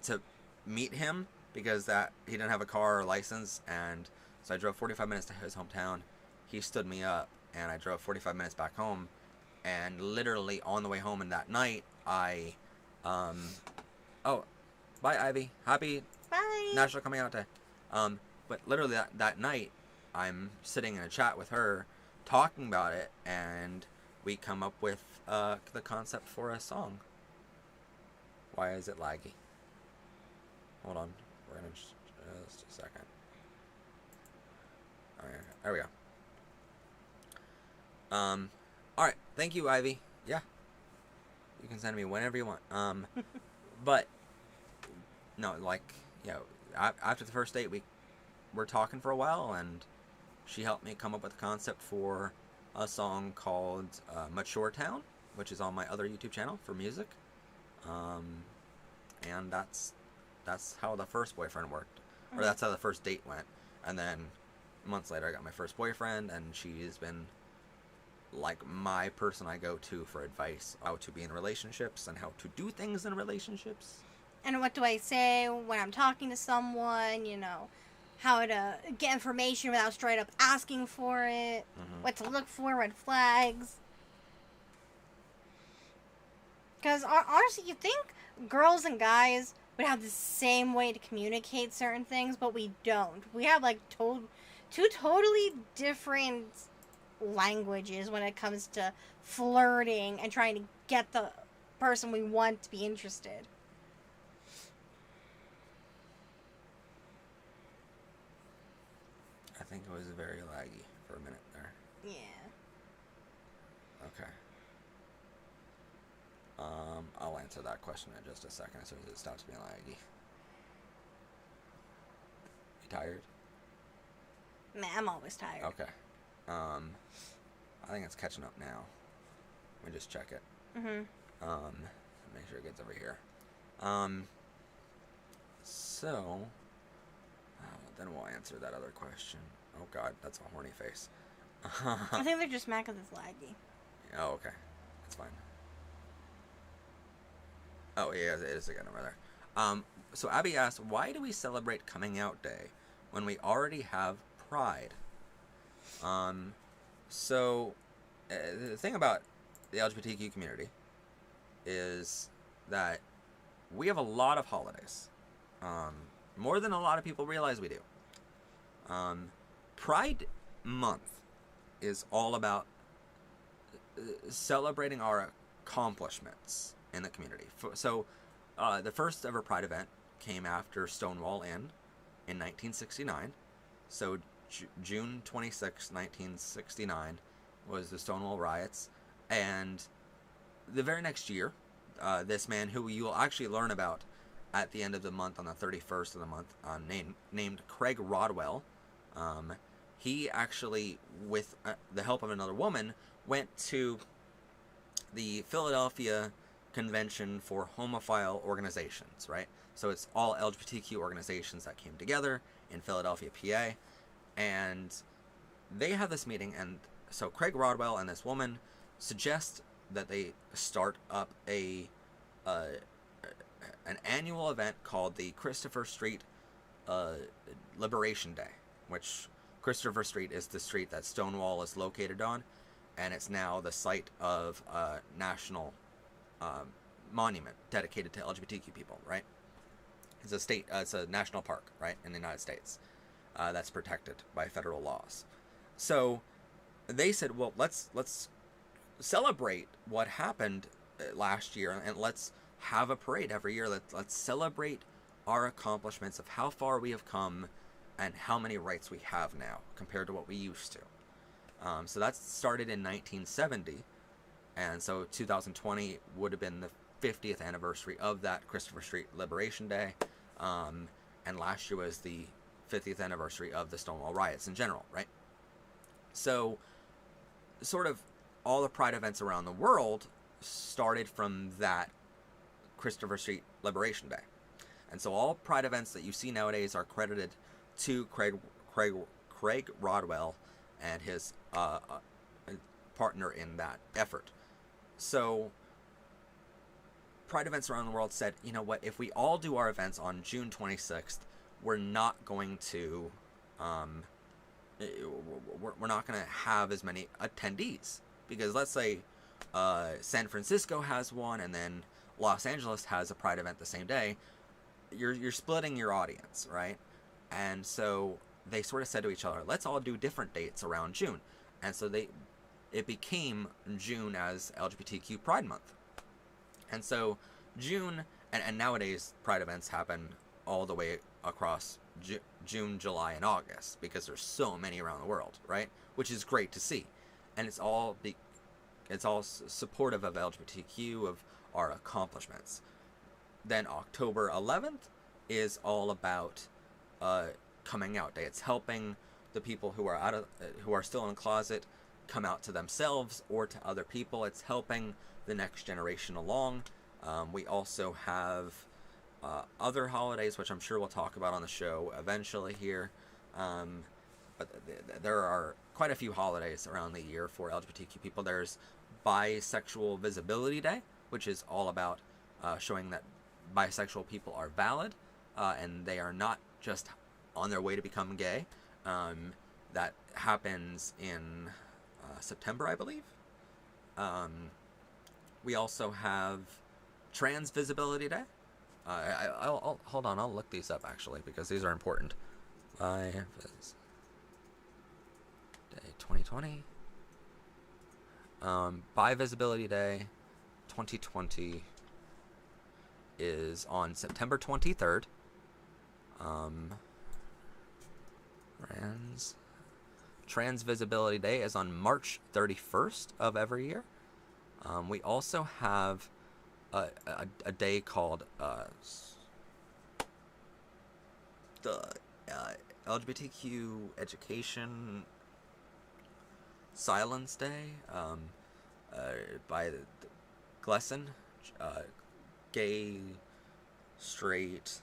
to meet him because he didn't have a car or license, and so I drove 45 minutes to his hometown. He stood me up, and I drove 45 minutes back home, and literally on the way home and that night, oh, bye Ivy. Happy Bye. National Coming Out Day. But literally that night, I'm sitting in a chat with her, talking about it, and we come up with the concept for a song. Why is it laggy? Hold on. We're gonna just a second. Alright, there we go. Alright, thank you, Ivy. Yeah. You can send me whenever you want. But no, after the first date we were talking for a while, and she helped me come up with a concept for a song called Mature Town, which is on my other YouTube channel for music. And that's how the first boyfriend worked. Or that's how the first date went. And then months later I got my first boyfriend, and she's been like my person I go to for advice, how to be in relationships and how to do things in relationships. And what do I say when I'm talking to someone, how to get information without straight up asking for it, what to look for, red flags. Because honestly, you think girls and guys would have the same way to communicate certain things, but we don't. We have two totally different languages when it comes to flirting and trying to get the person we want to be interested. I think it was very laggy for a minute there. Yeah. Okay. I'll answer that question in just a second as soon as it stops being laggy. You tired? Man, I'm always tired. Okay. I think it's catching up now. Let me just check it. Make sure it gets over here. So, then we'll answer that other question. Oh God, that's a horny face. I think they're just mad because it's laggy. Oh, okay. That's fine. Oh, yeah, it is again over there. So Abby asked, why do we celebrate Coming Out Day when we already have Pride? So the thing about the LGBTQ community is that we have a lot of holidays. More than a lot of people realize we do. Pride Month is all about celebrating our accomplishments in the community. So the first ever Pride event came after Stonewall in 1969. So June 26, 1969 was the Stonewall riots. And the very next year, this man who you will actually learn about at the end of the month, on the 31st of the month, named Craig Rodwell, he actually, with the help of another woman, went to the Philadelphia Convention for Homophile Organizations, right? So it's all LGBTQ organizations that came together in Philadelphia, PA, and they have this meeting, and so Craig Rodwell and this woman suggest that they start up an annual event called the Christopher Street Liberation Day, which Christopher Street is the street that Stonewall is located on, and it's now the site of a national monument dedicated to LGBTQ people, right? It's a national park, right, in the United States, that's protected by federal laws. So they said, well, let's celebrate what happened last year, and let's have a parade every year. Let's celebrate our accomplishments of how far we have come and how many rights we have now compared to what we used to. So that started in 1970, and so 2020 would have been the 50th anniversary of that Christopher Street Liberation Day, and last year was the 50th anniversary of the Stonewall riots in general, right? So, sort of all the Pride events around the world started from that Christopher Street Liberation Day. And so all Pride events that you see nowadays are credited to Craig Rodwell and his partner in that effort. So Pride events around the world said, you know what, if we all do our events on June 26th, we're not going to we're not going to have as many attendees, because let's say San Francisco has one and then Los Angeles has a Pride event the same day. You're splitting your audience, right? And so they sort of said to each other, let's all do different dates around June. And so it became June as LGBTQ Pride Month. And so June, and nowadays Pride events happen all the way across June, July, and August, because there's so many around the world, right? Which is great to see. And it's all supportive of LGBTQ, of our accomplishments. Then October 11th is all about coming out day. It's helping the people who are still in the closet come out to themselves or to other people. It's helping the next generation along. We also have other holidays, which I'm sure we'll talk about on the show eventually here. But there are quite a few holidays around the year for LGBTQ people. There's Bisexual Visibility Day, which is all about showing that bisexual people are valid and they are not just on their way to become gay. That happens in September, I believe. We also have Trans Visibility Day. I'll hold on. I'll look these up actually, because these are important. Day 2020. Bi Visibility Day 2020 is on September 23rd. Trans Visibility Day is on March 31st of every year. We also have a day called the LGBTQ Education Silence Day by Gleason, Gay, Straight,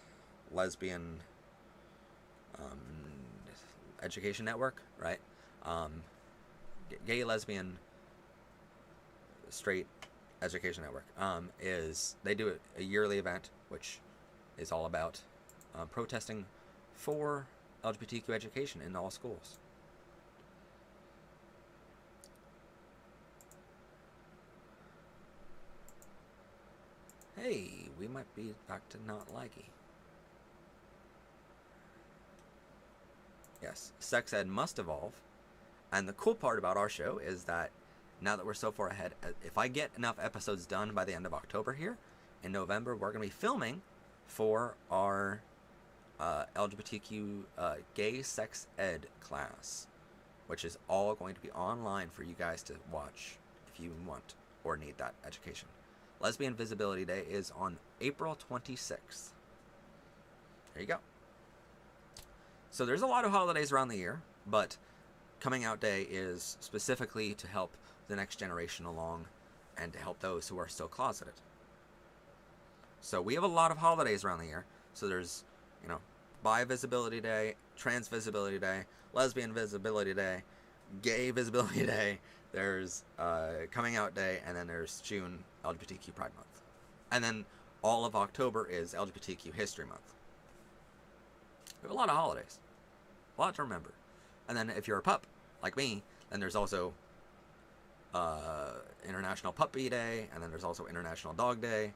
Lesbian Education Network, right? Gay, Lesbian, Straight Education Network they do a yearly event which is all about protesting for LGBTQ education in all schools. Hey, we might be back to not likey. Yes, sex ed must evolve. And the cool part about our show is that now that we're so far ahead, if I get enough episodes done by the end of October here, in November, we're going to be filming for our LGBTQ gay sex ed class, which is all going to be online for you guys to watch if you want or need that education. Lesbian Visibility Day is on April 26th. There you go. So there's a lot of holidays around the year, but Coming Out Day is specifically to help the next generation along and to help those who are still closeted. So we have a lot of holidays around the year. So there's, Bi Visibility Day, Trans Visibility Day, Lesbian Visibility Day, Gay Visibility Day, there's Coming Out Day, and then there's June LGBTQ Pride Month. And then all of October is LGBTQ History Month. We have a lot of holidays. A lot to remember. And then if you're a pup, like me, then there's also International Puppy Day, and then there's also International Dog Day.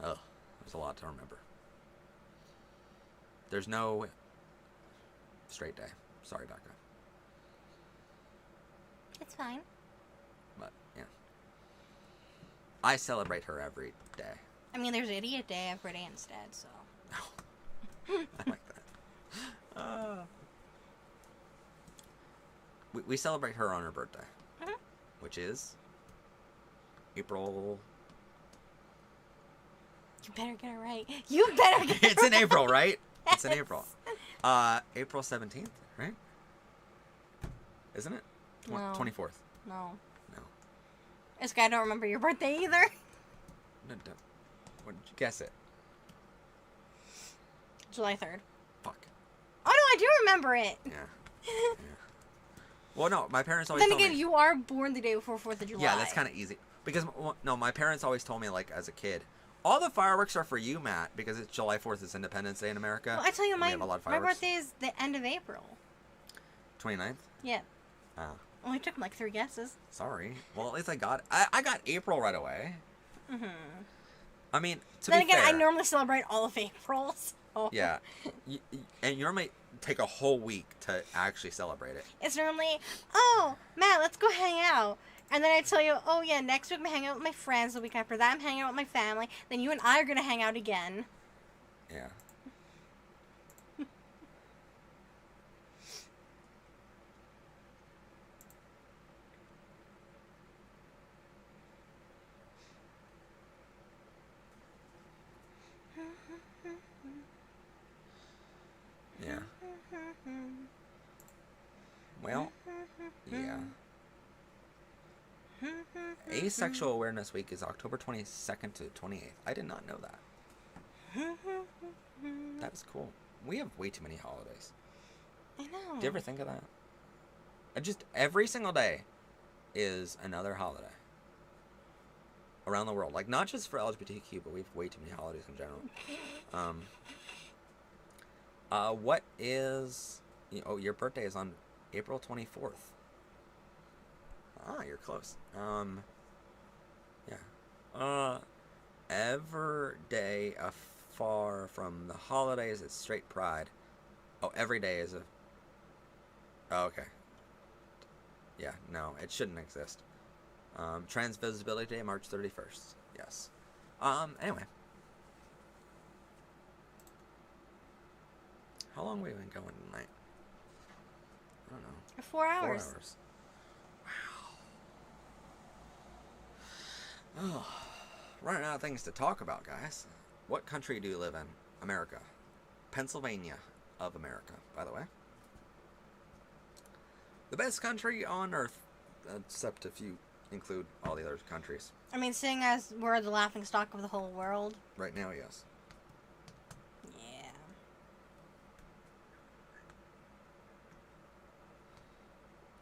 Ugh, there's a lot to remember. There's no straight day. Sorry about It's fine. But, yeah. I celebrate her every day. I mean, there's Idiot Day every day instead, so. I like that. We celebrate her on her birthday, which is April. You better get it right. You better get it It's in right. April, right? It's in April. April 17th, right? Isn't it? No. 24th. No. No. This guy don't remember your birthday either. No, don't. What did you guess it? July 3rd. Fuck. Oh, no, I do remember it. Yeah. Yeah. Well, no, my parents always Then told again, me. you are born the day before 4th of July. Yeah, that's kind of easy. Because, no, my parents always told me, like, as a kid, all the fireworks are for you, Matt, because it's July 4th, it's Independence Day in America. Well, I tell you, we have a lot of my fireworks. birthday is the end of April. 29th? Yeah. Oh, Only took like 3 guesses. sorry. Well, at least I got April right away. Mm-hmm. I mean, to Then be again, fair, I normally celebrate all of April. So. yeah, and you normally take a whole week to actually celebrate it. It's normally, oh, Matt, let's go hang out. And then I tell you, oh yeah, next week I'm hanging out with my friends. The week after that I'm hanging out with my family. Then you and I are going to hang out again. Yeah. Yeah. Well, yeah. Asexual Awareness Week is October 22nd to 28th. I did not know that. That's cool. We have way too many holidays. I know. Do you ever think of that? Just every single day is another holiday around the world. Like, not just for LGBTQ, but we have way too many holidays in general. What is... Oh, your birthday is on April 24th. Ah, you're close. Yeah. Every day afar from the holidays, it's straight pride. Oh, every day is a... Oh, okay. Yeah, no, it shouldn't exist. Trans Visibility Day, March 31st. Yes. Anyway. How long have we been going tonight? I don't know. 4 hours. 4 hours. Wow. Oh, running out of things to talk about, guys. What country do you live in? America. Pennsylvania of America, by the way. The best country on earth, except if you include all the other countries. I mean, seeing as we're the laughing stock of the whole world. Right now, yes. Yeah.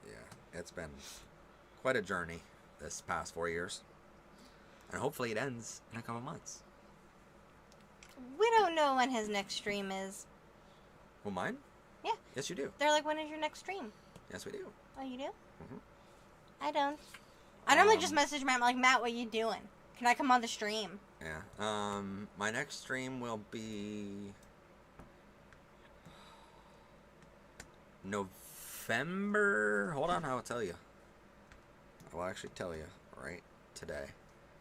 Yeah, it's been quite a journey this past 4 years. And hopefully it ends in a couple months. We don't know when his next stream is. Well, mine? Yeah. Yes, you do. They're like, when is your next stream? Yes, we do. Oh, you do? Mhm. I don't. I normally just message Matt, like, Matt, what you doing? Can I come on the stream? Yeah. My next stream will be November. Hold on, I will tell you. I will actually tell you right today.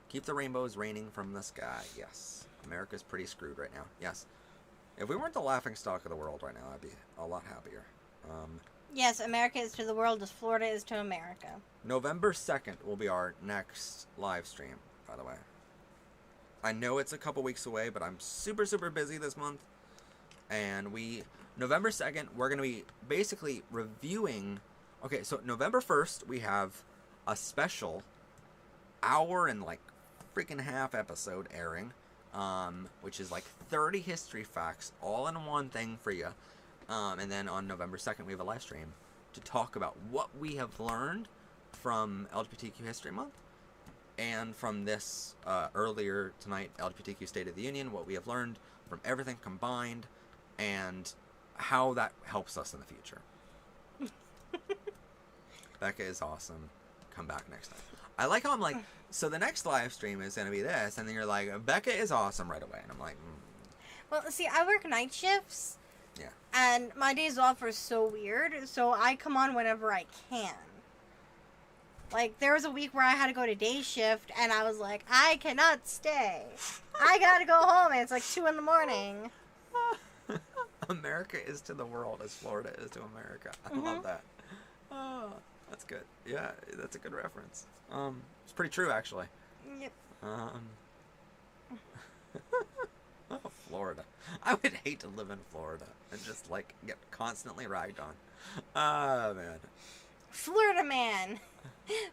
Keep the rainbows raining from the sky. Yes. America's pretty screwed right now. Yes. If we weren't the laughing stock of the world right now, I'd be a lot happier. Yes, America is to the world as Florida is to America. November 2nd will be our next live stream, by the way. I know it's a couple weeks away, but I'm super, super busy this month. And November 2nd, we're going to be basically reviewing... Okay, so November 1st, we have a special hour and like freaking half episode airing, which is like 30 history facts all in one thing for you. And then on November 2nd, we have a live stream to talk about what we have learned from LGBTQ History Month and from this earlier tonight LGBTQ State of the Union, what we have learned from everything combined and how that helps us in the future. Becca is awesome. Come back next time. I like how I'm like, so the next live stream is going to be this, and then you're like, Becca is awesome right away. And I'm like, Well, see, I work night shifts. Yeah. And my days off are so weird, so I come on whenever I can. Like, there was a week where I had to go to day shift, and I was like, I cannot stay. I gotta go home, and it's like 2 in the morning. America is to the world as Florida is to America. I love that. Oh, that's good. Yeah, that's a good reference. It's pretty true, actually. Yep. Oh, Florida. I would hate to live in Florida and just, like, get constantly ragged on. Oh, man. Florida man.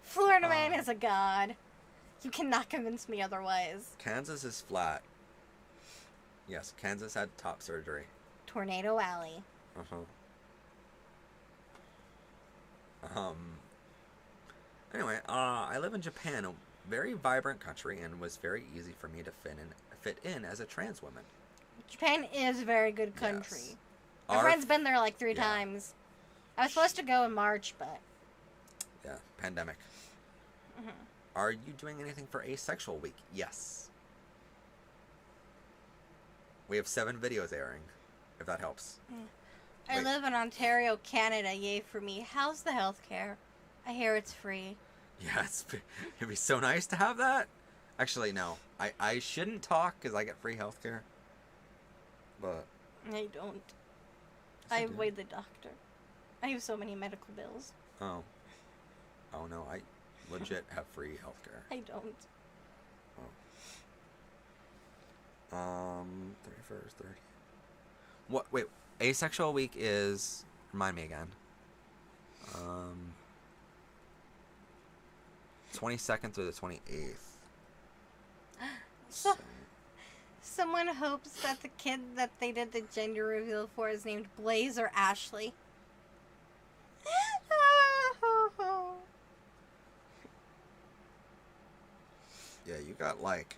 Florida man is a god. You cannot convince me otherwise. Kansas is flat. Yes, Kansas had top surgery. Tornado Alley. Anyway, I live in Japan, a very vibrant country, and was very easy for me to fit in as a trans woman. Japan is a very good country. Yes. My friend's been there like 3 times. I was supposed to go in March, but... Yeah, pandemic. Are you doing anything for Asexual Week? Yes. We have 7 videos airing, if that helps. I live in Ontario, Canada. Yay for me. How's the healthcare? I hear it's free. Yeah, it'd be so nice to have that. Actually, no. I shouldn't talk because I get free healthcare. But... I don't. Yes, I do. avoid the doctor. I have so many medical bills. Oh. Oh, no. I legit have free healthcare. I don't. Oh. 31st, 30th. What? Wait. Asexual Week is... Remind me again. 22nd through the 28th. Someone hopes that the kid that they did the gender reveal for is named Blaze or Ashley. Yeah, you got like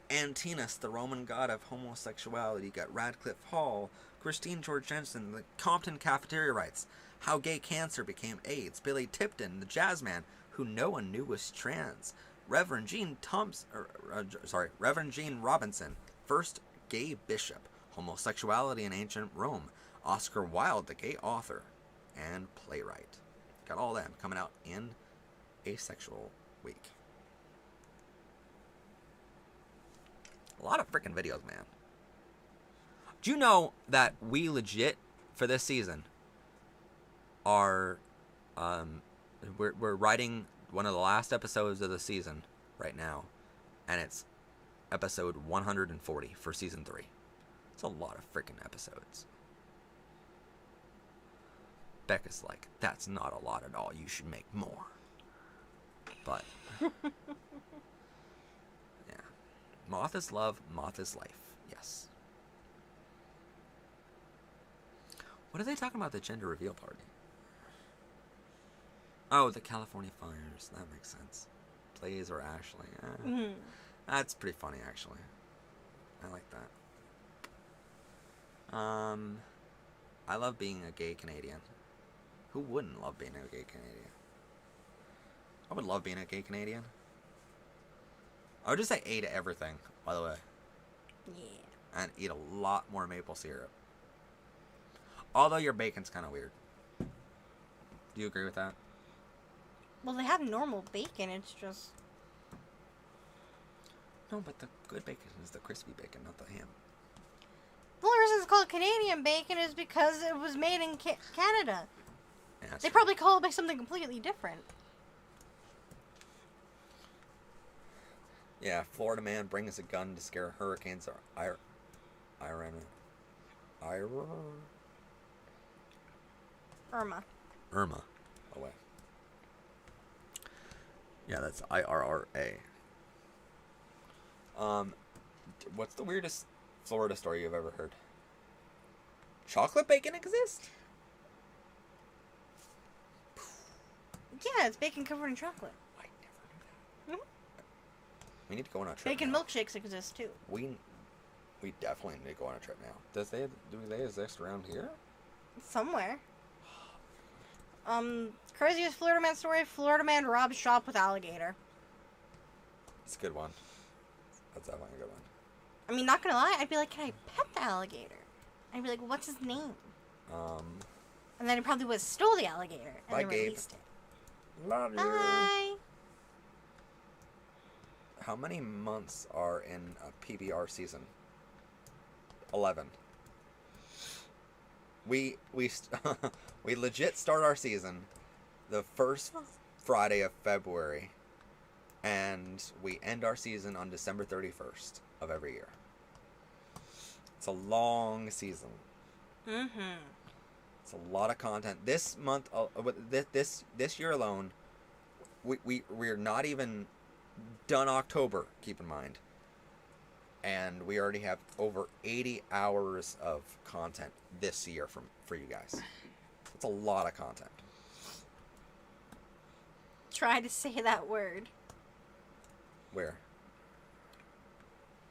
Antinous, the Roman god of homosexuality. You got Radcliffe Hall, Christine George Jensen, the Compton cafeteria riots, how gay cancer became AIDS, Billy Tipton, the jazz man who no one knew was trans, Reverend Gene Robinson, first gay bishop, homosexuality in ancient Rome, Oscar Wilde, the gay author and playwright. Got all them coming out in Asexual Week. A lot of freaking videos, man. Do you know that we legit, for this season, are, we're writing one of the last episodes of the season right now, and it's episode 140 for season 3. It's a lot of freaking episodes. Becca's like, that's not a lot at all. You should make more. But... Moth is love, moth is life. Yes. What are they talking about, the gender reveal party? Oh, the California fires. That makes sense. Blaze or Ashley. That's pretty funny, actually. I like that. I love being a gay Canadian. Who wouldn't love being a gay Canadian? I would love being a gay Canadian. I would just say A to everything, by the way. Yeah. And eat a lot more maple syrup. Although your bacon's kind of weird. Do you agree with that? Well, they have normal bacon, it's just... No, but the good bacon is the crispy bacon, not the ham. The only reason it's called Canadian bacon is because it was made in Canada. Yeah, They true. probably call it by something completely different. Yeah, Florida man brings a gun to scare hurricanes or Irma. Away. Yeah, that's IRRA. What's the weirdest Florida story you've ever heard? Chocolate bacon exists? Yeah, it's bacon covered in chocolate. I never knew that. We need to go on a trip. Bacon now. milkshakes exist too. We definitely need to go on a trip now. Do they exist around here? Somewhere. Craziest Florida man story: Florida man robs shop with alligator. It's a good one. That's definitely a good one. I mean, not gonna lie, I'd be like, can I pet the alligator? I'd be like, what's his name? And then he probably would have stole the alligator and Bye, then Gabe. released it. Love you. Bye. How many months are in a PBR season? 11. We we legit start our season the first Friday of February, and we end our season on December 31st of every year. It's a long season. Mm-hmm. It's a lot of content. This month, this year alone, we're not even done October. Keep in mind, and we already have over 80 hours of content this year for you guys. It's a lot of content. Try to say that word. Where?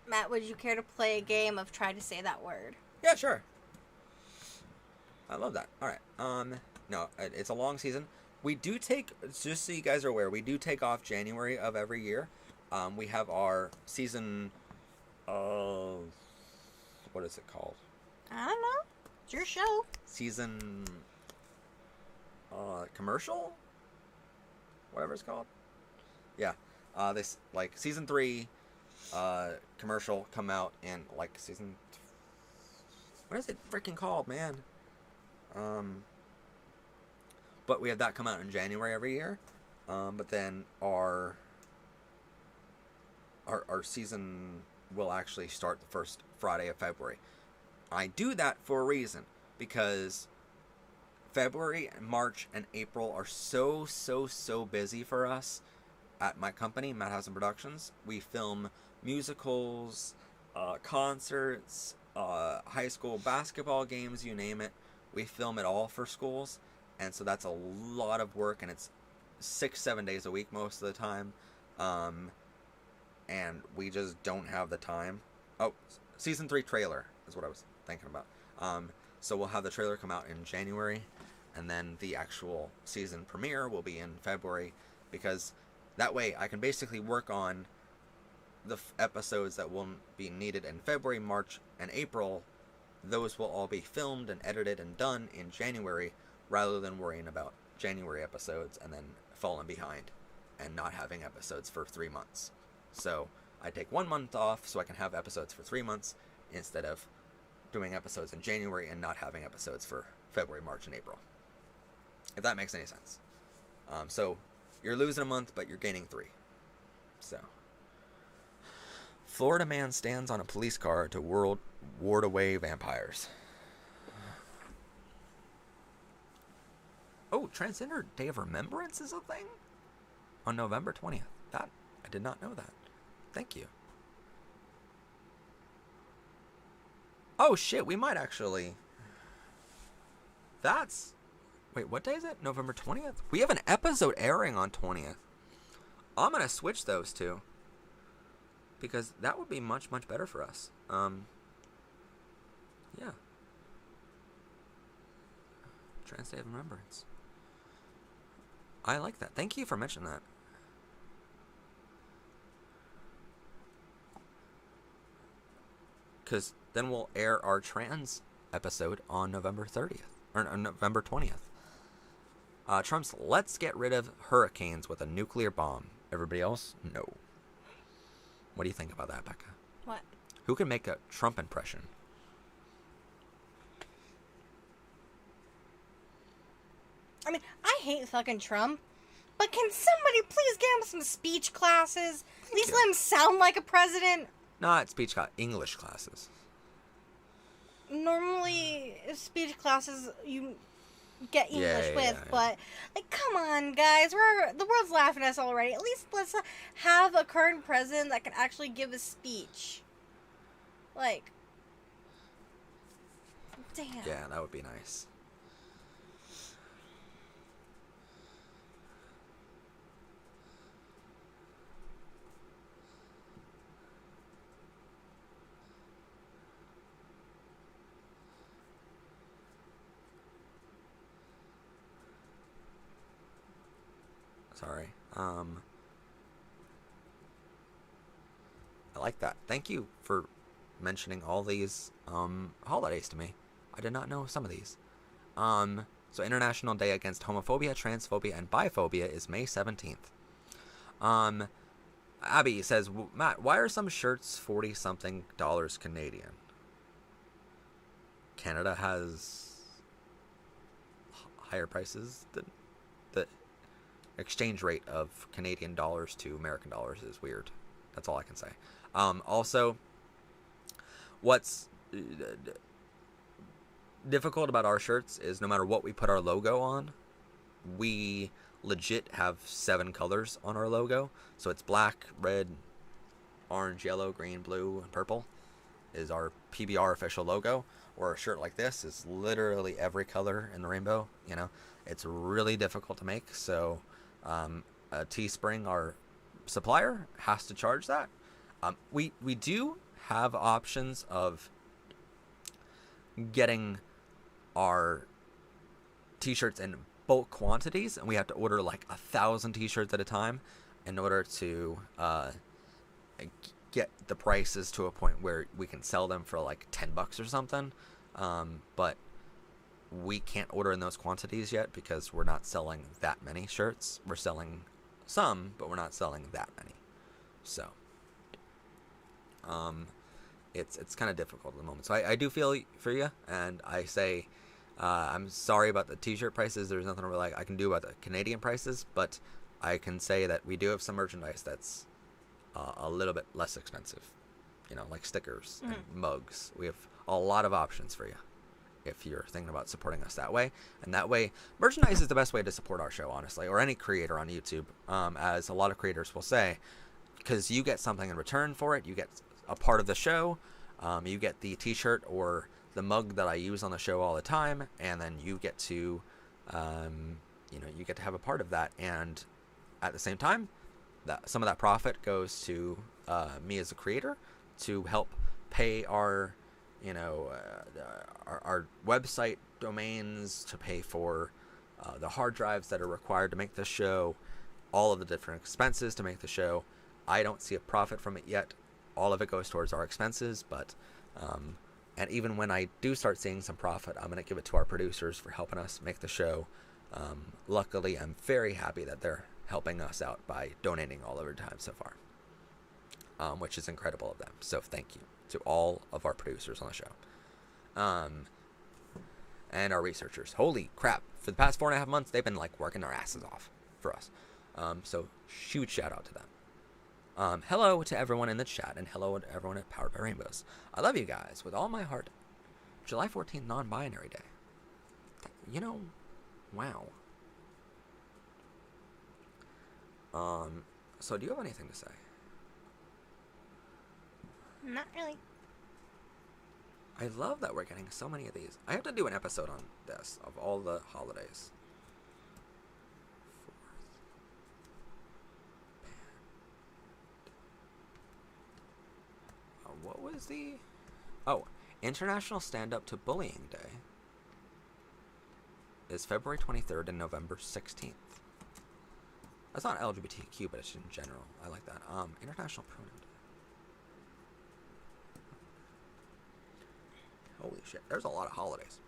Matt, would you care to play a game of try to say that word? Yeah, sure. I love that. All right. No, it's a long season. We do take, just so you guys are aware, we do take off January of every year. We have our season. What is it called? I don't know. It's your show. Season. Commercial. Whatever it's called. Yeah. This like season 3. Commercial come out in like season. What is it freaking called, man? But we have that come out in January every year. But then our season will actually start the first Friday of February. I do that for a reason, because February, March, and April are so busy for us at my company, Madhausen Productions. We film musicals, concerts, high school basketball games, you name it. We film it all for schools, and so that's a lot of work, and it's 6-7 days a week most of the time, and we just don't have the time. Oh, season 3 trailer is what I was thinking about. So we'll have the trailer come out in January, and then the actual season premiere will be in February, because that way I can basically work on the episodes that will be needed in February, March, and April. Those will all be filmed and edited and done in January, rather than worrying about January episodes and then falling behind and not having episodes for 3 months. So I take 1 month off so I can have episodes for 3 months, instead of doing episodes in January and not having episodes for February, March, and April. If that makes any sense. So you're losing a month, but you're gaining 3. So Florida man stands on a police car to ward away vampires. Oh, Transgender Day of Remembrance is a thing? On November 20th. I did not know that. Thank you. Oh shit, we might actually... Wait, what day is it? November 20th? We have an episode airing on 20th. I'm gonna switch those two, because that would be much better for us. Yeah. Trans Day of Remembrance. I like that. Thank you for mentioning that. Because then we'll air our trans episode on November 30th. Or November 20th. Trump's let's get rid of hurricanes with a nuclear bomb. Everybody else? No. What do you think about that, Becca? What? Who can make a Trump impression? I mean, I hate fucking Trump, but can somebody please give him some speech classes? At least let him sound like a president. Not speech class, English classes. Normally, speech classes you get English with, but like, come on, guys, the world's laughing at us already. At least let's have a current president that can actually give a speech. Like, damn. Yeah, that would be nice. Sorry. I like that. Thank you for mentioning all these holidays to me. I did not know some of these. So International Day Against Homophobia, Transphobia, and Biphobia is May 17th. Abby says, Matt, why are some shirts $40-something Canadian? Canada has higher prices. The exchange rate of Canadian dollars to American dollars is weird. That's all I can say. Also, what's difficult about our shirts is no matter what we put our logo on, we legit have 7 colors on our logo. So it's black, red, orange, yellow, green, blue, and purple is our PBR official logo. Or a shirt like this is literally every color in the rainbow. You know, it's really difficult to make. So Teespring, our supplier, has to charge that. We do have options of getting our t-shirts in bulk quantities, and we have to order like 1,000 t-shirts at a time in order to get the prices to a point where we can sell them for like $10 or something. But we can't order in those quantities yet because we're not selling that many shirts. We're selling some, but we're not selling that many. So it's kind of difficult at the moment. So I do feel for you, and I say I'm sorry about the t-shirt prices. There's nothing really I can do about the Canadian prices, but I can say that we do have some merchandise that's a little bit less expensive, you know, like stickers and mugs. We have a lot of options for you if you're thinking about supporting us that way. And that way, merchandise is the best way to support our show, honestly, or any creator on YouTube, as a lot of creators will say, because you get something in return for it. You get a part of the show. You get the t-shirt or the mug that I use on the show all the time, and then you get to, you get to have a part of that. And at the same time, some of that profit goes to me as a creator to help pay our our website domains, to pay for the hard drives that are required to make the show, all of the different expenses to make the show. I don't see a profit from it yet. All of it goes towards our expenses, but and even when I do start seeing some profit, I'm going to give it to our producers for helping us make the show. Luckily, I'm very happy that they're helping us out by donating all of their time so far, which is incredible of them. So thank you to all of our producers on the show, and our researchers. Holy crap, for the past 4.5 months they've been like working their asses off for us, so huge shout out to them. Hello to everyone in the chat, and hello to everyone at Powered by Rainbows. I love you guys with all my heart. July 14th, non-binary day. Wow. So do you have anything to say? Not really. I love that we're getting so many of these. I have to do an episode on this, of all the holidays. What was the... Oh, International Stand Up to Bullying Day is February 23rd and November 16th. That's not LGBTQ, but it's in general. I like that. International Pruning Day. Holy shit, there's a lot of holidays.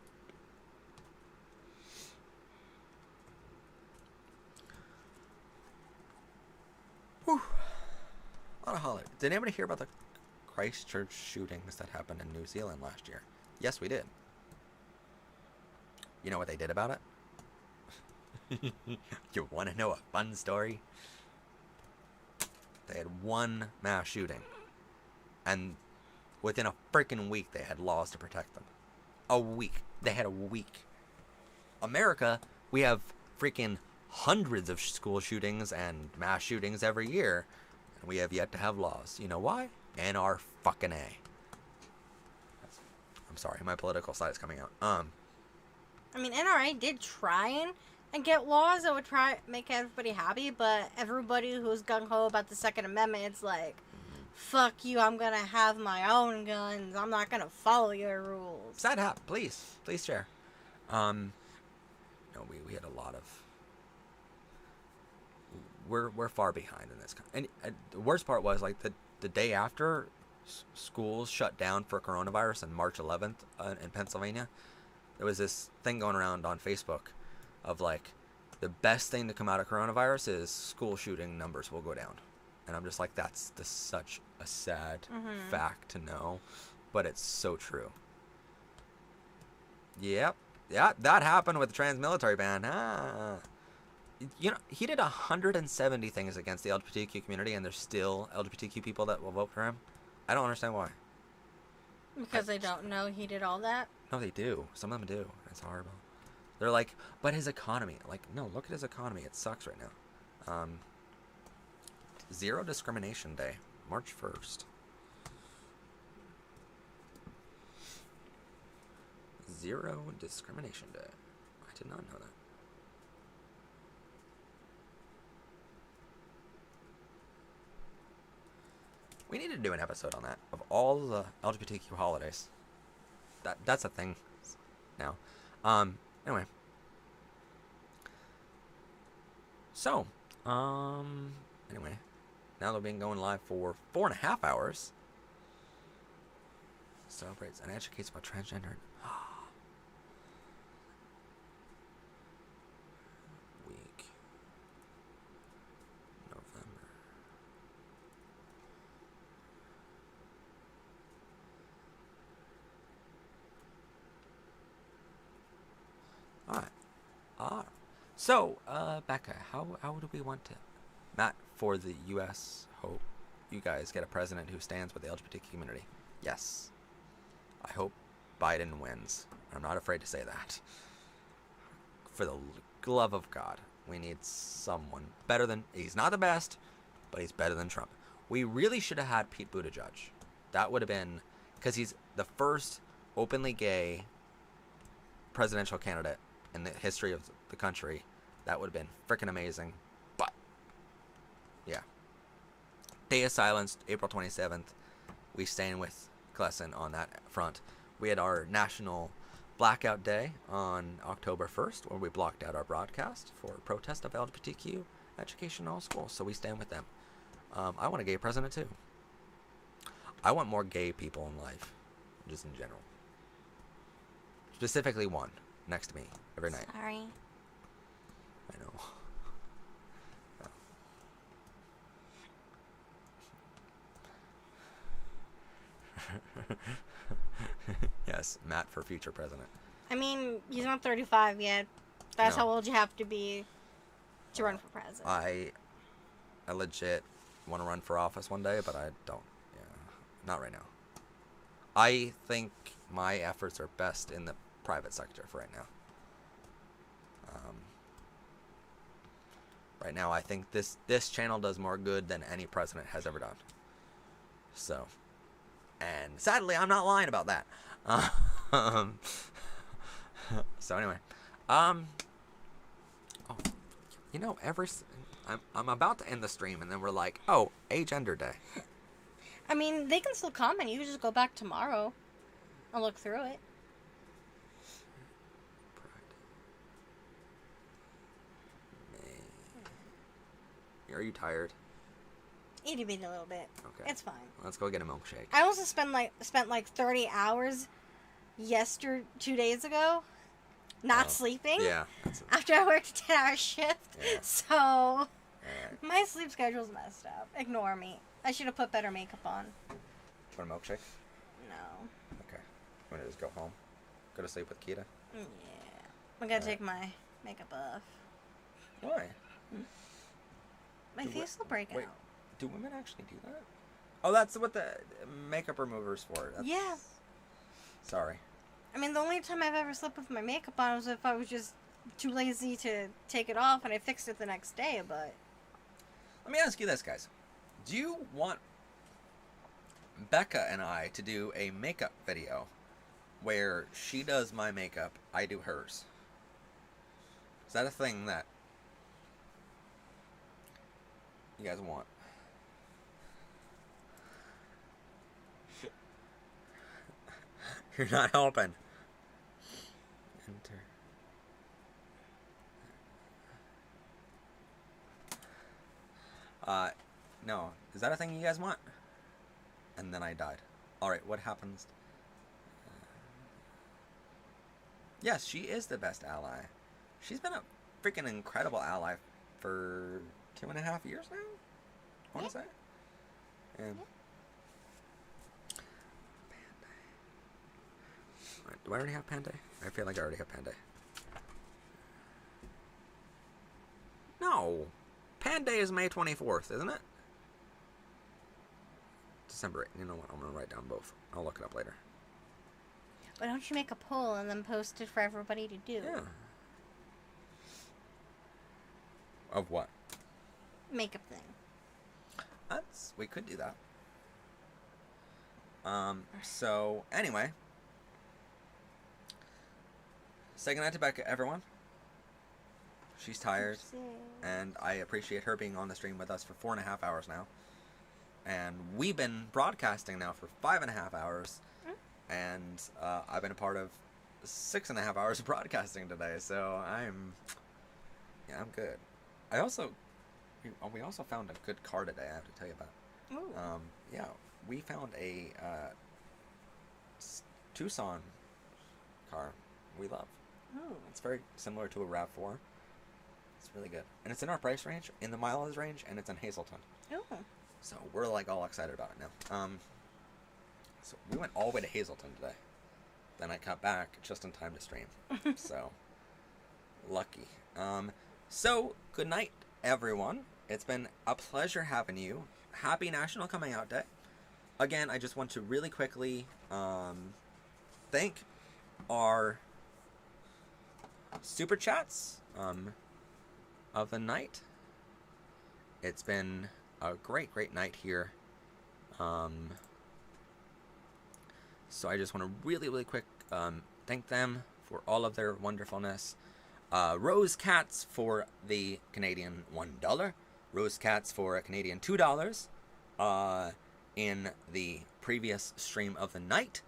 Whew. A lot of holidays. Did anybody hear about the Christchurch shootings that happened in New Zealand last year? Yes, we did. You know what they did about it? You want to know a fun story? They had one mass shooting, and within a freaking week, they had laws to protect them. A week. They had a week. America, we have freaking hundreds of school shootings and mass shootings every year, and we have yet to have laws. You know why? NR fucking A. I'm sorry, my political side is coming out. I mean, NRA did try and get laws that would try make everybody happy, but everybody who's gung-ho about the Second Amendment, it's like, fuck you, I'm gonna have my own guns. I'm not gonna follow your rules. Sad hap, please share. No, we had a lot of... We're far behind in this. And the worst part was, like, the day after schools shut down for coronavirus on March 11th in Pennsylvania, there was this thing going around on Facebook of like, the best thing to come out of coronavirus is school shooting numbers will go down. And I'm just like, that's such a sad fact to know, but it's so true. Yep. Yeah, that happened with the trans-military ban. You know, he did 170 things against the LGBTQ community, and there's still LGBTQ people that will vote for him. I don't understand why. Because they don't know he did all that? No, they do. Some of them do. It's horrible. They're like, but his economy. Like, no, look at his economy. It sucks right now. Zero Discrimination Day, March 1st. Zero Discrimination Day. I did not know that. We need to do an episode on that, of all the LGBTQ holidays. That's a thing now. Anyway. So, anyway. Now that we've been going live for 4.5 hours. Celebrates and educates about transgender. Week. November. Alright. So, Becca, how do we want to, Matt, for the U.S., hope you guys get a president who stands with the LGBT community? Yes. I hope Biden wins. I'm not afraid to say that. For the love of God, we need someone better than, he's not the best, but he's better than Trump. We really should have had Pete Buttigieg. That would have been, because he's the first openly gay presidential candidate in the history of the country. That would have been freaking amazing. But, yeah. Day of silence, April 27th. We stand with Clesson on that front. We had our national blackout day on October 1st, where we blocked out our broadcast for protest of LGBTQ education in all schools. So we stand with them. I want a gay president too. I want more gay people in life, just in general. Specifically one next to me every night. Sorry. I know. Yes, Matt for future president. I mean, he's not 35 yet. That's No. how old you have to be to run for president. I legit want to run for office one day, but I don't. Yeah, not right now. I think my efforts are best in the private sector for right now. Right now, I think this channel does more good than any president has ever done. So, and sadly, I'm not lying about that. So anyway, oh, you know, I'm about to end the stream, and then we're like, oh, Agender Day. I mean, they can still comment. You can just go back tomorrow and look through it. Are you tired? Itty bitty a little bit. Okay. It's fine. Let's go get a milkshake. I also spent like 30 hours 2 days ago not sleeping. Yeah. After I worked a 10-hour shift. Yeah. So my sleep schedule's messed up. Ignore me. I should have put better makeup on. Want a milkshake? No. Okay. You want to just go home? Go to sleep with Kita? Yeah. I'm gonna take my makeup off. Why? My face will break Wait. out. Do women actually do that? Oh, that's what the makeup remover's for. Yeah. Sorry. I mean, the only time I've ever slept with my makeup on was if I was just too lazy to take it off, and I fixed it the next day, but... Let me ask you this, guys. Do you want Becca and I to do a makeup video where she does my makeup, I do hers? Is that a thing that you guys want? You're not helping. Enter. No. Is that a thing you guys want? And then I died. Alright, what happens? Yes, she is the best ally. She's been a freaking incredible ally for 2.5 years now. I want to say. Yeah. Do I already have Panday? I feel like I already have Panday. No. Panday is May 24th, isn't it? December 8th. You know what? I'm going to write down both. I'll look it up later. Why don't you make a poll and then post it for everybody to do? Yeah. Of what? Makeup thing. We could do that. So, anyway. Say goodnight to Becca, everyone. She's tired. And I appreciate her being on the stream with us for 4.5 hours now. And we've been broadcasting now for 5.5 hours. And I've been a part of 6.5 hours of broadcasting today. So I'm good. We also found a good car today, I have to tell you about. Ooh. Yeah, we found a Tucson car we love. Oh. It's very similar to a RAV4. It's really good. And it's in our price range, in the mileage range, and it's in Hazleton. Oh. So we're like all excited about it now. So we went all the way to Hazleton today. Then I got back just in time to stream. So, lucky. So, good night, everyone. It's been a pleasure having you. Happy National Coming Out Day. Again, I just want to really quickly thank our super chats of the night. It's been a great night here. So I just want to really quick thank them for all of their wonderfulness. Rose Cats for the Canadian $1. Rose Cats for a Canadian $2 in the previous stream of the night.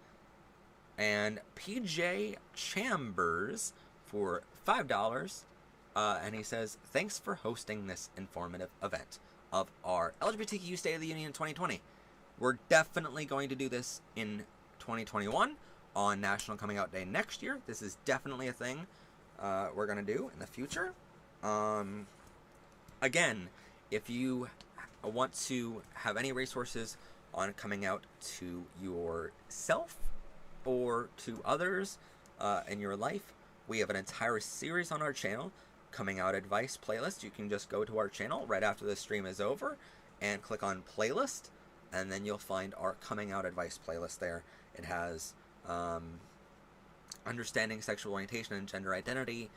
And PJ Chambers for $5. And he says, thanks for hosting this informative event of our LGBTQ State of the Union 2020. We're definitely going to do this in 2021 on National Coming Out Day next year. This is definitely a thing we're going to do in the future. Again, if you want to have any resources on coming out to yourself or to others in your life, we have an entire series on our channel, Coming Out Advice Playlist. You can just go to our channel right after the stream is over and click on Playlist, and then you'll find our Coming Out Advice playlist there. It has understanding sexual orientation and gender identity,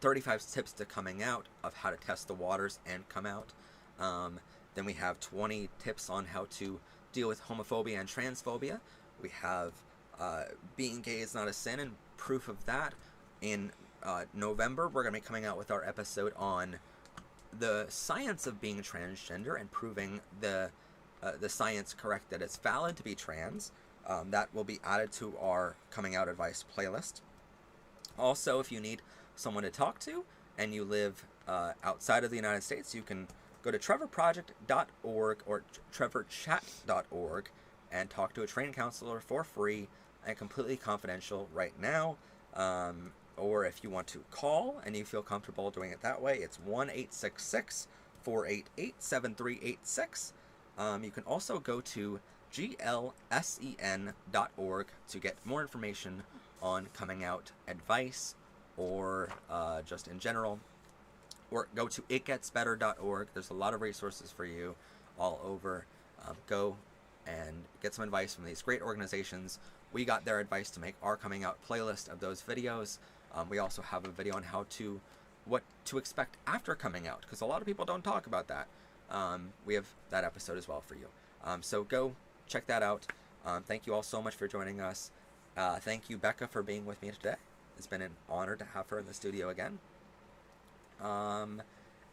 35 tips to coming out, of how to test the waters and come out. Then we have 20 tips on how to deal with homophobia and transphobia. We have being gay is not a sin and proof of that. In November, we're going to be coming out with our episode on the science of being transgender and proving the science correct that it's valid to be trans. That will be added to our Coming Out Advice playlist. Also, if you need someone to talk to and you live outside of the United States, you can go to trevorproject.org or trevorchat.org and talk to a trained counselor for free and completely confidential right now. Or if you want to call and you feel comfortable doing it that way, it's 1-866-488-7386. You can also go to glsen.org to get more information on coming out advice or just in general. Or go to itgetsbetter.org. There's a lot of resources for you all over. Go and get some advice from these great organizations. We got their advice to make our coming out playlist of those videos. We also have a video on what to expect after coming out, because a lot of people don't talk about that. We have that episode as well for you. So go check that out. Thank you all so much for joining us. Thank you, Becca, for being with me today. It's been an honor to have her in the studio again. And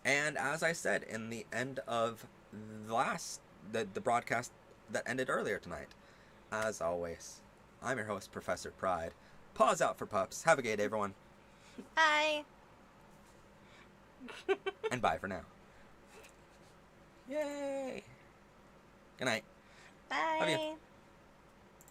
as I said in the end of the broadcast that ended earlier tonight, as always, I'm your host, Professor Pride. Pause out for pups. Have a gay day, everyone. Bye. And bye for now. Yay. Good night. Bye. Love you.